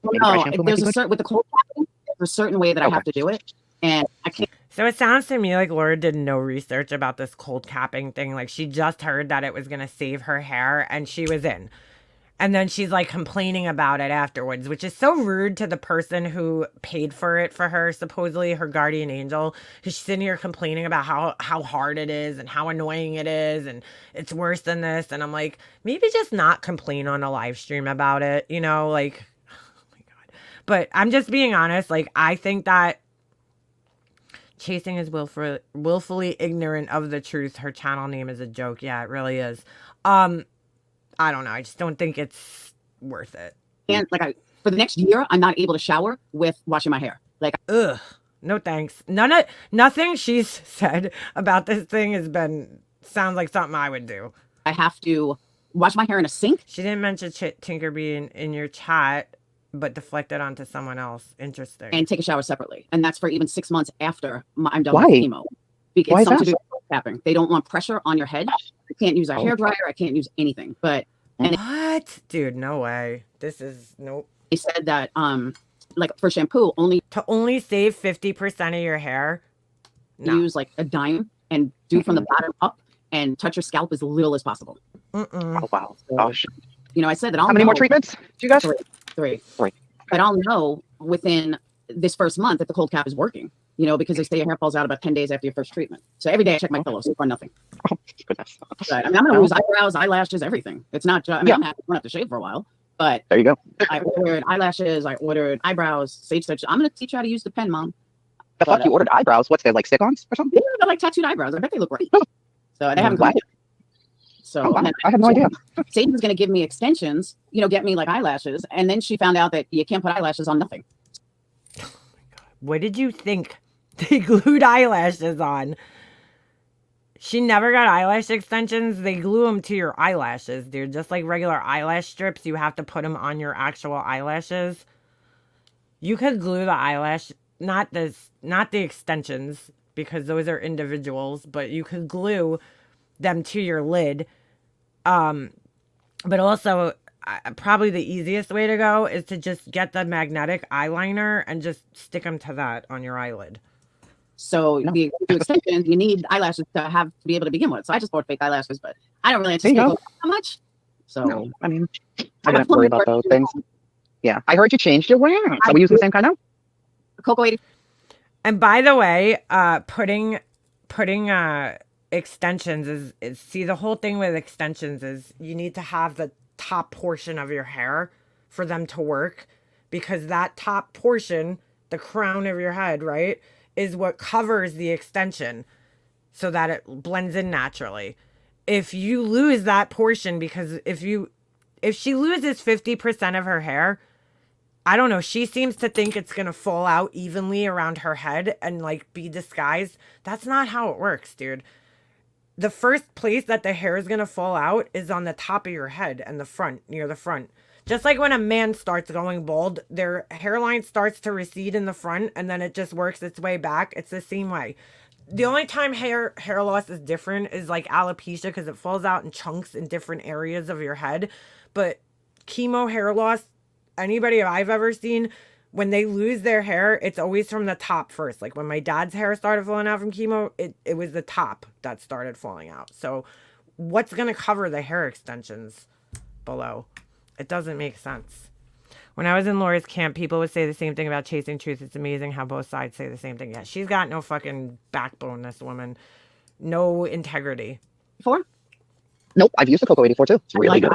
Well, no, there's a certain with the cold tapping, there's a certain way that I have to do it, and I can't. So it sounds to me like Laura did no research about this cold capping thing. Like she just heard that it was going to save her hair and she was in. And then she's like complaining about it afterwards, which is so rude to the person who paid for it for her, supposedly her guardian angel. Because she's sitting here complaining about how hard it is and how annoying it is. And it's worse than this. And I'm like, maybe just not complain on a live stream about it, you know, like, oh my God. But I'm just being honest. Like, I think that chasing is willfully ignorant of the truth. Her channel name is a joke. Yeah, it really is. I don't know. I just don't think it's worth it. And like for the next year, I'm not able to shower with washing my hair. Like, ugh, no thanks. Nothing she's said about this thing sounds like something I would do. I have to wash my hair in a sink. She didn't mention Tinker being in your chat, but deflected onto someone else. Interesting. And take a shower separately. And that's for even 6 months after I'm done with chemo. Because it's something to do with tapping. They don't want pressure on your head. I can't use a hairdryer. I can't use anything. But what? Dude, no way. This is nope. They said that like for shampoo only save 50% of your hair. No. Use like a dime and do from the bottom up and touch your scalp as little as possible. Oh wow. Gosh. You know, I said that I'll How many more treatments do you guys? Three. But I'll know within this first month that the cold cap is working. You know, because they say your hair falls out about 10 days after your first treatment. So every day I check my pillow, so far nothing. Oh, goodness. But, I mean, I'm going to lose eyebrows, eyelashes, everything. It's not just, I mean, I'm happy to have to shave for a while, but there you go. I ordered eyelashes, I ordered eyebrows, sage touch. I'm going to teach you how to use the pen, Mom. The fuck, you ordered eyebrows? What's they, like stick-ons or something? Yeah, they're like tattooed eyebrows. I bet they look great. So they haven't come yet. So I had no idea. Satan was going to give me extensions, you know, get me like eyelashes. And then she found out that you can't put eyelashes on nothing. Oh my God. What did you think? They glued eyelashes on. She never got eyelash extensions. They glue them to your eyelashes, dude. Just like regular eyelash strips, you have to put them on your actual eyelashes. You could glue the eyelash, not the extensions, because those are individuals, but you could glue them to your lid. But also, probably the easiest way to go is to just get the magnetic eyeliner and just stick them to that on your eyelid. So the extensions, you need eyelashes to be able to begin with. So I just bought fake eyelashes, but I don't really anticipate how much. So no, I mean, I don't worry about those things. Yeah, I heard you changed your wear. Are we using the same kind now? Cocoa 80. And by the way, putting extensions is see, the whole thing with extensions is you need to have the top portion of your hair for them to work, because that top portion, the crown of your head, right, is what covers the extension so that it blends in naturally. If you lose that portion, because if she loses 50% of her hair, I don't know, she seems to think it's going to fall out evenly around her head and like be disguised. That's not how it works, dude. The first place that the hair is going to fall out is on the top of your head and the front, near the front. Just like when a man starts going bald, their hairline starts to recede in the front and then it just works its way back. It's the same way. The only time hair loss is different is like alopecia, because it falls out in chunks in different areas of your head. But chemo hair loss anybody I've ever seen, when they lose their hair, it's always from the top first. Like when my dad's hair started falling out from chemo, it was the top that started falling out. So what's going to cover the hair extensions below? It doesn't make sense. When I was in Laura's camp, people would say the same thing about chasing truth. It's amazing how both sides say the same thing. Yeah, she's got no fucking backbone, this woman. No integrity. Before? Nope, I've used the Cocoa 84 too. It's really good.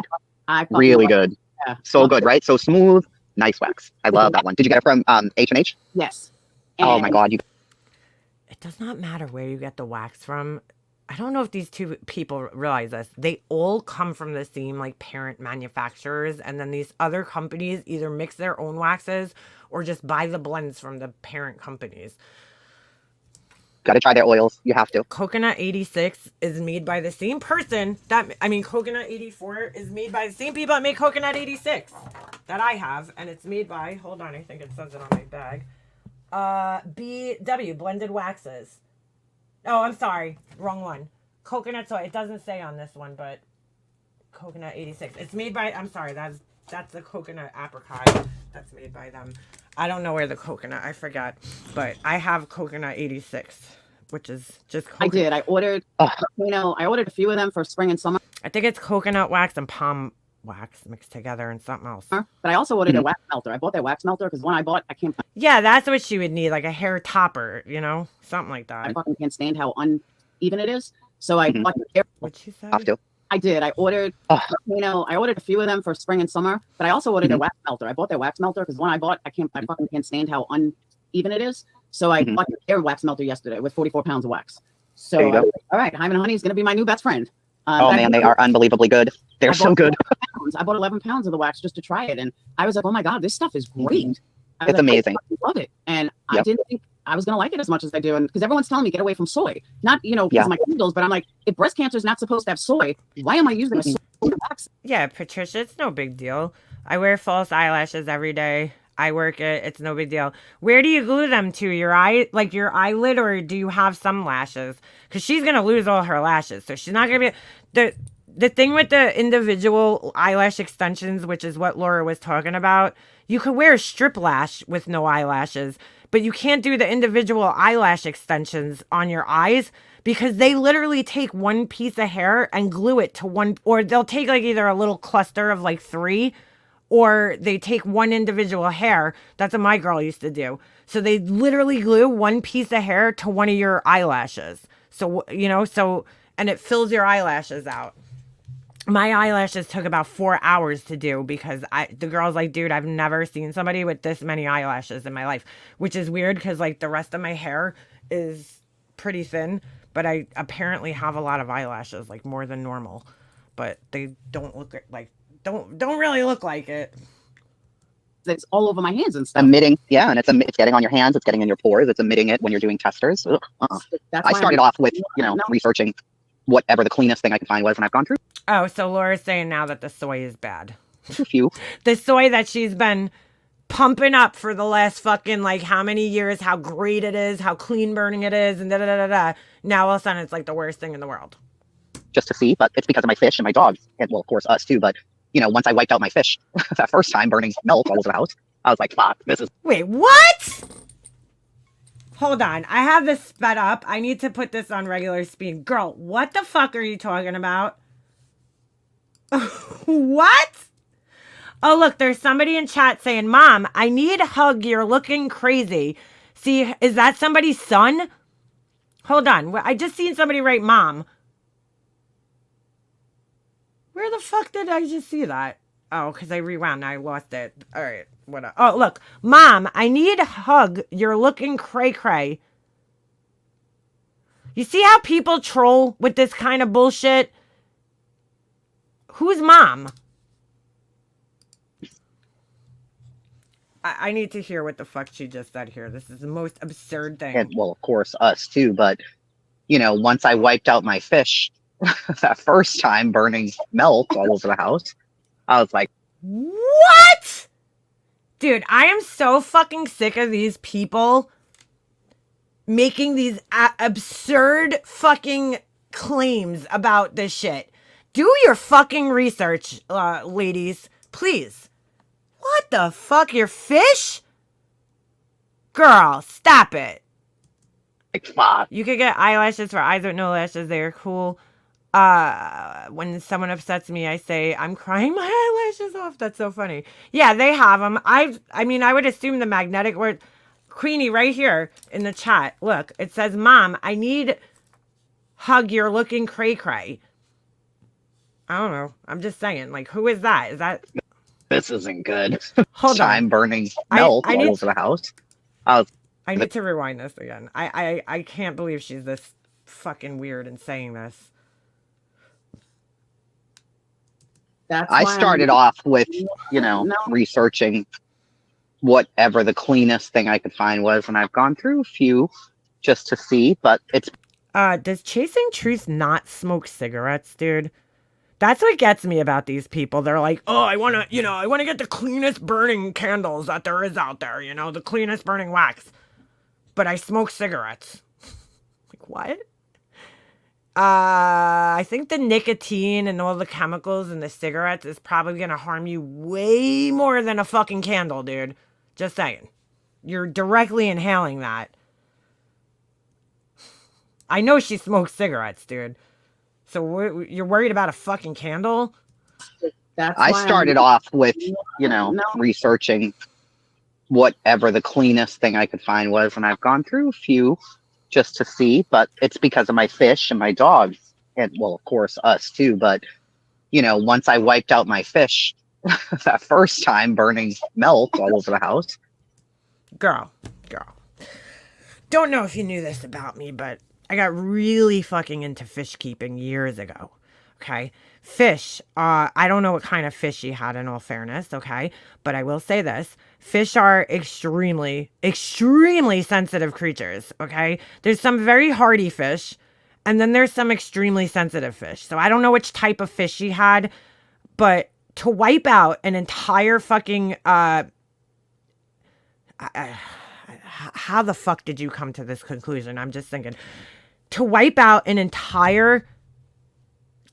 Really good. Yeah. So good, right? So smooth, nice wax. I love that one. Did you get it from H&H? Yes. Oh my God. It does not matter where you get the wax from. I don't know if these two people realize this. They all come from the same like parent manufacturers, and then these other companies either mix their own waxes or just buy the blends from the parent companies. Got to try their oils. You have to. Coconut 86 is made by the same person Coconut 84 is made by the same people that make Coconut 86 that I have, and it's made by, hold on, I think it says it on my bag. BW, Blended Waxes. Oh, I'm sorry. Wrong one. Coconut soy. It doesn't say on this one, but Coconut 86. It's made by, I'm sorry, that's the coconut apricot that's made by them. I don't know where the coconut, I forgot. But I have Coconut 86, which is just coconut. I did. I ordered, I ordered a few of them for spring and summer. I think it's coconut wax and palm wax mixed together and something else. But I also ordered a wax melter. I bought that wax melter because one I bought, I can't. Yeah, that's what she would need, like a hair topper, something like that. I fucking can't stand how uneven it is. So I fucking What'd she say? I did. I ordered, I ordered a few of them for spring and summer, but I also ordered a wax melter. I bought that wax melter because one I bought, I fucking can't stand how uneven it is. So I bought a hair wax melter yesterday with 44 pounds of wax. So, all right, Hyman Honey is going to be my new best friend. Oh man, they are unbelievably good. They're so good. I bought 11 pounds of the wax just to try it. And I was like, oh my God, this stuff is great. It's amazing. I love it. And I didn't think I was going to like it as much as I do. And because everyone's telling me get away from soy, not, because of my candles, but I'm like, if breast cancer is not supposed to have soy, why am I using a soy wax? Yeah, Patricia, it's no big deal. I wear false eyelashes every day. I work it. It's no big deal. Where do you glue them to? Your eye, like your eyelid, or do you have some lashes? Because she's going to lose all her lashes. So she's not going to be... The thing with the individual eyelash extensions, which is what Laura was talking about, you could wear a strip lash with no eyelashes, but you can't do the individual eyelash extensions on your eyes because they literally take one piece of hair and glue it to one, or they'll take like either a little cluster of like 3, or they take one individual hair. That's what my girl used to do. So they literally glue one piece of hair to one of your eyelashes. So, and it fills your eyelashes out. My eyelashes took about 4 hours to do because the girl's like, dude, I've never seen somebody with this many eyelashes in my life, which is weird because like the rest of my hair is pretty thin, but I apparently have a lot of eyelashes, like more than normal, but they don't look like, don't really look like it. It's all over my hands and stuff. Emitting, yeah, and it's getting on your hands, it's getting in your pores, it's emitting it when you're doing testers. I started off with, researching whatever the cleanest thing I could find was, and I've gone through. Oh, so Laura's saying now that the soy is bad. A few. The soy that she's been pumping up for the last fucking, like, how many years, how great it is, how clean burning it is, and da-da-da-da-da. Now all of a sudden it's like the worst thing in the world. Just to see, but it's because of my fish and my dogs. And, well, of course, us too, but, once I wiped out my fish, that first time burning milk all over the house, I was like, fuck, this is... Wait, what? Hold on. I have this sped up. I need to put this on regular speed. Girl, what the fuck are you talking about? What? Oh, look, there's somebody in chat saying, Mom, I need a hug. You're looking crazy. See, is that somebody's son? Hold on. I just seen somebody write Mom. Where the fuck did I just see that? Oh, because I rewound. I lost it. All right. What? Oh, look. Mom, I need a hug. You're looking cray-cray. You see how people troll with this kind of bullshit? Who's Mom? I need to hear what the fuck she just said here. This is the most absurd thing. And, well, of course, us too, but, once I wiped out my fish, that first time burning milk all over the house, I was like, what? Dude, I am so fucking sick of these people making these absurd fucking claims about this shit. Do your fucking research, ladies. Please. What the fuck? Your fish? Girl, stop it. Like, fuck. You could get eyelashes for eyes with no lashes. They're cool. When someone upsets me, I say, I'm crying my eyelashes off. That's so funny. Yeah, they have them. I mean, I would assume the magnetic word. Queenie, right here in the chat. Look, it says, Mom, I need hug, you're looking cray-cray. I don't know. I'm just saying. Like, who is that? Is that... This isn't good. Hold Time on. burning milk all over the house. I need to rewind this again. I can't believe she's this fucking weird in saying this. I started off with, researching whatever the cleanest thing I could find was, and I've gone through a few just to see, but it's... Does Chasing Truth not smoke cigarettes, dude? That's what gets me about these people. They're like, oh, I want to get the cleanest burning candles that there is out there, the cleanest burning wax. But I smoke cigarettes. Like, what? I think the nicotine and all the chemicals in the cigarettes is probably going to harm you way more than a fucking candle, dude. Just saying. You're directly inhaling that. I know she smokes cigarettes, dude. So you're worried about a fucking candle? I started off with, researching whatever the cleanest thing I could find was, and I've gone through a few just to see, but it's because of my fish and my dogs, and, well, of course, us too, but, once I wiped out my fish that first time, burning milk all over the house. Girl. Don't know if you knew this about me, but I got really fucking into fish keeping years ago. Okay. Fish, I don't know what kind of fish she had, in all fairness, okay? But I will say this. Fish are extremely, extremely sensitive creatures, okay? There's some very hardy fish, and then there's some extremely sensitive fish. So I don't know which type of fish she had, but to wipe out an entire fucking, how the fuck did you come to this conclusion? I'm just thinking. To wipe out an entire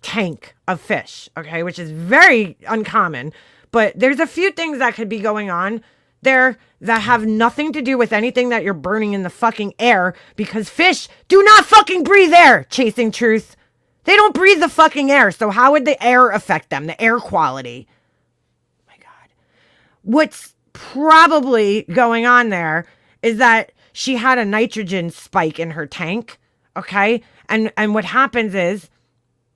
tank of fish, okay, which is very uncommon, but there's a few things that could be going on there that have nothing to do with anything that you're burning in the fucking air, because fish do not fucking breathe air, Chasing Truth. They don't breathe the fucking air, so how would the air affect them, the air quality? Oh my God. What's probably going on there is that she had a nitrogen spike in her tank, okay? And what happens is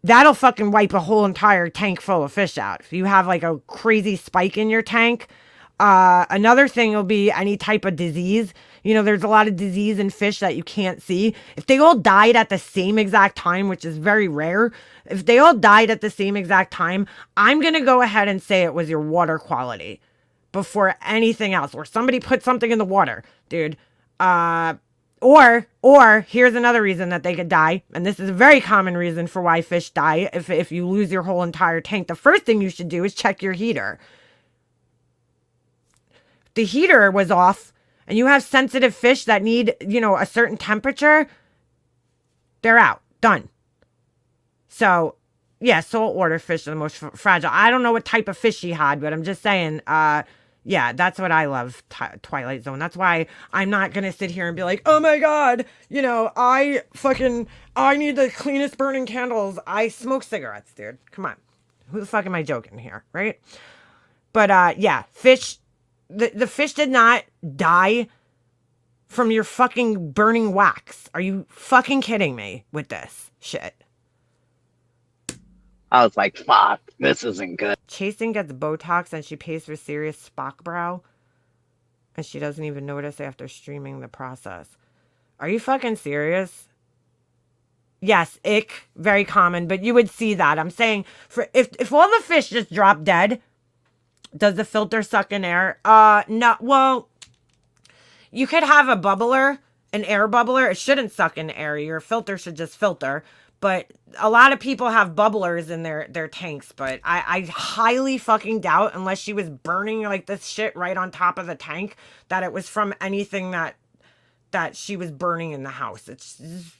that'll fucking wipe a whole entire tank full of fish out. If you have like a crazy spike in your tank, another thing will be any type of disease. There's a lot of disease in fish that you can't see. If they all died at the same exact time, which is very rare, if they all died at the same exact time, I'm going to go ahead and say it was your water quality before anything else, or somebody put something in the water, dude. Or here's another reason that they could die, and this is a very common reason for why fish die. If you lose your whole entire tank, the first thing you should do is check your heater. If the heater was off, and you have sensitive fish that need, a certain temperature, they're out. Done. So, yeah, saltwater fish are the most fragile. I don't know what type of fish she had, but I'm just saying, yeah, that's what I love, Twilight Zone. That's why I'm not going to sit here and be like, oh my God, I need the cleanest burning candles. I smoke cigarettes, dude. Come on. Who the fuck am I joking here, right? But, yeah, fish, the fish did not die from your fucking burning wax. Are you fucking kidding me with this shit? I was like, fuck, this isn't good. Chasing gets Botox and she pays for serious Spock brow. And she doesn't even notice after streaming the process. Are you fucking serious? Yes, ick, very common, but you would see that. I'm saying, if all the fish just drop dead, does the filter suck in air? No, well, you could have a bubbler, an air bubbler. It shouldn't suck in air. Your filter should just filter. But a lot of people have bubblers in their tanks, but I highly fucking doubt, unless she was burning like this shit right on top of the tank, that it was from anything that she was burning in the house. It's just...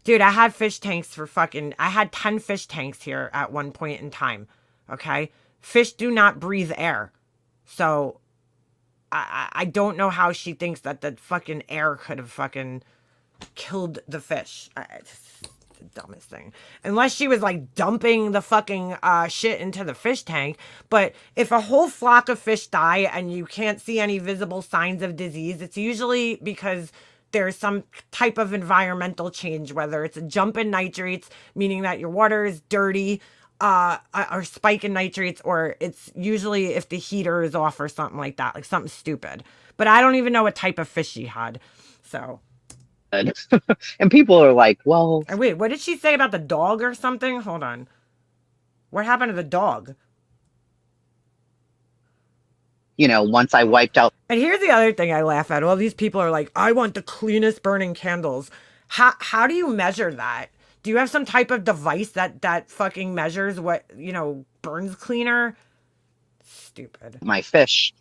Dude, I had fish tanks I had 10 fish tanks here at one point in time. Okay? Fish do not breathe air. So I don't know how she thinks that the fucking air could have fucking killed the fish. It's the dumbest thing. Unless she was like dumping the fucking shit into the fish tank. But if a whole flock of fish die and you can't see any visible signs of disease, it's usually because there's some type of environmental change, whether it's a jump in nitrates, meaning that your water is dirty, or spike in nitrates, or it's usually if the heater is off or something like that, like something stupid. But I don't even know what type of fish she had. So. And people are like, well. Wait, what did she say about the dog or something? Hold on. What happened to the dog? You know, once I wiped out. And here's the other thing I laugh at. All these people are like, I want the cleanest burning candles. How do you measure that? Do you have some type of device that fucking measures what, burns cleaner? Stupid. My fish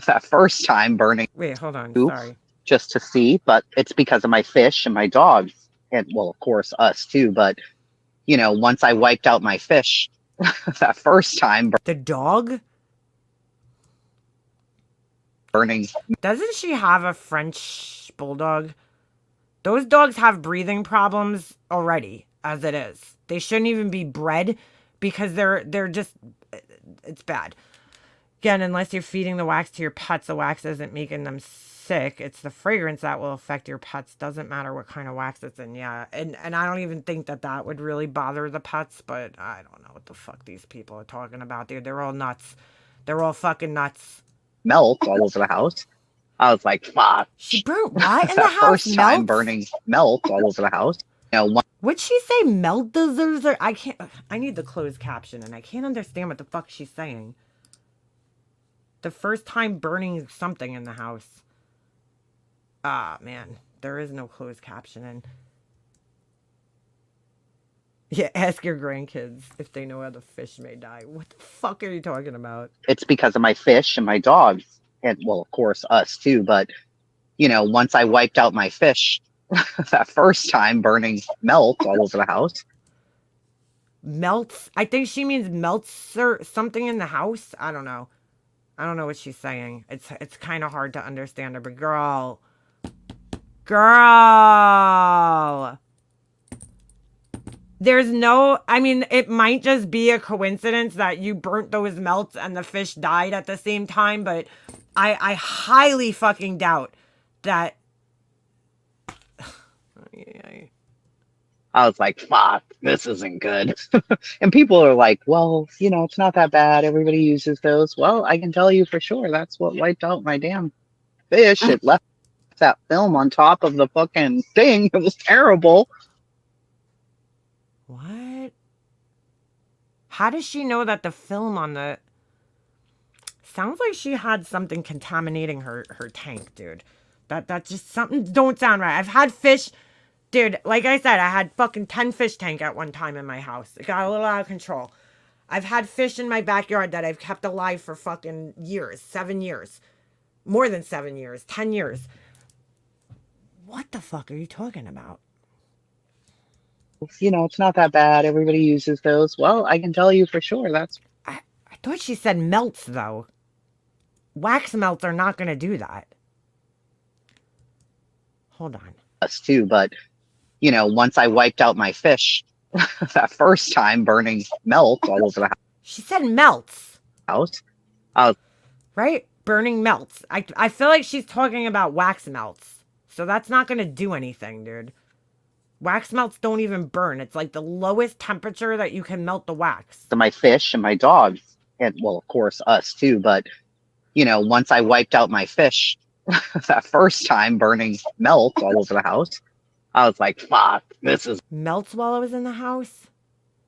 that first time burning. Wait, hold on. Sorry. Just to see, but it's because of my fish and my dogs. And, well, of course, us too. But, once I wiped out my fish that first time. The dog? Burning. Doesn't she have a French bulldog? Those dogs have breathing problems already, as it is. They shouldn't even be bred because they're just, it's bad. Again, unless you're feeding the wax to your pets, the wax isn't making them sick. It's the fragrance that will affect your pets. Doesn't matter what kind of wax it's in. Yeah, and I don't even think that would really bother the pets, but I don't know what the fuck these people are talking about, dude. They're all nuts. They're all fucking nuts. Melt all over the house. I was like, fuck. She burnt what in the house? First time burning melt all over the house. What'd she say? Melt the I can't. I need the closed caption, and I can't understand what the fuck she's saying. The first time burning something in the house. Ah, man. There is no closed captioning. Yeah, ask your grandkids if they know how the fish may die. What the fuck are you talking about? It's because of my fish and my dogs. And, well, of course, us too. But, once I wiped out my fish that first time burning melt all over the house. Melts? I think she means melts or something in the house. I don't know. I don't know what she's saying. It's kind of hard to understand her. But girl. There's no, it might just be a coincidence that you burnt those melts and the fish died at the same time, but I highly fucking doubt that. I was like, fuck, this isn't good. And people are like, well, it's not that bad. Everybody uses those. Well, I can tell you for sure. That's what wiped out my damn fish. It left that film on top of the fucking thing. It was terrible. What? How does she know that the film on the... Sounds like she had something contaminating her tank, dude. That just something don't sound right. I've had fish... Dude, like I said, I had fucking 10 fish tank at one time in my house. It got a little out of control. I've had fish in my backyard that I've kept alive for fucking years. 7 years. More than 7 years. 10 years. What the fuck are you talking about? It's not that bad. Everybody uses those. Well, I can tell you for sure. I thought she said melts, though. Wax melts are not going to do that. Hold on. Us too, but, once I wiped out my fish that first time burning melt all over the house. She said melts. House. Right? Burning melts. I feel like she's talking about wax melts. So that's not going to do anything, dude. Wax melts don't even burn. It's like the lowest temperature that you can melt the wax. My fish and my dogs. And, well, of course, us too. But, once I wiped out my fish that first time burning melt all over the house. I was like, fuck, this is... Melts while I was in the house?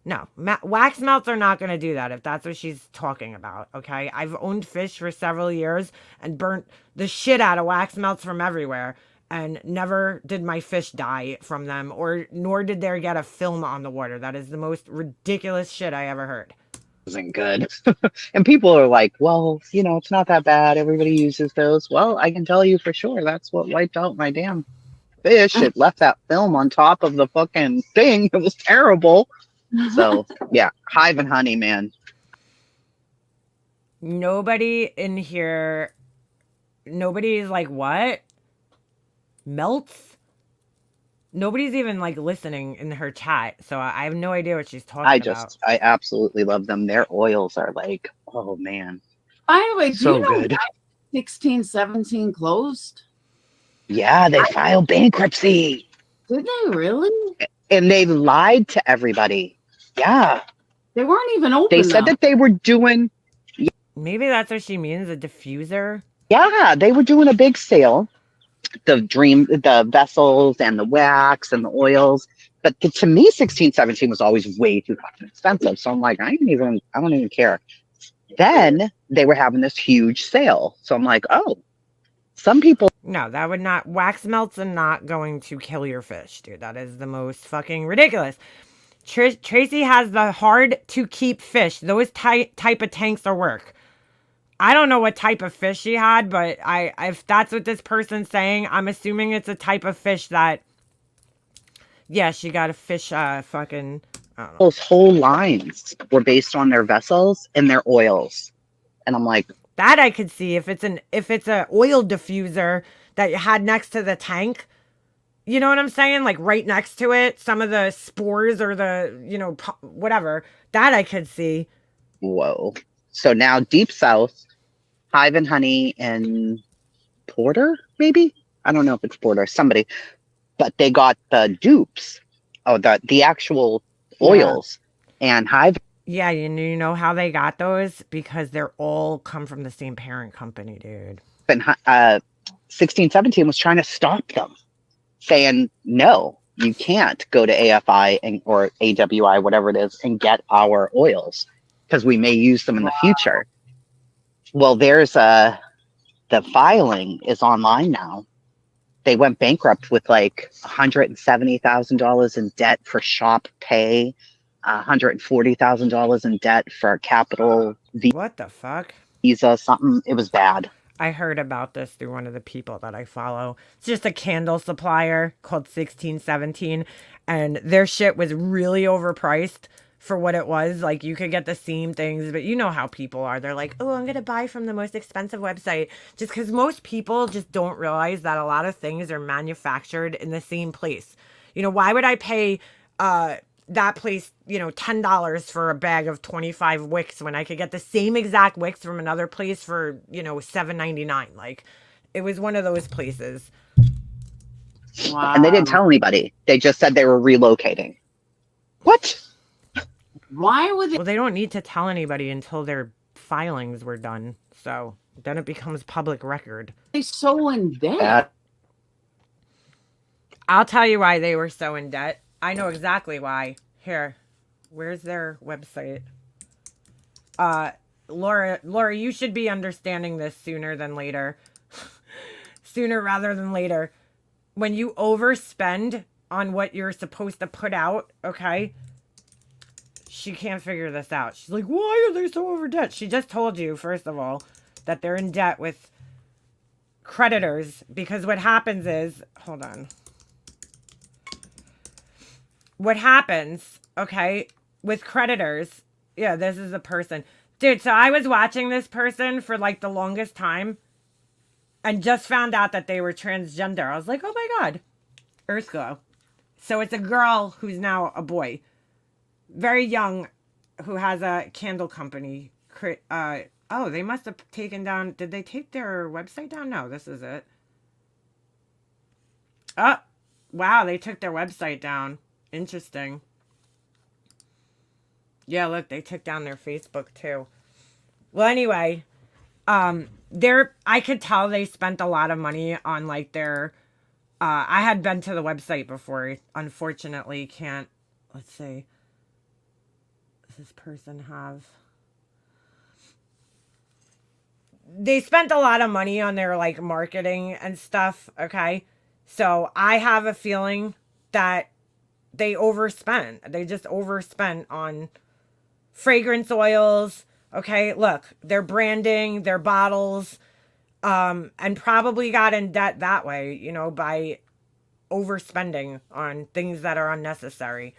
No, wax melts are not going to do that if that's what she's talking about, okay? I've owned fish for several years and burnt the shit out of wax melts from everywhere, and never did my fish die from them, nor did there get a film on the water. That is the most ridiculous shit I ever heard. Isn't good. And people are like, well, it's not that bad. Everybody uses those. Well, I can tell you for sure. That's what wiped out my damn fish. It left that film on top of the fucking thing. It was terrible. So, yeah, Hive and Honey, man. Nobody in here, nobody's like, what? Melts? Nobody's even like listening in her chat, so I have no idea what she's talking about. I absolutely love them. Their oils are like, oh man. By the way, do So you know good. why 1617 closed? Yeah, they filed bankruptcy. Did they really? And they lied to everybody. Yeah. They weren't even open. They said that they were doing. Maybe that's what she means, a diffuser. Yeah, they were doing a big sale. The vessels and the wax and the oils. But to me, 1617 was always way too fucking expensive. So I'm like, I don't even care. Then they were having this huge sale. So I'm like, oh, some people. No, that would not. Wax melts are not going to kill your fish, dude. That is the most fucking ridiculous. Tracy has the hard to keep fish. Those type of tanks are work. I don't know what type of fish she had, but if that's what this person's saying, I'm assuming it's a type of fish that, yeah, she got a fish, fucking, I don't know. Those whole lines were based on their vessels and their oils. And I'm like, that I could see if it's a oil diffuser that you had next to the tank. You know what I'm saying? Like right next to it, some of the spores or the, whatever, that I could see. Whoa. So now Deep South, Hive and Honey, and Porter, maybe? I don't know if it's Porter, somebody. But they got the dupes. Oh, the actual oils. Yeah. And Hive. Yeah, you know how they got those? Because they're all come from the same parent company, dude. And 1617 was trying to stop them, saying, no, you can't go to AFI or AWI, whatever it is, and get our oils because we may use them in the future. Well, there's the filing is online now. They went bankrupt with like $170,000 in debt for shop pay, $140,000 in debt for capital What the fuck? Visa, something. It was bad. I heard about this through one of the people that I follow. It's just a candle supplier called 1617, and their shit was really overpriced for what it was. Like, you could get the same things, but you know how people are. They're like, oh, I'm going to buy from the most expensive website. Just because most people just don't realize that a lot of things are manufactured in the same place. You know, why would I pay that place, $10 for a bag of 25 wicks when I could get the same exact wicks from another place for, $7.99? Like, it was one of those places. Wow. And they didn't tell anybody. They just said they were relocating. What? Why would they? Well, they don't need to tell anybody until their filings were done. So then it becomes public record. They so in debt. I'll tell you why they were so in debt. I know exactly why. Here, where's their website? Laura, you should be understanding this sooner than later. Sooner rather than later. When you overspend on what you're supposed to put out, okay? She can't figure this out. She's like, why are they so over debt? She just told you, first of all, that they're in debt with creditors. Because what happens is, hold on. What happens, okay, with creditors, yeah, this is a person. Dude, so I was watching this person for like the longest time and just found out that they were transgender. I was like, oh my God, Earthglow. So it's a girl who's now a boy. Very young, who has a candle company. Oh, they must have taken down... Did they take their website down? No, this is it. Oh, wow, they took their website down. Interesting. Yeah, look, they took down their Facebook too. Well, anyway, I could tell they spent a lot of money on like their... I had been to the website before. Unfortunately, can't... Let's see. This person have... They spent a lot of money on their like marketing and stuff, okay? So I have a feeling that they overspent. They just overspent on fragrance oils, okay? Look, their branding, their bottles, and probably got in debt that way, by overspending on things that are unnecessary.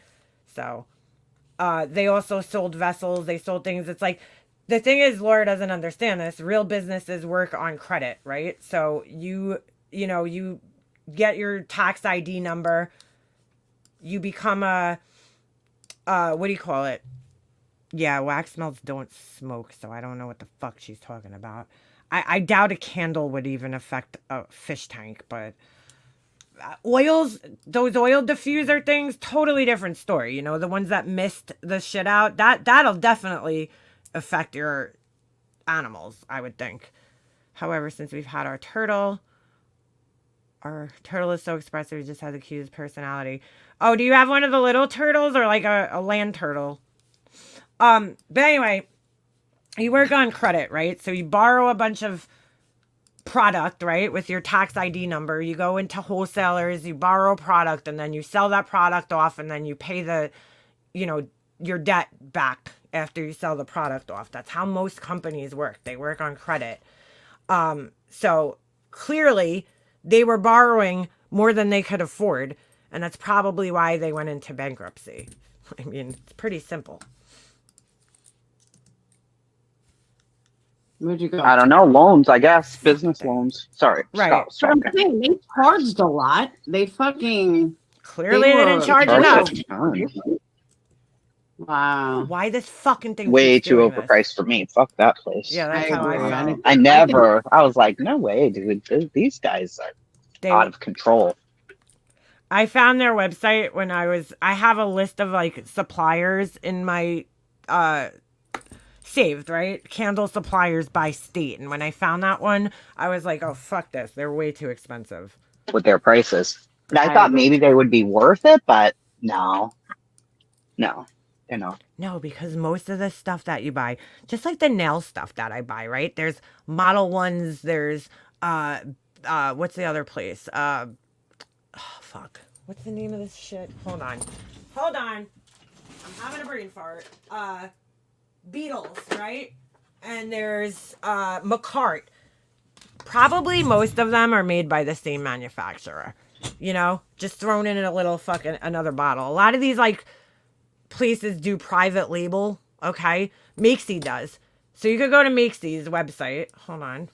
So... they also sold vessels. They sold things. It's like the thing is, Laura doesn't understand this. Real businesses work on credit, right? So you get your tax ID number. You become a, what do you call it? Yeah, wax melts don't smoke, so I don't know what the fuck she's talking about. I doubt a candle would even affect a fish tank, but oils, those oil diffuser things, totally different story. You know, the ones that mist the shit out, that'll definitely affect your animals, I would think. However, since we've had our turtle is so expressive, he just has a cute personality. Oh, do you have one of the little turtles or like a land turtle? But anyway, you work on credit, right? So you borrow a bunch of product, right? With your tax ID number, you go into wholesalers, you borrow product, and then you sell that product off, and then you pay your debt back after you sell the product off. That's how most companies work. They work on credit. So clearly they were borrowing more than they could afford, and that's probably why they went into bankruptcy. I mean, it's pretty simple. Where'd you go? I don't know. Loans, I guess. Business loans. Sorry. Right. Stop. They charged a lot. They fucking... Clearly they didn't charge enough. Wow. Why this fucking thing Way keeps too doing overpriced this? for me. Fuck that place. Yeah, that's how I felt. I never. I was like, no way, dude. These guys are out of control. I found their website when I have a list of like suppliers in my saved, right? Candle suppliers by state. And when I found that one, I was like, oh, fuck this. They're way too expensive. With their prices. And I thought maybe they would be worth it, but no. No. You know. No, because most of the stuff that you buy, just like the nail stuff that I buy, right? There's Model Ones, there's what's the other place? Oh, fuck. What's the name of this shit? Hold on. I'm having a brain fart. Beatles, right? And there's McCart. Probably most of them are made by the same manufacturer. You know, just thrown in a little fucking another bottle. A lot of these like places do private label, okay? Makesy does. So you could go to Makesy's website. Hold on.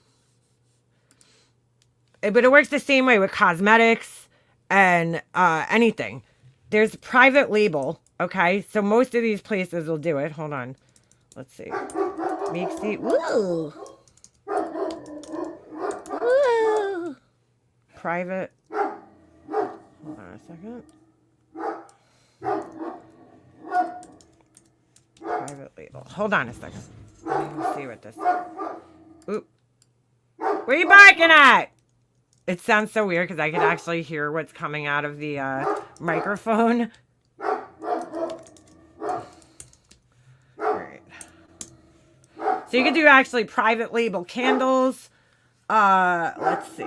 But it works the same way with cosmetics and anything. There's private label, okay? So most of these places will do it. Hold on. Let's see. Makesy. Woo! Woo! Private. Hold on a second. Private label. Hold on a second. Let me see what this. Oop. Where are you barking at? It sounds so weird because I can actually hear what's coming out of the microphone. Alright. So you can do actually private label candles. Let's see.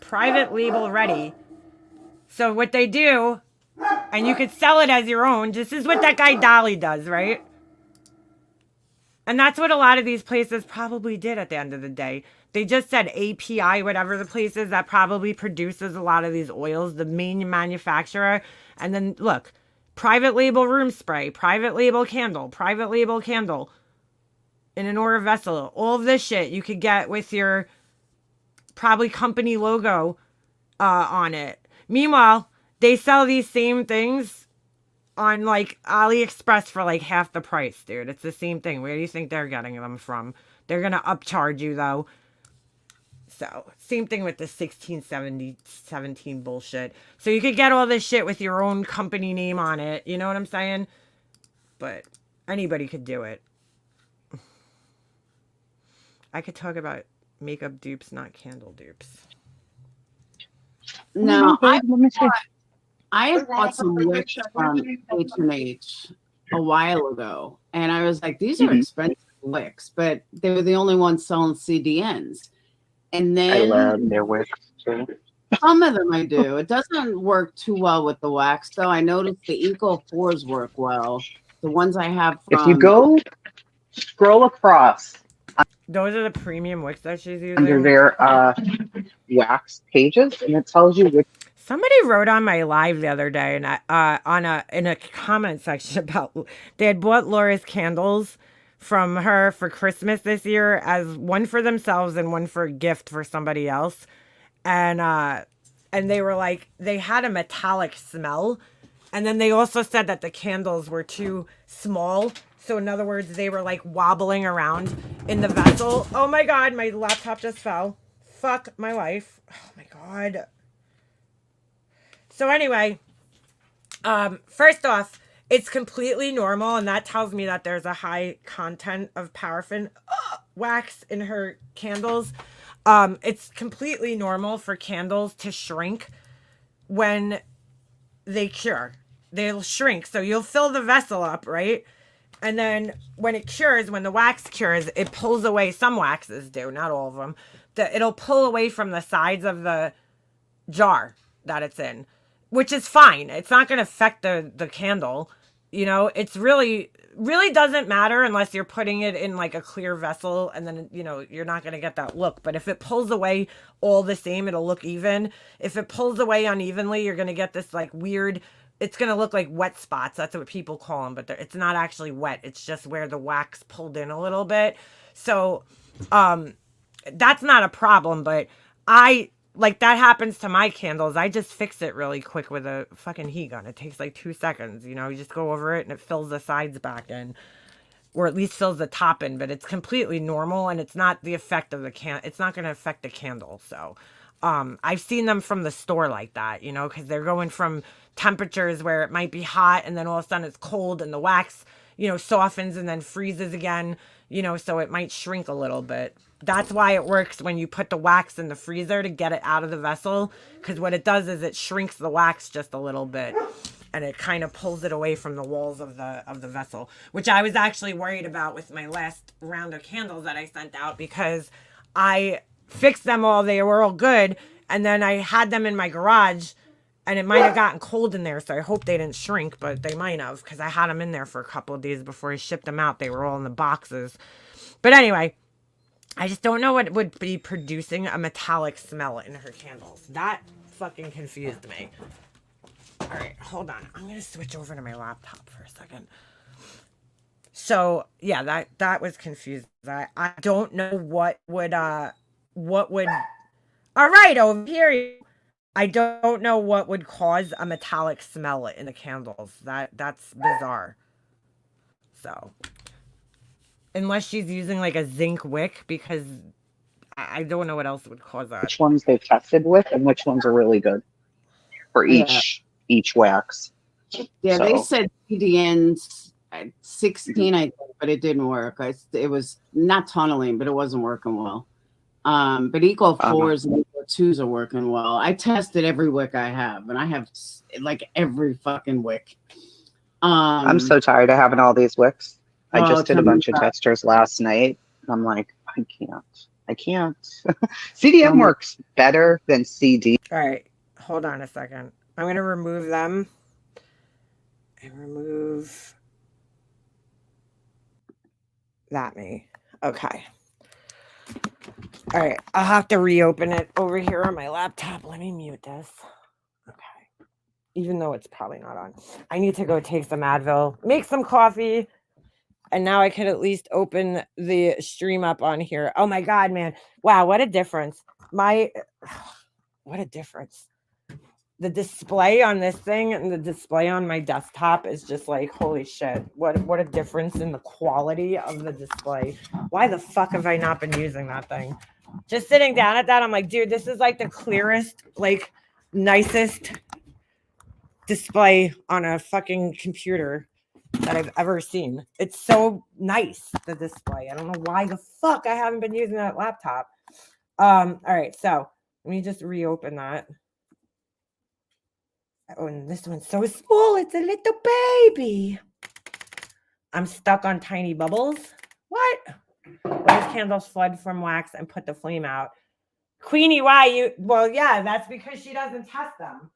Private label ready. So what they do, and you could sell it as your own. This is what that guy Dolly does, right? And that's what a lot of these places probably did at the end of the day. They just said API, whatever the place is that probably produces a lot of these oils, the main manufacturer. And then look, private label room spray, private label candle in an Aura vessel. All of this shit you could get with your probably company logo on it. Meanwhile, they sell these same things on like AliExpress for like half the price, dude. It's the same thing. Where do you think they're getting them from? They're going to upcharge you though. So, same thing with the 1617 bullshit. So you could get all this shit with your own company name on it. You know what I'm saying? But anybody could do it. I could talk about makeup dupes, not candle dupes. No, I bought some wicks from H&H a while ago, and I was like, these are expensive wicks, but they were the only ones selling CDNs. And then I love their wicks too. Some of them I do. It doesn't work too well with the wax, though. I noticed the Eco 4s work well. The ones I have from... If you go scroll across... Those are the premium wicks that she's using? Under their wax pages, and it tells you which Somebody wrote on my live the other day, and in a comment section about they had bought Laura's candles from her for Christmas this year as one for themselves and one for a gift for somebody else, and they were like they had a metallic smell, and then they also said that the candles were too small. So in other words, they were like wobbling around in the vessel. Oh my God, my laptop just fell. Fuck my life. Oh my God. So anyway, first off, it's completely normal, and that tells me that there's a high content of paraffin wax in her candles. It's completely normal for candles to shrink when they cure. They'll shrink, so you'll fill the vessel up, right? And then when it cures, when the wax cures, it pulls away. Some waxes do, not all of them. It'll pull away from the sides of the jar that it's in, which is fine. It's not going to affect the candle. You know, it's really doesn't matter unless you're putting it in like a clear vessel, and then, you know, you're not going to get that look. But if it pulls away all the same, it'll look even. If it pulls away unevenly, you're going to get this like weird, it's going to look like wet spots. That's what people call them, but it's not actually wet. It's just where the wax pulled in a little bit. So, that's not a problem, but like that happens to my candles. I just fix it really quick with a fucking heat gun. It takes like 2 seconds. You know, you just go over it and it fills the sides back in, or at least fills the top in, but it's completely normal, and it's not the effect of it's not going to affect the candle. So, I've seen them from the store like that, you know, because they're going from temperatures where it might be hot and then all of a sudden it's cold and the wax, you know, softens and then freezes again, you know, so it might shrink a little bit. That's why it works when you put the wax in the freezer to get it out of the vessel, because what it does is it shrinks the wax just a little bit, and it kind of pulls it away from the walls of the vessel, which I was actually worried about with my last round of candles that I sent out, because I fixed them all. They were all good, and then I had them in my garage, and it might have gotten cold in there, so I hope they didn't shrink, but they might have, because I had them in there for a couple of days before I shipped them out. They were all in the boxes. But anyway, I just don't know what would be producing a metallic smell in her candles. That fucking confused me. All right, hold on. I'm going to switch over to my laptop for a second. So, yeah, that was confused. I don't know what would, all right, over here. I don't know what would cause a metallic smell in the candles. That's bizarre. So, unless she's using like a zinc wick, because I don't know what else would cause that. Which ones they've tested with and which ones are really good for each wax. Yeah, So. they said CDN's 16, I think, but it didn't work. It was not tunneling, but it wasn't working well. But Eco 4s and Eco 2s are working well. I tested every wick I have, and I have like every fucking wick. I'm so tired of having all these wicks. I just did a bunch of testers last night. I'm like, I can't. CDM works better than CD. All right, hold on a second. I'm going to remove them and remove that me. Okay. All right, I'll have to reopen it over here on my laptop. Let me mute this. Okay. Even though it's probably not on. I need to go take some Advil, make some coffee, and now I can at least open the stream up on here. Oh my God, man. Wow, what a difference. What a difference. The display on this thing and the display on my desktop is just like, holy shit. What a difference in the quality of the display. Why the fuck have I not been using that thing? Just sitting down at that, I'm like, dude, this is like the clearest, like nicest display on a fucking computer that I've ever seen. It's so nice, the display. I don't know why the fuck I haven't been using that laptop. All right, so let me just reopen that. Oh, and this one's so small. It's a little baby. I'm stuck on tiny bubbles. What? Those candles flood from wax and put the flame out. Queenie, why? Well, yeah, that's because she doesn't test them.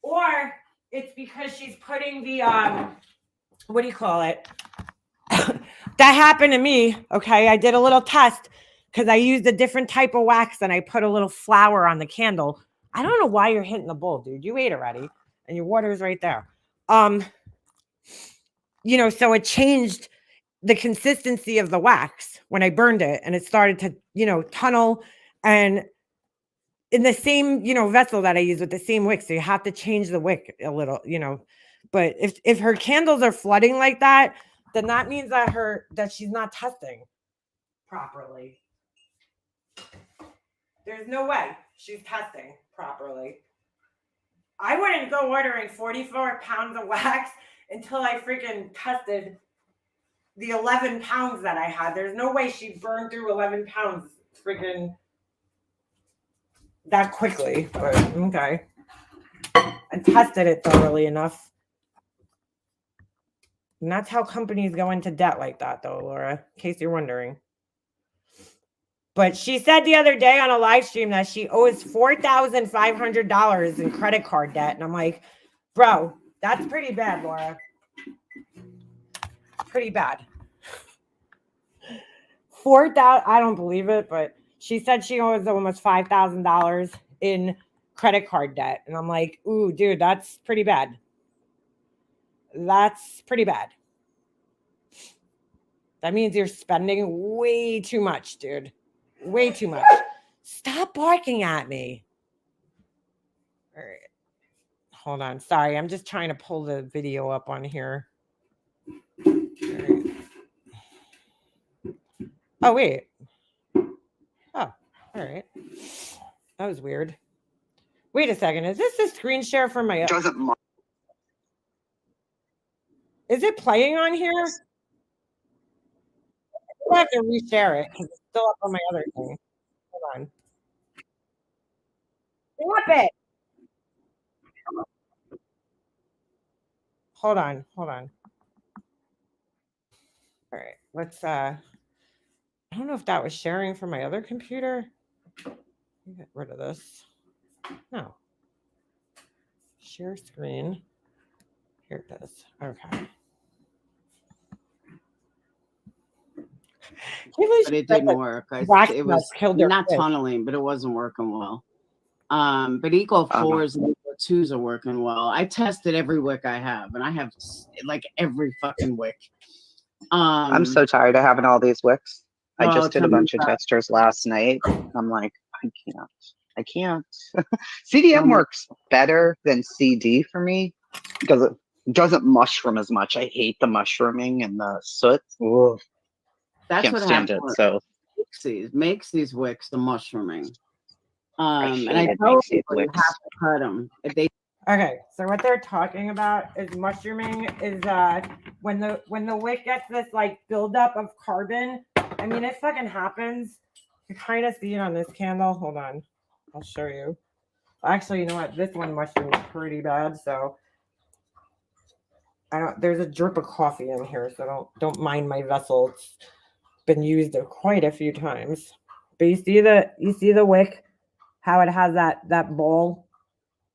Or it's because she's putting the, what do you call it? That happened to me, okay? I did a little test because I used a different type of wax and I put a little flower on the candle. I don't know why you're hitting the bowl, dude. You ate already, and your water is right there. You know, so it changed the consistency of the wax when I burned it, and it started to, you know, tunnel. And in the same, you know, vessel that I use with the same wick, so you have to change the wick a little, you know. But if her candles are flooding like that, then that means that she's not testing properly. There's no way she's testing properly. I wouldn't go ordering 44 pounds of wax until I freaking tested the 11 pounds that I had. There's no way she burned through 11 pounds freaking that quickly. But okay. I tested it thoroughly enough. And that's how companies go into debt like that, though, Laura, in case you're wondering. But she said the other day on a live stream that she owes $4,500 in credit card debt. And I'm like, bro, that's pretty bad, Laura. Pretty bad. 4,000, I don't believe it, but she said she owes almost $5,000 in credit card debt. And I'm like, ooh, dude, that's pretty bad. That's pretty bad. That means you're spending way too much, dude. Way too much. Stop barking at me. All right. Hold on. Sorry, I'm just trying to pull the video up on here. All right. Oh, wait. Oh, all right. That was weird. Wait a second. Is this a screen share from my... Is it playing on here? I have to reshare it because it's still up on my other thing. Hold on. Stop it. Hold on. Hold on. All right. Let's I don't know if that was sharing from my other computer. Let me get rid of this. No. Share screen. Here it is. Okay. But it didn't work. It was not tunneling, but it wasn't working well. But Eco 4s and Eco 2s are working well. I tested every wick I have, and I have like every fucking wick. I'm so tired of having all these wicks. I just did a bunch of that. testers last night. I'm like, I can't. CDM works better than CD for me because it doesn't mushroom as much. I hate the mushrooming and the soot. Ugh. That's Can't what stand happens. it. So makes these wicks the mushrooming. and I tell people you have to cut them. If they Okay, so what they're talking about is mushrooming is when the wick gets this like buildup of carbon. I mean, it fucking happens. You kind of see it on this candle. Hold on, I'll show you. Actually, you know what? This one mushrooms pretty bad, so I don't. There's a drip of coffee in here, so don't mind my vessel. It's been used quite a few times. But you see the wick, how it has that ball.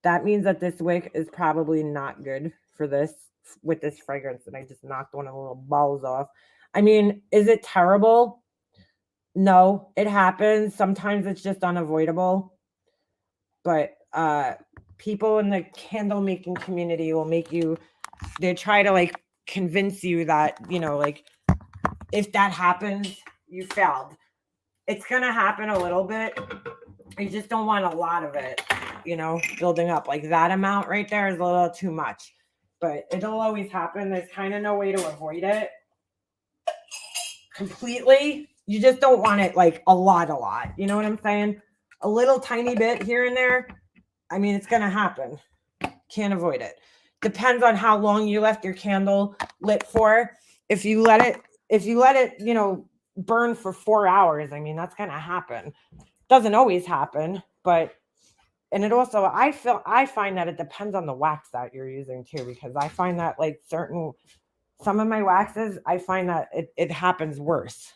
That means that this wick is probably not good for this with this fragrance. And I just knocked one of the little balls off. I mean, is it terrible? No, it happens. Sometimes it's just unavoidable. But people in the candle making community will they try to like convince you that, you know, like if that happens, you failed. It's going to happen a little bit. You just don't want a lot of it, you know, building up. Like that amount right there is a little too much, but it'll always happen. There's kind of no way to avoid it completely. You just don't want it like a lot. You know what I'm saying? A little tiny bit here and there. I mean, it's going to happen. Can't avoid it. Depends on how long you left your candle lit for. If you let it, you know, burn for 4 hours, I mean, that's going to happen. Doesn't always happen, but and it also I find that it depends on the wax that you're using too, because I find that like some of my waxes, I find that it happens worse.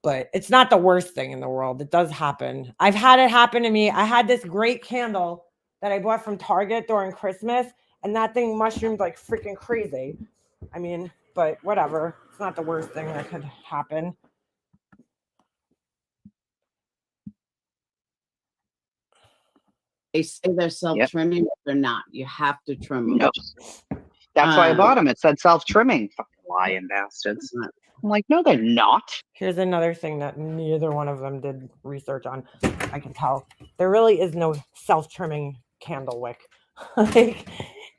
But it's not the worst thing in the world. It does happen. I've had it happen to me. I had this great candle that I bought from Target during Christmas, and that thing mushroomed like freaking crazy. I mean, but whatever. It's not the worst thing that could happen. They say they're self-trimming, but they're not. You have to trim them. Nope. That's why I bought them. It said self-trimming. Fucking lying bastards. I'm like, no, they're not. Here's another thing that neither one of them did research on. I can tell there really is no self-trimming candle wick. Like,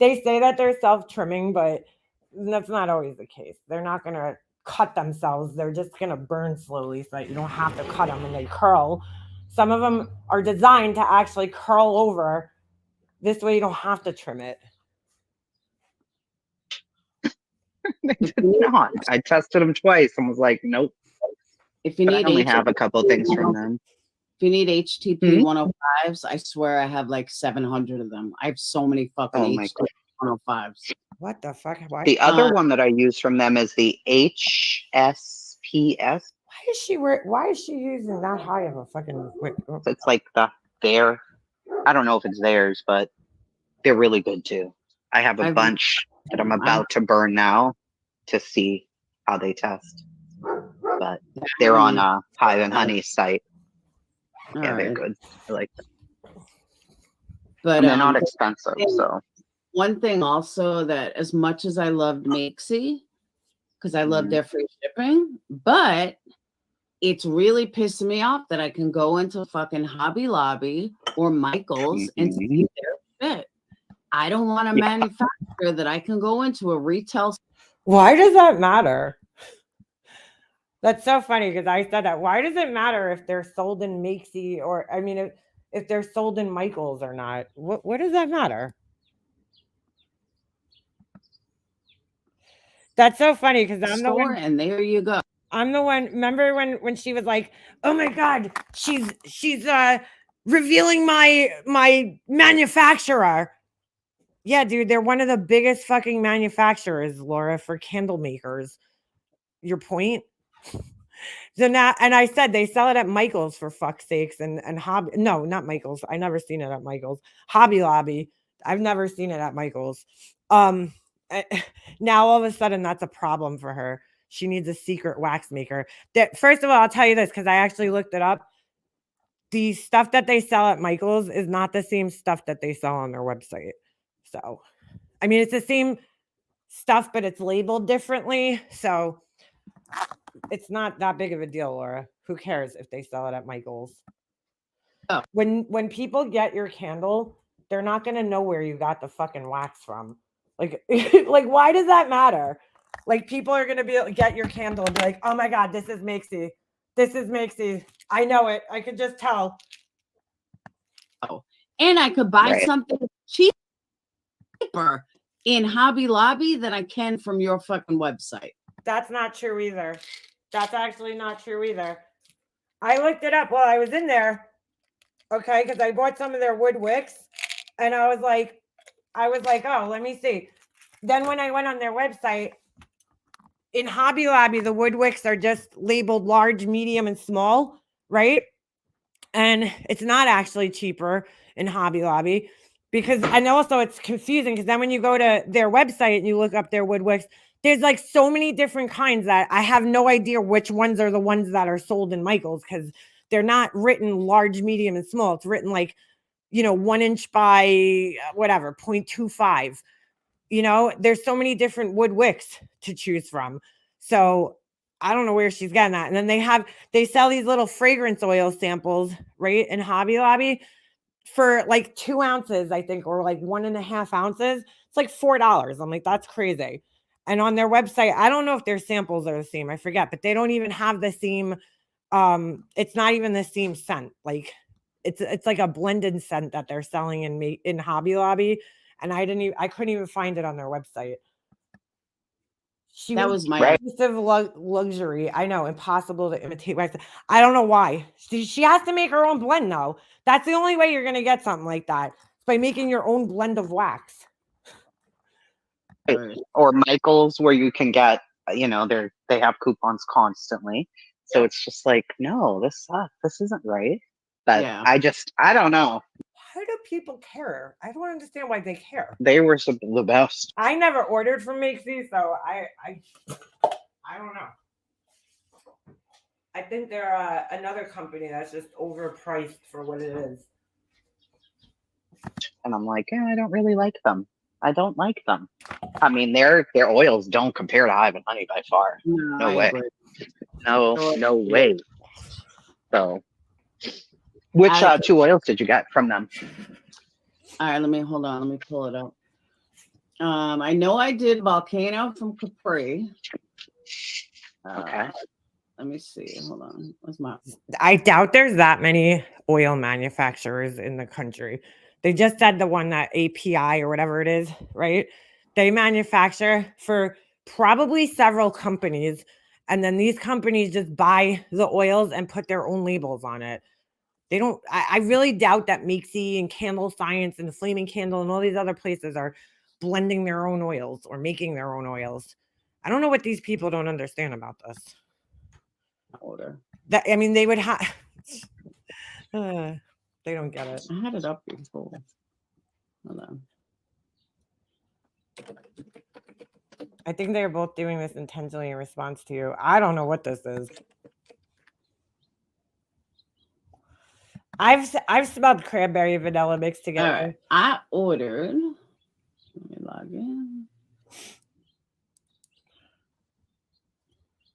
they say that they're self-trimming, but that's not always the case. They're not going to cut themselves. They're just going to burn slowly so that you don't have to cut them and they curl. Some of them are designed to actually curl over. This way you don't have to trim it. They did not. I tested them twice and was like, nope. If you But need I only have a couple things from them. If you need HTP 105s, I swear I have like 700 of them. I have so many fucking HTP 105s. What the fuck? Why? The other one that I use from them is the HSPS. Why is she using that high of a fucking wick? It's like their, I don't know if it's theirs, but they're really good too. I have a bunch that I'm about to burn now to see how they test. But they're on Hive and Honey's site. Yeah, they're good. I like them. But and they're not expensive, so. One thing also that as much as I loved Makesy, because I love their free shipping, but it's really pissing me off that I can go into fucking Hobby Lobby or Michael's and see their shit. I don't want a manufacturer that I can go into a retail. Why does that matter? That's so funny because I said that. Why does it matter if they're sold in Makesy or, I mean, if they're sold in Michael's or not? What does that matter? That's so funny because I'm the one. And there you go. I'm the one. Remember when she was like, "Oh my God, she's revealing my manufacturer." Yeah, dude, they're one of the biggest fucking manufacturers, Laura, for candle makers. Your point? So now, and I said they sell it at Michael's for fuck's sakes, and Hobby. No, not Michael's. I never seen it at Michael's. Hobby Lobby. I've never seen it at Michael's. Now all of a sudden that's a problem for her. She needs a secret wax maker. That first of all, I'll tell you this because I actually looked it up. The stuff that they sell at Michael's is not the same stuff that they sell on their website. So, I mean, it's the same stuff, but it's labeled differently. So it's not that big of a deal, Laura. Who cares if they sell it at Michael's? Oh. When people get your candle, they're not going to know where you got the fucking wax from. Like, like, why does that matter? Like, people are going to be get your candle and be like, oh my God, this is Makesy. This is Makesy. I know it. I could just tell. Oh, and I could buy something cheaper in Hobby Lobby than I can from your fucking website. That's not true either. That's actually not true either. I looked it up while I was in there. Okay, because I bought some of their wood wicks and I was like, oh, let me see. Then when I went on their website, in Hobby Lobby, the wood wicks are just labeled large, medium, and small, right? And it's not actually cheaper in Hobby Lobby because, and also it's confusing because then when you go to their website and you look up their wood wicks, there's like so many different kinds that I have no idea which ones are the ones that are sold in Michael's because they're not written large, medium, and small. It's written like, 1 inch by whatever, 0.25. There's so many different wood wicks to choose from. So I don't know where she's getting that. And then they sell these little fragrance oil samples, right, in Hobby Lobby for like 2 ounces, I think, or like 1.5 ounces. It's like $4. I'm like, that's crazy. And on their website, I don't know if their samples are the same. I forget, but they don't even have the same. It's not even the same scent. Like it's like a blended scent that they're selling in Hobby Lobby. And I couldn't even find it on their website. That was my piece of luxury. I know, impossible to imitate wax. I don't know why. She has to make her own blend, though. That's the only way you're going to get something like that. It's by making your own blend of wax. Or Michael's, where you can get, they have coupons constantly. So it's just like, no, this sucks. This isn't right. But I don't know. Why do people care? I don't understand why they care. They were the best. I never ordered from Makesy, so I don't know. I think they're another company that's just overpriced for what it is. And I'm like, I don't really like them. I don't like them. I mean, their oils don't compare to Hive and Honey by far. No I way. agree. No way. So, which I- 2 oils did you get from them? All right, let me pull it up. I know I did Volcano from Capri. Okay. Let me see. Hold on. What's my? I doubt there's that many oil manufacturers in the country. They just said the one that API or whatever it is, right? They manufacture for probably several companies, and then these companies just buy the oils and put their own labels on it. They don't. I really doubt that Mixie and Candle Science and Flaming Candle and all these other places are blending their own oils or making their own oils. I don't know what these people don't understand about this. Order. That I mean, they would have. They don't get it. I had it up before. Hold on. I think they're both doing this intentionally in response to you. I don't know what this is. I've smelled cranberry vanilla mixed together. All right. I ordered. Let me log in.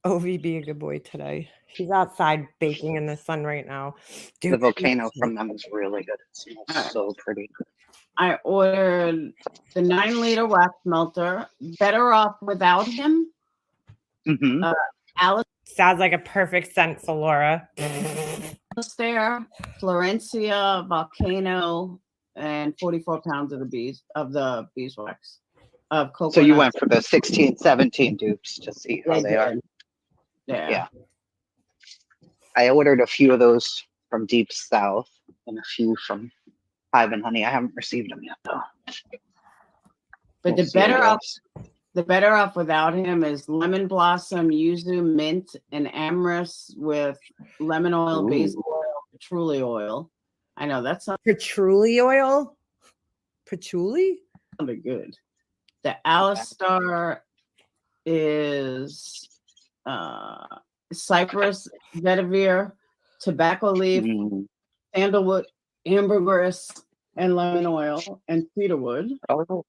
OV be a good boy today. He's outside baking in the sun right now. The Volcano from them is really good. It smells so pretty. I ordered the 9-liter wax melter. Better Off Without Him. Mm-hmm. Alice sounds like a perfect scent for Laura. There, Florencia, Volcano, and 44 pounds of the beeswax of coconut. So you went for the 16, 17 dupes to see how they are. Yeah. I ordered a few of those from Deep South and a few from Hive and Honey. I haven't received them yet though. But the Better Off Without Him is lemon blossom, yuzu, mint, and amyris with lemon oil, basil oil, patchouli oil. I know that's not patchouli oil. Patchouli sounded good. The Alistar is cypress, vetiver, tobacco leaf, sandalwood, ambergris, and lemon oil, and cedarwood. Oh.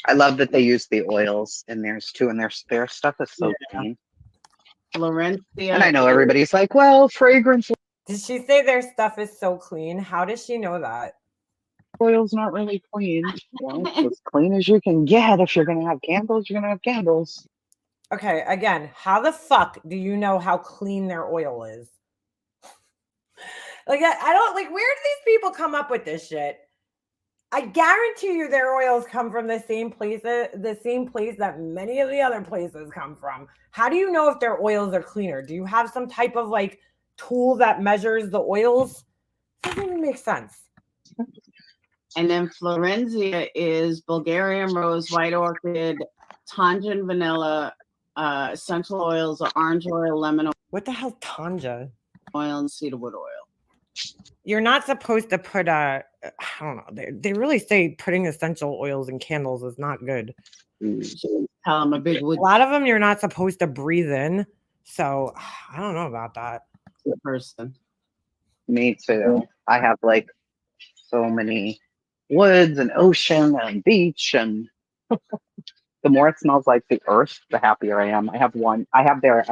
I love that they use the oils in theirs too, and their stuff is so clean. Florencia. And I know everybody's like, well, fragrance. Did she say their stuff is so clean? How does she know that? Oil's not really clean. Well, it's as clean as you can get. If you're gonna have candles, you're gonna have candles. Okay, again, how the fuck do you know how clean their oil is? Like I don't like. Where do these people come up with this shit? I guarantee you their oils come from the same place that many of the other places come from. How do you know if their oils are cleaner? Do you have some type of like tool that measures the oils? Doesn't even make sense. And then Florencia is Bulgarian rose, white orchid, tangerine vanilla, essential oils, orange oil, lemon oil. What the hell, Tanja? Oil and cedarwood oil. You're not supposed to put I don't know. They really say putting essential oils in candles is not good. I'm a big wood. A lot of them you're not supposed to breathe in. So I don't know about that. Person. Me too. I have like so many woods and ocean and beach, and the more it smells like the earth, the happier I am. I have their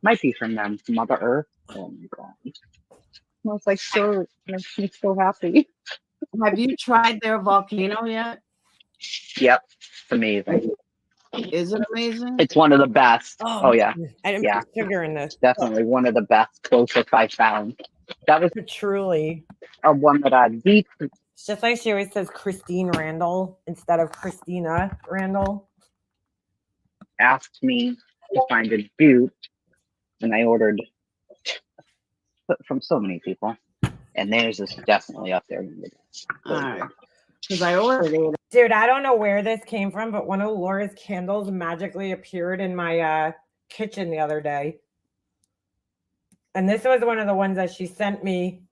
might be from them, Mother Earth. Oh my god. Smells like so makes me so happy. Have you tried their volcano yet? Yep. It's amazing. Is it amazing? It's one of the best. Oh yeah. I didn't put sugar in this. Definitely one of the best closest I found. That was truly a one that I deep. It's just like she always says Christine Randall instead of Christina Randall. Asked me to find a dupe, and I ordered from so many people, and theirs is definitely up there. All right. Because I ordered it. Dude, I don't know where this came from, but one of Laura's candles magically appeared in my kitchen the other day. And this was one of the ones that she sent me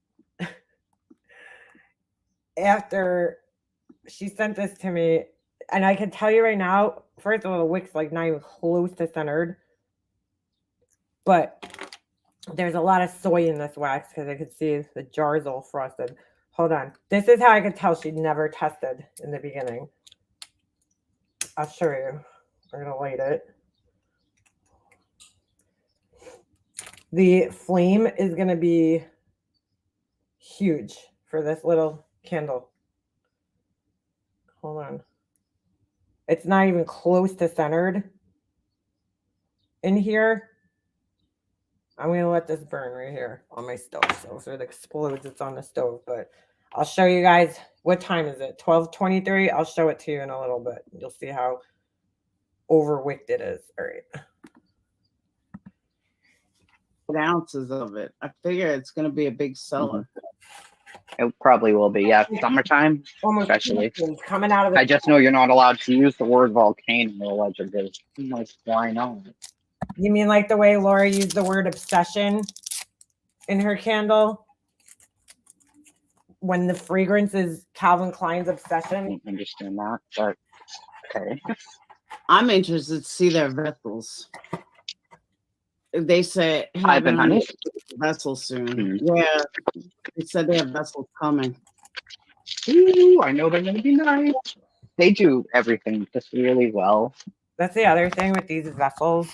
after she sent this to me. And I can tell you right now, first of all, the wick's like not even close to centered. But there's a lot of soy in this wax because I could see the jar's all frosted. Hold on. This is how I could tell she'd never tested in the beginning. I'll show you. We're going to light it. The flame is going to be huge for this little candle. Hold on. It's not even close to centered in here. I'm going to let this burn right here on my stove. So if it explodes, it's on the stove. But I'll show you guys. What time is it? 12:23. I'll show it to you in a little bit. You'll see how overwicked it is. All right. Ounces of it. I figure it's going to be a big seller. It probably will be. Yeah, summertime, Almost especially. coming out of the I just know you're not allowed to use the word volcano allegedly. I'm like, why not? You mean like the way Laura used the word obsession in her candle? When the fragrance is Calvin Klein's I obsession? don't understand that, but okay. I'm interested to see their vessels. They said I've been having honey. vessels soon. Mm-hmm. Yeah, they said they have vessels coming. Ooh, I know they're gonna be nice. They do everything just really well. That's the other thing with these vessels.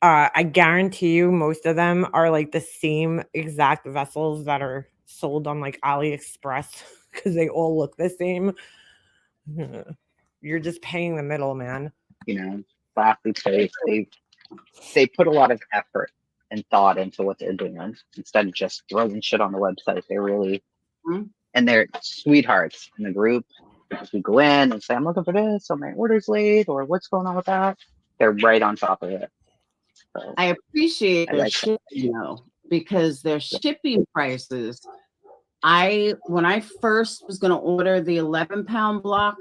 I guarantee you most of them are like the same exact vessels that are sold on like AliExpress because they all look the same. You're just paying the middleman. You know, classy place. They put a lot of effort and thought into what they're doing instead of just throwing shit on the website. They really and they're sweethearts in the group. If you go in and say, I'm looking for this, or my order's late, or what's going on with that, they're right on top of it. So, I appreciate I their like shipping though, because their shipping prices. When I first was going to order the 11-pound block,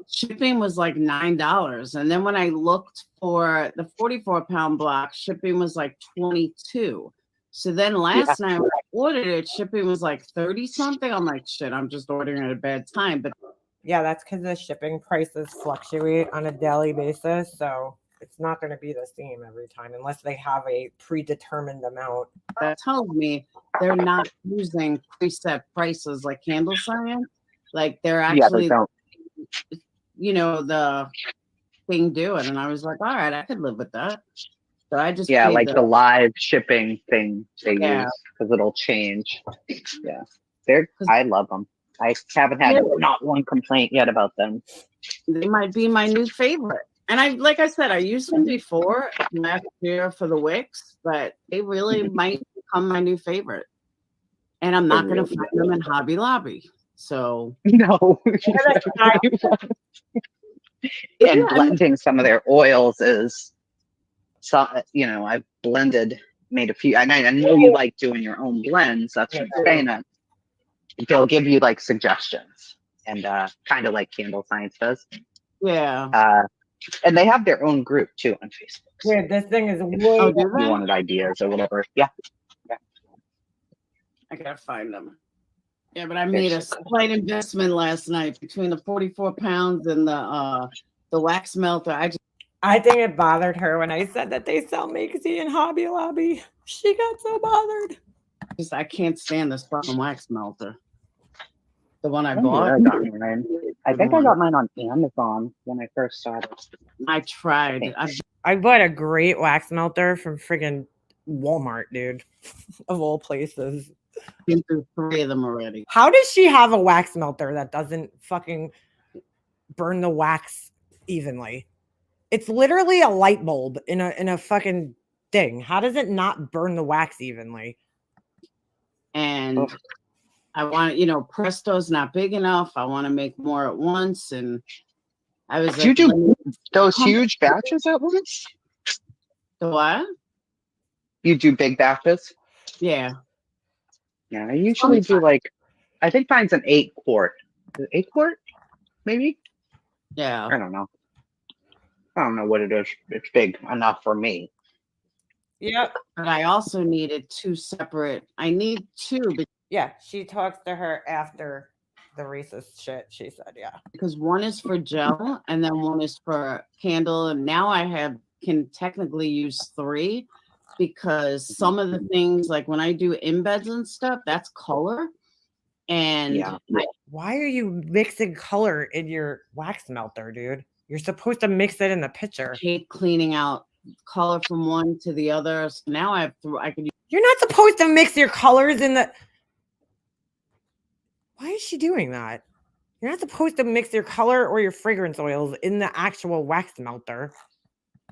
shipping was like $9, and then when I looked for the 44-pound block, shipping was like $22. So then last night when I ordered it, shipping was like 30 something. I'm like, shit, I'm just ordering at a bad time. But yeah, that's because the shipping prices fluctuate on a daily basis. So it's not going to be the same every time unless they have a predetermined amount. That tells me they're not using preset prices like Candle Science. Like they're actually, the thing doing. And I was like, all right, I could live with that. So I just like the live shipping thing they use because it'll change. Yeah, I love them. I haven't had not one complaint yet about them. They might be my new favorite. And like I said, I used them before last year for the wicks, but they really might become my new favorite. And I'm not going to find them in Hobby Lobby. So no. And blending some of their oils is, I've made a few. And I know you like doing your own blends. That's what I'm saying. That they'll give you like suggestions, and kind of like Candle Science does. Yeah. And they have their own group too on Facebook. Yeah, this thing is way. If you wanted ideas or whatever. Yeah. I gotta find them. Yeah, but I made a slight investment last night between the 44 pounds and the wax melter. I think it bothered her when I said that they sell Makesy in Hobby Lobby. She got so bothered. I can't stand this fucking wax melter. The one I bought. I think I got mine on Amazon when I first saw it. I tried. I bought a great wax melter from friggin' Walmart, dude. Of all places. Been through 3 of them already. How does she have a wax melter that doesn't fucking burn the wax evenly? It's literally a light bulb in a fucking thing. How does it not burn the wax evenly? And I want, Presto's not big enough. I want to make more at once. And I was you do those huge batches at once? The what? You do big batches? Yeah. Yeah, I usually do I think mine's an 8-quart. 8-quart? Maybe? Yeah. I don't know. I don't know what it is. It's big enough for me. Yep. But I also needed 2 separate. I need 2. Yeah, she talks to her after the racist shit, she said, yeah. Because one is for gel and then one is for candle. And now I can technically use 3 because some of the things, like when I do embeds and stuff, that's color. And Yeah. Why are you mixing color in your wax melter, dude? You're supposed to mix it in the pitcher. I hate cleaning out color from one to the other. So now I could use You're not supposed to mix your colors in the. Why is she doing that? You're not supposed to mix your color or your fragrance oils in the actual wax melter.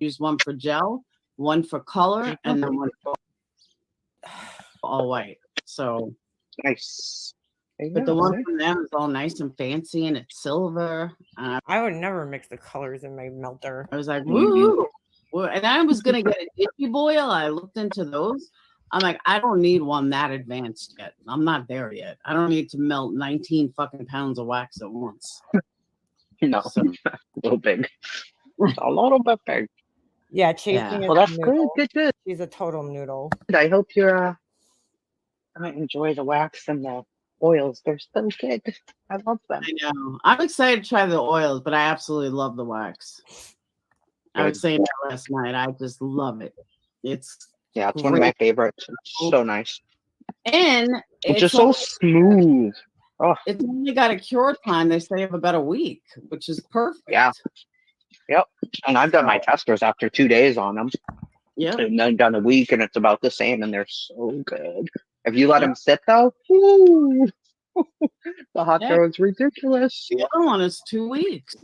use one for gel, one for color, and then one for all white. So Nice. but the one from them is all nice and fancy and it's silver. I would never mix the colors in my melter. I was like, woo! And I was gonna get a Dippy Boil. I looked into those. I'm like, I don't need one that advanced yet. I'm not there yet. I don't need to melt 19 fucking pounds of wax at once. No, So, a little big. A little bit big. Yeah, chasing. Well, that's good. Good. She's a total noodle. I hope you're gonna enjoy the wax and the oils. They're so good. I love them. I know. I'm excited to try the oils, but I absolutely love the wax. I was saying that last night. I just love it. It's one of my favorites. It's so nice. And it's just so smooth. Oh, it's only got a cure time. They say of about a week, which is perfect. Yeah. Yep. And I've done my testers after 2 days on them. Yeah. And then done a week, and it's about the same, and they're so good. If you let them sit though, woo, the hot dough is ridiculous. The other one is 2 weeks.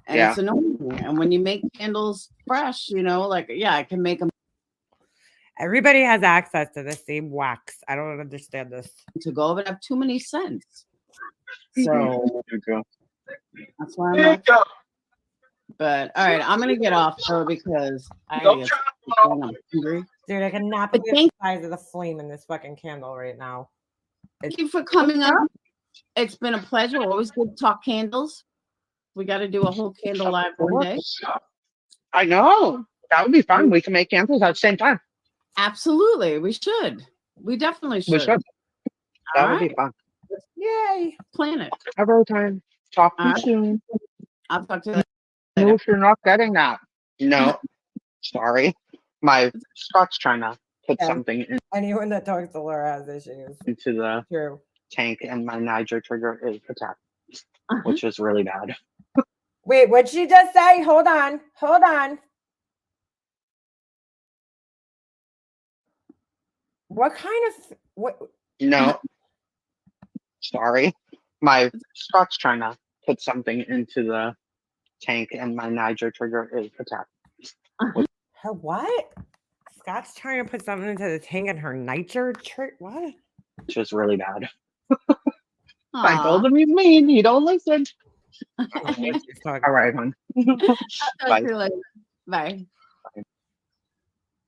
And it's annoying. And when you make candles fresh, I can make them. Everybody has access to the same wax. I don't understand this. To go, but have too many scents. So that's why I'm not. But all right, I'm gonna get off her because I'm hungry. Dude, I cannot believe the size of the flame in this fucking candle right now. Thank you for coming up. It's been a pleasure. Always good to talk candles. We got to do a whole candle live one day. I know. That would be fun. We can make candles at the same time. Absolutely. We should. We definitely should. We should. That would be fun. Yay. Plan it. Every time. Talk to you soon. I'll talk to you later. No, if you're not getting that. No. Sorry. My Scott's trying to put something in. Anyone that talks to Laura has issues. Into the tank, and my Niger trigger is attacked, which is really bad. Wait, what'd she just say? Hold on. What kind of what? No. Sorry. My Scott's trying to put something into the tank, and my Niger trigger is attacked. Her what? Scott's trying to put something into the tank and her Niger what? Which is really bad. I told him he's mean. He don't listen. All right, hon. Bye. Bye.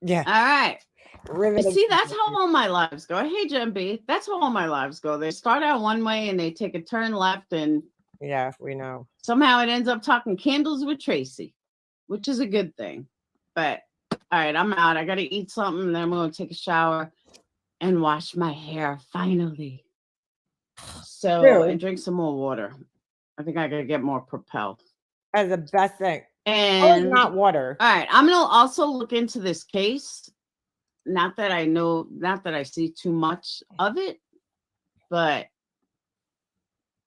Yeah. All right. See, that's how all my lives go. Hey, Jim B. That's how all my lives go. They start out one way and they take a turn left, and yeah, we know. Somehow it ends up talking candles with Tracy, which is a good thing. But all right, I'm out. I got to eat something. Then I'm going to take a shower and wash my hair finally. So, and drink some more water. I think I got to get more propelled. That's the best thing. And not water. All right. I'm going to also look into this case. Not that I see too much of it, but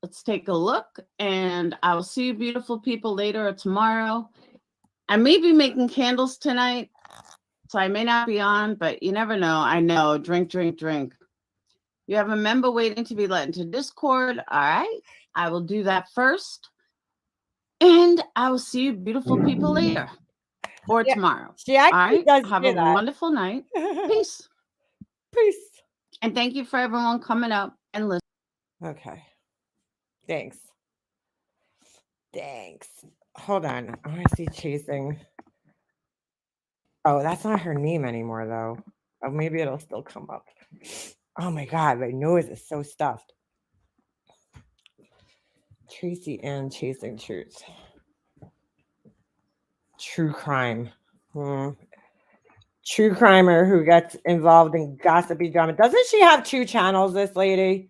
let's take a look, and I will see you beautiful people later or tomorrow. I may be making candles tonight, so I may not be on, but you never know. I know. Drink. You have a member waiting to be let into Discord. All right. I will do that first. And I will see you beautiful people later or tomorrow. She actually does have a wonderful night. Peace. Peace. And thank you for everyone coming up and listening. Okay. Thanks. Hold on. I want to see chasing. Oh, that's not her name anymore, though. Oh, maybe it'll still come up. Oh my God, my nose is so stuffed. Tracy and Chasing Truth. True crime. True crimer who gets involved in gossipy drama. Doesn't she have 2 channels, this lady?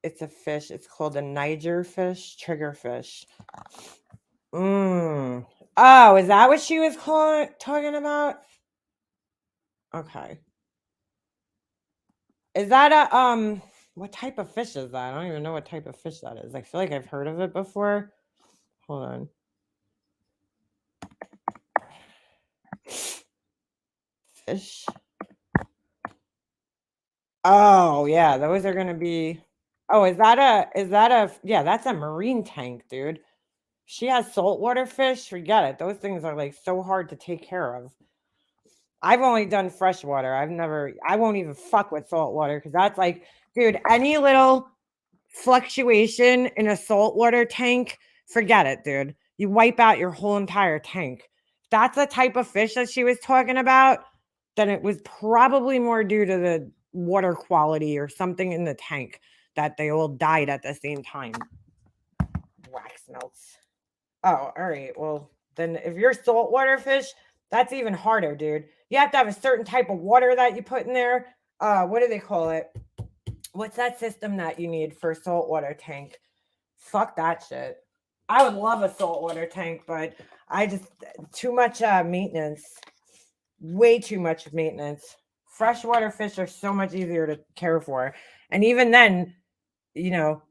It's a fish. It's called a Niger fish, triggerfish. Oh, is that what she was talking about? Okay. Is that a what type of fish is that? I don't even know what type of fish that is. I feel like I've heard of it before. Hold on. Fish. Oh, yeah, those are gonna be. Oh, yeah, that's a marine tank, dude. She has saltwater fish, forget it. Those things are like so hard to take care of. I've only done freshwater. I won't even fuck with saltwater because that's like, dude, any little fluctuation in a saltwater tank, forget it, dude. You wipe out your whole entire tank. If that's the type of fish that she was talking about, then it was probably more due to the water quality or something in the tank that they all died at the same time. Wax melts. Oh, all right. Well, then if you're saltwater fish, that's even harder, dude. You have to have a certain type of water that you put in there. What do they call it? What's that system that you need for a saltwater tank? Fuck that shit. I would love a saltwater tank, but I just too much maintenance. Way too much maintenance. Freshwater fish are so much easier to care for. And even then, you know,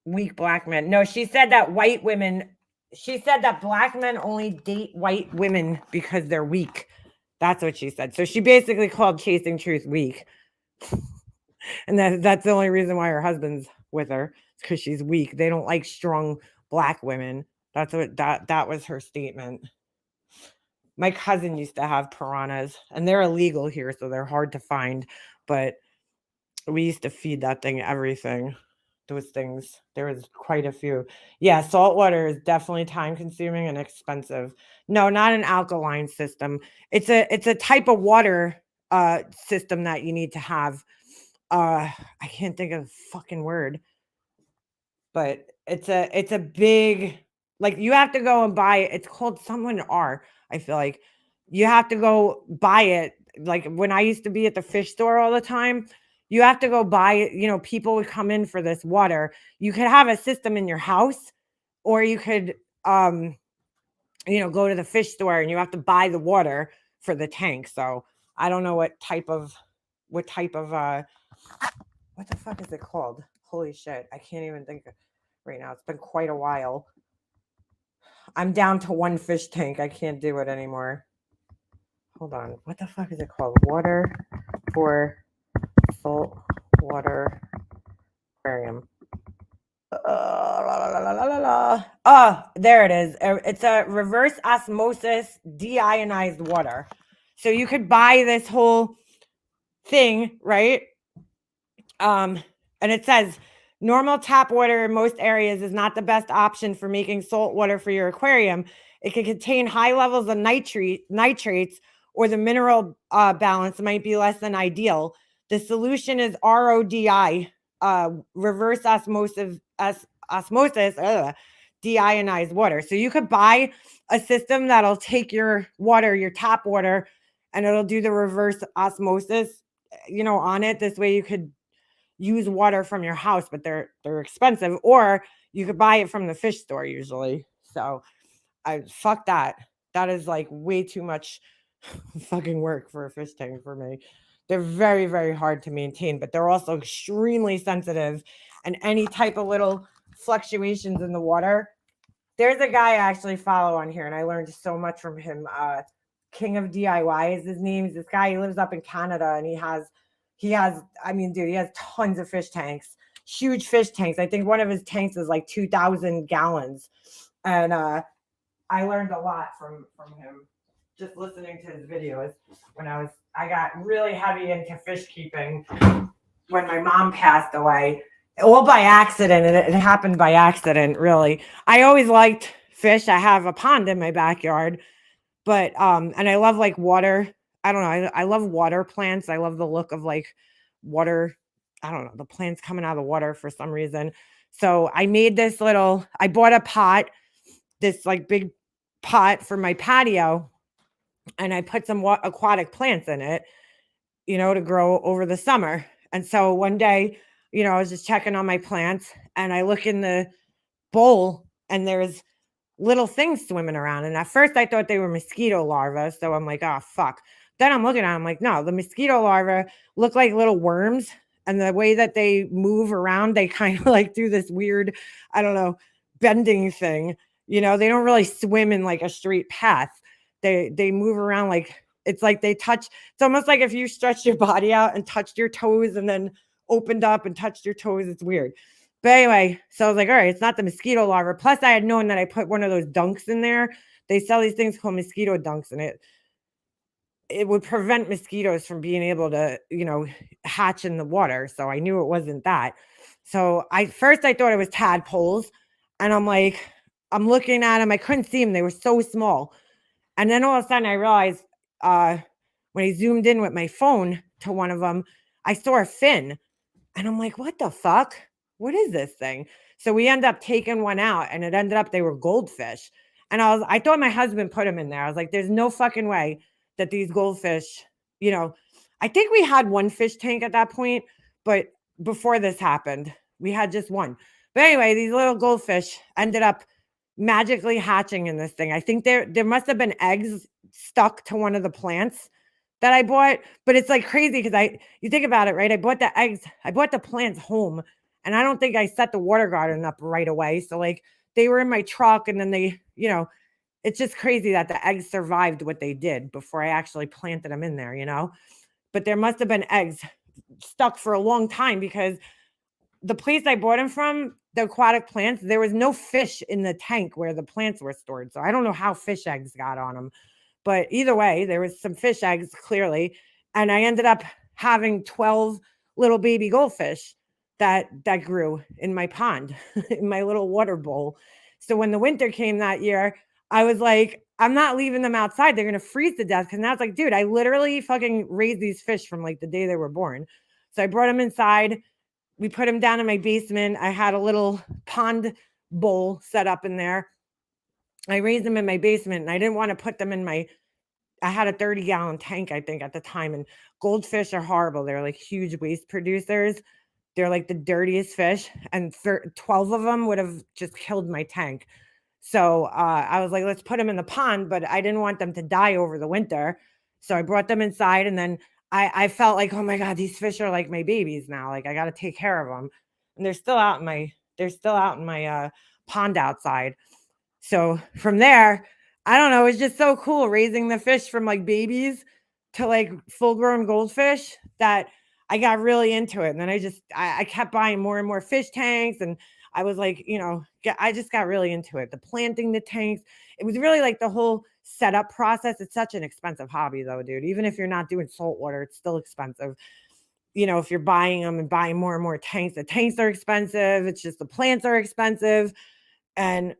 weak black men. No, she said that black men only date white women because they're weak. That's what she said. So she basically called Chasing Truth weak. And that's the only reason why her husband's with her, because she's weak. They don't like strong black women. That's what that was her statement. My cousin used to have piranhas, and they're illegal here, so they're hard to find. But we used to feed that thing everything. Those things. There was quite a few. Yeah, saltwater is definitely time consuming and expensive. No, not an alkaline system. It's a type of water system that you need to have. I can't think of the fucking word, but it's a big, like, you have to go and buy it. It's called someone R. I feel like you have to go buy it. Like when I used to be at the fish store all the time, you have to go buy it. People would come in for this water. You could have a system in your house, or you could go to the fish store and you have to buy the water for the tank. So I don't know what type of what the fuck is it called? Holy shit. I can't even think right now. It's been quite a while. I'm down to one fish tank. I can't do it anymore. Hold on. What the fuck is it called? Water for salt water aquarium. There it is. It's a reverse osmosis deionized water. So you could buy this whole thing, right? And it says normal tap water in most areas is not the best option for making salt water for your aquarium. It can contain high levels of nitrates, or the mineral balance might be less than ideal. The solution is RODI, reverse osmosis, deionized water. So you could buy a system that'll take your water, your tap water, and it'll do the reverse osmosis, on it. This way you could use water from your house, but they're expensive, or you could buy it from the fish store usually. So I fuck that. That is like way too much fucking work for a fish tank for me. They're very, very hard to maintain, but they're also extremely sensitive, and any type of little fluctuations in the water. There's a guy I actually follow on here, and I learned so much from him. King of DIY is his name. This guy, he lives up in Canada, and he has, I mean, dude, he has tons of fish tanks, huge fish tanks. I think one of his tanks is like 2,000 gallons. And I learned a lot from him just listening to his videos when I got really heavy into fish keeping when my mom passed away. All by accident, and it happened by accident, really. I always liked fish. I have a pond in my backyard, but and I love like water. I don't know. I love water plants. I love the look of like water. I don't know, the plants coming out of the water for some reason. So I made I bought a pot, this like big pot for my patio, and I put some aquatic plants in it, to grow over the summer. And so one day, I was just checking on my plants, and I look in the bowl, and there's little things swimming around. And at first I thought they were mosquito larvae. So I'm like, oh, fuck. Then I'm looking at them like, no, the mosquito larvae look like little worms. And the way that they move around, they kind of like do this weird, I don't know, bending thing. You know, they don't really swim in like a straight path. They move around like it's like they touch. It's almost like if you stretched your body out and touched your toes and then opened up and touched your toes. It's weird. But anyway, so I was like, all right, it's not the mosquito larva. Plus, I had known that I put one of those dunks in there. They sell these things called mosquito dunks, and it would prevent mosquitoes from being able to, you know, hatch in the water. So I knew it wasn't that. So I thought it was tadpoles, and I'm like, I'm looking at them. I couldn't see them. They were so small. And then all of a sudden I realized when I zoomed in with my phone to one of them, I saw a fin. And I'm like, what the fuck? What is this thing? So we end up taking one out, and it ended up they were goldfish. And I thought my husband put them in there. I was like, there's no fucking way that these goldfish, you know, I think we had one fish tank at that point, but before this happened, we had just one. But anyway, these little goldfish ended up magically hatching in this thing. I think there must have been eggs stuck to one of the plants that I bought, but it's like crazy because you think about it, right? I bought the eggs, I bought the plants home, and I don't think I set the water garden up right away. So like they were in my truck, and then they, you know, it's just crazy that the eggs survived what they did before I actually planted them in there, you know? But there must have been eggs stuck for a long time because the place I bought them from, the aquatic plants, there was no fish in the tank where the plants were stored. So I don't know how fish eggs got on them. But either way, there was some fish eggs clearly. And I ended up having 12 little baby goldfish that grew in my pond, in my little water bowl. So when the winter came that year, I was like, I'm not leaving them outside. They're going to freeze to death. Cause now it's like, dude, I literally fucking raised these fish from like the day they were born. So I brought them inside. We put them down in my basement. I had a little pond bowl set up in there. I raised them in my basement, and I didn't want to put them in I had a 30-gallon tank, I think, at the time. And goldfish are horrible. They're like huge waste producers. They're like the dirtiest fish. And 12 of them would have just killed my tank. So I was like, let's put them in the pond, but I didn't want them to die over the winter. So I brought them inside, and then I felt like, oh my God, these fish are like my babies now. Like I got to take care of them. And they're still out in my pond outside. So from there, I don't know, it's just so cool raising the fish from like babies to like full grown goldfish that I got really into it. And then I kept buying more and more fish tanks, and I was like, you know, I just got really into it. The planting the tanks, it was really like the whole setup process. It's such an expensive hobby though, dude. Even if you're not doing salt water, it's still expensive. You know, if you're buying them and buying more and more tanks, the tanks are expensive. It's just the plants are expensive. And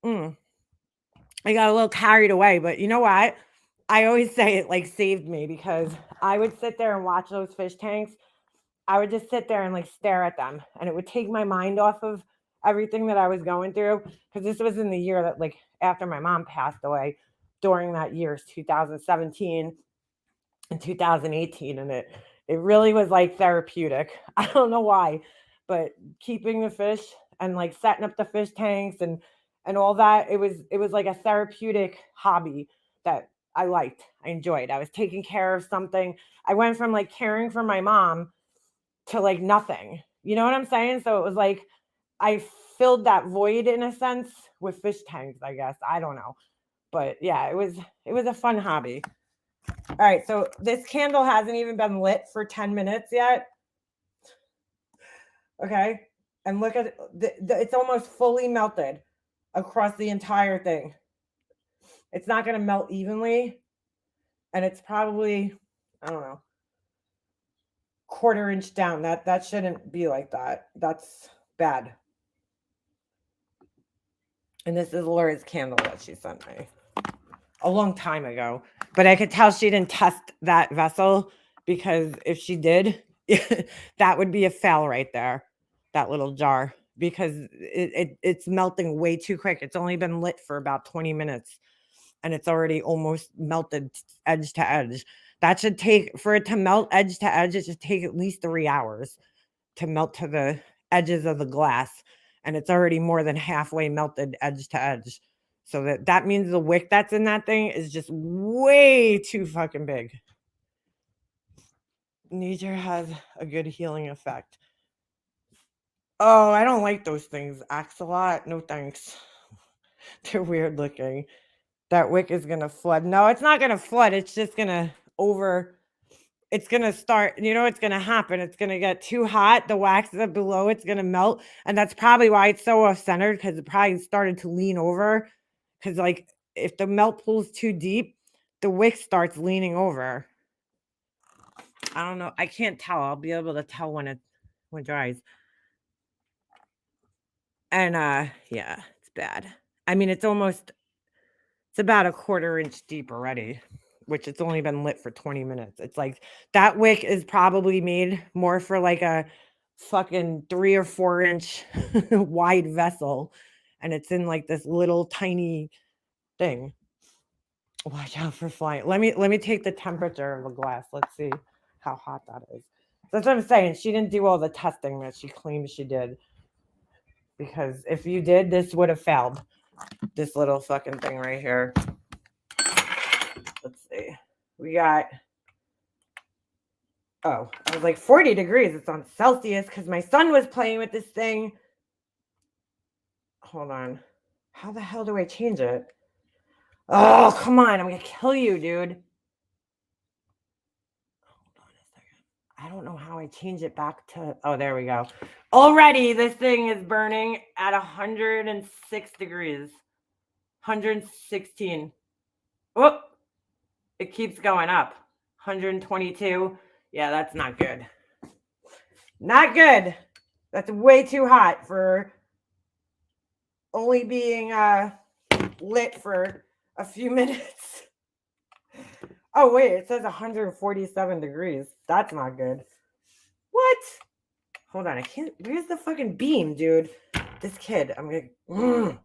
I got a little carried away, but you know what? I always say it like saved me because I would sit there and watch those fish tanks. I would just sit there and like stare at them, and it would take my mind off of everything that I was going through. Because this was in the year that, like, after my mom passed away, during that year, 2017 and 2018, and it really was like therapeutic. I don't know why, but keeping the fish and like setting up the fish tanks and all that, it was like a therapeutic hobby that I liked. I enjoyed. I was taking care of something. I went from like caring for my mom to like nothing. You know what I'm saying? So it was like I filled that void in a sense with fish tanks, I guess. I don't know. But yeah, it was a fun hobby. All right, so this candle hasn't even been lit for 10 minutes yet. Okay? And look at it's almost fully melted across the entire thing. It's not going to melt evenly, and it's probably, I don't know, quarter-inch down. That shouldn't be like that. That's bad. And this is Laura's candle that she sent me a long time ago. But I could tell she didn't test that vessel, because if she did, that would be a fail right there, that little jar, because it's melting way too quick. It's only been lit for about 20 minutes, and it's already almost melted edge to edge. That should take, for it to melt edge to edge, it should take at least 3 hours to melt to the edges of the glass. And it's already more than halfway melted edge to edge. So that means the wick that's in that thing is just way too fucking big. Nature has a good healing effect. Oh, I don't like those things. Axolot, no thanks. They're weird looking. That wick is gonna flood. No, it's not gonna flood. It's just gonna it's gonna start, you know what's gonna happen? It's gonna get too hot. The wax that's below it's gonna melt. And that's probably why it's so off-centered, because it probably started to lean over. Because like if the melt pool's too deep, the wick starts leaning over. I don't know. I can't tell. I'll be able to tell when it dries. And yeah, it's bad. I mean, it's about a 1/4 inch deep already, which it's only been lit for 20 minutes. It's like that wick is probably made more for like a fucking 3 or 4 inch wide vessel, and it's in like this little tiny thing. Watch out for flying. Let me take the temperature of the glass. Let's see how hot that is. That's what I'm saying. She didn't do all the testing that she claims she did. Because if you did, this would have failed. This little fucking thing right here. Let's see. We got, oh, I was like 40 degrees. It's on Celsius because my son was playing with this thing. Hold on. How the hell do I change it? Oh, come on. I'm going to kill you, dude. Hold on a second. I don't know how I change it back to, oh, there we go. Already, this thing is burning at 106 degrees. 116. Oh, it keeps going up. 122. Yeah, that's not good. Not good. That's way too hot for only being lit for a few minutes. Oh, wait, it says 147 degrees. That's not good. What? Hold on, I can't. Where's the fucking beam, dude? This kid, I'm gonna.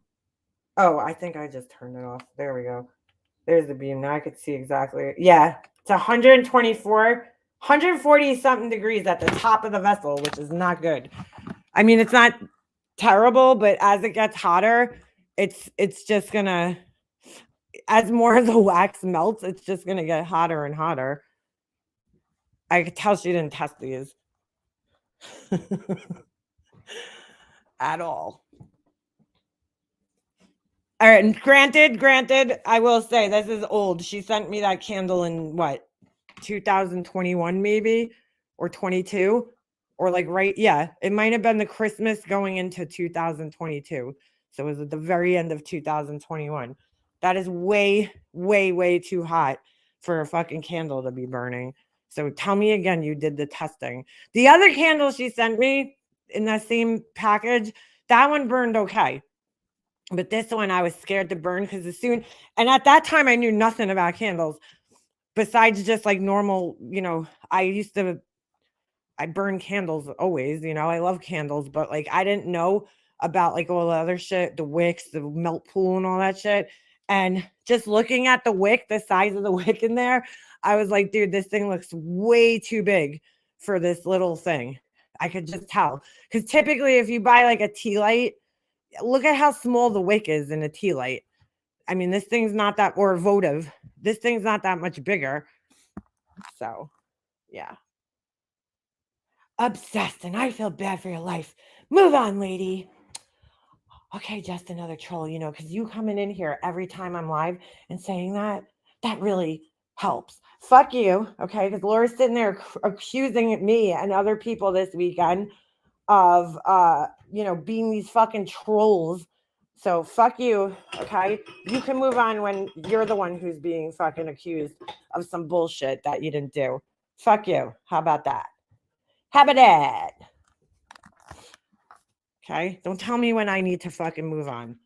Oh, I think I just turned it off. There we go. There's the beam. Now I could see exactly. Yeah, it's 124, 140 something degrees at the top of the vessel, which is not good. I mean, it's not terrible, but as it gets hotter, it's just gonna, as more of the wax melts, it's just gonna get hotter and hotter. I could tell she didn't test these at all. All right, and granted, I will say this is old. She sent me that candle in what, 2021 maybe, or 22, or like yeah, it might have been the Christmas going into 2022. So it was at the very end of 2021. That is way, way, way too hot for a fucking candle to be burning. So tell me again you did the testing. The other candle she sent me in that same package, that one burned okay. But this one I was scared to burn because and at that time I knew nothing about candles besides just like normal, I burn candles always, I love candles, but like I didn't know about like all the other shit, the wicks, the melt pool and all that shit. And just looking at the wick, the size of the wick in there, I was like, dude, this thing looks way too big for this little thing. I could just tell. Because typically if you buy like a tea light, look at how small the wick is in a tea light. I mean, this thing's not that, or votive. This thing's not that much bigger. So, yeah. Obsessed, and I feel bad for your life. Move on, lady. Okay, just another troll, because you coming in here every time I'm live and saying that really helps. Fuck you, okay? Because Laura's sitting there accusing me and other people this weekend of being these fucking trolls. So fuck you, okay? You can move on when you're the one who's being fucking accused of some bullshit that you didn't do. Fuck you. How about that? How about that? Okay? Don't tell me when I need to fucking move on.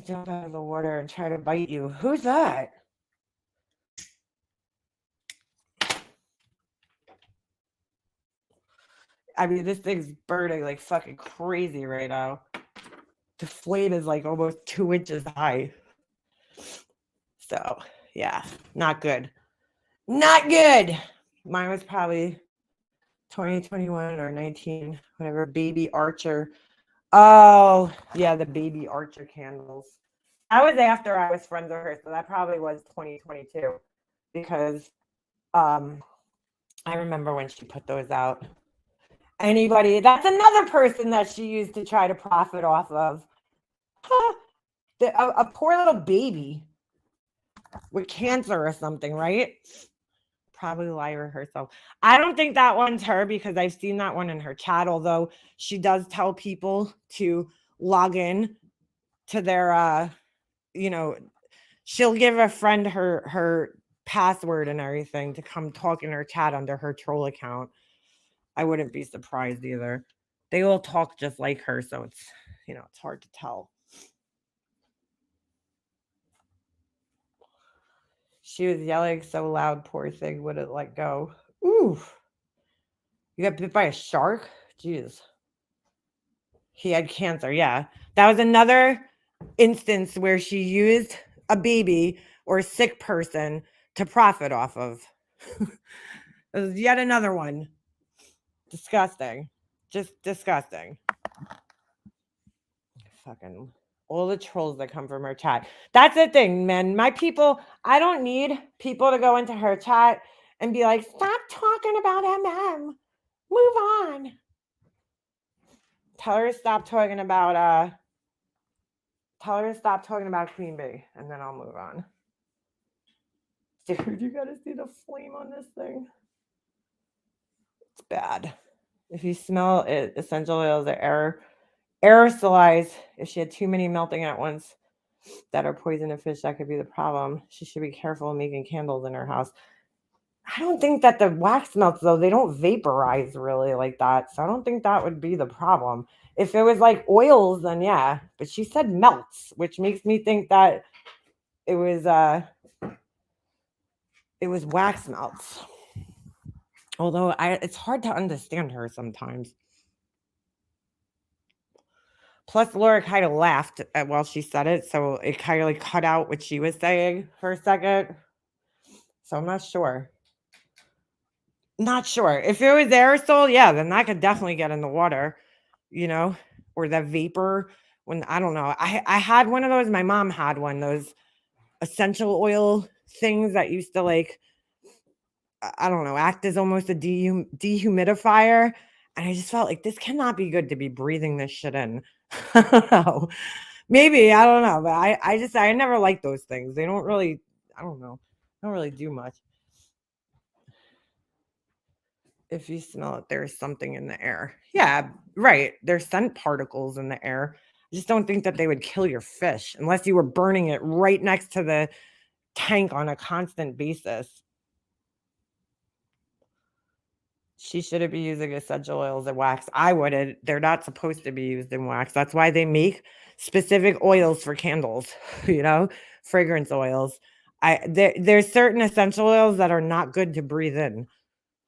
Jump out of the water and try to bite you. Who's that? I mean, this thing's burning like fucking crazy right now. The flame is like almost 2 inches high. So, yeah, not good. Not good. Mine was probably 2021 or 19, whatever, baby Archer. Oh, yeah, the baby Archer candles. That was after I was friends with her, so that probably was 2022 because I remember when she put those out. That's another person that she used to try to profit off of. A poor little baby with cancer or something, right? Probably liar herself. I don't think that one's her because I've seen that one in her chat, although she does tell people to log in to their she'll give a friend her password and everything to come talk in her chat under her troll account. I wouldn't be surprised either. They all talk just like her, so it's hard to tell. She was yelling so loud, poor thing wouldn't let go. Ooh. You got bit by a shark? Jeez. He had cancer, yeah. That was another instance where she used a baby or a sick person to profit off of. It was yet another one. Disgusting. Just disgusting. Fucking all the trolls that come from her chat. That's the thing, man. My people, I don't need people to go into her chat and be like, stop talking about MM. Move on. Tell her to stop talking about Queen Bee, and then I'll move on. Dude, you gotta see the flame on this thing. It's bad. If you smell it, essential oils are aerosolized. If she had too many melting at once that are poison to fish, that could be the problem. She should be careful making candles in her house. I don't think that the wax melts, though. They don't vaporize really like that. So I don't think that would be the problem. If it was like oils, then yeah. But she said melts, which makes me think that it was wax melts. Although it's hard to understand her sometimes. Plus, Laura kind of laughed while she said it, so it kind of like cut out what she was saying for a second. So I'm not sure. Not sure. If it was aerosol, yeah, then that could definitely get in the water, or that vapor. When I don't know, I had one of those. My mom had one. Those essential oil things that used to I don't know, act as almost a dehumidifier. And I just felt like this cannot be good to be breathing this shit in. I don't know. Maybe, I don't know. But I never liked those things. They don't really, I don't know. Don't really do much. If you smell it, there's something in the air. Yeah, right. There's scent particles in the air. I just don't think that they would kill your fish unless you were burning it right next to the tank on a constant basis. She shouldn't be using essential oils and wax. I wouldn't. They're not supposed to be used in wax. That's why they make specific oils for candles, fragrance oils. There's certain essential oils that are not good to breathe in.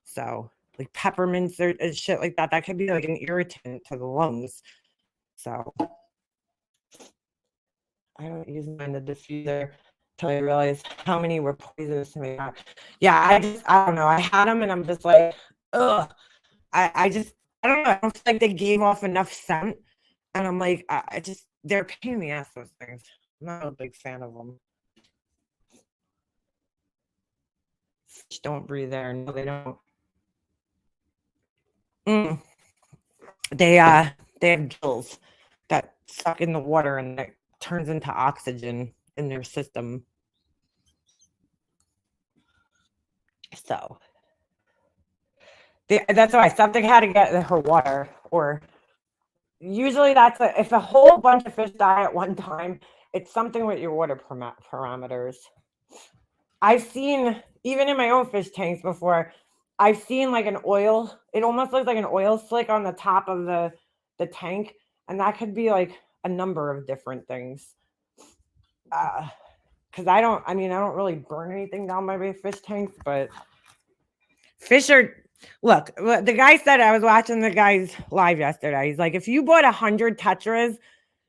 So, like peppermints or shit like that, that could be like an irritant to the lungs. So, I don't use them in the diffuser until I realized how many were poisonous to me. Yeah, I don't know. I had them and I'm just like, ugh. I don't know. I don't feel like they gave off enough scent. And I'm like, they're a pain in the ass, those things. I'm not a big fan of them. Fish don't breathe air. No, they don't. They have gills that suck in the water and that turns into oxygen in their system. So that's why something had to get her water, or usually if a whole bunch of fish die at one time, it's something with your water parameters. I've seen, even in my own fish tanks before, I've seen like an oil, it almost looks like an oil slick on the top of the tank, and that could be like a number of different things. Because I don't really burn anything down my fish tanks, but fish are, look, the guy said, I was watching the guy's live yesterday. He's like, if you bought 100 Tetras,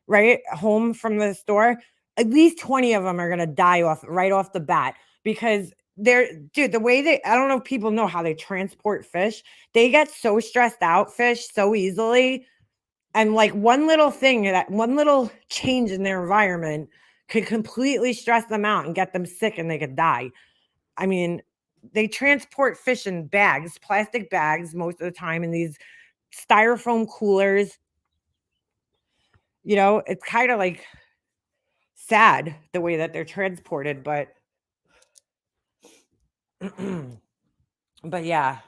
right, home from the store, at least 20 of them are going to die right off the bat, because the way I don't know if people know how they transport fish. They get so stressed out, fish, so easily And like one little thing, that one little change in their environment could completely stress them out and get them sick and they could die. I mean, they transport fish in bags, plastic bags most of the time, in these styrofoam coolers. You know, it's kind of like sad the way that they're transported, but but yeah,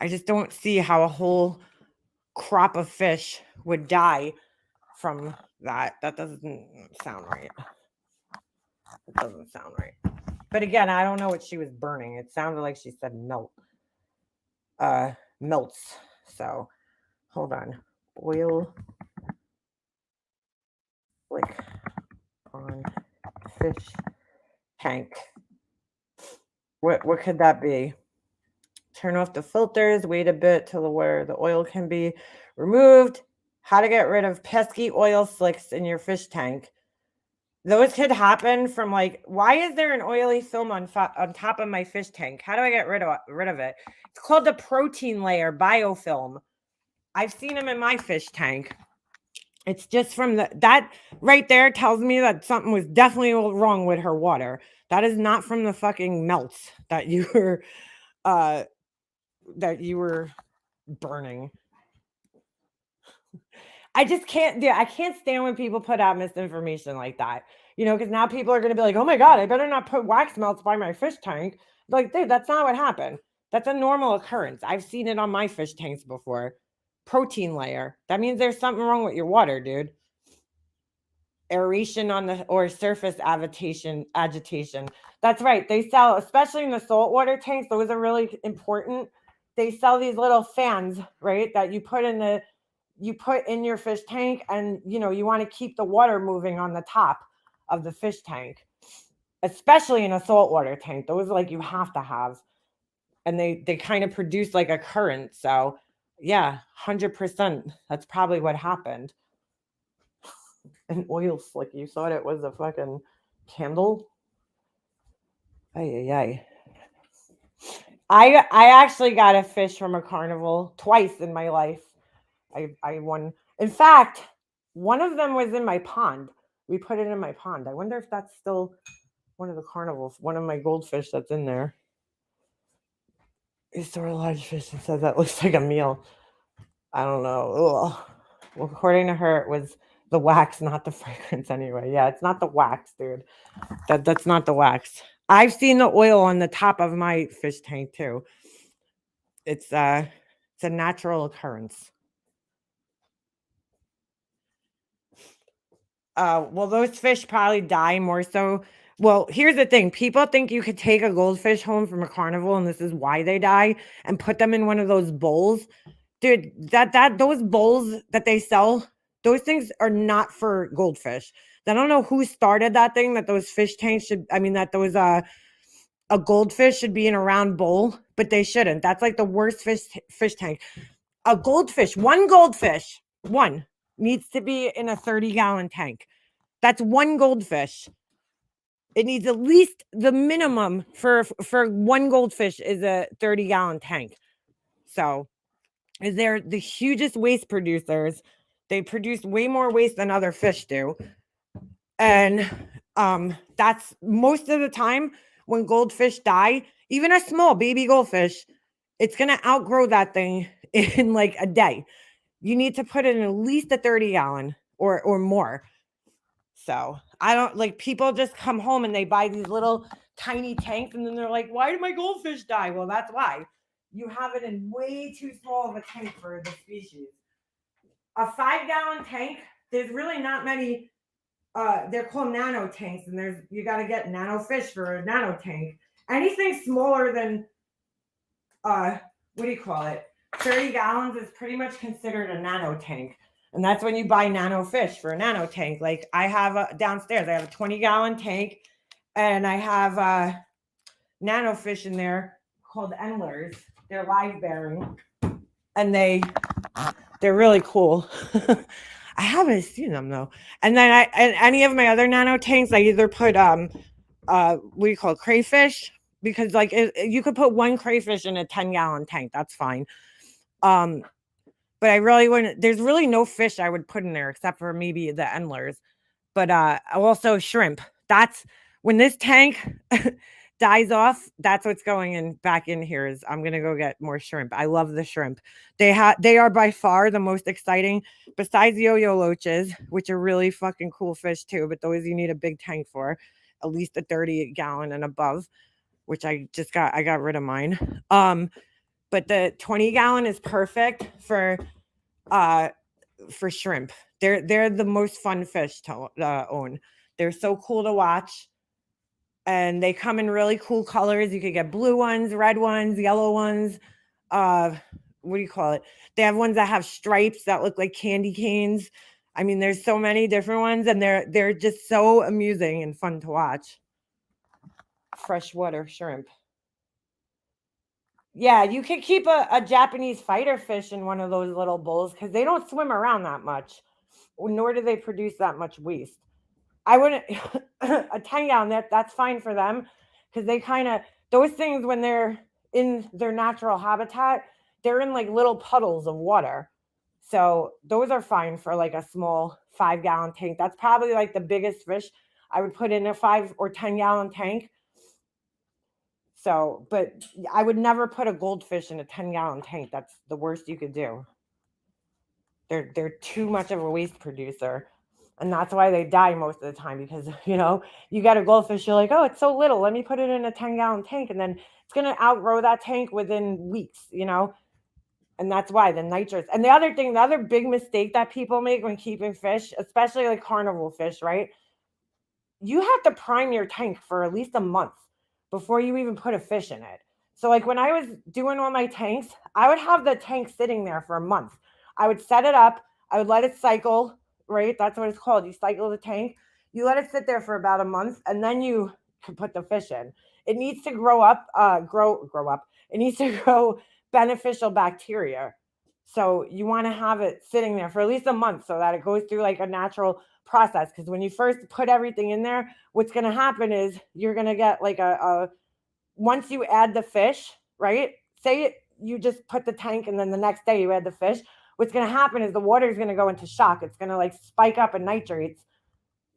I just don't see how a whole crop of fish would die from that. That doesn't sound right. It doesn't sound right. But again, I don't know what she was burning. It sounded like she said melts. So hold on. Oil like on fish tank. What could that be? Turn off the filters, wait a bit till where the oil can be removed. How to get rid of pesky oil slicks in your fish tank. Those could happen from like, why is there an oily film on top of my fish tank? How do I get rid of it? It's called the protein layer biofilm. I've seen them in my fish tank. It's just from that right there tells me that something was definitely wrong with her water. That is not from the fucking melts that you were burning. I just can't do. I can't stand when people put out misinformation like that. You know, because now people are going to be like, "Oh my god, I better not put wax melts by my fish tank." Like, dude, that's not what happened. That's a normal occurrence. I've seen it on my fish tanks before. Protein layer. That means there's something wrong with your water, dude. Aeration on the or surface agitation. That's right. They sell, especially in the saltwater tanks. Those are really important. They sell these little fans, right? That you put in your fish tank, and you know you want to keep the water moving on the top of the fish tank, especially in a saltwater tank. Those are like you have to have, and they kind of produce like a current. So yeah, 100%. That's probably what happened. An oil slick. You thought it was a fucking candle? Ay, ay, ay. I actually got a fish from a carnival twice in my life. I won. In fact, one of them was in my pond. We put it in my pond. I wonder if that's still one of the carnivals, one of my goldfish that's in there. Is there a large fish that says that looks like a meal? I don't know. Ugh. Well, according to her, it was the wax, not the fragrance anyway. Yeah, it's not the wax, dude. That's not the wax. I've seen the oil on the top of my fish tank too. It's a natural occurrence. Well, those fish probably die more so. Well, here's the thing. People think you could take a goldfish home from a carnival, and this is why they die, and put them in one of those bowls. Dude, those bowls that they sell, those things are not for goldfish. I don't know who started that thing, that those fish tanks that those a goldfish should be in a round bowl, but they shouldn't. That's like the worst fish tank. A goldfish, one needs to be in a 30-gallon tank. That's one goldfish. It needs at least the minimum for one goldfish is a 30-gallon tank. So they're the hugest waste producers. They produce way more waste than other fish do. And that's most of the time when goldfish die, even a small baby goldfish, it's going to outgrow that thing in like a day. You need to put it in at least a 30-gallon or more. So I don't like, people just come home and they buy these little tiny tanks, and then they're like, why did my goldfish die? Well, that's why. You have it in way too small of a tank for the species. A 5-gallon tank, there's really not many. They're called nano tanks, and you got to get nano fish for a nano tank. Anything smaller than what do you call it? 30 gallons is pretty much considered a nano tank. And that's when you buy nano fish for a nano tank. Like I have downstairs, I have a 20-gallon tank, and I have nano fish in there called endlers. They're live bearing, and they're really cool. I haven't seen them though. And then any of my other nano tanks, I either put what do you call it, crayfish, because like you could put one crayfish in a 10-gallon tank. That's fine. But but I really wouldn't. There's really no fish I would put in there except for maybe the endlers. But also shrimp. That's when this tank dies off. That's what's going in back in here. Is I'm gonna go get more shrimp. I love the shrimp. They are by far the most exciting, besides yo-yo loaches, which are really fucking cool fish too. But those you need a big tank for, at least a 30-gallon and above. Which I got rid of mine. But the 20-gallon is perfect for shrimp. They're the most fun fish to own. They're so cool to watch, and they come in really cool colors. You could get blue ones, red ones, yellow ones. What do you call it? They have ones that have stripes that look like candy canes. I mean, there's so many different ones, and they're just so amusing and fun to watch. Freshwater shrimp. Yeah, you could keep a Japanese fighter fish in one of those little bowls because they don't swim around that much, nor do they produce that much waste. I wouldn't a 10-gallon, that's fine for them because they kind of those things when they're in their natural habitat, they're in like little puddles of water. So those are fine for like a small 5-gallon tank. That's probably like the biggest fish I would put in a 5 or 10-gallon tank. So, but I would never put a goldfish in a 10-gallon tank. That's the worst you could do. They're too much of a waste producer. And that's why they die most of the time because, you got a goldfish, you're like, oh, it's so little. Let me put it in a 10-gallon tank. And then it's going to outgrow that tank within weeks, And that's why the nitrates. And the other big mistake that people make when keeping fish, especially like carnival fish, right? You have to prime your tank for at least a month before you even put a fish in it. So like when I was doing all my tanks, I would have the tank sitting there for a month. I would set it up. I would let it cycle, right? That's what it's called. You cycle the tank. You let it sit there for about a month, and then you can put the fish in. It needs to grow up. It needs to grow beneficial bacteria. So you want to have it sitting there for at least a month so that it goes through like a natural process. Because when you first put everything in there, what's going to happen is you're going to get like once you add the fish, right? Say you just put the tank and then the next day you add the fish. What's going to happen is the water is going to go into shock. It's going to like spike up in nitrates,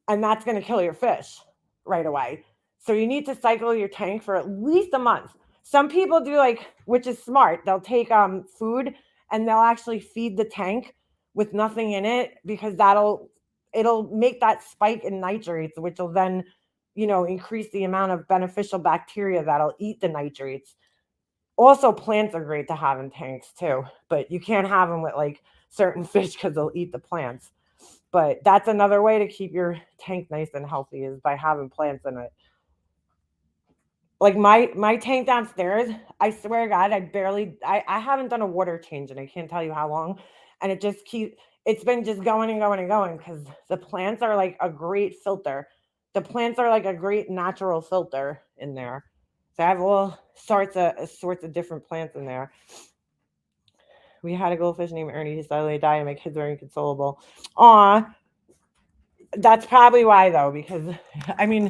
and that's going to kill your fish right away. So you need to cycle your tank for at least a month. Some people do which is smart. They'll take food and they'll actually feed the tank with nothing in it because it'll make that spike in nitrates, which will then, increase the amount of beneficial bacteria that'll eat the nitrates. Also, plants are great to have in tanks too, but you can't have them with certain fish because they'll eat the plants. But that's another way to keep your tank nice and healthy is by having plants in it. Like my tank downstairs, I swear to God, I haven't done a water change and I can't tell you how long. And it's been just going and going and going because the plants are like a great filter. The plants are like a great natural filter in there. So I have all sorts of different plants in there. We had a goldfish named Ernie. He suddenly died and my kids were inconsolable. Aw. That's probably why though, because I mean,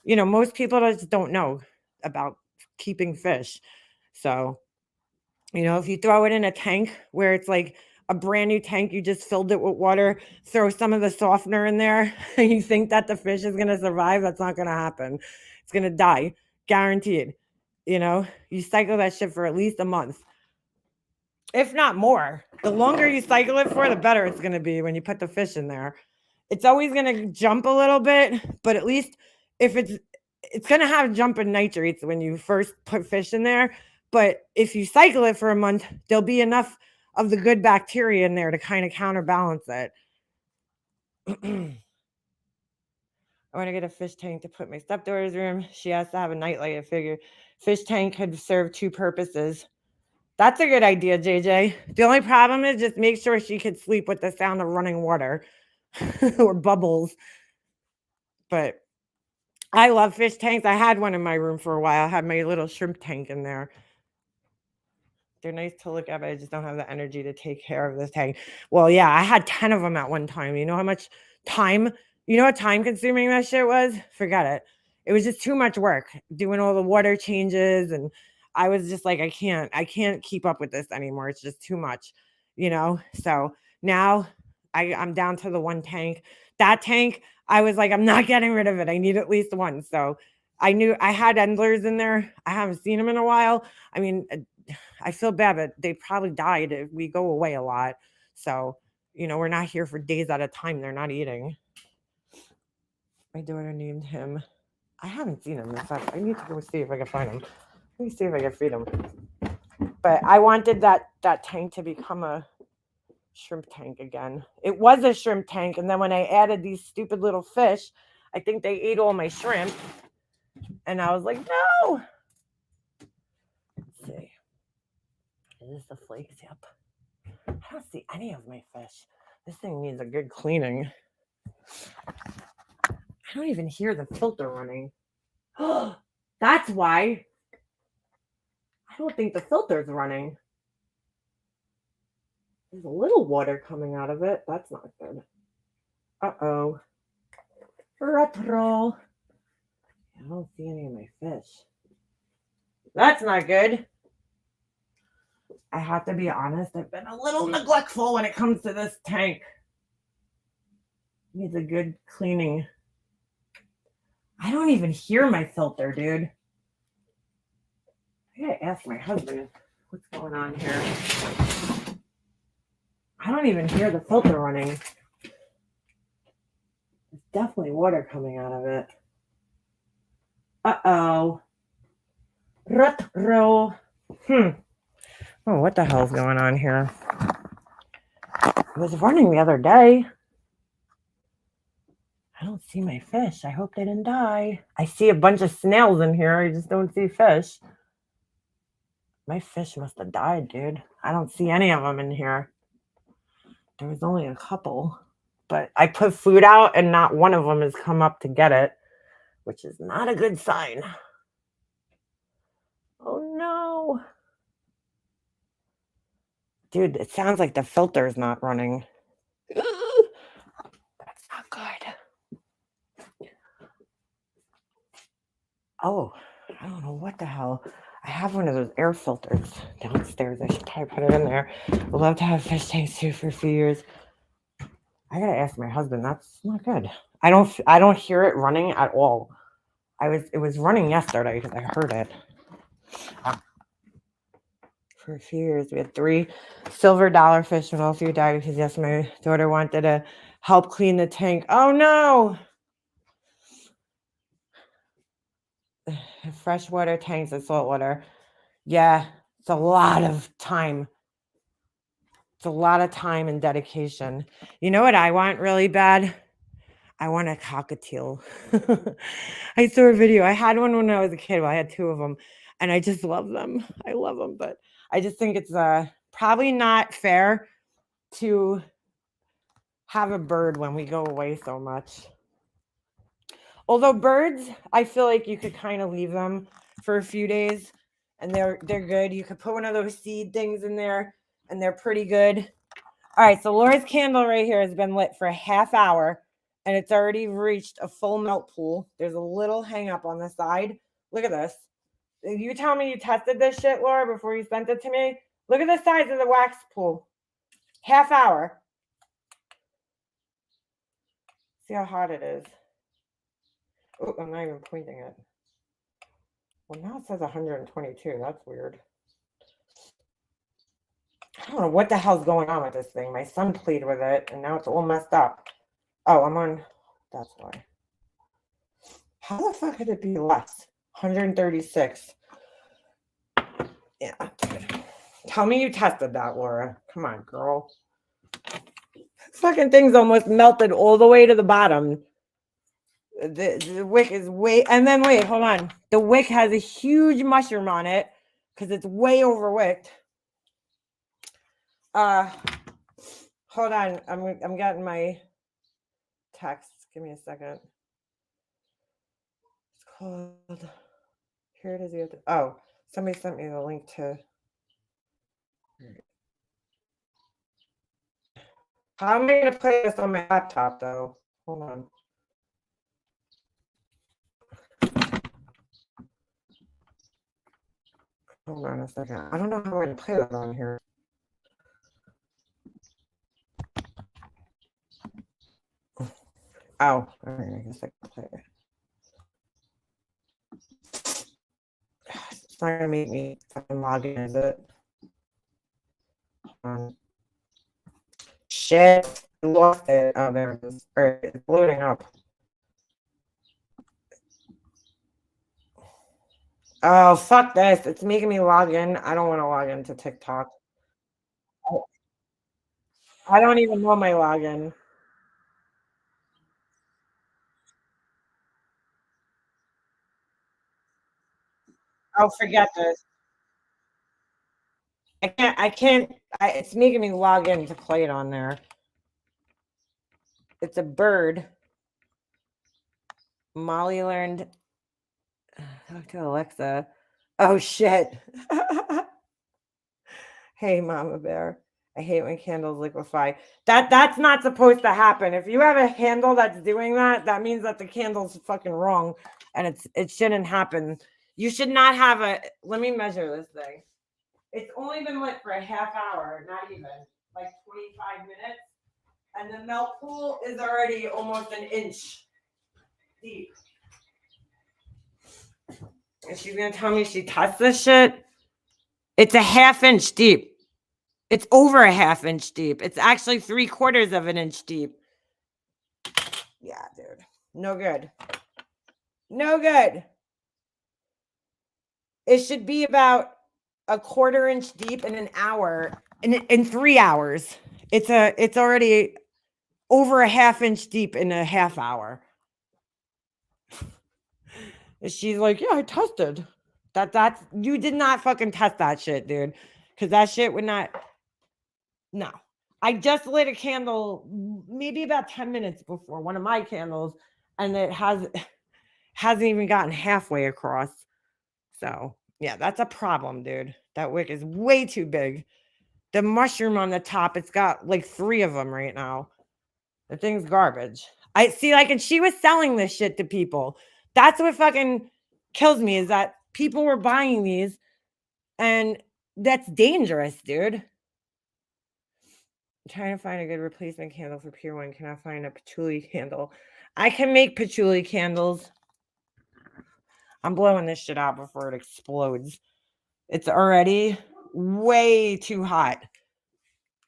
most people just don't know about keeping fish. So, if you throw it in a tank where it's like a brand new tank, you just filled it with water, throw some of the softener in there, and you think that the fish is going to survive, that's not going to happen. It's going to die, guaranteed. You cycle that shit for at least a month, if not more. The longer you cycle it for, the better it's going to be when you put the fish in there. It's always going to jump a little bit, but at least if it's going to have jumping nitrates when you first put fish in there. But if you cycle it for a month, there'll be enough of the good bacteria in there to kind of counterbalance it. I want to get a fish tank to put my stepdaughter's room. She has to have a nightlight. I figure fish tank could serve 2 purposes. That's a good idea, JJ. The only problem is just make sure she could sleep with the sound of running water or bubbles. But I love fish tanks. I had one in my room for a while. I had my little shrimp tank in there. They're nice to look at, but I just don't have the energy to take care of this tank. Well, yeah, I had 10 of them at one time. You know how much time, how time consuming that shit was? Forget it. It was just too much work doing all the water changes. And I was just like, I can't keep up with this anymore. It's just too much. So now I'm down to the one tank. That tank, I was like, I'm not getting rid of it. I need at least one. So I knew I had endlers in there. I haven't seen them in a while. I mean, I feel bad, but they probably died if we go away a lot. So, we're not here for days at a time. They're not eating. My daughter named him. I haven't seen him. In fact, I need to go see if I can find him. Let me see if I can feed him. But I wanted that tank to become a shrimp tank again. It was a shrimp tank, and then when I added these stupid little fish, I think they ate all my shrimp. And I was like, no. Let's see. Is this the flakes? Yep. I don't see any of my fish. This thing needs a good cleaning. I don't even hear the filter running. That's why. I don't think the filter's running. There's a little water coming out of it. That's not good. Uh-oh. Retro. I don't see any of my fish. That's not good. I have to be honest. I've been a little neglectful when it comes to this tank. Needs a good cleaning. I don't even hear my filter, dude. I gotta ask my husband what's going on here. I don't even hear the filter running. There's definitely water coming out of it. Uh-oh. Retro. Oh, what the hell's going on here? It was running the other day. I don't see my fish. I hope they didn't die. I see a bunch of snails in here. I just don't see fish. My fish must have died, dude. I don't see any of them in here. There was only a couple. But I put food out and not one of them has come up to get it, which is not a good sign. Oh, no. Dude, it sounds like the filter is not running. That's not good. Oh, I don't know what the hell. I have one of those air filters downstairs. I should probably put it in there. I'd love to have fish tanks too for a few years. I gotta ask my husband. That's not good. I don't hear it running at all. It was running yesterday because I heard it. For a few years, we had 3 silver dollar fish and all 3 died because yes, my daughter wanted to help clean the tank. Oh no! Freshwater tanks and saltwater. Yeah, it's a lot of time. It's a lot of time and dedication. You know what I want really bad? I want a cockatiel. I saw a video. I had one when I was a kid. Well, I had 2 of them, and I just love them. I love them, but I just think it's probably not fair to have a bird when we go away so much. Although birds, I feel like you could kind of leave them for a few days, and they're good. You could put one of those seed things in there, and they're pretty good. All right, so Laura's candle right here has been lit for a half hour, and it's already reached a full melt pool. There's a little hang up on the side. Look at this. You tell me you tested this shit, Laura, before you sent it to me. Look at the size of the wax pool. Half hour. See how hot it is. Oh, I'm not even pointing it. Well, now it says 122. That's weird. I don't know what the hell's going on with this thing. My son played with it, and now it's all messed up. Oh, I'm on. That's why. How the fuck could it be less? 136. Yeah, dude. Tell me you tested that, Laura. Come on, girl. Fucking thing's almost melted all the way to the bottom. The wick is way, and then wait, hold on. The wick has a huge mushroom on it because it's way overwicked. Hold on. I'm getting my text. Give me a second. It's called. Here it is. Oh, somebody sent me the link to. How am I going to play this on my laptop, though? Hold on. Hold on a second. I don't know how I'm going to play that on here. Oh, all right, I guess I can play it. It's not gonna make me fucking log in, is it? Shit, I lost it. Oh, there it is. All right, it's loading up. Oh, fuck this. It's making me log in. I don't want to log into TikTok. I don't even know my login. Oh, forget this. It's making me log in to play it on there. It's a bird. Molly learned. Talk to Alexa. Oh, shit. Hey, Mama Bear. I hate when candles liquefy. That's not supposed to happen. If you have a candle that's doing that, that means that the candle's fucking wrong, and it shouldn't happen. You should not have a. Let me measure this thing. It's only been lit for a half hour, not even like 25 minutes, and the melt pool is already almost an inch deep. And she's gonna tell me she touched this shit. It's a ½ inch deep. It's over a ½ inch deep. It's actually 3/4 of an inch deep. Yeah, dude. No good. No good. It should be about a 1/4 inch deep in an hour. In 3 hours. It's already over a ½ inch deep in a half hour. She's like, yeah, I tested. That's you did not fucking test that shit, dude. Because that shit would not. No. I just lit a candle maybe about 10 minutes before one of my candles, and it hasn't even gotten halfway across. So yeah, that's a problem, dude. That wick is way too big. The mushroom on the top, it's got like 3 of them right now. The thing's garbage. I see, like, and she was selling this shit to people. That's what fucking kills me, is that people were buying these, and that's dangerous, dude. I'm trying to find a good replacement candle for Pure One. Can I find a patchouli candle? I can make patchouli candles. I'm blowing this shit out before it explodes. It's already way too hot.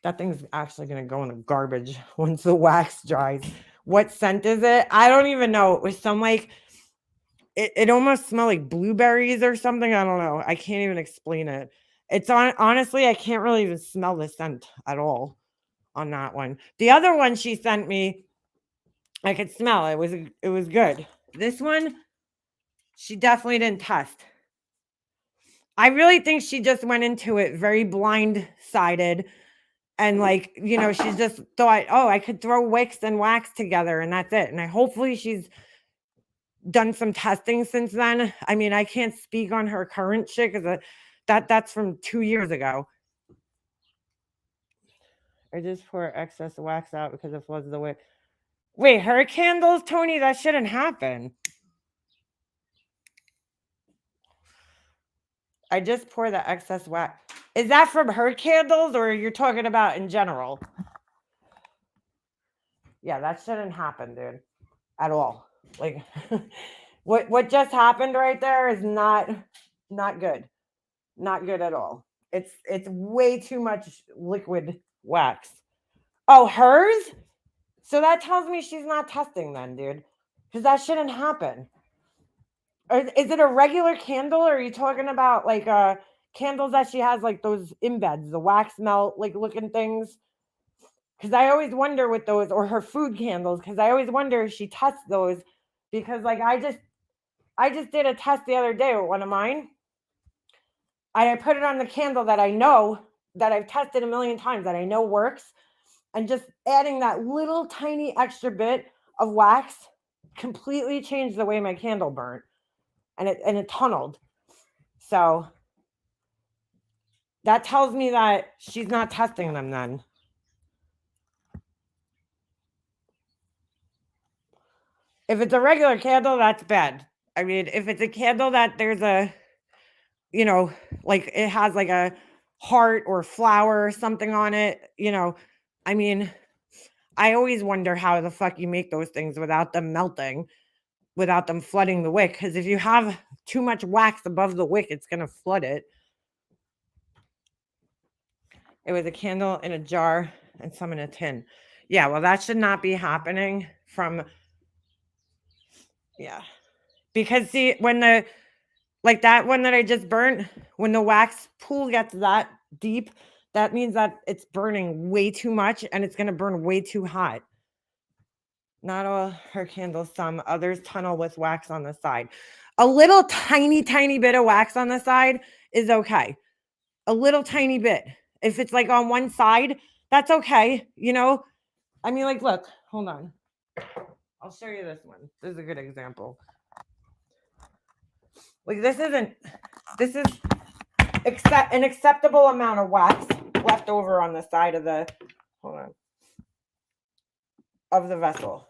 That thing's actually going to go in the garbage once the wax dries. What scent is it? I don't even know. It was some like, it almost smelled like blueberries or something. I don't know. I can't even explain it. Honestly, I can't really even smell the scent at all on that one. The other one she sent me, I could smell it. It was good. This one, she definitely didn't test. I really think she just went into it very blindsided. And like, she just thought, oh, I could throw wicks and wax together and that's it. And hopefully she's done some testing since then. I mean, I can't speak on her current shit because that's from 2 years ago. I just pour excess wax out because it floods the wick. Wait, her candles, Tony? That shouldn't happen. I just pour the excess wax. Is that from her candles or you're talking about in general? Yeah, that shouldn't happen, dude. At all. Like what just happened right there is not good. Not good at all. It's way too much liquid wax. Oh, hers? So that tells me she's not testing then, dude. Because that shouldn't happen. Or is it a regular candle or are you talking about like candles that she has like those embeds, the wax melt like looking things? Because I always wonder with those, or her food candles, because I always wonder if she tests those. Because like I just did a test the other day with one of mine. I put it on the candle that I know that I've tested a million times that I know works, and just adding that little tiny extra bit of wax completely changed the way my candle burnt, and it tunneled. So that tells me that she's not testing them then. If it's a regular candle, that's bad. I mean, if it's a candle that there's a, like it has like a heart or flower or something on it, I mean, I always wonder how the fuck you make those things without them melting, without them flooding the wick. Because if you have too much wax above the wick, it's going to flood it. It was a candle in a jar and some in a tin. Yeah, well, that should not be happening from, yeah. Because see, when the, like that one that I just burnt, when the wax pool gets that deep, that means that it's burning way too much and it's going to burn way too hot. Not all her candles, some others tunnel with wax on the side. A little tiny bit of wax on the side is okay. A little tiny bit. If it's like on one side, that's okay. You know, I mean, like, look, hold on. I'll show you this one. This is a good example. Like, this is an acceptable amount of wax left over on the side of the, hold on, of the vessel.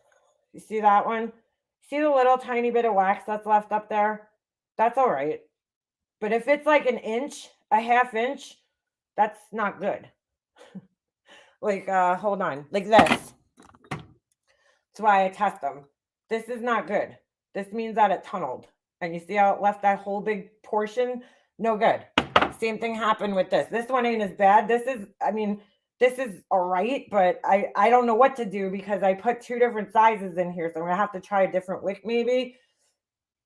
You see that one? See the little tiny bit of wax that's left up there? That's all right. But if it's like an inch, a half inch, that's not good. Like, hold on, like this. That's why I test them. This is not good. This means that it tunneled. And you see how it left that whole big portion? No good. Same thing happened with this. This one ain't as bad. This is, I mean, this is all right, but I don't know what to do because I put 2 different sizes in here. So I'm going to have to try a different wick maybe,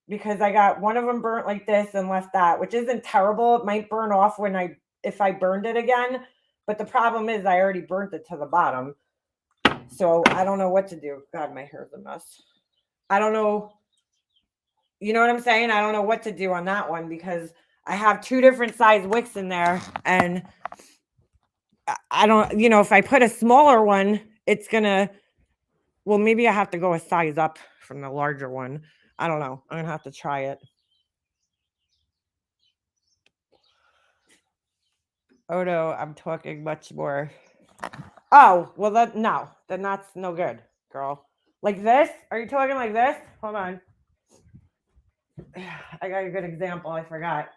because I got one of them burnt like this and left that, which isn't terrible. It might burn off if I burned it again. But the problem is I already burnt it to the bottom. So I don't know what to do. God, my hair's a mess. I don't know. You know what I'm saying? I don't know what to do on that one because I have 2 different size wicks in there. And I don't, you know, if I put a smaller one, it's going to, well, maybe I have to go a size up from the larger one. I don't know. I'm going to have to try it. Odo, I'm talking much more. Oh, well, then that's no good, girl. Like this? Are you talking like this? Hold on. I got a good example. I forgot.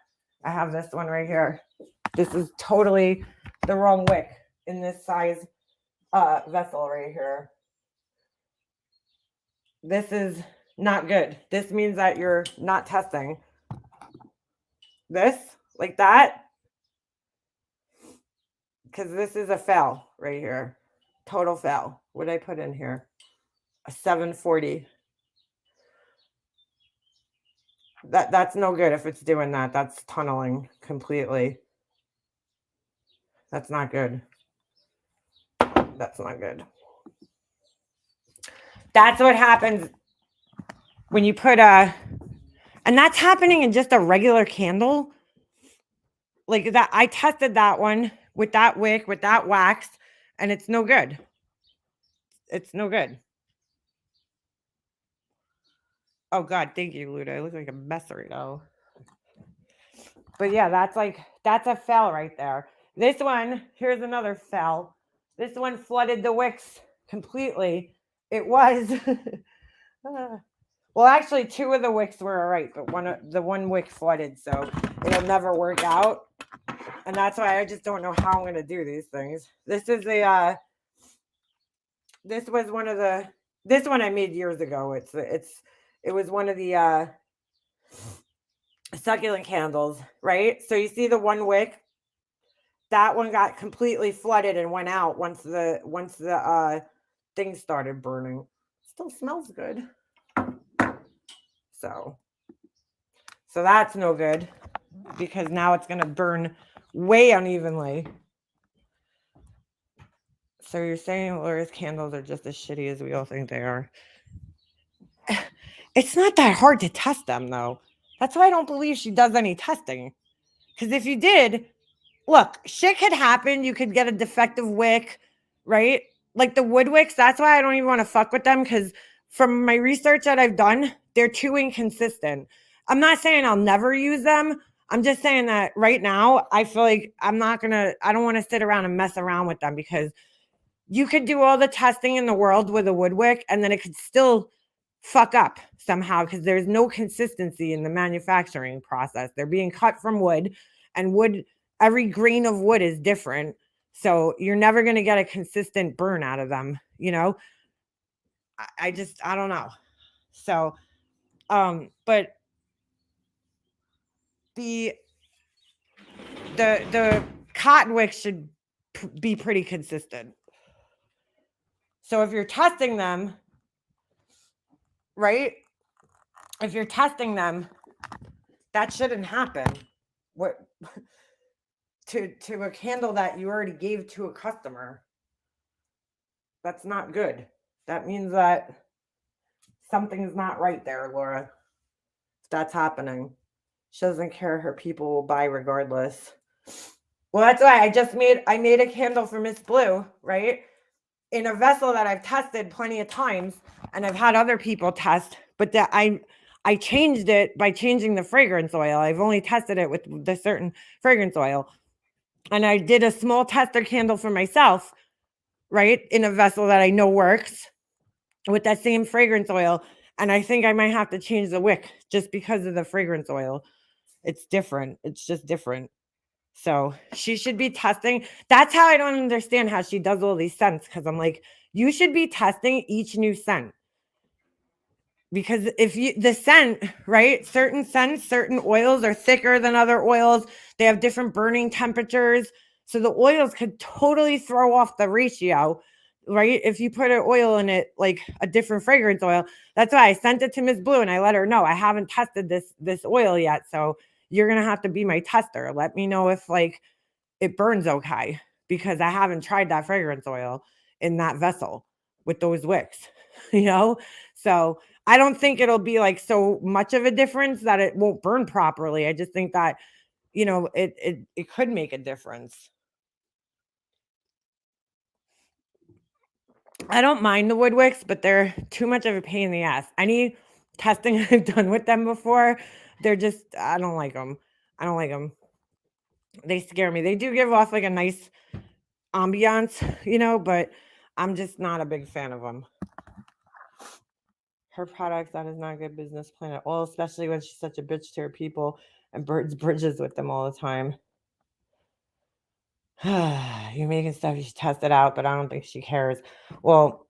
I have this one right here. This is totally the wrong wick in this size vessel right here. This is not good. This means that you're not testing. This, like that, because this is a fail right here. Total fail. What did I put in here? A 740. That's no good if it's doing that. That's tunneling completely. That's not good. That's not good. That's what happens when you put and that's happening in just a regular candle. Like that, I tested that one with that wick, with that wax, and it's no good. It's no good. Oh God, thank you, Luda. I look like a mess right now. But yeah, that's a fail right there. This one, here's another fail. This one flooded the wicks completely. It was well, actually 2 of the wicks were all right, but the one wick flooded, so it'll never work out. And that's why I just don't know how I'm gonna do these things. This is this was one of the, this one I made years ago. It was one of the succulent candles, right? So you see the one wick, that one got completely flooded and went out once the thing started burning. Still smells good. So that's no good because now it's going to burn way unevenly. So you're saying Laura's candles are just as shitty as we all think they are. It's not that hard to test them, though. That's why I don't believe she does any testing. Because if you did, look, shit could happen. You could get a defective wick, right? Like the wood wicks, that's why I don't even want to fuck with them, because from my research that I've done, they're too inconsistent. I'm not saying I'll never use them. I'm just saying that right now, I feel like I don't want to sit around and mess around with them, because you could do all the testing in the world with a wood wick and then it could still fuck up somehow because there's no consistency in the manufacturing process. They're being cut from wood, and wood, every grain of wood is different. So you're never going to get a consistent burn out of them. you know? I don't know. So, but the cotton wicks should be pretty consistent. So if you're testing them, right? If you're testing them, that shouldn't happen. What to a candle that you already gave to a customer? That's not good. That means that something's not right there, Laura. If that's happening, she doesn't care. Her people will buy regardless. Well, that's why I made a candle for Miss Blue, right? In a vessel that I've tested plenty of times, and I've had other people test, but that I changed it by changing the fragrance oil. I've only tested it with the certain fragrance oil. And I did a small tester candle for myself, right? In a vessel that I know works with that same fragrance oil. And I think I might have to change the wick just because of the fragrance oil. It's different. It's just different. So she should be testing. That's how I don't understand how she does all these scents. Because I'm like, you should be testing each new scent. Because if you, the scent, right? Certain scents, certain oils are thicker than other oils. They have different burning temperatures. So the oils could totally throw off the ratio, right? If you put an oil in it, like a different fragrance oil. That's why I sent it to Miss Blue and I let her know I haven't tested this oil yet. So you're going to have to be my tester. Let me know if like it burns okay, because I haven't tried that fragrance oil in that vessel with those wicks, you know? So I don't think it'll be like so much of a difference that it won't burn properly. I just think that, you know, it could make a difference. I don't mind the wood wicks, but they're too much of a pain in the ass. Any testing I've done with them before, they're just, I don't like them. I don't like them. They scare me. They do give off like a nice ambiance, you know, but I'm just not a big fan of them. Her products, that is not a good business plan at all, especially when she's such a bitch to her people and burns bridges with them all the time. You're making stuff, you should test it out, but I don't think she cares. Well,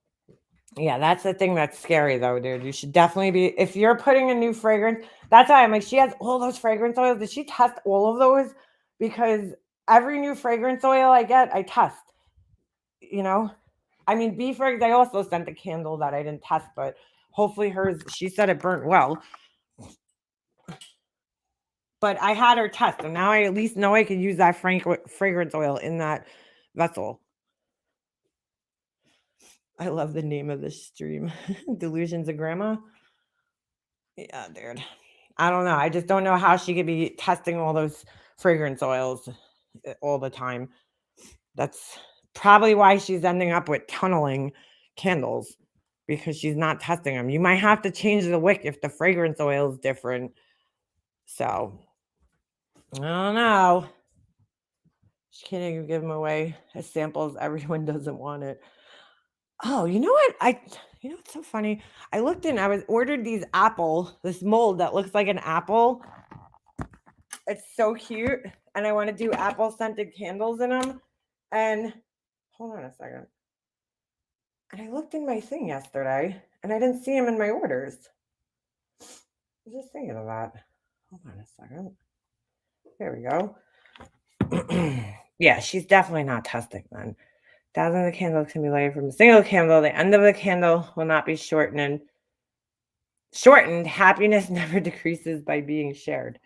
yeah, that's the thing that's scary though, dude. You should definitely be, if you're putting a new fragrance, that's why I'm like, she has all those fragrance oils. Did she test all of those? Because every new fragrance oil I get, I test, you know? I mean, beef eggs, I also sent a candle that I didn't test, but hopefully hers, she said it burnt well. But I had her test, and now I at least know I can use that fragrance oil in that vessel. I love the name of this stream. Delusions of Grandma. Yeah, dude. I don't know. I just don't know how she could be testing all those fragrance oils all the time. That's probably why she's ending up with tunneling candles, because she's not testing them. You might have to change the wick if the fragrance oil is different. So, I don't know. She can't even give them away as samples. Everyone doesn't want it. Oh, you know what? You know what's so funny? I looked in, ordered this mold that looks like an apple. It's so cute. And I want to do apple scented candles in them. And hold on a second. And I looked in my thing yesterday and I didn't see them in my orders. I was just thinking of that. Hold on a second. There we go. Yeah, she's definitely not testing then. Thousands of candles can be lighted from a single candle. The end of the candle will not be shortened. Happiness never decreases by being shared.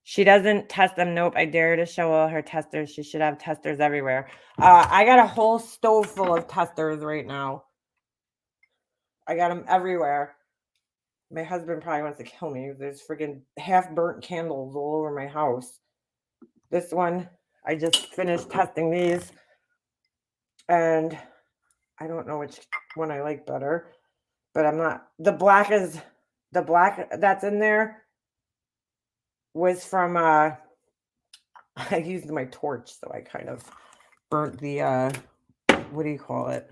She doesn't test them. Nope. I dare to show all her testers. She should have testers everywhere. I got a whole stove full of testers right now. I got them everywhere. My husband probably wants to kill me. There's friggin' half burnt candles all over my house. This one, I just finished testing these. And I don't know which one I like better. But I'm not. The black that's in there was from I used my torch, so I kind of burnt the what do you call it?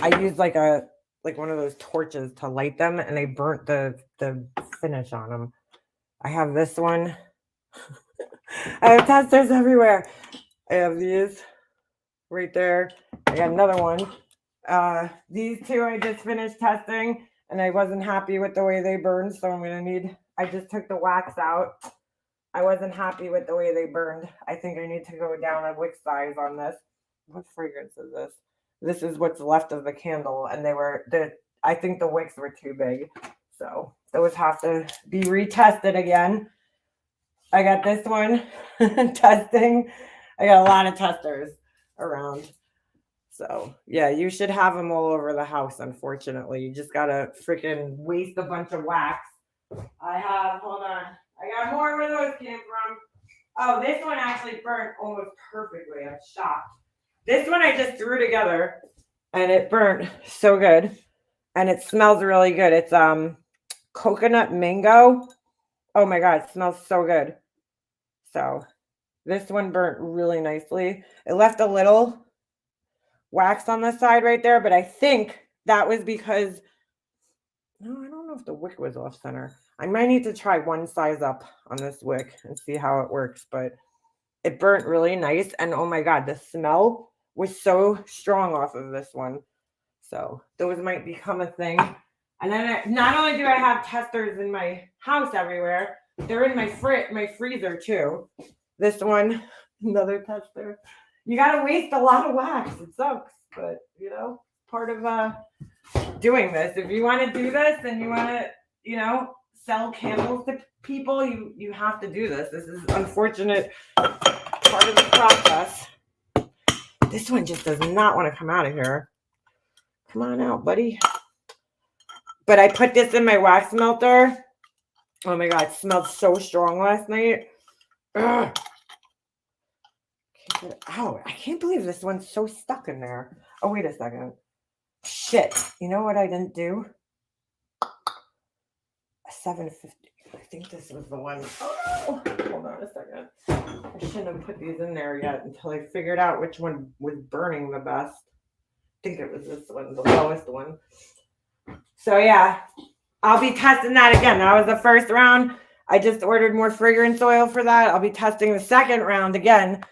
I used like one of those torches to light them, and I burnt the finish on them. I have this one. I have testers everywhere. I have these. right there. I got another one. These two I just finished testing and I wasn't happy with the way they burned, so I just took the wax out. I wasn't happy with the way they burned. I think I need to go down a wick size on this. What fragrance is this? This is what's left of the candle, and I think the wicks were too big. So those have to be retested again. I got this one testing. I got a lot of testers around. So yeah, you should have them all over the house. Unfortunately, you just gotta freaking waste a bunch of wax. Hold on. I got more where those came from. Oh, this one actually burnt almost perfectly. I'm shocked. This one I just threw together and it burnt so good. And it smells really good. It's coconut mango. Oh my God, it smells so good. So this one burnt really nicely. It left a little wax on the side right there, but I think that was because, no, I don't know if the wick was off center. I might need to try one size up on this wick and see how it works, but it burnt really nice. And oh my God, the smell was so strong off of this one. So those might become a thing. And then not only do I have testers in my house everywhere, they're in my freezer too. This one, another tester. You got to waste a lot of wax. It sucks, but part of doing this. If you want to do this and you want to, sell candles to people, you have to do this. This is unfortunate part of the process. This one just does not want to come out of here. Come on out, buddy. But I put this in my wax melter. Oh my God, it smelled so strong last night. Ugh. Oh, I can't believe this one's so stuck in there. Oh, wait a second. Shit. You know what I didn't do? A 750. I think this was the one. Oh, hold on a second. I shouldn't have put these in there yet until I figured out which one was burning the best. I think it was this one, the lowest one. So yeah, I'll be testing that again. That was the first round. I just ordered more fragrance oil for that. I'll be testing the second round again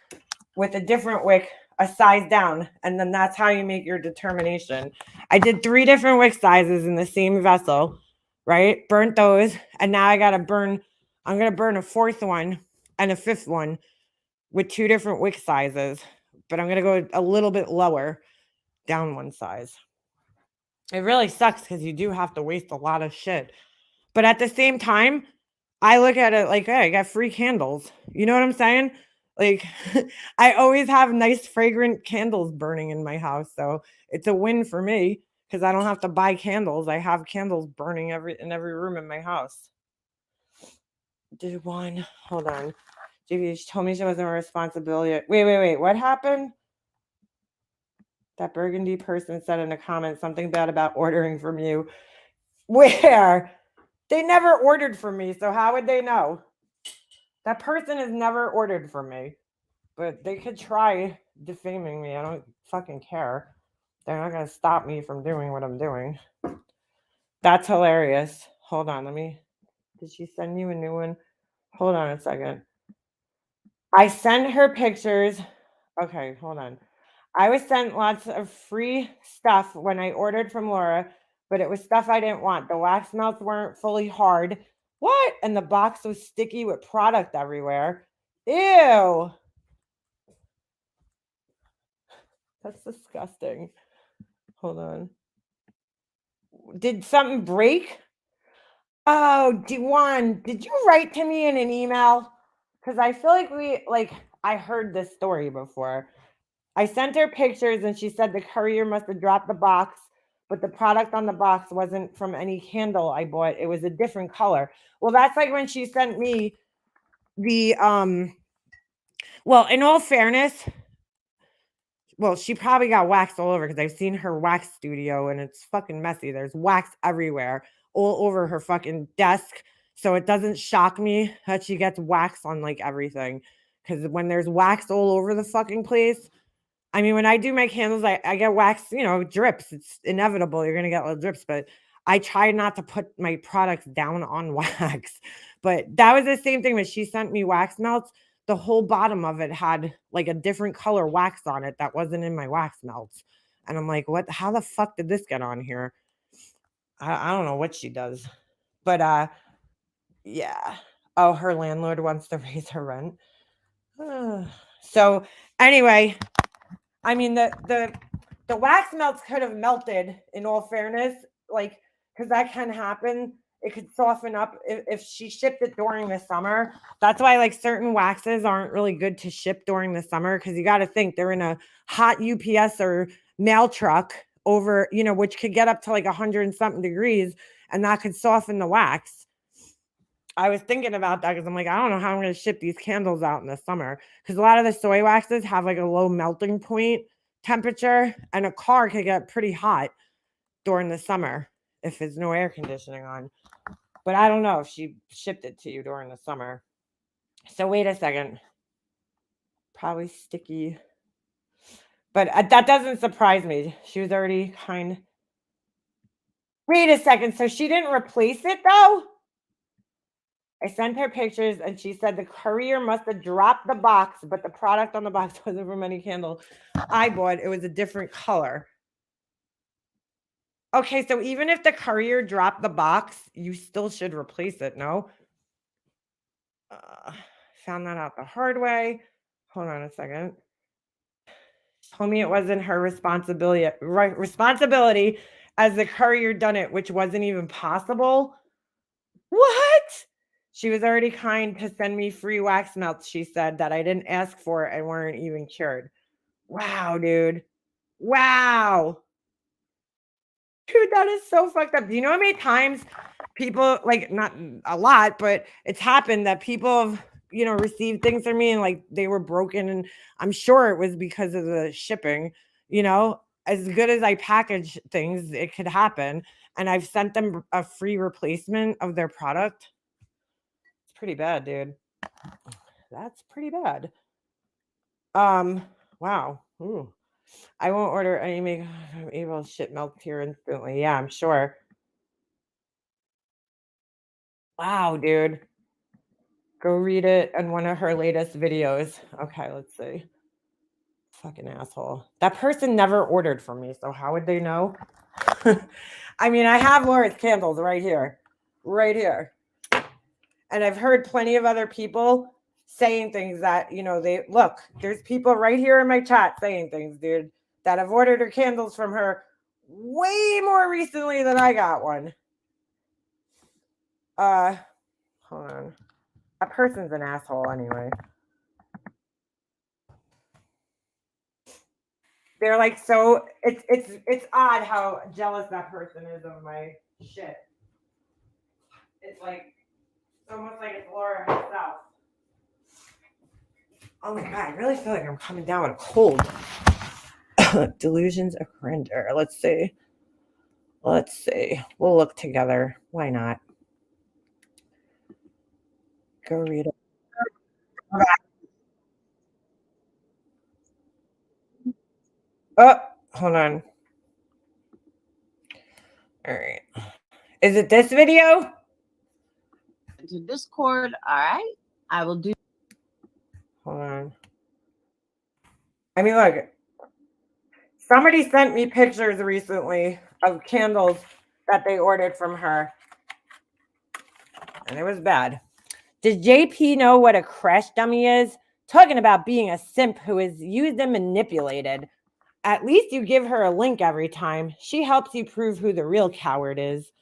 with a different wick, a size down, and then that's how you make your determination. I did 3 different wick sizes in the same vessel, right? Burnt those, and now I'm gonna burn a 4th one and a 5th one with 2 different wick sizes, but I'm gonna go a little bit lower, down one size. It really sucks because you do have to waste a lot of shit. But at the same time, I look at it like, hey, I got free candles. You know what I'm saying? Like, I always have nice fragrant candles burning in my house. So it's a win for me because I don't have to buy candles. I have candles burning in every room in my house. Did one. Hold on. She told me she wasn't a responsibility. Wait. What happened? That burgundy person said in a comment something bad about ordering from you. Where? They never ordered from me, so how would they know? That person has never ordered from me. But they could try defaming me. I don't fucking care. They're not going to stop me from doing what I'm doing. That's hilarious. Hold on, did she send you a new one? Hold on a second. I sent her pictures. Okay, hold on. I was sent lots of free stuff when I ordered from Laura, but it was stuff I didn't want. The wax melts weren't fully hard. What? And the box was sticky with product everywhere. Ew. That's disgusting. Hold on. Did something break? Oh, Dewan, did you write to me in an email? Because I feel like I heard this story before. I sent her pictures and she said the courier must have dropped the box, but the product on the box wasn't from any candle I bought. It was a different color. Well, that's like when she sent me the well, in all fairness, well, she probably got wax all over because I've seen her wax studio and it's fucking messy. There's wax everywhere, all over her fucking desk. So it doesn't shock me that she gets wax on like everything. Because when there's wax all over the fucking place, I mean, when I do my candles, I get wax, drips. It's inevitable. You're going to get little drips, but I try not to put my products down on wax. But that was the same thing when she sent me wax melts. the whole bottom of it had like a different color wax on it that wasn't in my wax melts. And I'm like, what? How the fuck did this get on here? I don't know what she does. But yeah. Oh, her landlord wants to raise her rent. So anyway, I mean the wax melts could have melted, in all fairness, like, because that can happen. It could soften up if she shipped it during the summer. That's why like certain waxes aren't really good to ship during the summer, because you got to think they're in a hot UPS or mail truck over, which could get up to like 100 and something degrees, and that could soften the wax. I was thinking about that because I'm like, I don't know how I'm going to ship these candles out in the summer, because a lot of the soy waxes have like a low melting point temperature, and a car could get pretty hot during the summer if there's no air conditioning on. But I don't know if she shipped it to you during the summer. So wait a second. Probably sticky. But that doesn't surprise me. She was already kind. Wait a second. So she didn't replace it though? I sent her pictures and she said the courier must have dropped the box, but the product on the box wasn't from any candle I bought. It was a different color. Okay, so even if the courier dropped the box, you still should replace it, no? Found that out the hard way. Hold on a second. Told me it wasn't her responsibility as the courier done it, which wasn't even possible. What? She was already kind to send me free wax melts, she said, that I didn't ask for and weren't even cured. Wow, dude. Wow. Dude, that is so fucked up. Do you know how many times people, like, not a lot, but it's happened that people have, received things from me and like they were broken, and I'm sure it was because of the shipping. As good as I package things, it could happen, and I've sent them a free replacement of their product. It's pretty bad, dude. That's pretty bad. Wow. Ooh. I won't order any makeup. I'm able to ship melt here instantly. Yeah, I'm sure. Wow, dude. Go read it in one of her latest videos. Okay, let's see. Fucking asshole. That person never ordered from me, so how would they know? I mean, I have Laura's candles right here. Right here. And I've heard plenty of other people saying things that, they look, there's people right here in my chat saying things, dude, that have ordered her candles from her way more recently than I got one. Hold on. That person's an asshole anyway. They're like, so it's odd how jealous that person is of my shit. It's like almost like it's Laura herself. Oh my god, I really feel like I'm coming down with a cold. Delusions of grandeur. Let's see. We'll look together. Why not? Go read it. Oh, hold on. All right. Is it this video? To Discord. All right. I will do. Hold on. I mean, look. Somebody sent me pictures recently of candles that they ordered from her. And it was bad. Does JP know what a crash dummy is? Talking about being a simp who is used and manipulated. At least you give her a link every time. She helps you prove who the real coward is.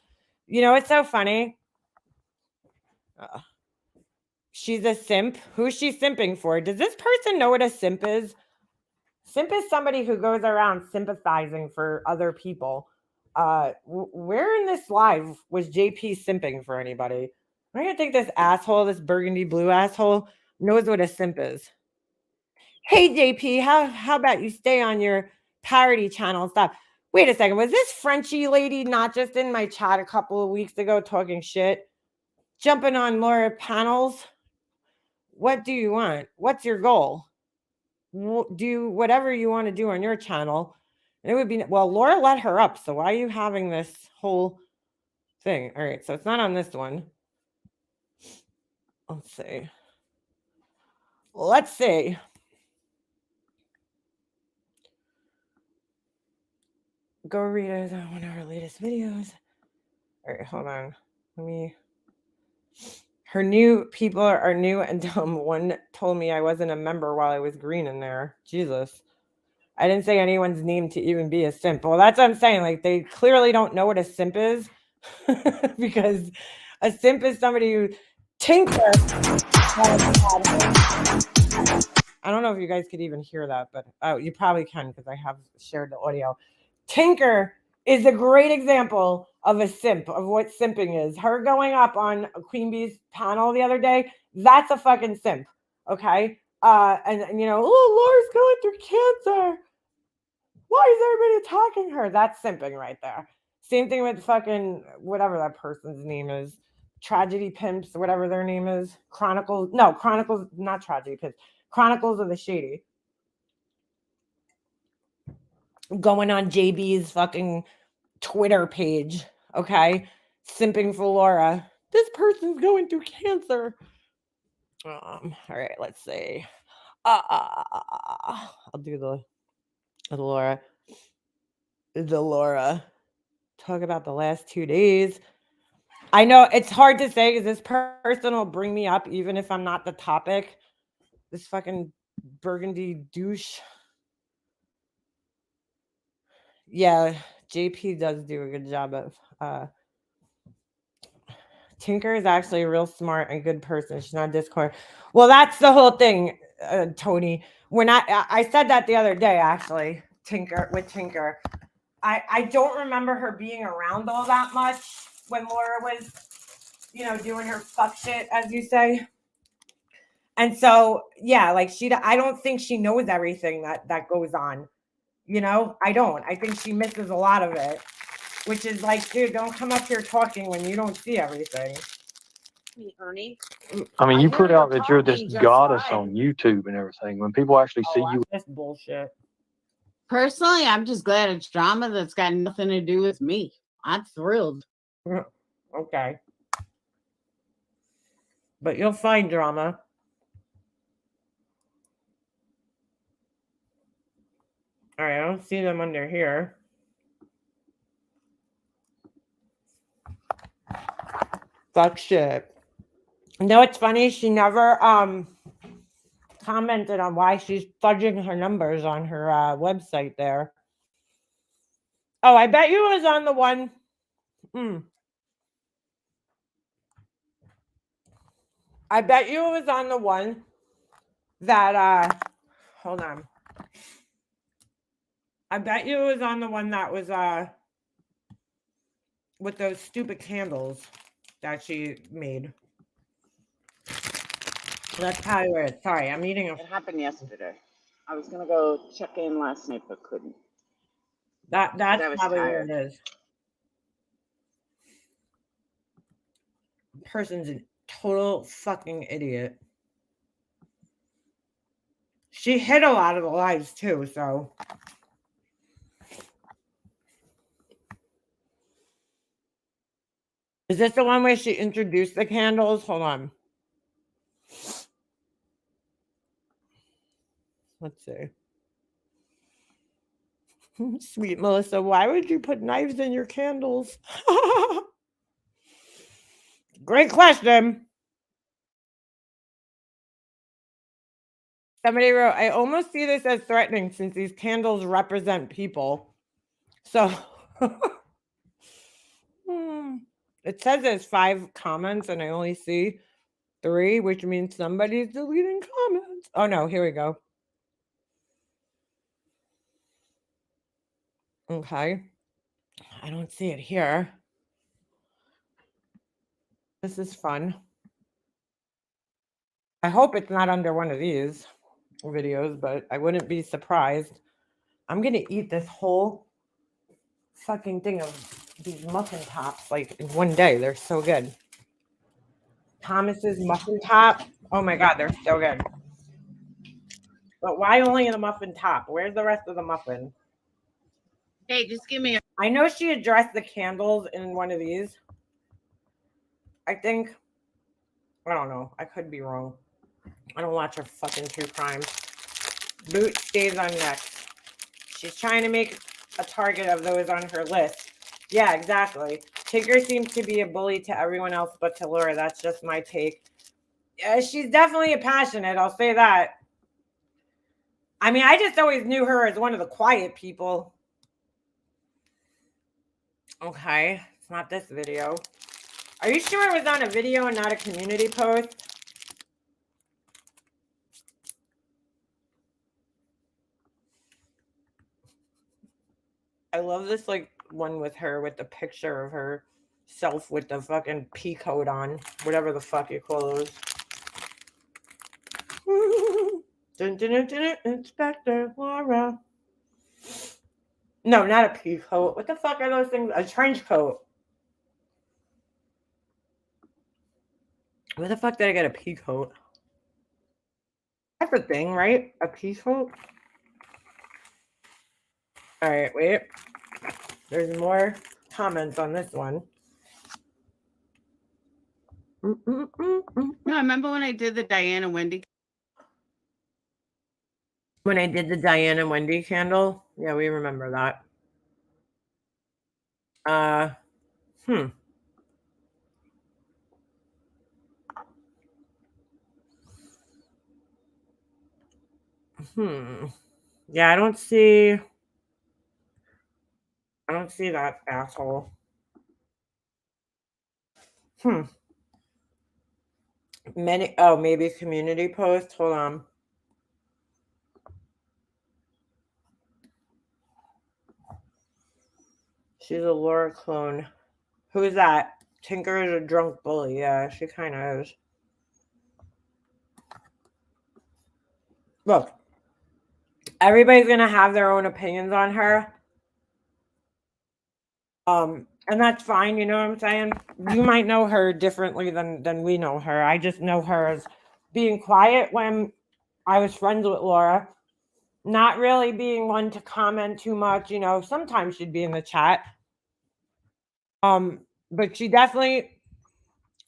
It's so funny. She's a simp. Who's she simping for? Does this person know what a simp is? Simp is somebody who goes around sympathizing for other people. Where in this live was JP simping for anybody? I don't think this asshole, this burgundy blue asshole, knows what a simp is. Hey JP, how about you stay on your parody channel and stuff? Wait a second, was this Frenchy lady not just in my chat a couple of weeks ago talking shit? Jumping on Laura panels? What do you want? What's your goal? Do whatever you want to do on your channel. It would be, well, Laura let her up, so why are you having this whole thing? All right, so it's not on this one. Let's see. Let's see. Go read one of her latest videos. All right, hold on. Let me. Her new people are new and dumb. One told me I wasn't a member while I was green in there. Jesus. I didn't say anyone's name to even be a simp. Well, that's what I'm saying. Like, they clearly don't know what a simp is because a simp is somebody who tinker. I don't know if you guys could even hear that, but you probably can because I have shared the audio. Tinker is a great example of a simp, of what simping is. Her going up on Queen Bee's panel the other day, that's a fucking simp, okay? And you know, oh, Laura's going through cancer. Why is everybody attacking her? That's simping right there. Same thing with fucking whatever that person's name is. Tragedy Pimps, whatever their name is. Chronicles, not Tragedy Pimps. Chronicles of the Shady. Going on JB's fucking Twitter page, okay? Simping for Laura. This person's going through cancer. All right, let's see. I'll do the Laura. The Laura. Talk about the last 2 days. I know it's hard to say because this person will bring me up even if I'm not the topic. This fucking burgundy douche. Yeah, JP does do a good job of Tinker is actually a real smart and good person. She's not Discord. Well, that's the whole thing, Tony. When I said that the other day, actually, Tinker. I don't remember her being around all that much when Laura was, doing her fuck shit, as you say. And so, yeah, like I don't think she knows everything that goes on. I don't. I think she misses a lot of it, which is like, dude, don't come up here talking when you don't see everything. Ernie. I mean, you put out that you're this goddess on YouTube and everything. When people actually see you, That's bullshit. Personally, I'm just glad it's drama that's got nothing to do with me. I'm thrilled. Okay. But you'll find drama. All right, I don't see them under here. Fuck shit. No, it's funny. She never commented on why she's fudging her numbers on her website there. Oh, I bet you it was on the one. I bet you it was on the one that hold on. I bet you it was on the one that was with those stupid candles that she made. That's probably where it's. Sorry, I'm eating It happened yesterday. I was gonna go check in last night, but couldn't. That's probably tired. where it is. Person's a total fucking idiot. She hit a lot of the lives too, so. Is this the one where she introduced the candles? Hold on. Let's see. Sweet Melissa, why would you put knives in your candles? Great question. Somebody wrote, I almost see this as threatening since these candles represent people. So it says there's 5 comments and I only see 3, which means somebody's deleting comments. Oh no, here we go. Okay. I don't see it here. This is fun. I hope it's not under one of these videos, but I wouldn't be surprised. I'm going to eat this whole fucking thing of these muffin tops like in one day. They're so good. Thomas's muffin top. Oh my God, they're so good. But why only in the muffin top? Where's the rest of the muffin? Hey, just give me I know she addressed the candles in one of these. I think. I don't know. I could be wrong. I don't watch her fucking true crime. Boot stays on next. She's trying to make a target of those on her list. Yeah, exactly. Tinker seems to be a bully to everyone else but to Laura. That's just my take. Yeah, she's definitely a passionate, I'll say that. I mean, I just always knew her as one of the quiet people. Okay, it's not this video. Are you sure it was on a video and not a community post? I love this like one with her with the picture of herself with the fucking pea coat on, whatever the fuck you call those. Dun, dun, dun, dun, Inspector Laura. No, not a pea coat. What the fuck are those things? A trench coat. Where the fuck did I get a pea coat? That's a thing, right? A pea coat? All right, wait. There's more comments on this one. No, I remember when I did the Diane and Wendy. When I did the Diane and Wendy candle. Yeah, we remember that. Yeah, I don't see that asshole. Maybe community post. Hold on. She's a Laura clone. Who is that? Tinker is a drunk bully. Yeah, she kind of is. Look, everybody's gonna have their own opinions on her. And that's fine, you know what I'm saying? You might know her differently than we know her. I just know her as being quiet when I was friends with Laura, not really being one to comment too much, you know. Sometimes she'd be in the chat. But she definitely,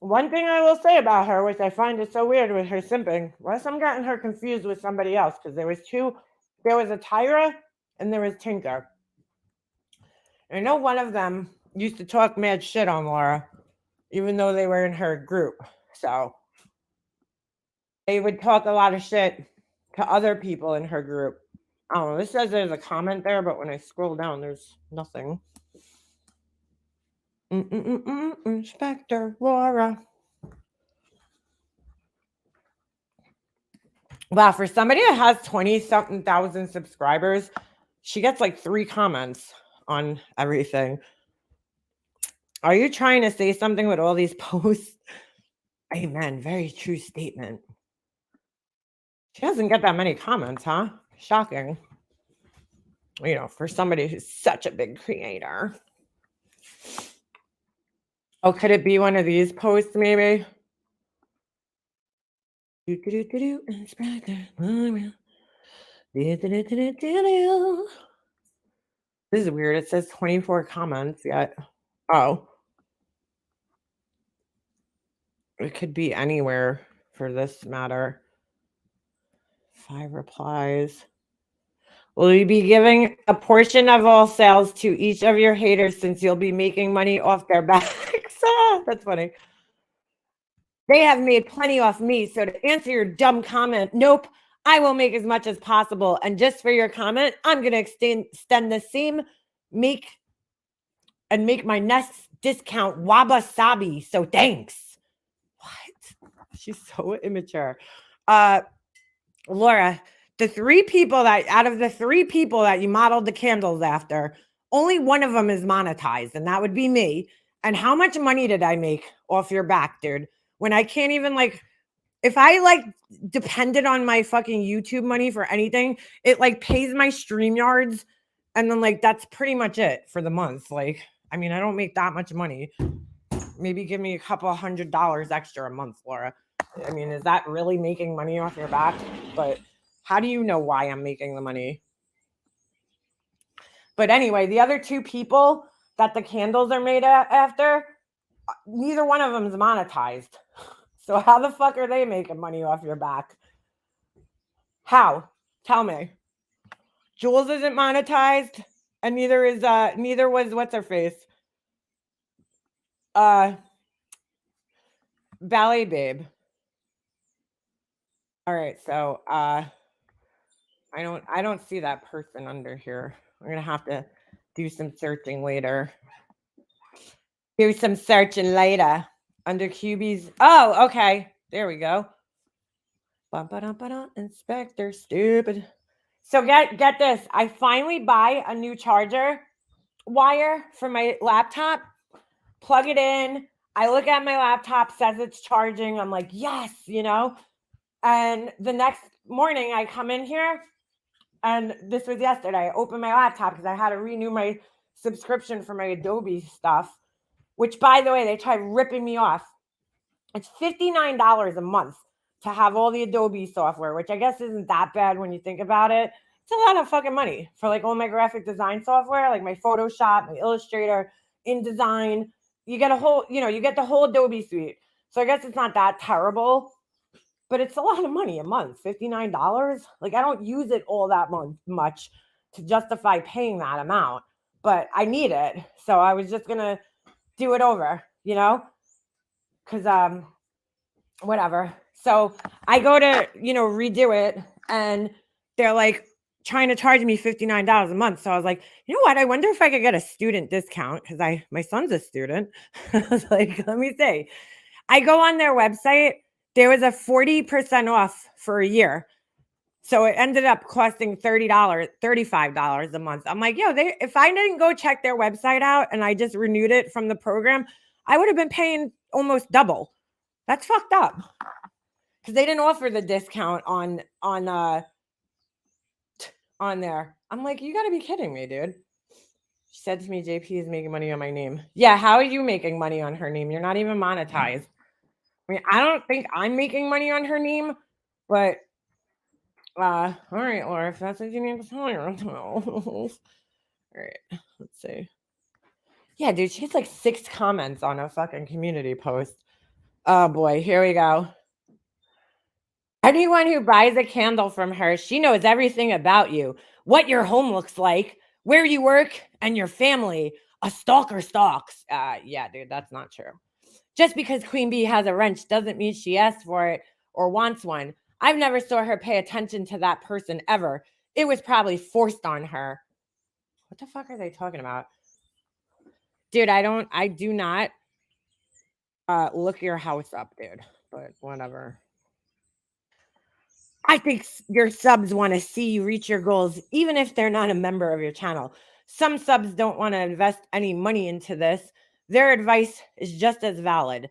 one thing I will say about her, which I find is so weird with her simping, was I'm getting her confused with somebody else, because there was a Tyra and there was Tinker. I know one of them used to talk mad shit on Laura, even though they were in her group. So they would talk a lot of shit to other people in her group. I don't know. This says there's a comment there, but when I scroll down, there's nothing. Inspector Laura. Wow, for somebody that has 20-something thousand subscribers, she gets like 3 comments on everything. Are you trying to say something with all these posts? Amen. Very true statement. She doesn't get that many comments, huh? Shocking. You know, for somebody who's such a big creator. Oh, could it be one of these posts, maybe? This is weird. It says 24 comments yet. Oh. It could be anywhere for this matter. 5 replies. Will you be giving a portion of all sales to each of your haters since you'll be making money off their backs? That's funny. They have made plenty off me. So to answer your dumb comment, nope, I will make as much as possible. And just for your comment, I'm going to extend the same make my next discount wabi-sabi. So thanks. What? She's so immature. Laura, out of the 3 people that you modeled the candles after, only one of them is monetized, and that would be me. And how much money did I make off your back, dude? When I can't even if I depended on my fucking YouTube money for anything, it pays my StreamYards, and then that's pretty much it for the month. I mean, I don't make that much money. Maybe give me a couple $100 extra a month, Laura. I mean, is that really making money off your back? But how do you know why I'm making the money? But anyway, the other 2 people that the candles are made after, neither one of them is monetized. So how the fuck are they making money off your back? How? Tell me. Jules isn't monetized, and neither was what's her face. Ballet Babe. All right, so I don't see that person under here. I'm gonna have to do some searching later. Do some searching later under QB's. Oh, okay. There we go. Inspector stupid. So get this. I finally buy a new charger wire for my laptop. Plug it in. I look at my laptop, says it's charging. I'm like, yes, And the next morning I come in here, and this was yesterday. I opened my laptop because I had to renew my subscription for my Adobe stuff, which, by the way, they tried ripping me off. It's $59 a month to have all the Adobe software, which I guess isn't that bad when you think about it. It's a lot of fucking money for like all my graphic design software, like my Photoshop, my Illustrator, InDesign. You get you get the whole Adobe suite. So I guess it's not that terrible, but it's a lot of money a month, $59. Like I don't use it all that much to justify paying that amount, but I need it. So I was just going to do it over, because whatever. So I go to redo it, and they're like trying to charge me $59 a month. So I was like, you know what, I wonder if I could get a student discount, because my son's a student. I was like, let me see. I go on their website. There was a 40% off for a year. So it ended up costing $30, $35 a month. I'm like, if I didn't go check their website out and I just renewed it from the program, I would have been paying almost double. That's fucked up. Because they didn't offer the discount on there. I'm like, you gotta be kidding me, dude. She said to me, JP is making money on my name. Yeah, how are you making money on her name? You're not even monetized. I mean, I don't think I'm making money on her name, but all right, Laura, if that's what you need to tell her. All right, let's see. Yeah, dude, she has like 6 comments on a fucking community post. Oh boy, here we go. Anyone who buys a candle from her, she knows everything about you, what your home looks like, where you work, and your family. A stalker stalks. Yeah, dude, that's not true. Just because Queen Bee has a wrench doesn't mean she asked for it or wants one. I've never saw her pay attention to that person ever. It was probably forced on her. What the fuck are they talking about? Dude, I do not look your house up, dude. But whatever. I think your subs want to see you reach your goals, even if they're not a member of your channel. Some subs don't want to invest any money into this. Their advice is just as valid.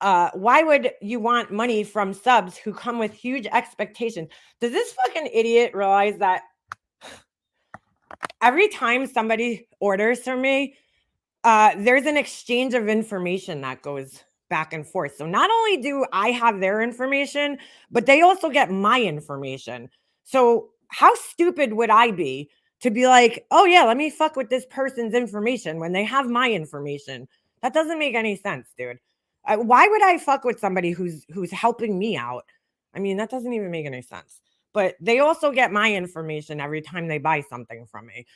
Why would you want money from subs who come with huge expectations? Does this fucking idiot realize that every time somebody orders from me, there's an exchange of information that goes back and forth. So not only do I have their information, but they also get my information. So how stupid would I be to be like, oh yeah, let me fuck with this person's information when they have my information? That doesn't make any sense, dude. Why would I fuck with somebody who's helping me out? I mean, that doesn't even make any sense. But they also get my information every time they buy something from me.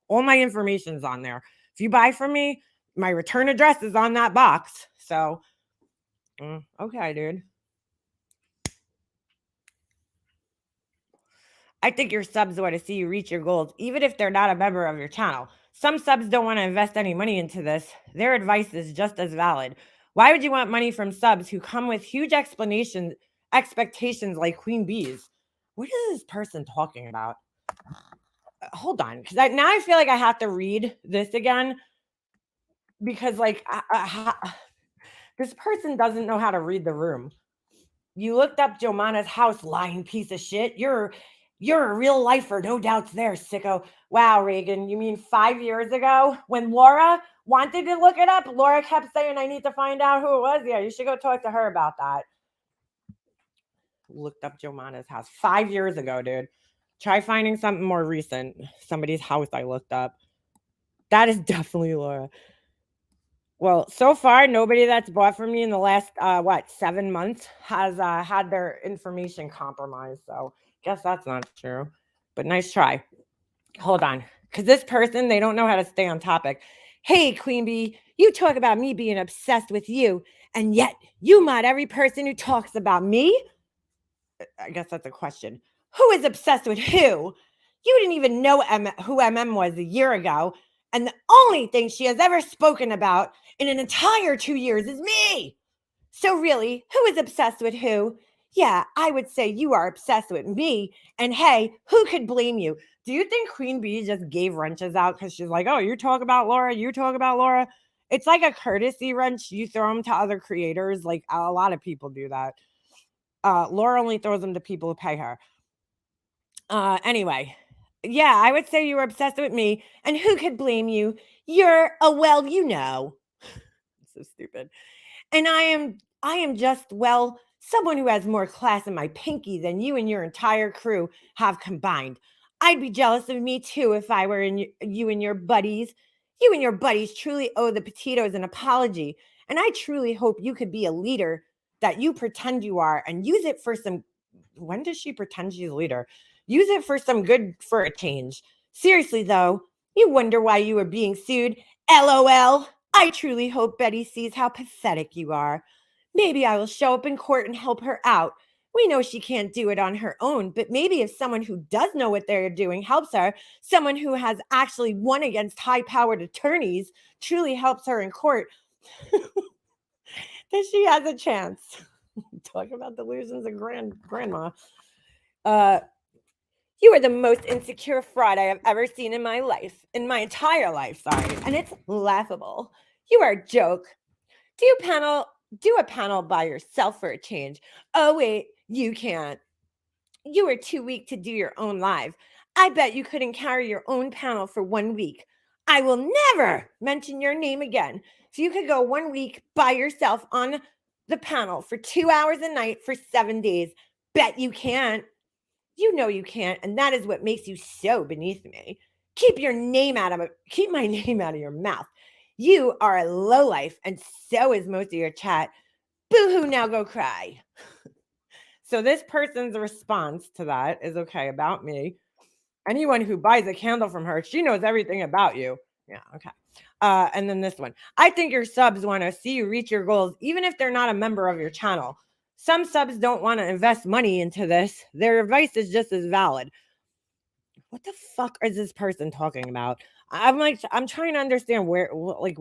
All my information's on there. If you buy from me, my return address is on that box. So, okay, dude. I think your subs want to see you reach your goals, even if they're not a member of your channel. Some subs don't want to invest any money into this. Their advice is just as valid. Why would you want money from subs who come with huge expectations like Queen Bees? What is this person talking about? Hold on, because now I feel like I have to read this again. Because like this person doesn't know how to read the room. You looked up Jomana's house, lying piece of shit. You're a real lifer, no doubts there, sicko. Wow, Reagan, you mean 5 years ago when Laura wanted to look it up? Laura kept saying, I need to find out who it was. Yeah, you should go talk to her about that. Looked up Jomana's house 5 years ago, dude. Try finding something more recent. Somebody's house I looked up. That is definitely Laura. Well, so far, nobody that's bought from me in the last 7 months has had their information compromised. So guess that's not true. But nice try. Hold on, because this person, they don't know how to stay on topic. Hey, Queen Bee, you talk about me being obsessed with you, and yet you mod every person who talks about me? I guess that's a question. Who is obsessed with who? You didn't even know who MM was a year ago, and the only thing she has ever spoken about in an entire 2 years is me. So really, who is obsessed with who? Yeah, I would say you are obsessed with me. And hey, who could blame you? Do you think Queen Bee just gave wrenches out because she's like, oh, you talk about Laura, you talk about Laura? It's like a courtesy wrench. You throw them to other creators. Like a lot of people do that. Laura only throws them to people who pay her. Anyway, yeah, I would say you were obsessed with me. And who could blame you? You're a well, you know. So stupid. And I am just, well, someone who has more class in my pinky than you and your entire crew have combined. I'd be jealous of me too if I were in you and your buddies. You and your buddies truly owe the Petitos an apology. And I truly hope you could be a leader that you pretend you are and use it for some. When does she pretend she's a leader? Use it for some good for a change. Seriously, though, you wonder why you were being sued? LOL. I truly hope Betty sees how pathetic you are. Maybe I will show up in court and help her out. We know she can't do it on her own, but maybe if someone who does know what they're doing helps her, someone who has actually won against high-powered attorneys truly helps her in court, then she has a chance. Talk about delusions of grandma. You are the most insecure fraud I have ever seen in my life, in my entire life, sorry, and it's laughable. You are a joke. Do a panel by yourself for a change. Oh wait, you can't. You are too weak to do your own live. I bet you couldn't carry your own panel for 1 week. I will never mention your name again. So you could go 1 week by yourself on the panel for 2 hours a night for 7 days. Bet you can't. You know you can't, and that is what makes you so beneath me. Keep my name out of your mouth. You are a lowlife, and so is most of your chat. Boo-hoo, now go cry. So this person's response to that is, okay, about me. Anyone who buys a candle from her, she knows everything about you. Yeah, okay. And then this one. I think your subs want to see you reach your goals, even if they're not a member of your channel. Some subs don't want to invest money into this. Their advice is just as valid. What the fuck is this person talking about? I'm trying to understand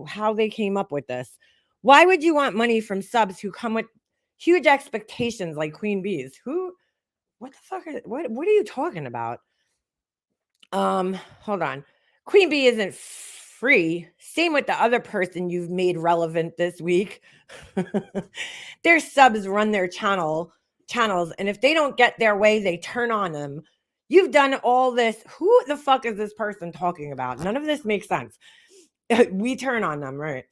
how they came up with this. Why would you want money from subs who come with huge expectations like Queen Bees? What the fuck what are you talking about? Hold on. Queen Bee isn't free. Same with the other person you've made relevant this week. Their subs run their channels, and if they don't get their way, they turn on them. You've done all this. Who the fuck is this person talking about? None of this makes sense. We turn on them, right?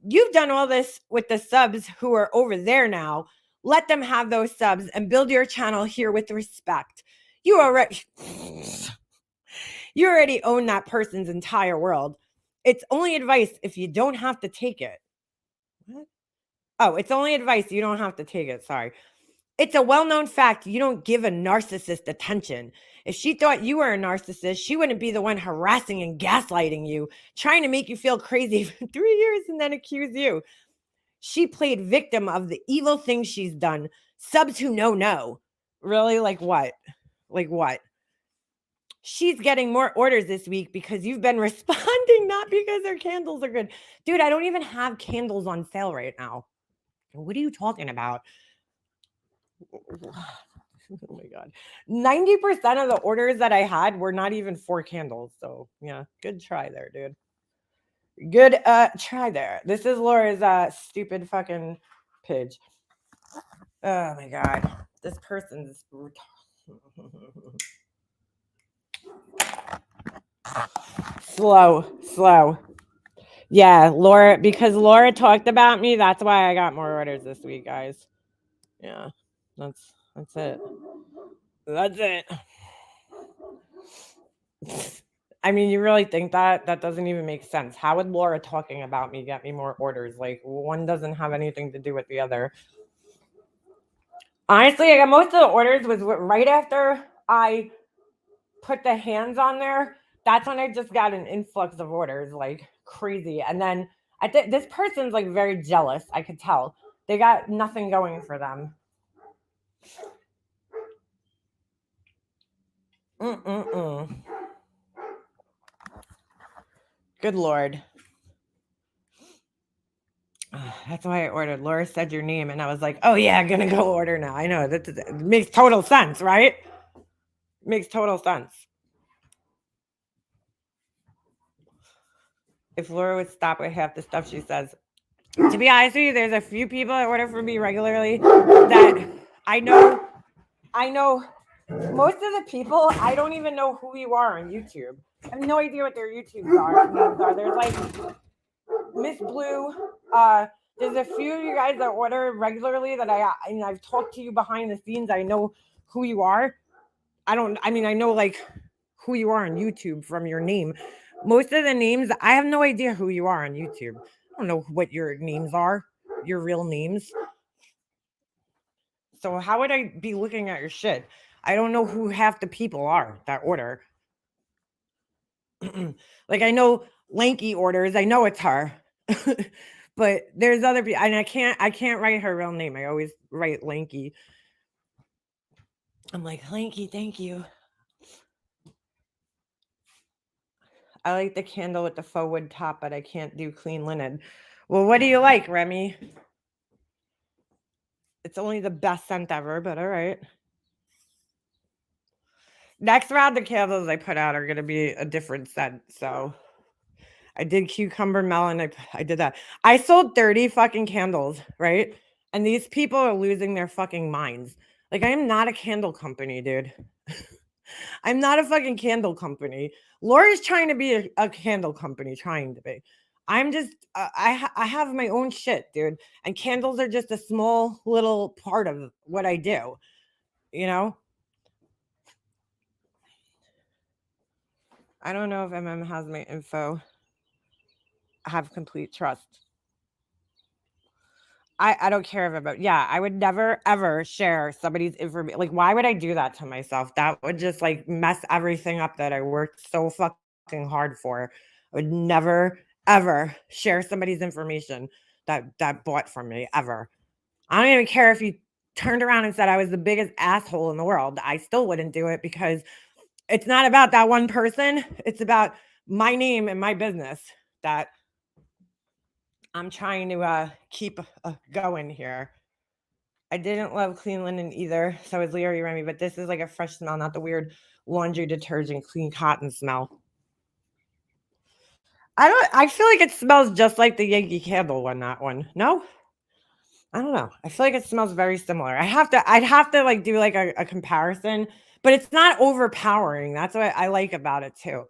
You've done all this with the subs who are over there now. Let them have those subs and build your channel here with respect. You already own that person's entire world. It's only advice if you don't have to take it. What? Oh, it's only advice. You don't have to take it. Sorry. It's a well-known fact you don't give a narcissist attention. If she thought you were a narcissist, she wouldn't be the one harassing and gaslighting you, trying to make you feel crazy for 3 years and then accuse you. She played victim of the evil things she's done. Subs who know. Really? Like what? Like what? She's getting more orders this week because you've been responding, not because her candles are good. Dude, I don't even have candles on sale right now. What are you talking about? Oh my God. 90% of the orders that I had were not even 4 candles. So yeah, good try there, dude. Good try there. This is Laura's stupid fucking page. Oh my God. This person's slow. Yeah, Laura, because Laura talked about me, that's why I got more orders this week, guys. Yeah, that's it. That's it. I mean, you really think that? That doesn't even make sense. How would Laura talking about me get me more orders? Like, one doesn't have anything to do with the other. Honestly, I got most of the orders was right after I put the hands on there. That's when I just got an influx of orders, like crazy. And then I think this person's like very jealous. I could tell they got nothing going for them. Good Lord. That's why I ordered. Laura said your name, and I was like, oh, yeah, I'm going to go order now. I know. That makes total sense, right? Makes total sense. If Laura would stop with half the stuff she says. To be honest with you, there's a few people that order from me regularly that I know most of the people, I don't even know who you are on YouTube. I have no idea what their YouTube names are. There's like Miss Blue. There's a few of you guys that order regularly that I've talked to you behind the scenes. I know who you are. I know like who you are on YouTube from your name. Most of the names, I have no idea who you are on YouTube. I don't know what your names are, your real names. So how would I be looking at your shit? I don't know who half the people are that order. Like I know Lanky orders. I know it's her. But there's other people, and I can't write her real name. I always write Lanky. I'm like, Lanky, thank you. I like the candle with the faux wood top, but I can't do clean linen. Well, what do you like, Remy? It's only the best scent ever, but all right. Next round of candles I put out are going to be a different scent. So I did cucumber melon. I did that. I sold 30 fucking candles, right? And these people are losing their fucking minds. Like, I am not a candle company, dude. I'm not a fucking candle company. Laura's trying to be a candle company, trying to be. I'm just, I have my own shit, dude. And candles are just a small little part of what I do, you know? I don't know if MM has my info. I have complete trust. I don't care about, yeah, I would never, ever share somebody's information. Like, why would I do that to myself? That would just like mess everything up that I worked so fucking hard for. I would never, ever share somebody's information that bought from me, ever. I don't even care if you turned around and said I was the biggest asshole in the world. I still wouldn't do it because it's not about that one person. It's about my name and my business that I'm trying to keep going here. I didn't love clean linen either. So is Leary Remy, but this is like a fresh smell, not the weird laundry detergent, clean cotton smell. I feel like it smells just like the Yankee Candle one, that one. No? I don't know. I feel like it smells very similar. I'd have to like do like a comparison, but it's not overpowering. That's what I like about it too.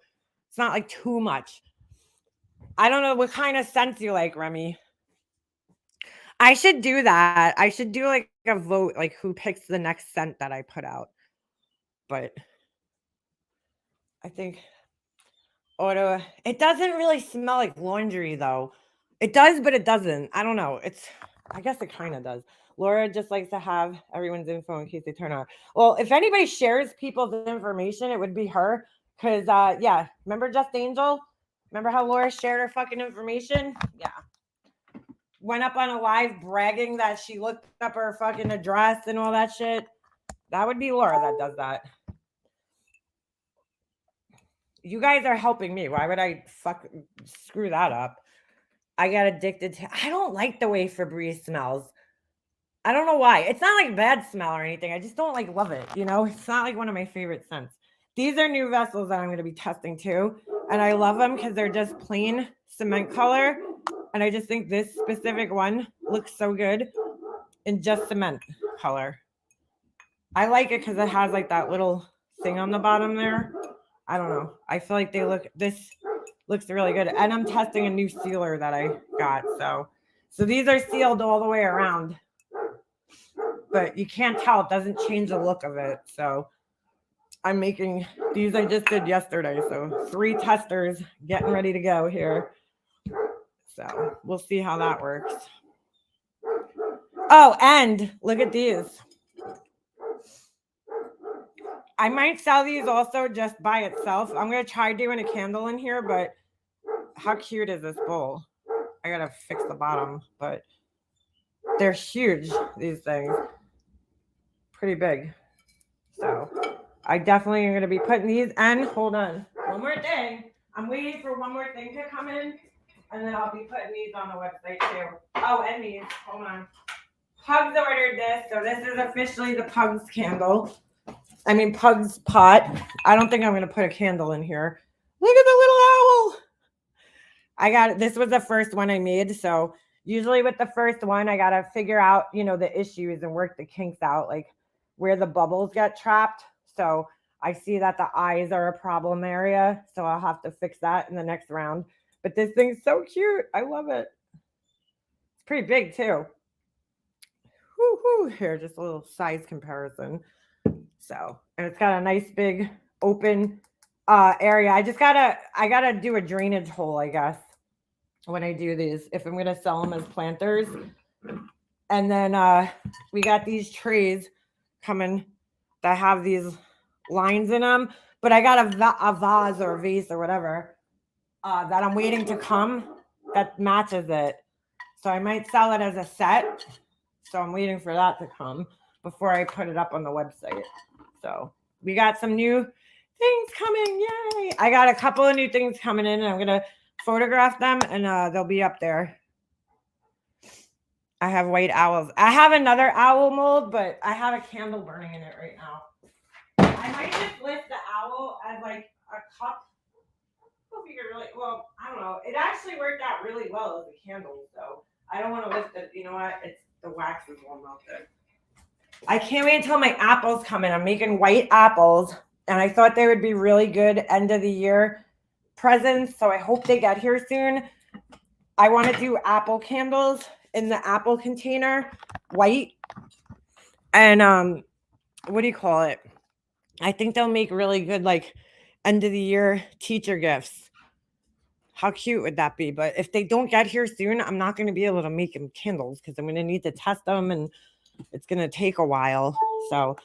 It's not like too much. I don't know what kind of scents you like, Remy. I should do that. I should do like a vote, like who picks the next scent that I put out. But I think it doesn't really smell like laundry though. It does, but it doesn't. I don't know. I guess it kind of does. Laura just likes to have everyone's info in case they turn on. Well, if anybody shares people's information, it would be her. Cause yeah, remember Just Angel? Remember how Laura shared her fucking information? Yeah. Went up on a live bragging that she looked up her fucking address and all that shit. That would be Laura that does that. You guys are helping me. Why would I screw that up? I got addicted to. I don't like the way Febreze smells. I don't know why. It's not like bad smell or anything. I just don't like love it. You know, it's not like one of my favorite scents. These are new vessels that I'm going to be testing too. And I love them because they're just plain cement color. And I just think this specific one looks so good in just cement color. I like it because it has like that little thing on the bottom there. I don't know. I feel like this looks really good. And I'm testing a new sealer that I got. So these are sealed all the way around. But you can't tell. It doesn't change the look of it. So I'm making these I just did yesterday. So 3 testers getting ready to go here. So we'll see how that works. Oh, and look at these. I might sell these also just by itself. I'm going to try doing a candle in here, but how cute is this bowl? I got to fix the bottom, but they're huge, these things. Pretty big. So I definitely am going to be putting these, and hold on, one more thing. I'm waiting for one more thing to come in, and then I'll be putting these on the website too. Oh, and these, hold on. Pugs ordered this, so this is officially the Pugs candle. I mean, Pugs pot. I don't think I'm going to put a candle in here. Look at the little owl. I got it. This was the first one I made, so usually with the first one, I got to figure out, you know, the issues and work the kinks out, like where the bubbles get trapped. So I see that the eyes are a problem area, so I'll have to fix that in the next round. But this thing's so cute. I love it. It's pretty big too. Woo-hoo. Here, just a little size comparison. So, and it's got a nice big open area. I gotta do a drainage hole, I guess, when I do these, if I'm gonna sell them as planters. And then we got these trays coming that have these lines in them, but I got a vase or a vase or whatever that I'm waiting to come that matches it. So I might sell it as a set. So I'm waiting for that to come before I put it up on the website. So we got some new things coming. Yay. I got a couple of new things coming in, and I'm going to photograph them, and they'll be up there. I have white owls. I have another owl mold, but I have a candle burning in it right now. I might just list the owl as like a cup. I don't know if you could really, well, I don't know. It actually worked out really well as a candle, so I don't want to lift it. You know what? It's the wax is all melted. I can't wait until my apples come in. I'm making white apples, and I thought they would be really good end of the year presents, so I hope they get here soon. I want to do apple candles in the apple container, white, and what do you call it? I think they'll make really good like end of the year teacher gifts. How cute would that be? But if they don't get here soon, I'm not going to be able to make them candles because I'm going to need to test them, and it's going to take a while. So,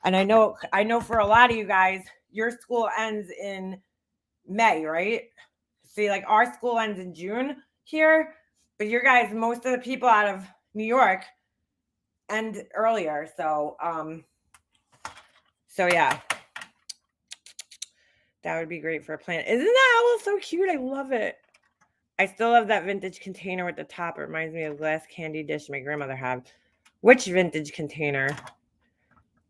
and I know for a lot of you guys, your school ends in May, right? See, like our school ends in June here, but your guys, most of the people out of New York end earlier. So, so yeah, that would be great for a plant. Isn't that owl so cute? I love it. I still love that vintage container with the top. It reminds me of a glass candy dish my grandmother had. Which vintage container?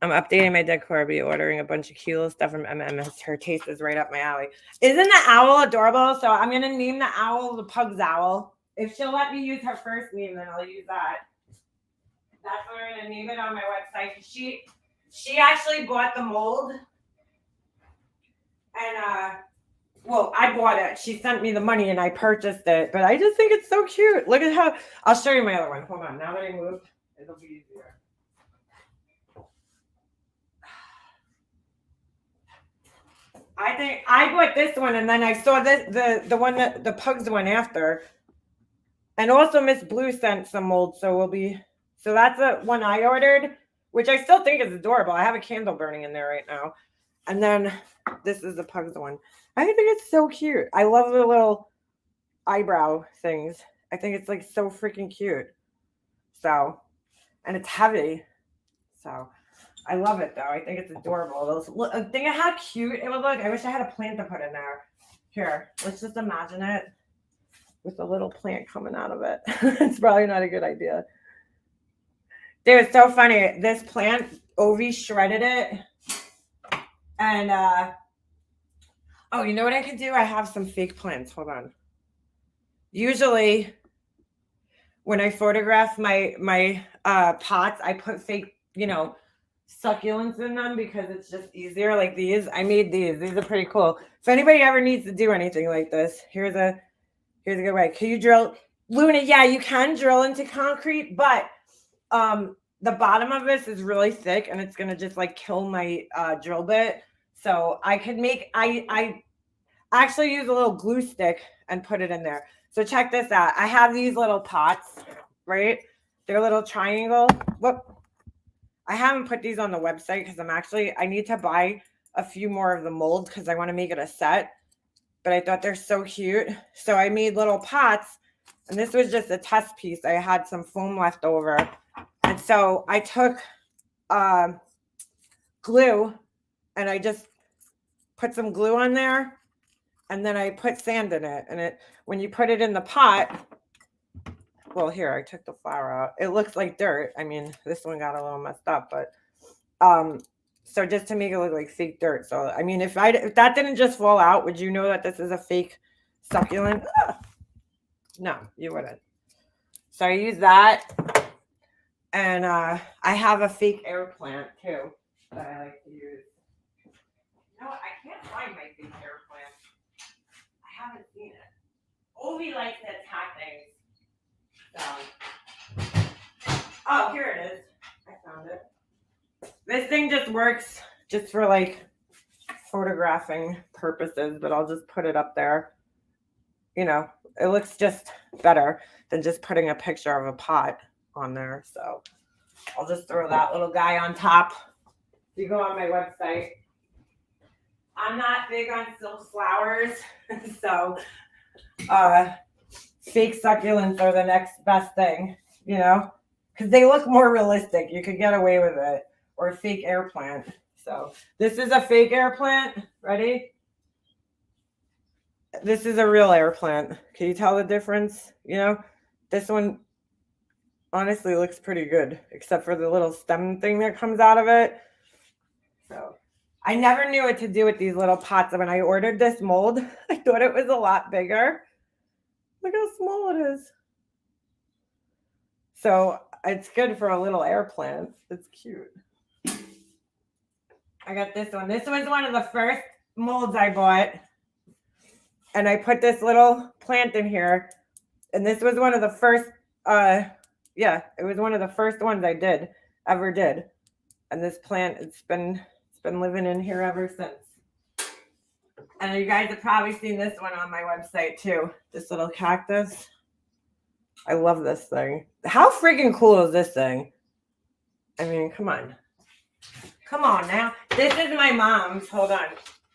I'm updating my decor. I'll be ordering a bunch of cute little stuff from MMS. Her taste is right up my alley. Isn't the owl adorable? So I'm going to name the owl the Pug's Owl. If she'll let me use her first name, then I'll use that. That's what I'm going to name it on my website. She actually bought the mold. And, well, I bought it. She sent me the money and I purchased it. But I just think it's so cute. Look at how, I'll show you my other one. Hold on. Now that I moved, it'll be easier. I think I bought this one, and then I saw this, the one that the Pugs one after. And also Miss Blue sent some molds, so that's the one I ordered, which I still think is adorable. I have a candle burning in there right now. And then this is the Pugs one. I think it's so cute. I love the little eyebrow things. I think it's like so freaking cute. So, and it's heavy. So I love it though. I think it's adorable. Think of how cute it would look. I wish I had a plant to put in there. Here, let's just imagine it with a little plant coming out of it. It's probably not a good idea. Dude, it's so funny. This plant, Ovi shredded it. And, oh, you know what I could do? I have some fake plants. Hold on. Usually, when I photograph my pots, I put fake, succulents in them because it's just easier. Like these, I made these. These are pretty cool. If anybody ever needs to do anything like this, here's a good way. Can you drill, Luna? Yeah, you can drill into concrete, but the bottom of this is really thick and it's gonna just like kill my drill bit. So I could make, I actually use a little glue stick and put it in there. So check this out. I have these little pots, right? They're little triangle. Whoop. I haven't put these on the website because I need to buy a few more of the molds because I want to make it a set. But I thought they're so cute. So I made little pots, and this was just a test piece. I had some foam left over. And so I took glue and I just put some glue on there, and then I put sand in it. And when you put it in the pot, well, here, I took the flour out. It looks like dirt. I mean, this one got a little messed up, but so just to make it look like fake dirt. So I mean, if that didn't just fall out, would you know that this is a fake succulent? No, you wouldn't. So I use that, and I have a fake air plant too that I like to use. You know what? I can't find my fake air plant. I haven't seen it. Ovi likes to attack things. So, oh, here it is. I found it. This thing just works just for like photographing purposes, but I'll just put it up there. You know, it looks just better than just putting a picture of a pot on there. So I'll just throw that little guy on top. If you go on my website, I'm not big on silk flowers, so fake succulents are the next best thing, you know, because they look more realistic. You could get away with it. Or a fake air plant. So this is a fake air plant. Ready? This is a real air plant. Can you tell the difference? You know, this one honestly looks pretty good, except for the little stem thing that comes out of it. So I never knew what to do with these little pots. When I ordered this mold, I thought it was a lot bigger. Look how small it is. So it's good for a little air plant. It's cute. I got this one. This was one of the first molds I bought. And I put this little plant in here. And this was one of the first, it was one of the first ones I ever did. And this plant, it's been living in here ever since. And you guys have probably seen this one on my website too. This little cactus. I love this thing. How freaking cool is this thing? I mean, come on. Come on now. This is my mom's. Hold on.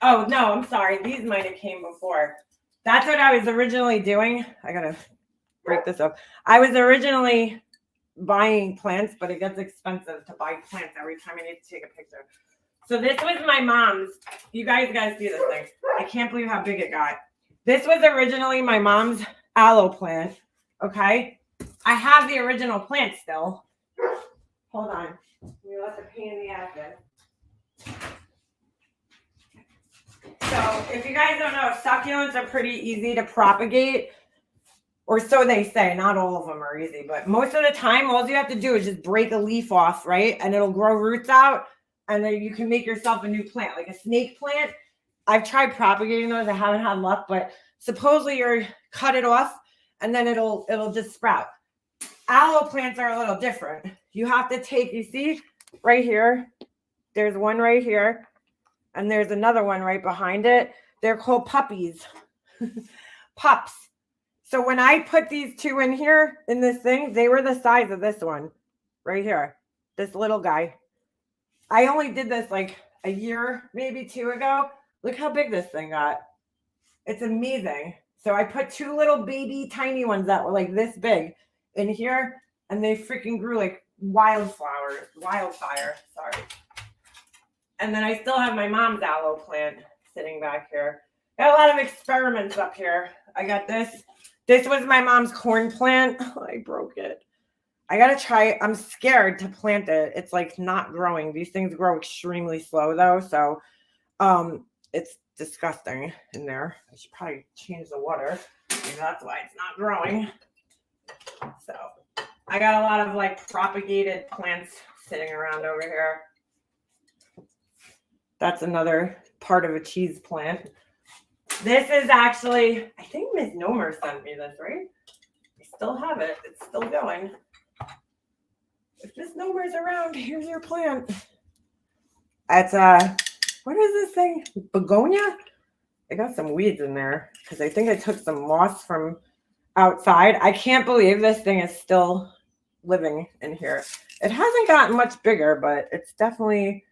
Oh, no, I'm sorry. These might have came before. That's what I was originally doing. I got to break this up. I was originally buying plants, but it gets expensive to buy plants every time I need to take a picture. So this was my mom's. You guys got to see this thing. I can't believe how big it got. This was originally my mom's aloe plant. Okay. I have the original plant still. Hold on. Let me let the pain in the ass in. So if you guys don't know, succulents are pretty easy to propagate, or so they say. Not all of them are easy, but most of the time, all you have to do is just break a leaf off, right? And it'll grow roots out, and then you can make yourself a new plant, like a snake plant. I've tried propagating those. I haven't had luck, but supposedly you cut it off, and then it'll just sprout. Aloe plants are a little different. You have to take, you see right here, there's one right here, and there's another one right behind it. They're called puppies. Pups. So when I put these two in here in this thing, they were the size of this one right here, this little guy. I only did this like a year, maybe 2 ago. Look how big this thing got. It's amazing. So I put two little baby tiny ones that were like this big in here, and they freaking grew like wildfire. Sorry. And then I still have my mom's aloe plant sitting back here. Got a lot of experiments up here. I got this. This was my mom's corn plant. I broke it. I gotta try. I'm scared to plant it. It's like not growing. These things grow extremely slow though, so it's disgusting in there. I should probably change the water. Maybe that's why it's not growing. So I got a lot of like propagated plants sitting around over here. That's another part of a cheese plant. This is actually, I think Miss Nomer sent me this, right? I still have it. It's still going. If Miss Nomer's around, here's your plant. It's what is this thing? Begonia? I got some weeds in there because I think I took some moss from outside. I can't believe this thing is still living in here. It hasn't gotten much bigger, but it's definitely,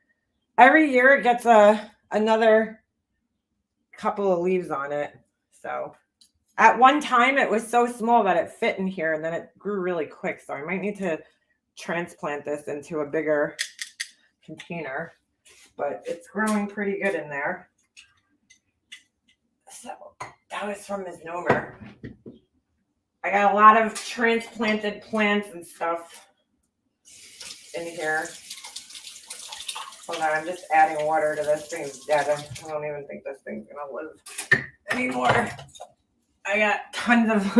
every year it gets another couple of leaves on it. So at one time it was so small that it fit in here, and then it grew really quick. So I might need to transplant this into a bigger container, but it's growing pretty good in there. So that was from Misnomer. I got a lot of transplanted plants and stuff in here. Hold on, I'm just adding water to this. Thing's dead. I don't even think this thing's gonna live anymore. I got tons of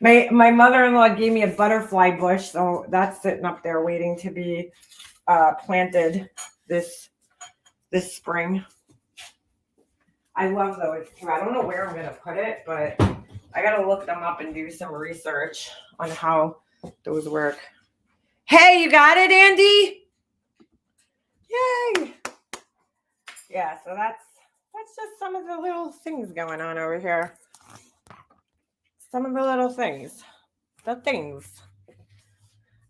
my mother-in-law gave me a butterfly bush, so that's sitting up there waiting to be planted this spring. I love those too. I don't know where I'm gonna put it, but I gotta look them up and do some research on how those work. Hey, you got it, Andy? Yay! Yeah, so that's just some of the little things going on over here. Some of the little things. The things.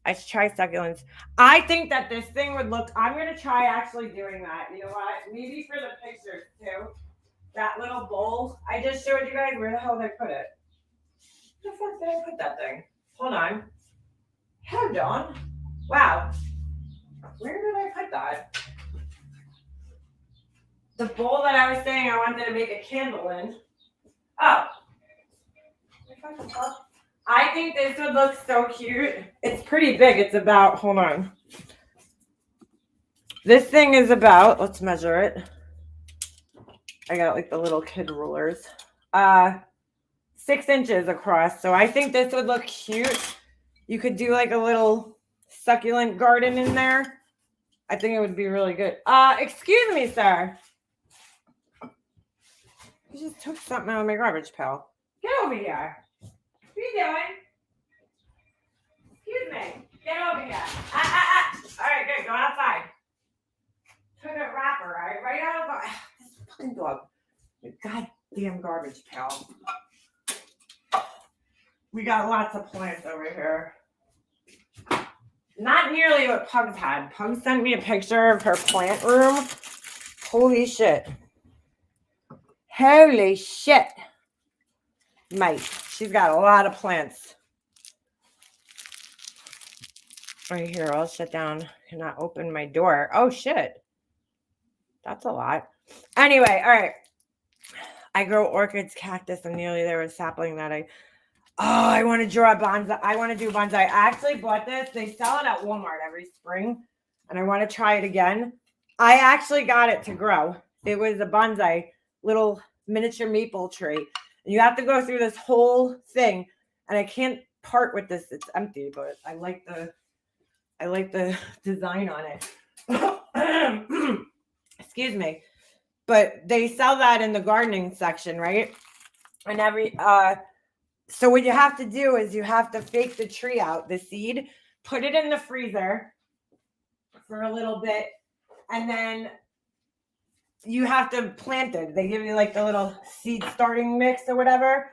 I should try succulents. I think that this thing would look, I'm gonna try actually doing that. You know what? Maybe for the pictures too. That little bowl I just showed you guys, where the hell did I put it? Where the fuck did I put that thing? Hold on. Hold on. Wow. Where did I put that? The bowl that I was saying I wanted to make a candle in. Oh. I think this would look so cute. It's pretty big. It's about, hold on. This thing is about, let's measure it. I got like the little kid rulers. 6 inches across. So I think this would look cute. You could do like a little succulent garden in there. I think it would be really good. Excuse me, sir. You just took something out of my garbage pail. Get over here. What are you doing? Excuse me. Get over here. All right, good. Go outside. Took a wrapper, right out of the... This fucking dog. Goddamn garbage pail. We got lots of plants over here. Not nearly what Pugs had. Pugs sent me a picture of her plant room. Holy shit. Holy shit. Mate, she's got a lot of plants. Right here, I'll shut down. Cannot open my door. Oh shit. That's a lot. Anyway, all right. I grow orchids, cactus, and nearly there was sapling that I want to draw bonsai. I want to do bonsai. I actually bought this. They sell it at Walmart every spring, and I want to try it again. I actually got it to grow. It was a bonsai, little miniature maple tree. And you have to go through this whole thing, and I can't part with this. It's empty, but I like the design on it. Excuse me. But they sell that in the gardening section, right? And so what you have to do is you have to fake the tree out, the seed, put it in the freezer for a little bit, and then you have to plant it. They give you like the little seed starting mix or whatever,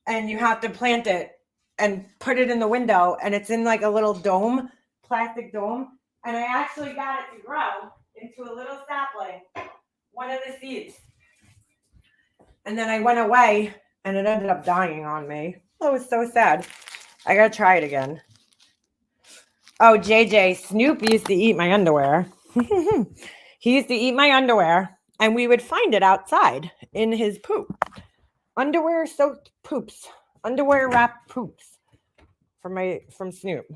and you have to plant it and put it in the window, and it's in like a little dome, plastic dome, and I actually got it to grow into a little sapling, one of the seeds. And then I went away, and it ended up dying on me. Oh, it was so sad. I gotta try it again. Oh, JJ, Snoop used to eat my underwear. He used to eat my underwear, and we would find it outside in his poop. Underwear soaked poops. Underwear wrapped poops from Snoop.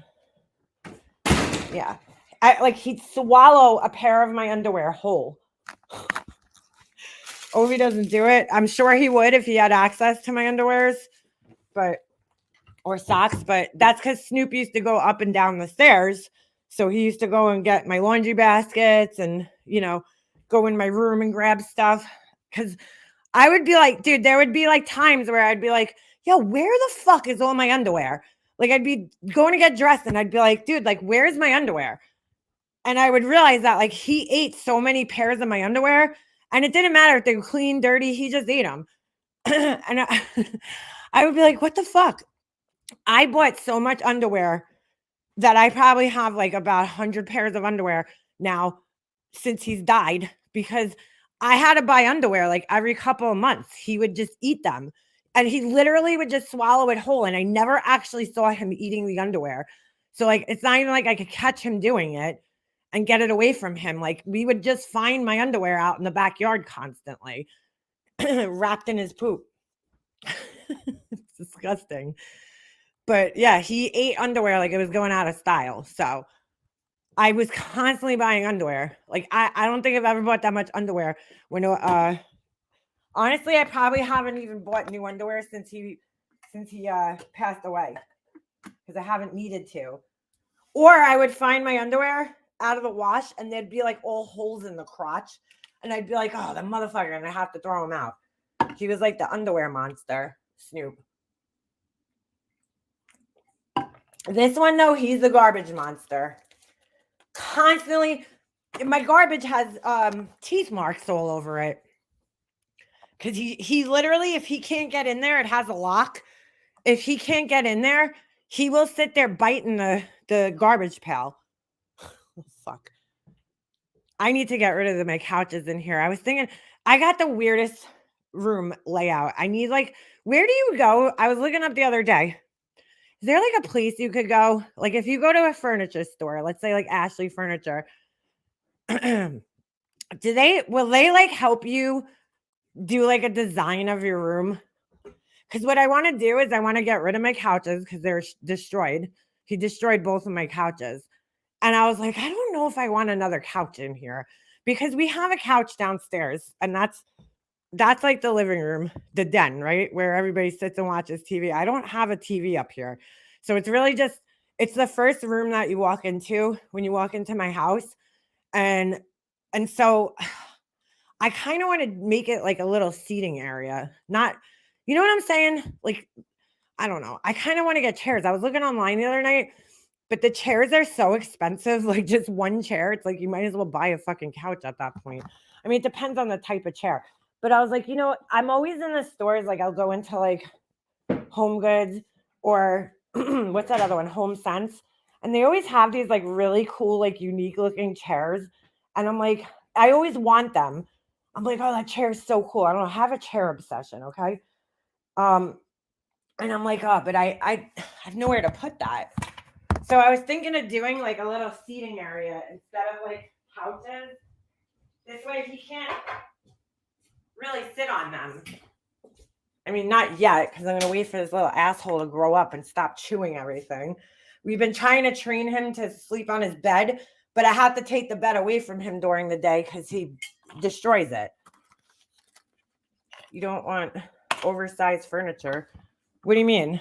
Yeah. He'd swallow a pair of my underwear whole. Ovi doesn't do it. I'm sure he would if he had access to my underwears, or socks, but that's because Snoop used to go up and down the stairs. So he used to go and get my laundry baskets and, go in my room and grab stuff. Because I would be like, dude, there would be like times where I'd be like, yo, where the fuck is all my underwear? Like I'd be going to get dressed and I'd be like, dude, like, where's my underwear? And I would realize that like he ate so many pairs of my underwear, and it didn't matter if they were clean, dirty, he just ate them. And I would be like, what the fuck? I bought so much underwear that I probably have like about 100 pairs of underwear now since he's died, because I had to buy underwear like every couple of months. He would just eat them, and he literally would just swallow it whole. And I never actually saw him eating the underwear. So like, it's not even like I could catch him doing it and get it away from him. Like, we would just find my underwear out in the backyard constantly, wrapped in his poop. It's disgusting. But yeah, he ate underwear like it was going out of style. So I was constantly buying underwear. Like, I don't think I've ever bought that much underwear. When honestly, I probably haven't even bought new underwear since he passed away, because I haven't needed to. Or I would find my underwear out of the wash and there'd be like all holes in the crotch, and I'd be like, oh, the motherfucker, and I have to throw him out. He was like the underwear monster, Snoop. This one though, he's the garbage monster. Constantly, my garbage has teeth marks all over it, because he literally, if he can't get in there, it has a lock. If he can't get in there, he will sit there biting the garbage pail. Oh, fuck. I need to get rid of my couches in here. I was thinking, I got the weirdest room layout. I need like, where do you go? I was looking up the other day. Is there like a place you could go? Like, if you go to a furniture store, let's say like Ashley Furniture, will they like help you do like a design of your room? Because what I want to do is I want to get rid of my couches because they're destroyed. He destroyed both of my couches. And I was like, I don't know if I want another couch in here, because we have a couch downstairs, and that's like the living room, the den, right? Where everybody sits and watches TV. I don't have a TV up here. So it's really just, it's the first room that you walk into when you walk into my house. And so I kind of want to make it like a little seating area. Not, you know what I'm saying? Like, I don't know. I kind of want to get chairs. I was looking online the other night, but the chairs are so expensive. Like, just one chair, it's like you might as well buy a fucking couch at that point. I mean, it depends on the type of chair. But I was like, I'm always in the stores. Like, I'll go into like Home Goods or what's that other one? Home Sense. And they always have these like really cool, like unique looking chairs. And I'm like, I always want them. I'm like, oh, that chair is so cool. I don't know, I have a chair obsession. Okay. And I'm like, oh, but I have nowhere to put that. So I was thinking of doing like a little seating area instead of like couches. This way he can't really sit on them. I mean, not yet, because I'm going to wait for this little asshole to grow up and stop chewing everything. We've been trying to train him to sleep on his bed, but I have to take the bed away from him during the day because he destroys it. You don't want oversized furniture. What do you mean?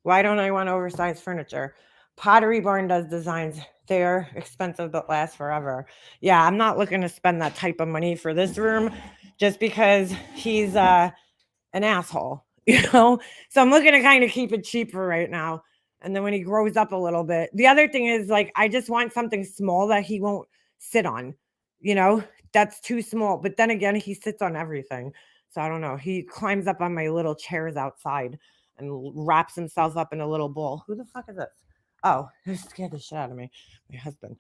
Why don't I want oversized furniture? Pottery Barn does designs. They are expensive but last forever. Yeah, I'm not looking to spend that type of money for this room just because he's an asshole, So I'm looking to kind of keep it cheap for right now. And then when he grows up a little bit, the other thing is like, I just want something small that he won't sit on, that's too small. But then again, he sits on everything. So I don't know. He climbs up on my little chairs outside and wraps himself up in a little ball. Who the fuck is this? Oh, it scared the shit out of me. My husband.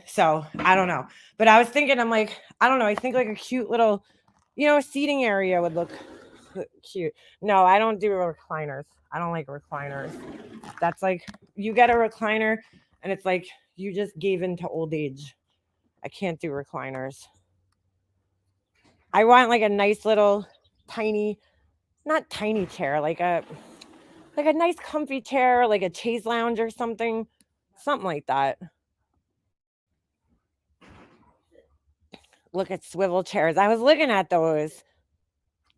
So I don't know. But I was thinking, I'm like, I don't know. I think like a cute little, seating area would look cute. No, I don't do recliners. I don't like recliners. That's like, you get a recliner and it's like you just gave in to old age. I can't do recliners. I want like a nice little tiny, not tiny chair, like a nice comfy chair, like a chaise lounge or something like that. Look at swivel chairs. I was looking at those.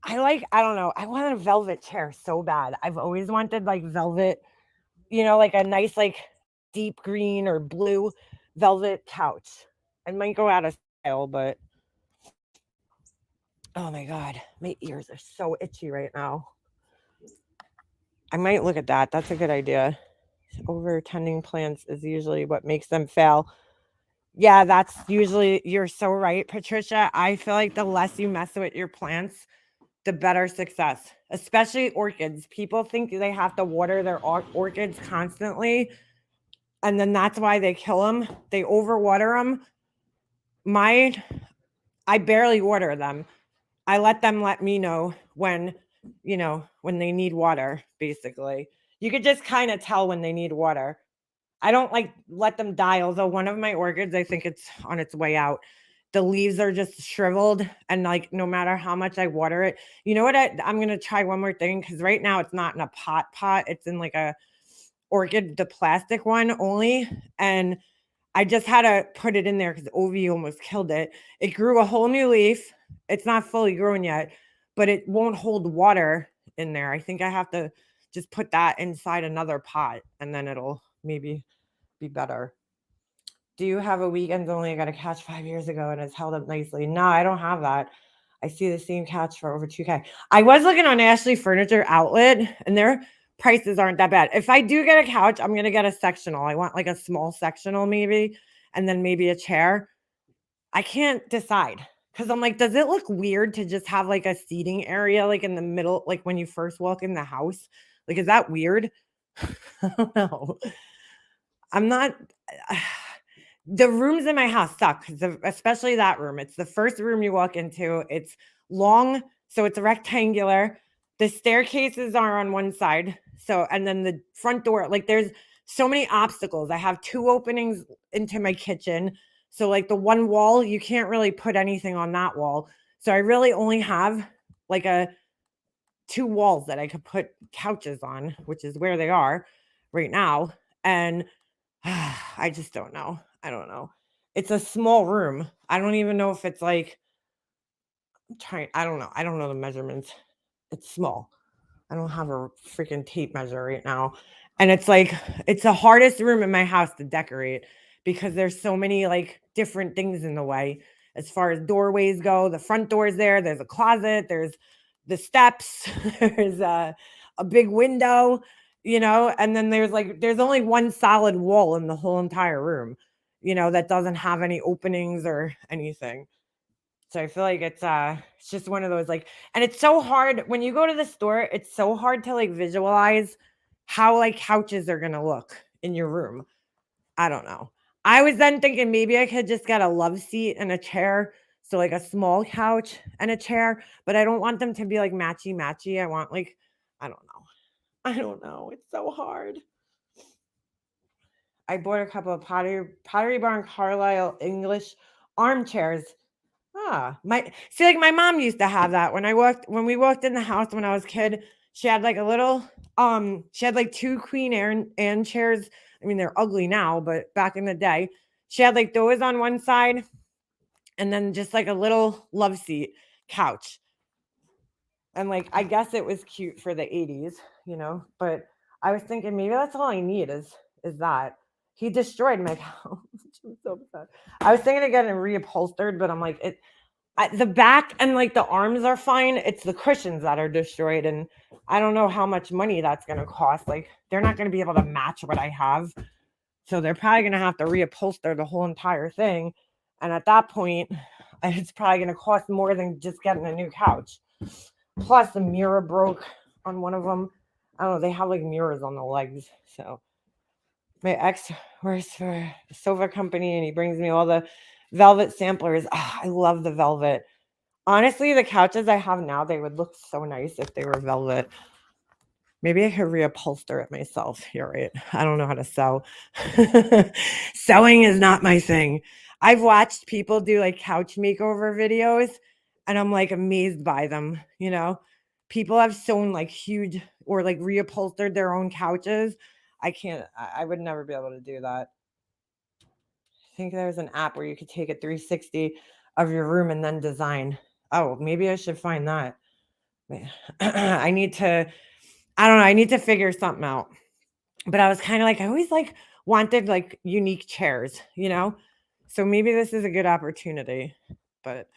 I don't know. I want a velvet chair so bad. I've always wanted like velvet, like a nice, like deep green or blue velvet couch. I might go out of style, but oh my God, my ears are so itchy right now. I might look at that. That's a good idea. Over tending plants is usually what makes them fail. Yeah, that's usually, you're so right, Patricia. I feel like the less you mess with your plants, the better success, especially orchids. People think they have to water their orchids constantly, and then that's why they kill them. They overwater them. I barely water them. I let me know when, when they need water, basically. You could just kind of tell when they need water. I don't like let them die, although one of my orchids, I think it's on its way out. The leaves are just shriveled, and like no matter how much I water it, you know what? I'm gonna try one more thing because right now it's not in a pot. It's in like a orchid, the plastic one only, and I just had to put it in there because Ovi almost killed it. It grew a whole new leaf. It's not fully grown yet, but it won't hold water in there. I think I have to just put that inside another pot, and then it'll maybe be better. Do you have a weekends only? I got a couch 5 years ago and it's held up nicely. No, I don't have that. I see the same couch for over 2K. I was looking on Ashley Furniture Outlet and their prices aren't that bad. If I do get a couch, I'm gonna get a sectional. I want like a small sectional maybe, and then maybe a chair. I can't decide because I'm like, does it look weird to just have like a seating area like in the middle, like when you first walk in the house? Like, is that weird? I don't know. I'm not. The rooms in my house suck, especially that room. It's the first room you walk into. It's long, so it's rectangular. The staircases are on one side. So, and then the front door, like there's so many obstacles. I have 2 openings into my kitchen. So, like the one wall, you can't really put anything on that wall. So, I really only have like 2 walls that I could put couches on, which is where they are right now. And I just don't know. I don't know. It's a small room. I don't even know if it's like I don't know. I don't know the measurements. It's small. I don't have a freaking tape measure right now. And it's like it's the hardest room in my house to decorate because there's so many like different things in the way as far as doorways go. The front door's there's a closet, there's the steps, there's a big window, and then there's only one solid wall in the whole entire room, that doesn't have any openings or anything. So I feel like it's just one of those like, and it's so hard when you go to the store, it's so hard to like visualize how like couches are gonna look in your room. I don't know. I was then thinking maybe I could just get a love seat and a chair. So like a small couch and a chair, but I don't want them to be like matchy matchy. I want like, I don't know. I don't know. It's so hard. I bought a couple of Pottery Barn Carlisle English armchairs. Like my mom used to have that when we walked in the house when I was a kid. She had like a little she had like 2 Queen Anne chairs. I mean, they're ugly now, but back in the day, she had like those on one side and then just like a little love seat couch. And like I guess it was cute for the 80s, but I was thinking maybe that's all I need is that. He destroyed my couch. I'm so upset. I was thinking of getting it reupholstered, but I'm like the back and like the arms are fine. It's the cushions that are destroyed, and I don't know how much money that's going to cost. Like they're not going to be able to match what I have, so they're probably going to have to reupholster the whole entire thing. And at that point, it's probably going to cost more than just getting a new couch. Plus, the mirror broke on one of them. I don't know. They have like mirrors on the legs, so. My ex works for a sofa company and he brings me all the velvet samplers. I love the velvet. Honestly, the couches I have now, they would look so nice if they were velvet. Maybe I could reupholster it myself. You're right. I don't know how to sew. Sewing is not my thing. I've watched people do like couch makeover videos and I'm like amazed by them. People have sewn like huge or like reupholstered their own couches. I can't, I would never be able to do that. I think there's an app where you could take a 360 of your room and then design. Oh, maybe I should find that. I need to, I don't know, I need to figure something out. But I was kind of like, I always like wanted like unique chairs, So maybe this is a good opportunity. But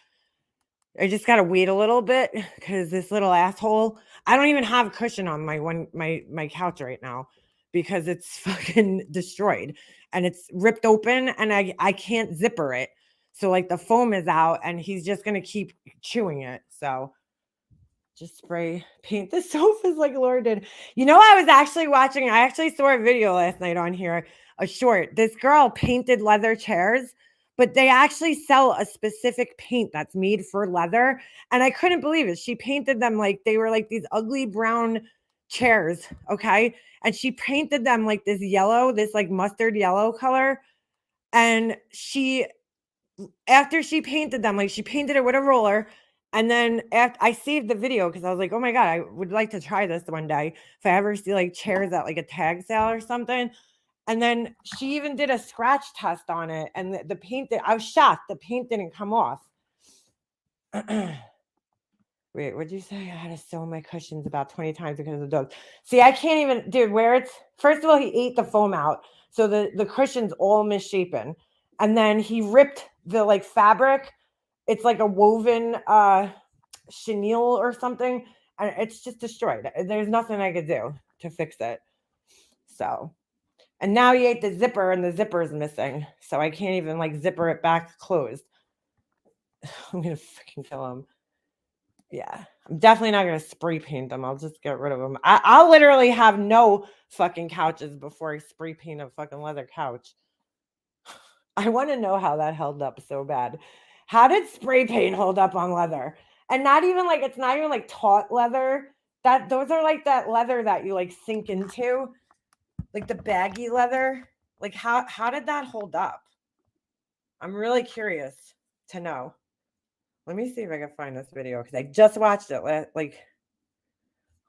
I just gotta wait a little bit because this little asshole, I don't even have a cushion on my couch right now because it's fucking destroyed and it's ripped open and I can't zipper it. So like the foam is out and he's just going to keep chewing it. So just spray paint the sofas like Laura did. You know, I actually saw a video last night on here, a short. This girl painted leather chairs, but they actually sell a specific paint that's made for leather. And I couldn't believe it. She painted them like they were like these ugly brown chairs. Okay. And she painted them like this yellow, this like mustard yellow color. And after she painted them, like she painted it with a roller. And then after I saved the video because I was like, oh my God, I would like to try this one day if I ever see like chairs at like a tag sale or something. And then she even did a scratch test on it. And the paint, I was shocked. The paint didn't come off. Wait, what'd you say? I had to sew my cushions about 20 times because of the dog. See, I can't even, dude, first of all, he ate the foam out. So the cushion's all misshapen. And then he ripped the like fabric. It's like a woven chenille or something. And it's just destroyed. There's nothing I could do to fix it. So, and now he ate the zipper and the zipper is missing. So I can't even like zipper it back closed. I'm going to freaking kill him. Yeah, I'm definitely not going to spray paint them. I'll just get rid of them. I'll literally have no fucking couches before I spray paint a fucking leather couch. I want to know how that held up so bad. How did spray paint hold up on leather? And it's not even like taut leather. Those are like that leather that you like sink into, like the baggy leather. Like how did that hold up? I'm really curious to know. Let me see if I can find this video because I just watched it. Like,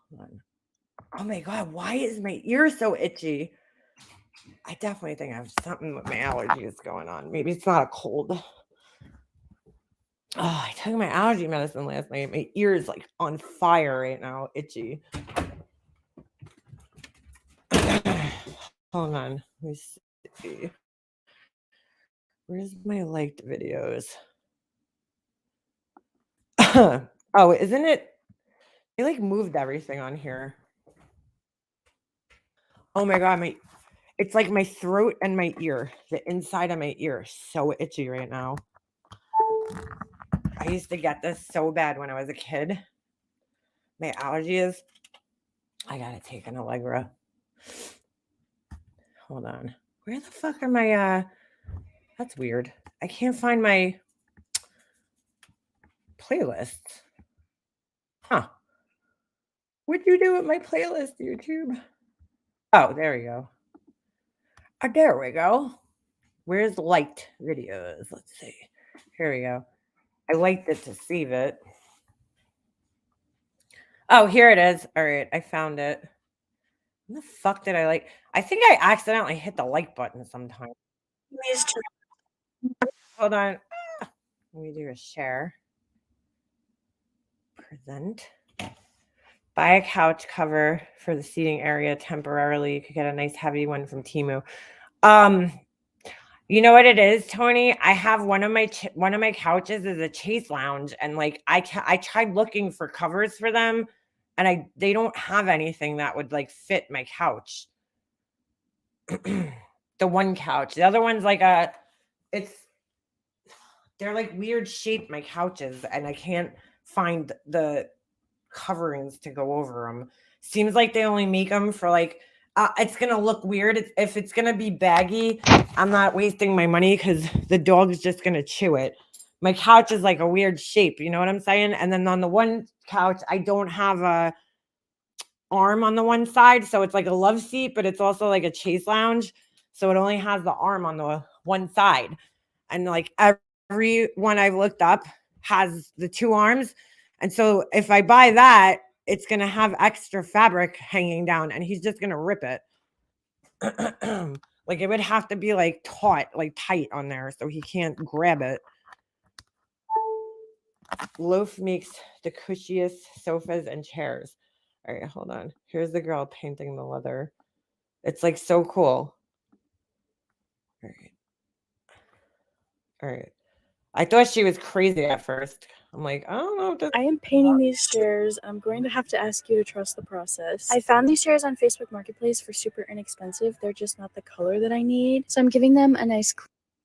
hold on. Oh my God, why is my ear so itchy? I definitely think I have something with my allergies going on. Maybe it's not a cold. Oh, I took my allergy medicine last night. My ear is like on fire right now, itchy. Hold on. Let me see. Where's my liked videos? Oh, isn't it? They like moved everything on here. Oh my God, it's like my throat and my ear, the inside of my ear, so itchy right now. I used to get this so bad when I was a kid. My allergies. I gotta take an Allegra. Hold on. Where the fuck are my that's weird. I can't find my playlists. Huh. What'd you do with my playlist, YouTube? Oh, there we go. Oh, there we go. Where's liked videos? Let's see. Here we go. I liked it to save it. Oh, here it is. All right, I found it. What the fuck did I like? I think I accidentally hit the like button sometime. Hold on. Let me do a share. Present. Buy a couch cover for the seating area temporarily. You could get a nice heavy one from Temu. You know what it is, Tony? I have one of my couches is a chase lounge, and like I tried looking for covers for them, and they don't have anything that would like fit my couch. The one couch, the other one's like they're like weird shaped, my couches, and I can't find the coverings to go over them. Seems like they only make them for like it's gonna look weird. If it's gonna be baggy, I'm not wasting my money because the dog's just gonna chew it. My couch is like a weird shape, you know what I'm saying? And then on the one couch, I don't have a arm on the one side, so it's like a love seat, but it's also like a chase lounge, so it only has the arm on the one side. And like every one I've looked up has the two arms, and so if I buy that, it's gonna have extra fabric hanging down, and he's just gonna rip it. Like it would have to be like taut, like tight on there, so he can't grab it. Loaf makes the cushiest sofas and chairs. All right, hold on. Here's the girl painting the leather. It's like so cool. All right. I thought she was crazy at first. I'm like, I don't know. If this I am painting these chairs. I'm going to have to ask you to trust the process. I found these chairs on Facebook Marketplace for super inexpensive. They're just not the color that I need. So I'm giving them a nice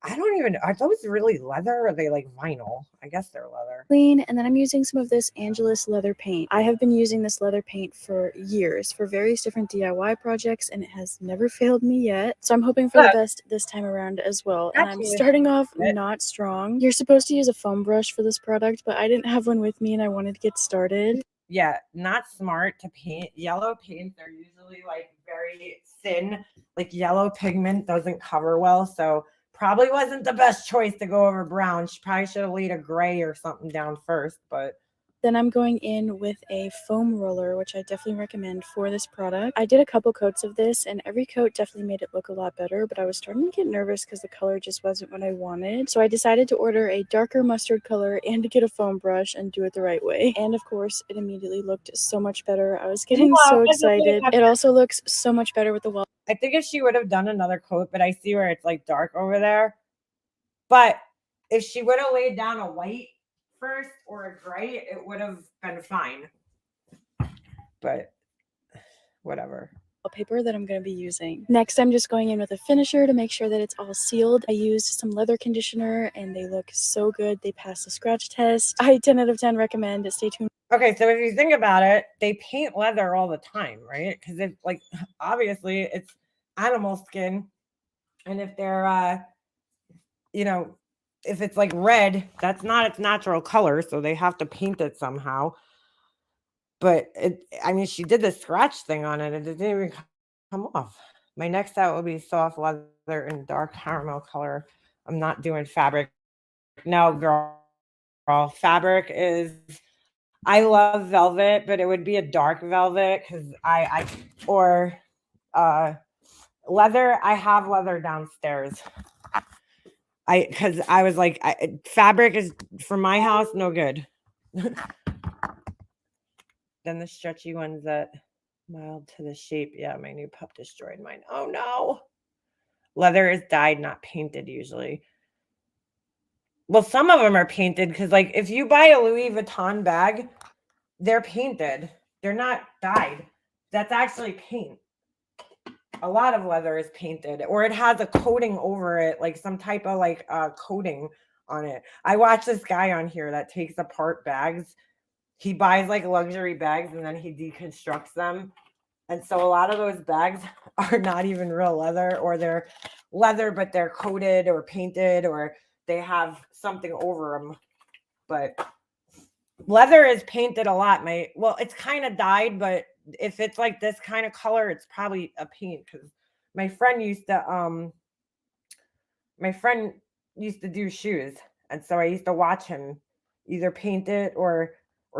I don't even, are those really leather or are they like vinyl? I guess they're leather. clean, and then I'm using some of this Angelus leather paint. I have been using this leather paint for years for various different DIY projects, and it has never failed me yet. So I'm hoping for the best this time around as well. And I'm starting off not strong. You're supposed to use a foam brush for this product, but I didn't have one with me and I wanted to get started. Yeah, not smart to paint. Yellow paints are usually like very thin, like yellow pigment doesn't cover well. So probably wasn't the best choice to go over brown. She probably should have laid a gray or something down first, but then I'm going in with a foam roller, which I definitely recommend for this product. I did a couple coats of this, and every coat definitely made it look a lot better, but I was starting to get nervous because the color just wasn't what I wanted. So I decided to order a darker mustard color and to get a foam brush and do it the right way. And of course, it immediately looked so much better. I was getting so excited. It also looks so much better with the wall. I think if she would have done another coat, but I see where it's like dark over there. But if she would have laid down a white first or a gray, it would have been fine. But whatever. Paper that I'm going to be using. Next, I'm just going in with a finisher to make sure that it's all sealed. I used some leather conditioner and they look so good. They passed the scratch test. I 10 out of 10 recommend. Stay tuned. Okay, so if you think about it, they paint leather all the time, right? Because it's like, obviously it's animal skin. And if they're, you know, if it's like red, that's not its natural color. So they have to paint it somehow. But I mean, she did the scratch thing on it and it didn't even come off. My next out will be soft leather and dark caramel color. I'm not doing fabric. No, girl. Fabric is, I love velvet, but it would be a dark velvet because leather. I have leather downstairs. Because I was like, fabric is for my house, no good. Then the stretchy ones that mild to the shape. Yeah, my new pup destroyed mine. Oh no. Leather is dyed, not painted usually. Well, some of them are painted because like if you buy a Louis Vuitton bag, they're painted. They're not dyed. That's actually paint. A lot of leather is painted or it has a coating over it, like some type of like coating on it. I watch this guy on here that takes apart bags. He buys like luxury bags and then he deconstructs them. And so a lot of those bags are not even real leather, or they're leather, but they're coated or painted, or they have something over them. But leather is painted a lot. It's kind of dyed, but if it's like this kind of color, it's probably a paint. Because my friend used to do shoes, and so I used to watch him either paint it or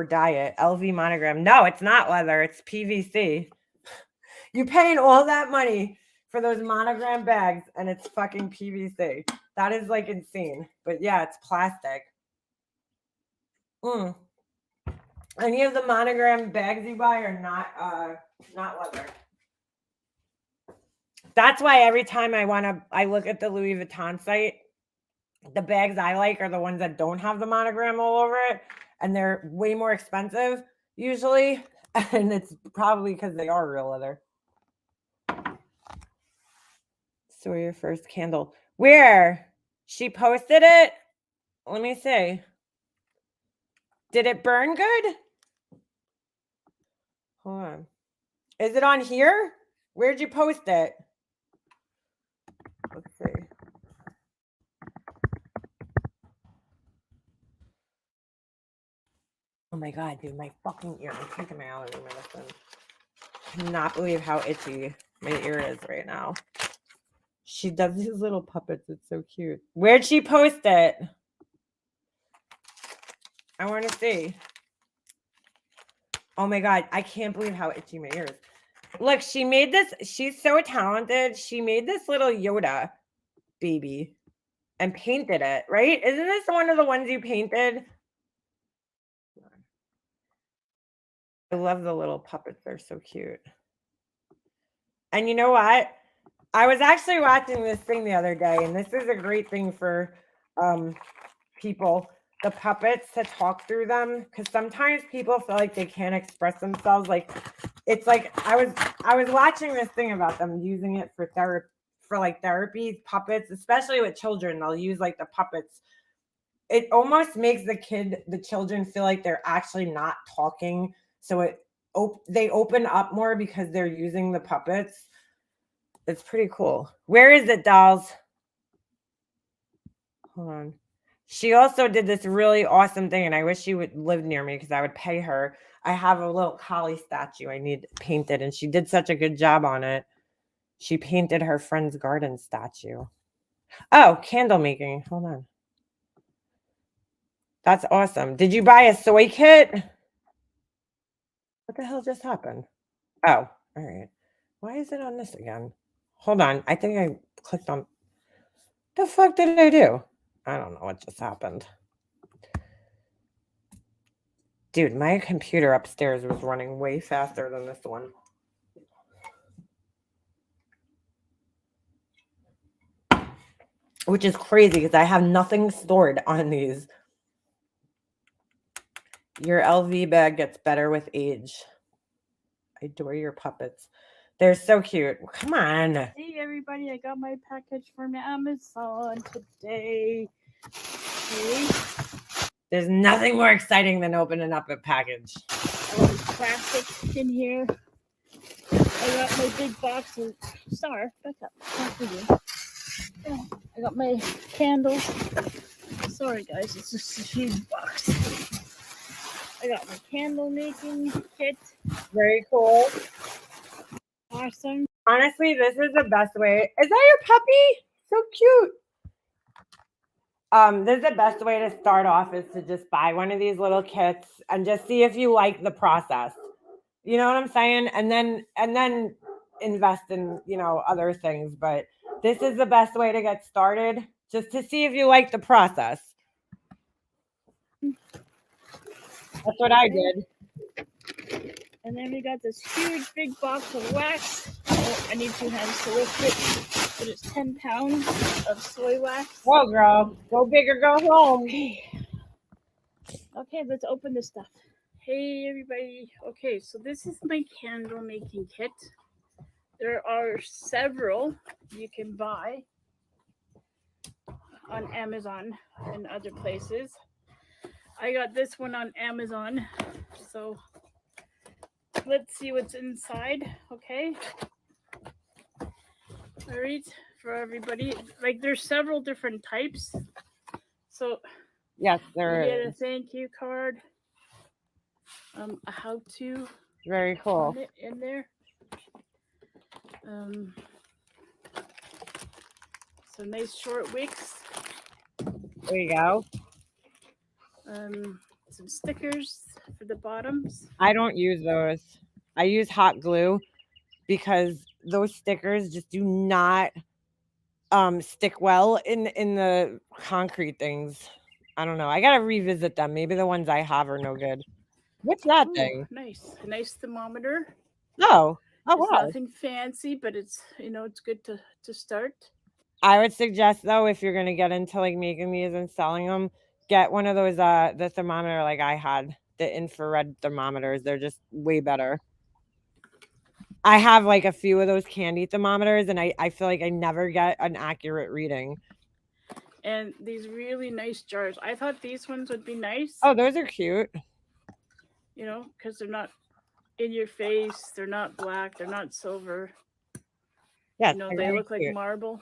dye it. LV monogram. No, it's not leather. It's PVC. You're paying all that money for those monogram bags, and it's fucking PVC. That is like insane. But yeah, it's plastic. Any of the monogram bags you buy are not leather. That's why every time I look at the Louis Vuitton site, the bags I like are the ones that don't have the monogram all over it, and they're way more expensive usually, and it's probably because they are real leather. So your first candle. Where? She posted it? Let me see. Did it burn good? Hold on. Is it on here? Where'd you post it? Let's see. Oh my God, dude, my fucking ear. I'm taking my allergy medicine. I cannot believe how itchy my ear is right now. She does these little puppets. It's so cute. Where'd she post it? I want to see. Oh my God, I can't believe how itchy my ear is. Look, she made this. She's so talented. She made this little Yoda baby and painted it, right? Isn't this one of the ones you painted? I love the little puppets. They're so cute. And you know what? I was actually watching this thing the other day, and this is a great thing for people the puppets to talk through them, because sometimes people feel like they can't express themselves. Like it's like I was watching this thing about them using it for therapy puppets, especially with children. They'll use like the puppets. It almost makes the children feel like they're actually not talking. So they open up more because they're using the puppets. It's pretty cool. Where is it, dolls? Hold on. She also did this really awesome thing, and I wish she would live near me because I would pay her. I have a little collie statue I need painted, and she did such a good job on it. She painted her friend's garden statue. Oh, candle making. Hold on. That's awesome. Did you buy a soy kit? What the hell just happened? Oh, all right. Why is it on this again? Hold on. I think I clicked on. The fuck did I do? I don't know what just happened. Dude, my computer upstairs was running way faster than this one. Which is crazy because I have nothing stored on these. Your LV bag gets better with age. I adore your puppets. They're so cute. Come on. Hey everybody, I got my package from Amazon today. Okay. There's nothing more exciting than opening up a package. Plastic in here. I got my big box of back up. I got my candles. Sorry guys, it's just a huge box. I got my candle making kit. Very cool. Awesome. Honestly, this is the best way. Is that your puppy? So cute. This is the best way to start off is to just buy one of these little kits and just see if you like the process. You know what I'm saying? And then invest in, other things. But this is the best way to get started, just to see if you like the process. That's what I did. And then we got this huge big box of wax. Oh, I need 2 hands to lift it. But it's 10 pounds of soy wax. Whoa, girl. Go big or go home. Okay, let's open this stuff. Hey, everybody. Okay, so this is my candle making kit. There are several you can buy on Amazon and other places. I got this one on Amazon. So let's see what's inside. Okay. All right, for everybody. Like there's several different types. So yes, there you get is. a thank you card. A how to. Very cool. In there. Some nice short wicks. There you go. Some stickers for the bottoms. I don't use those. I use hot glue because those stickers just do not stick well in the concrete things. I don't know. I gotta revisit them. Maybe the ones I have are no good. What's that thing? Nice. A nice thermometer. Oh it's wow. Nothing fancy, but it's it's good to start. I would suggest though, if you're gonna get into like making these and selling them, get one of those the thermometer like I had, the infrared thermometers. They're just way better. I have like a few of those candy thermometers, and I feel like I never get an accurate reading. And these really nice jars. I thought these ones would be nice. Oh, those are cute. Because they're not in your face. They're not black. They're not silver. Yeah, they look like marble.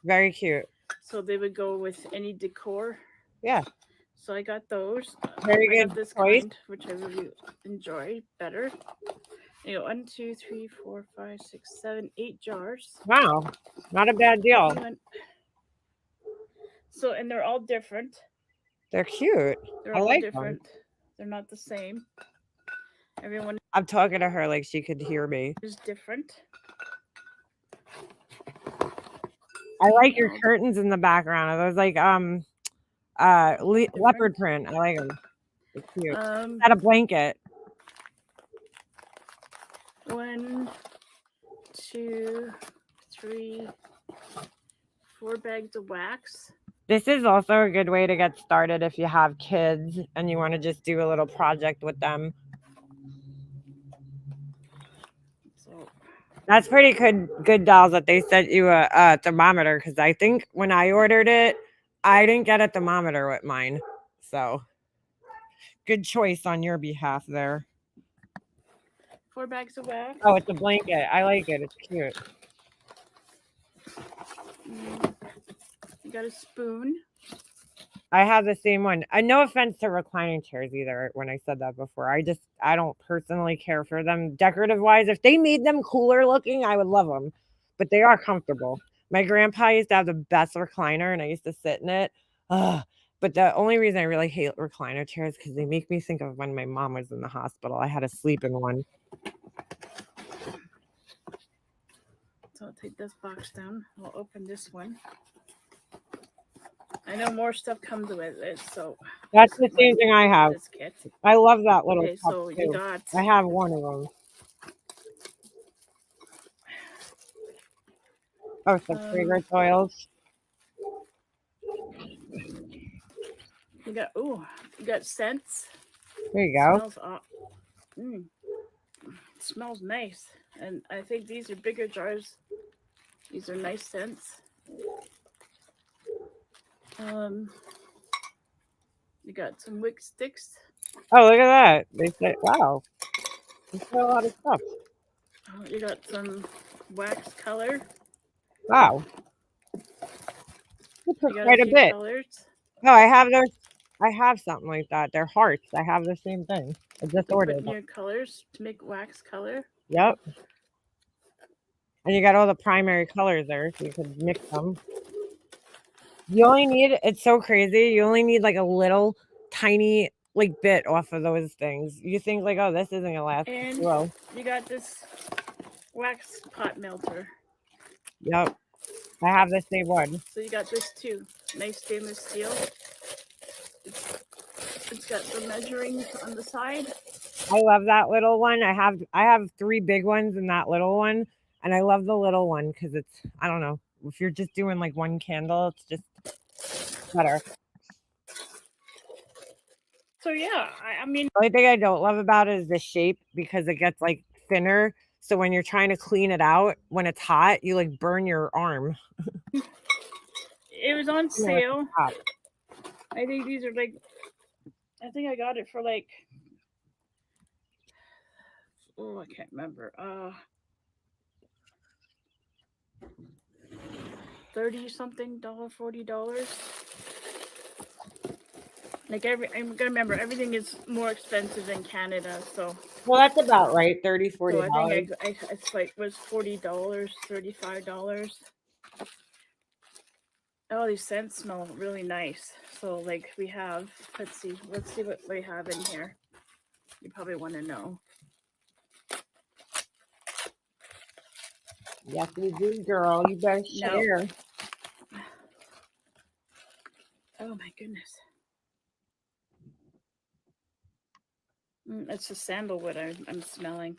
Very cute. So they would go with any decor. Yeah. So I got those. Very good. I got this kind, which I really enjoy better. 1, 2, 3, 4, 5, 6, 7, 8 jars. Wow, not a bad deal. So, and they're all different. They're cute. They're all like different. them. They're not the same. Everyone. I'm talking to her like she could hear me. Is different. I like your curtains in the background. Are those like leopard print? I like them. They're cute. Got a blanket. 1, 2, 3, 4 bags of wax. This is also a good way to get started if you have kids and you want to just do a little project with them. So that's pretty good, dolls, that they sent you a thermometer, because I think when I ordered it, I didn't get a thermometer with mine. So good choice on your behalf there. 4 bags of wax. Oh, it's a blanket. I like it. It's cute. You got a spoon. I have the same one. No offense to reclining chairs either. When I said that before, I don't personally care for them decorative wise. If they made them cooler looking, I would love them, but they are comfortable. My grandpa used to have the best recliner, and I used to sit in it. But the only reason I really hate recliner chairs because they make me think of when my mom was in the hospital. I had to sleep in one. So I'll take this box down. I'll open this one. I know more stuff comes with it, so that's the same thing I have. This kit. I love that little Okay, cup so too. you got. I have one of them. Oh, some fragrance oils. You got scents. There you go. Smells nice, and I think these are bigger jars. These are nice scents. You got some wick sticks. Oh, look at that! They said, "Wow, you got a lot of stuff." You got some wax color. Wow, you put You got quite a few bit. colors. Oh, I have those. I have something like that. They're hearts. I have the same thing. I just You ordered put them. your colors to make wax color. Yep. And you got all the primary colors there, so you can mix them. You only need, it's so crazy. You only need like a little tiny like bit off of those things. You think like, oh, this isn't gonna last. And Well, you got this wax pot melter. yep. I have the same one. So you got this too. Nice stainless steel. It's got the measuring on the side. I love that little one. I have 3 big ones in that little one, and I love the little one because it's, I don't know, if you're just doing like one candle, it's just better. So yeah, I mean, the only thing I don't love about it is the shape because it gets like thinner. So when you're trying to clean it out, when it's hot, you like burn your arm. It was on sale. I think these are like, I think I got it for like, oh, I can't remember. $30 something, $40. Like I'm gonna remember everything is more expensive in Canada, so. Well, that's about right, $30, $40. So I think it's like was $40, $35. Oh, these scents smell really nice. So like we have, let's see what we have in here. You probably want to know. Yes, we do, girl. You better share. No. Oh my goodness. It's the sandalwood I'm smelling.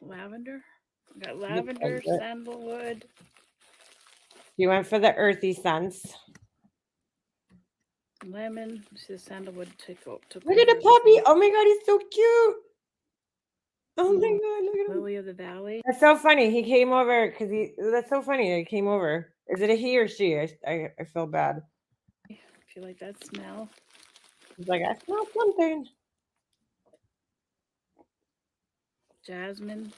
Lavender. We got lavender, sandalwood. You went for the earthy scents. Lemon. See the sandalwood took Look at the puppy. Oh my god, he's so cute. Oh my god, look at him. Lily of the Valley. That's so funny. He came over because that's so funny. He came over. Is it a he or she? I feel bad. If you like that smell. He's like, I smell something. Jasmine.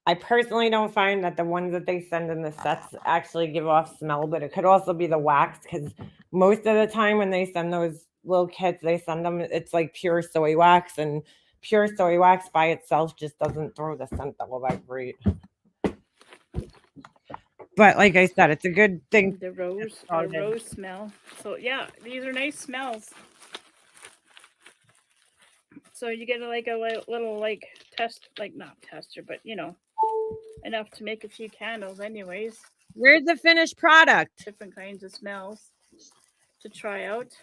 I personally don't find that the ones that they send in the sets actually give off smell, but it could also be the wax because most of the time when they send those little kits, they send them, it's like pure soy wax, and pure soy wax by itself just doesn't throw the scent all that great. But like I said, it's a good thing. The rose smell. So yeah, these are nice smells. So you get like a little like test, like not tester, but you know, enough to make a few candles anyways. Where's the finished product? Different kinds of smells to try out.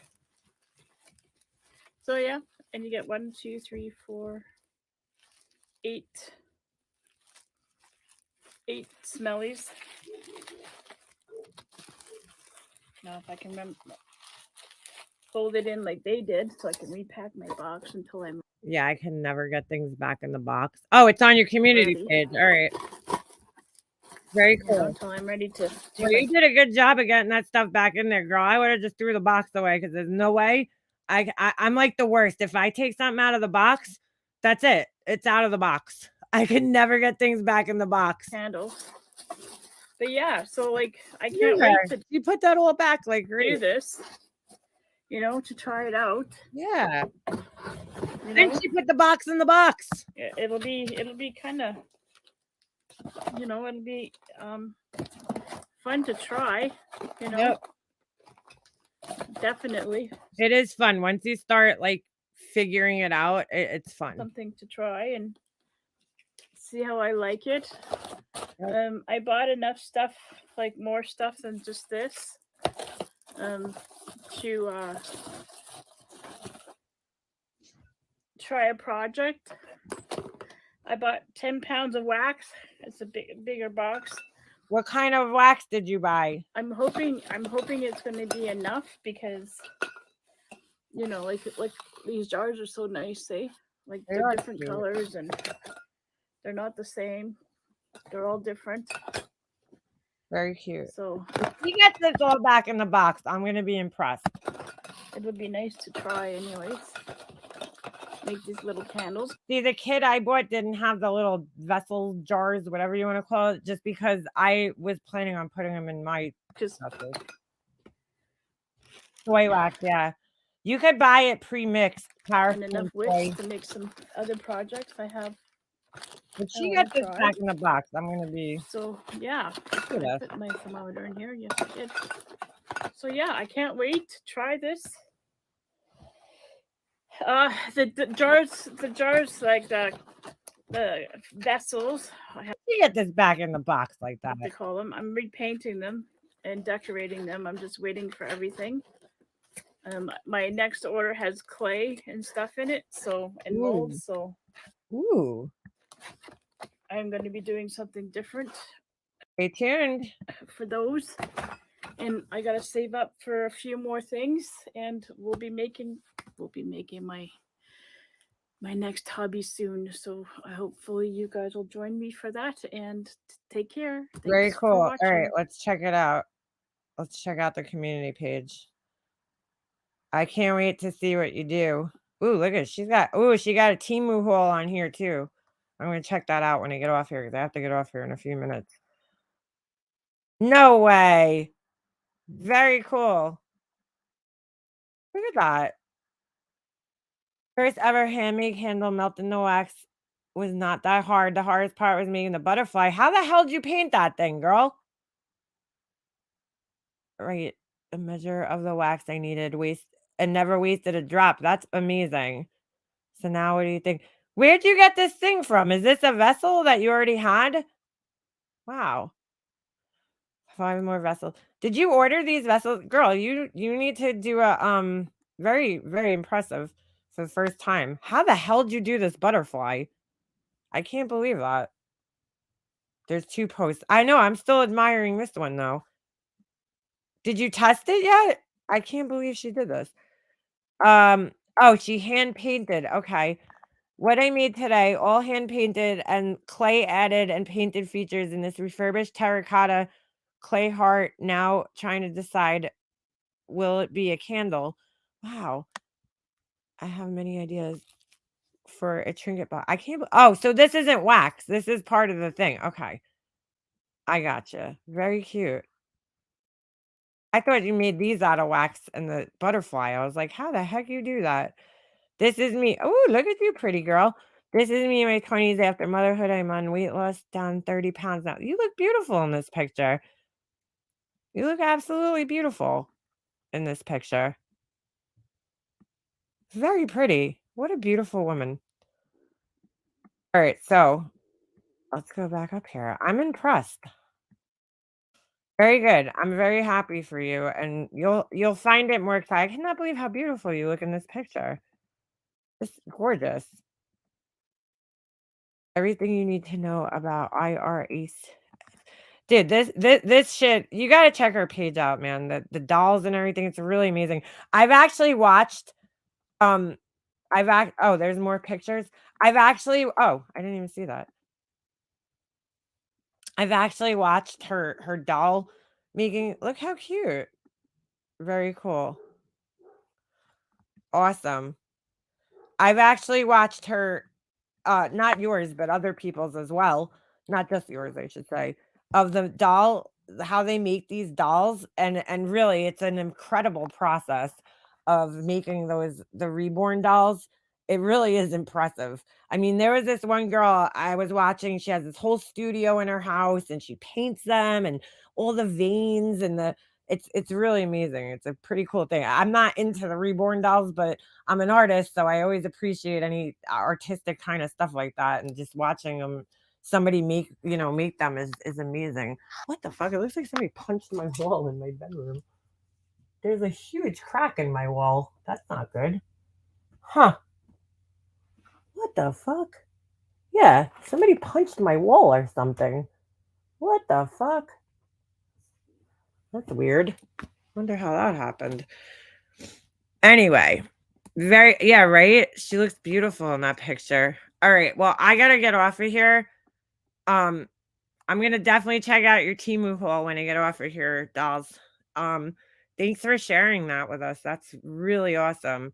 So yeah, and you get 1, 2, 3, 4, eight smellies. Now, if I can remember, fold it in like they did, so I can repack my box until I'm Yeah, I can never get things back in the box. Oh, it's on your community ready. page. All right. Very You know, cool. until I'm ready to do Well, my you did a good job of getting that stuff back in there, girl. I would have just threw the box away because there's no way. I'm like the worst. If I take something out of the box, that's it. It's out of the box. I can never get things back in the box. candles. But yeah, so like I can't wait to You put that all back like do great. this. You know, to try it out. Yeah. You And know, she put the box in the box. it'll be kind of, you know, it'll be fun to try. You know, Yep. definitely It is fun once you start like figuring it out. It's fun. something to try and see how I like it. I bought enough stuff, like more stuff than just this, to try a project. I bought 10 pounds of wax. It's a bigger box. What kind of wax did you buy? I'm hoping it's going to be enough because, you know, like these jars are so nice, eh? Like they're different cute. colors and they're not the same. They're all different. Very cute. So if he gets this all back in the box, I'm gonna be impressed. It would be nice to try, anyways. Make these little candles. See, the kit I bought didn't have the little vessel jars, whatever you want to call it, just because I was planning on putting them in my vessels. Soy wax, yeah. You could buy it pre-mixed. And enough wicks to make some other projects I have. If she gets this back in the box, I'm gonna be. So yeah, Look I at put my thermometer in here. Yes, I did. So yeah, I can't wait to try this. The jars like the vessels. You get this back in the box like that. They call them. I'm repainting them and decorating them. I'm just waiting for everything. My next order has clay and stuff in it, so and molds. So ooh, I'm going to be doing something different. Stay tuned for those. And I gotta save up for a few more things, and we'll be making my next hobby soon. So hopefully you guys will join me for that. And take care. Very Thanks for cool. All right, watching. let's check it out. Let's check out the community page. I can't wait to see what you do. Ooh, look at she got a Temu haul on here too. I'm gonna check that out when I get off here because I have to get off here in a few minutes. No way. Very cool. Look at that. First ever handmade candle melting the wax was not that hard. The hardest part was making the butterfly. How the hell did you paint that thing, girl? Right. The measure of the wax I needed and never wasted a drop. That's amazing. So now what do you think? Where'd you get this thing from? Is this a vessel that you already had? Wow. 5 more vessels. Did you order these vessels? Girl, you need to do a very, very impressive for the first time. How the hell did you do this butterfly? I can't believe that. There's 2 posts. I know, I'm still admiring this one though. Did you test it yet? I can't believe she did this. Oh, she hand painted. Okay. What I made today, all hand painted and clay added and painted features in this refurbished terracotta clay heart. Now trying to decide, will it be a candle? Wow. I have many ideas for a trinket box. I can't. Oh, so this isn't wax. This is part of the thing. Okay. I gotcha. Very cute. I thought you made these out of wax and the butterfly. I was like, how the heck you do that? This is me. Oh, look at you, pretty girl. This is me in my 20s after motherhood. I'm on weight loss, down 30 pounds now. You look beautiful in this picture. You look absolutely beautiful in this picture. Very pretty. What a beautiful woman. All right, so let's go back up here. I'm impressed. Very good. I'm very happy for you, and you'll find it more exciting. I cannot believe how beautiful you look in this picture. It's gorgeous. Everything you need to know about IRAC. Dude, this shit, you gotta check her page out, man. The dolls and everything, it's really amazing. I've actually watched, oh, there's more pictures. I didn't even see that. I've actually watched her doll making. Look how cute. Very cool. Awesome. I've actually watched her, not yours, but other people's as well. Not just yours, I should say. Of the doll, how they make these dolls, and really, it's an incredible process of making the reborn dolls. It really is impressive. I mean, there was this one girl I was watching. She has this whole studio in her house, and she paints them, and all the veins and the. It's really amazing. It's a pretty cool thing. I'm not into the reborn dolls, but I'm an artist, so I always appreciate any artistic kind of stuff like that, and just watching them, somebody make them is amazing. What the fuck? It looks like somebody punched my wall in my bedroom. There's a huge crack in my wall. That's not good. Huh. What the fuck? Yeah, somebody punched my wall or something. What the fuck? That's weird. Wonder how that happened. Anyway, right? She looks beautiful in that picture. All right, well, I gotta get off of here. I'm gonna definitely check out your Temu haul when I get off of here, dolls. Thanks for sharing that with us. That's really awesome.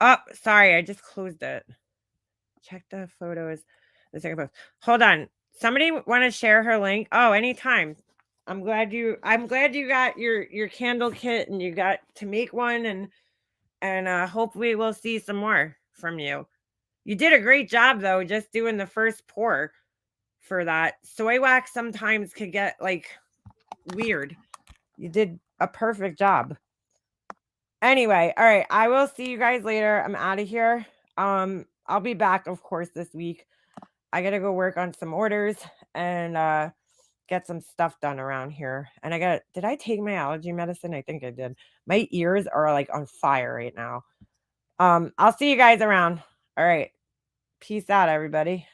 Oh, sorry, I just closed it. Check the photos. The second post. Hold on. Somebody want to share her link? Oh, anytime. I'm glad you got your candle kit and you got to make one, and hopefully we'll see some more from you. You did a great job though, just doing the first pour for that. Soy wax sometimes could get like weird. You did a perfect job. Anyway, all right. I will see you guys later. I'm out of here. I'll be back, of course, this week. I gotta go work on some orders and get some stuff done around here. And did I take my allergy medicine? I think I did. My ears are like on fire right now. I'll see you guys around. All right. Peace out, everybody.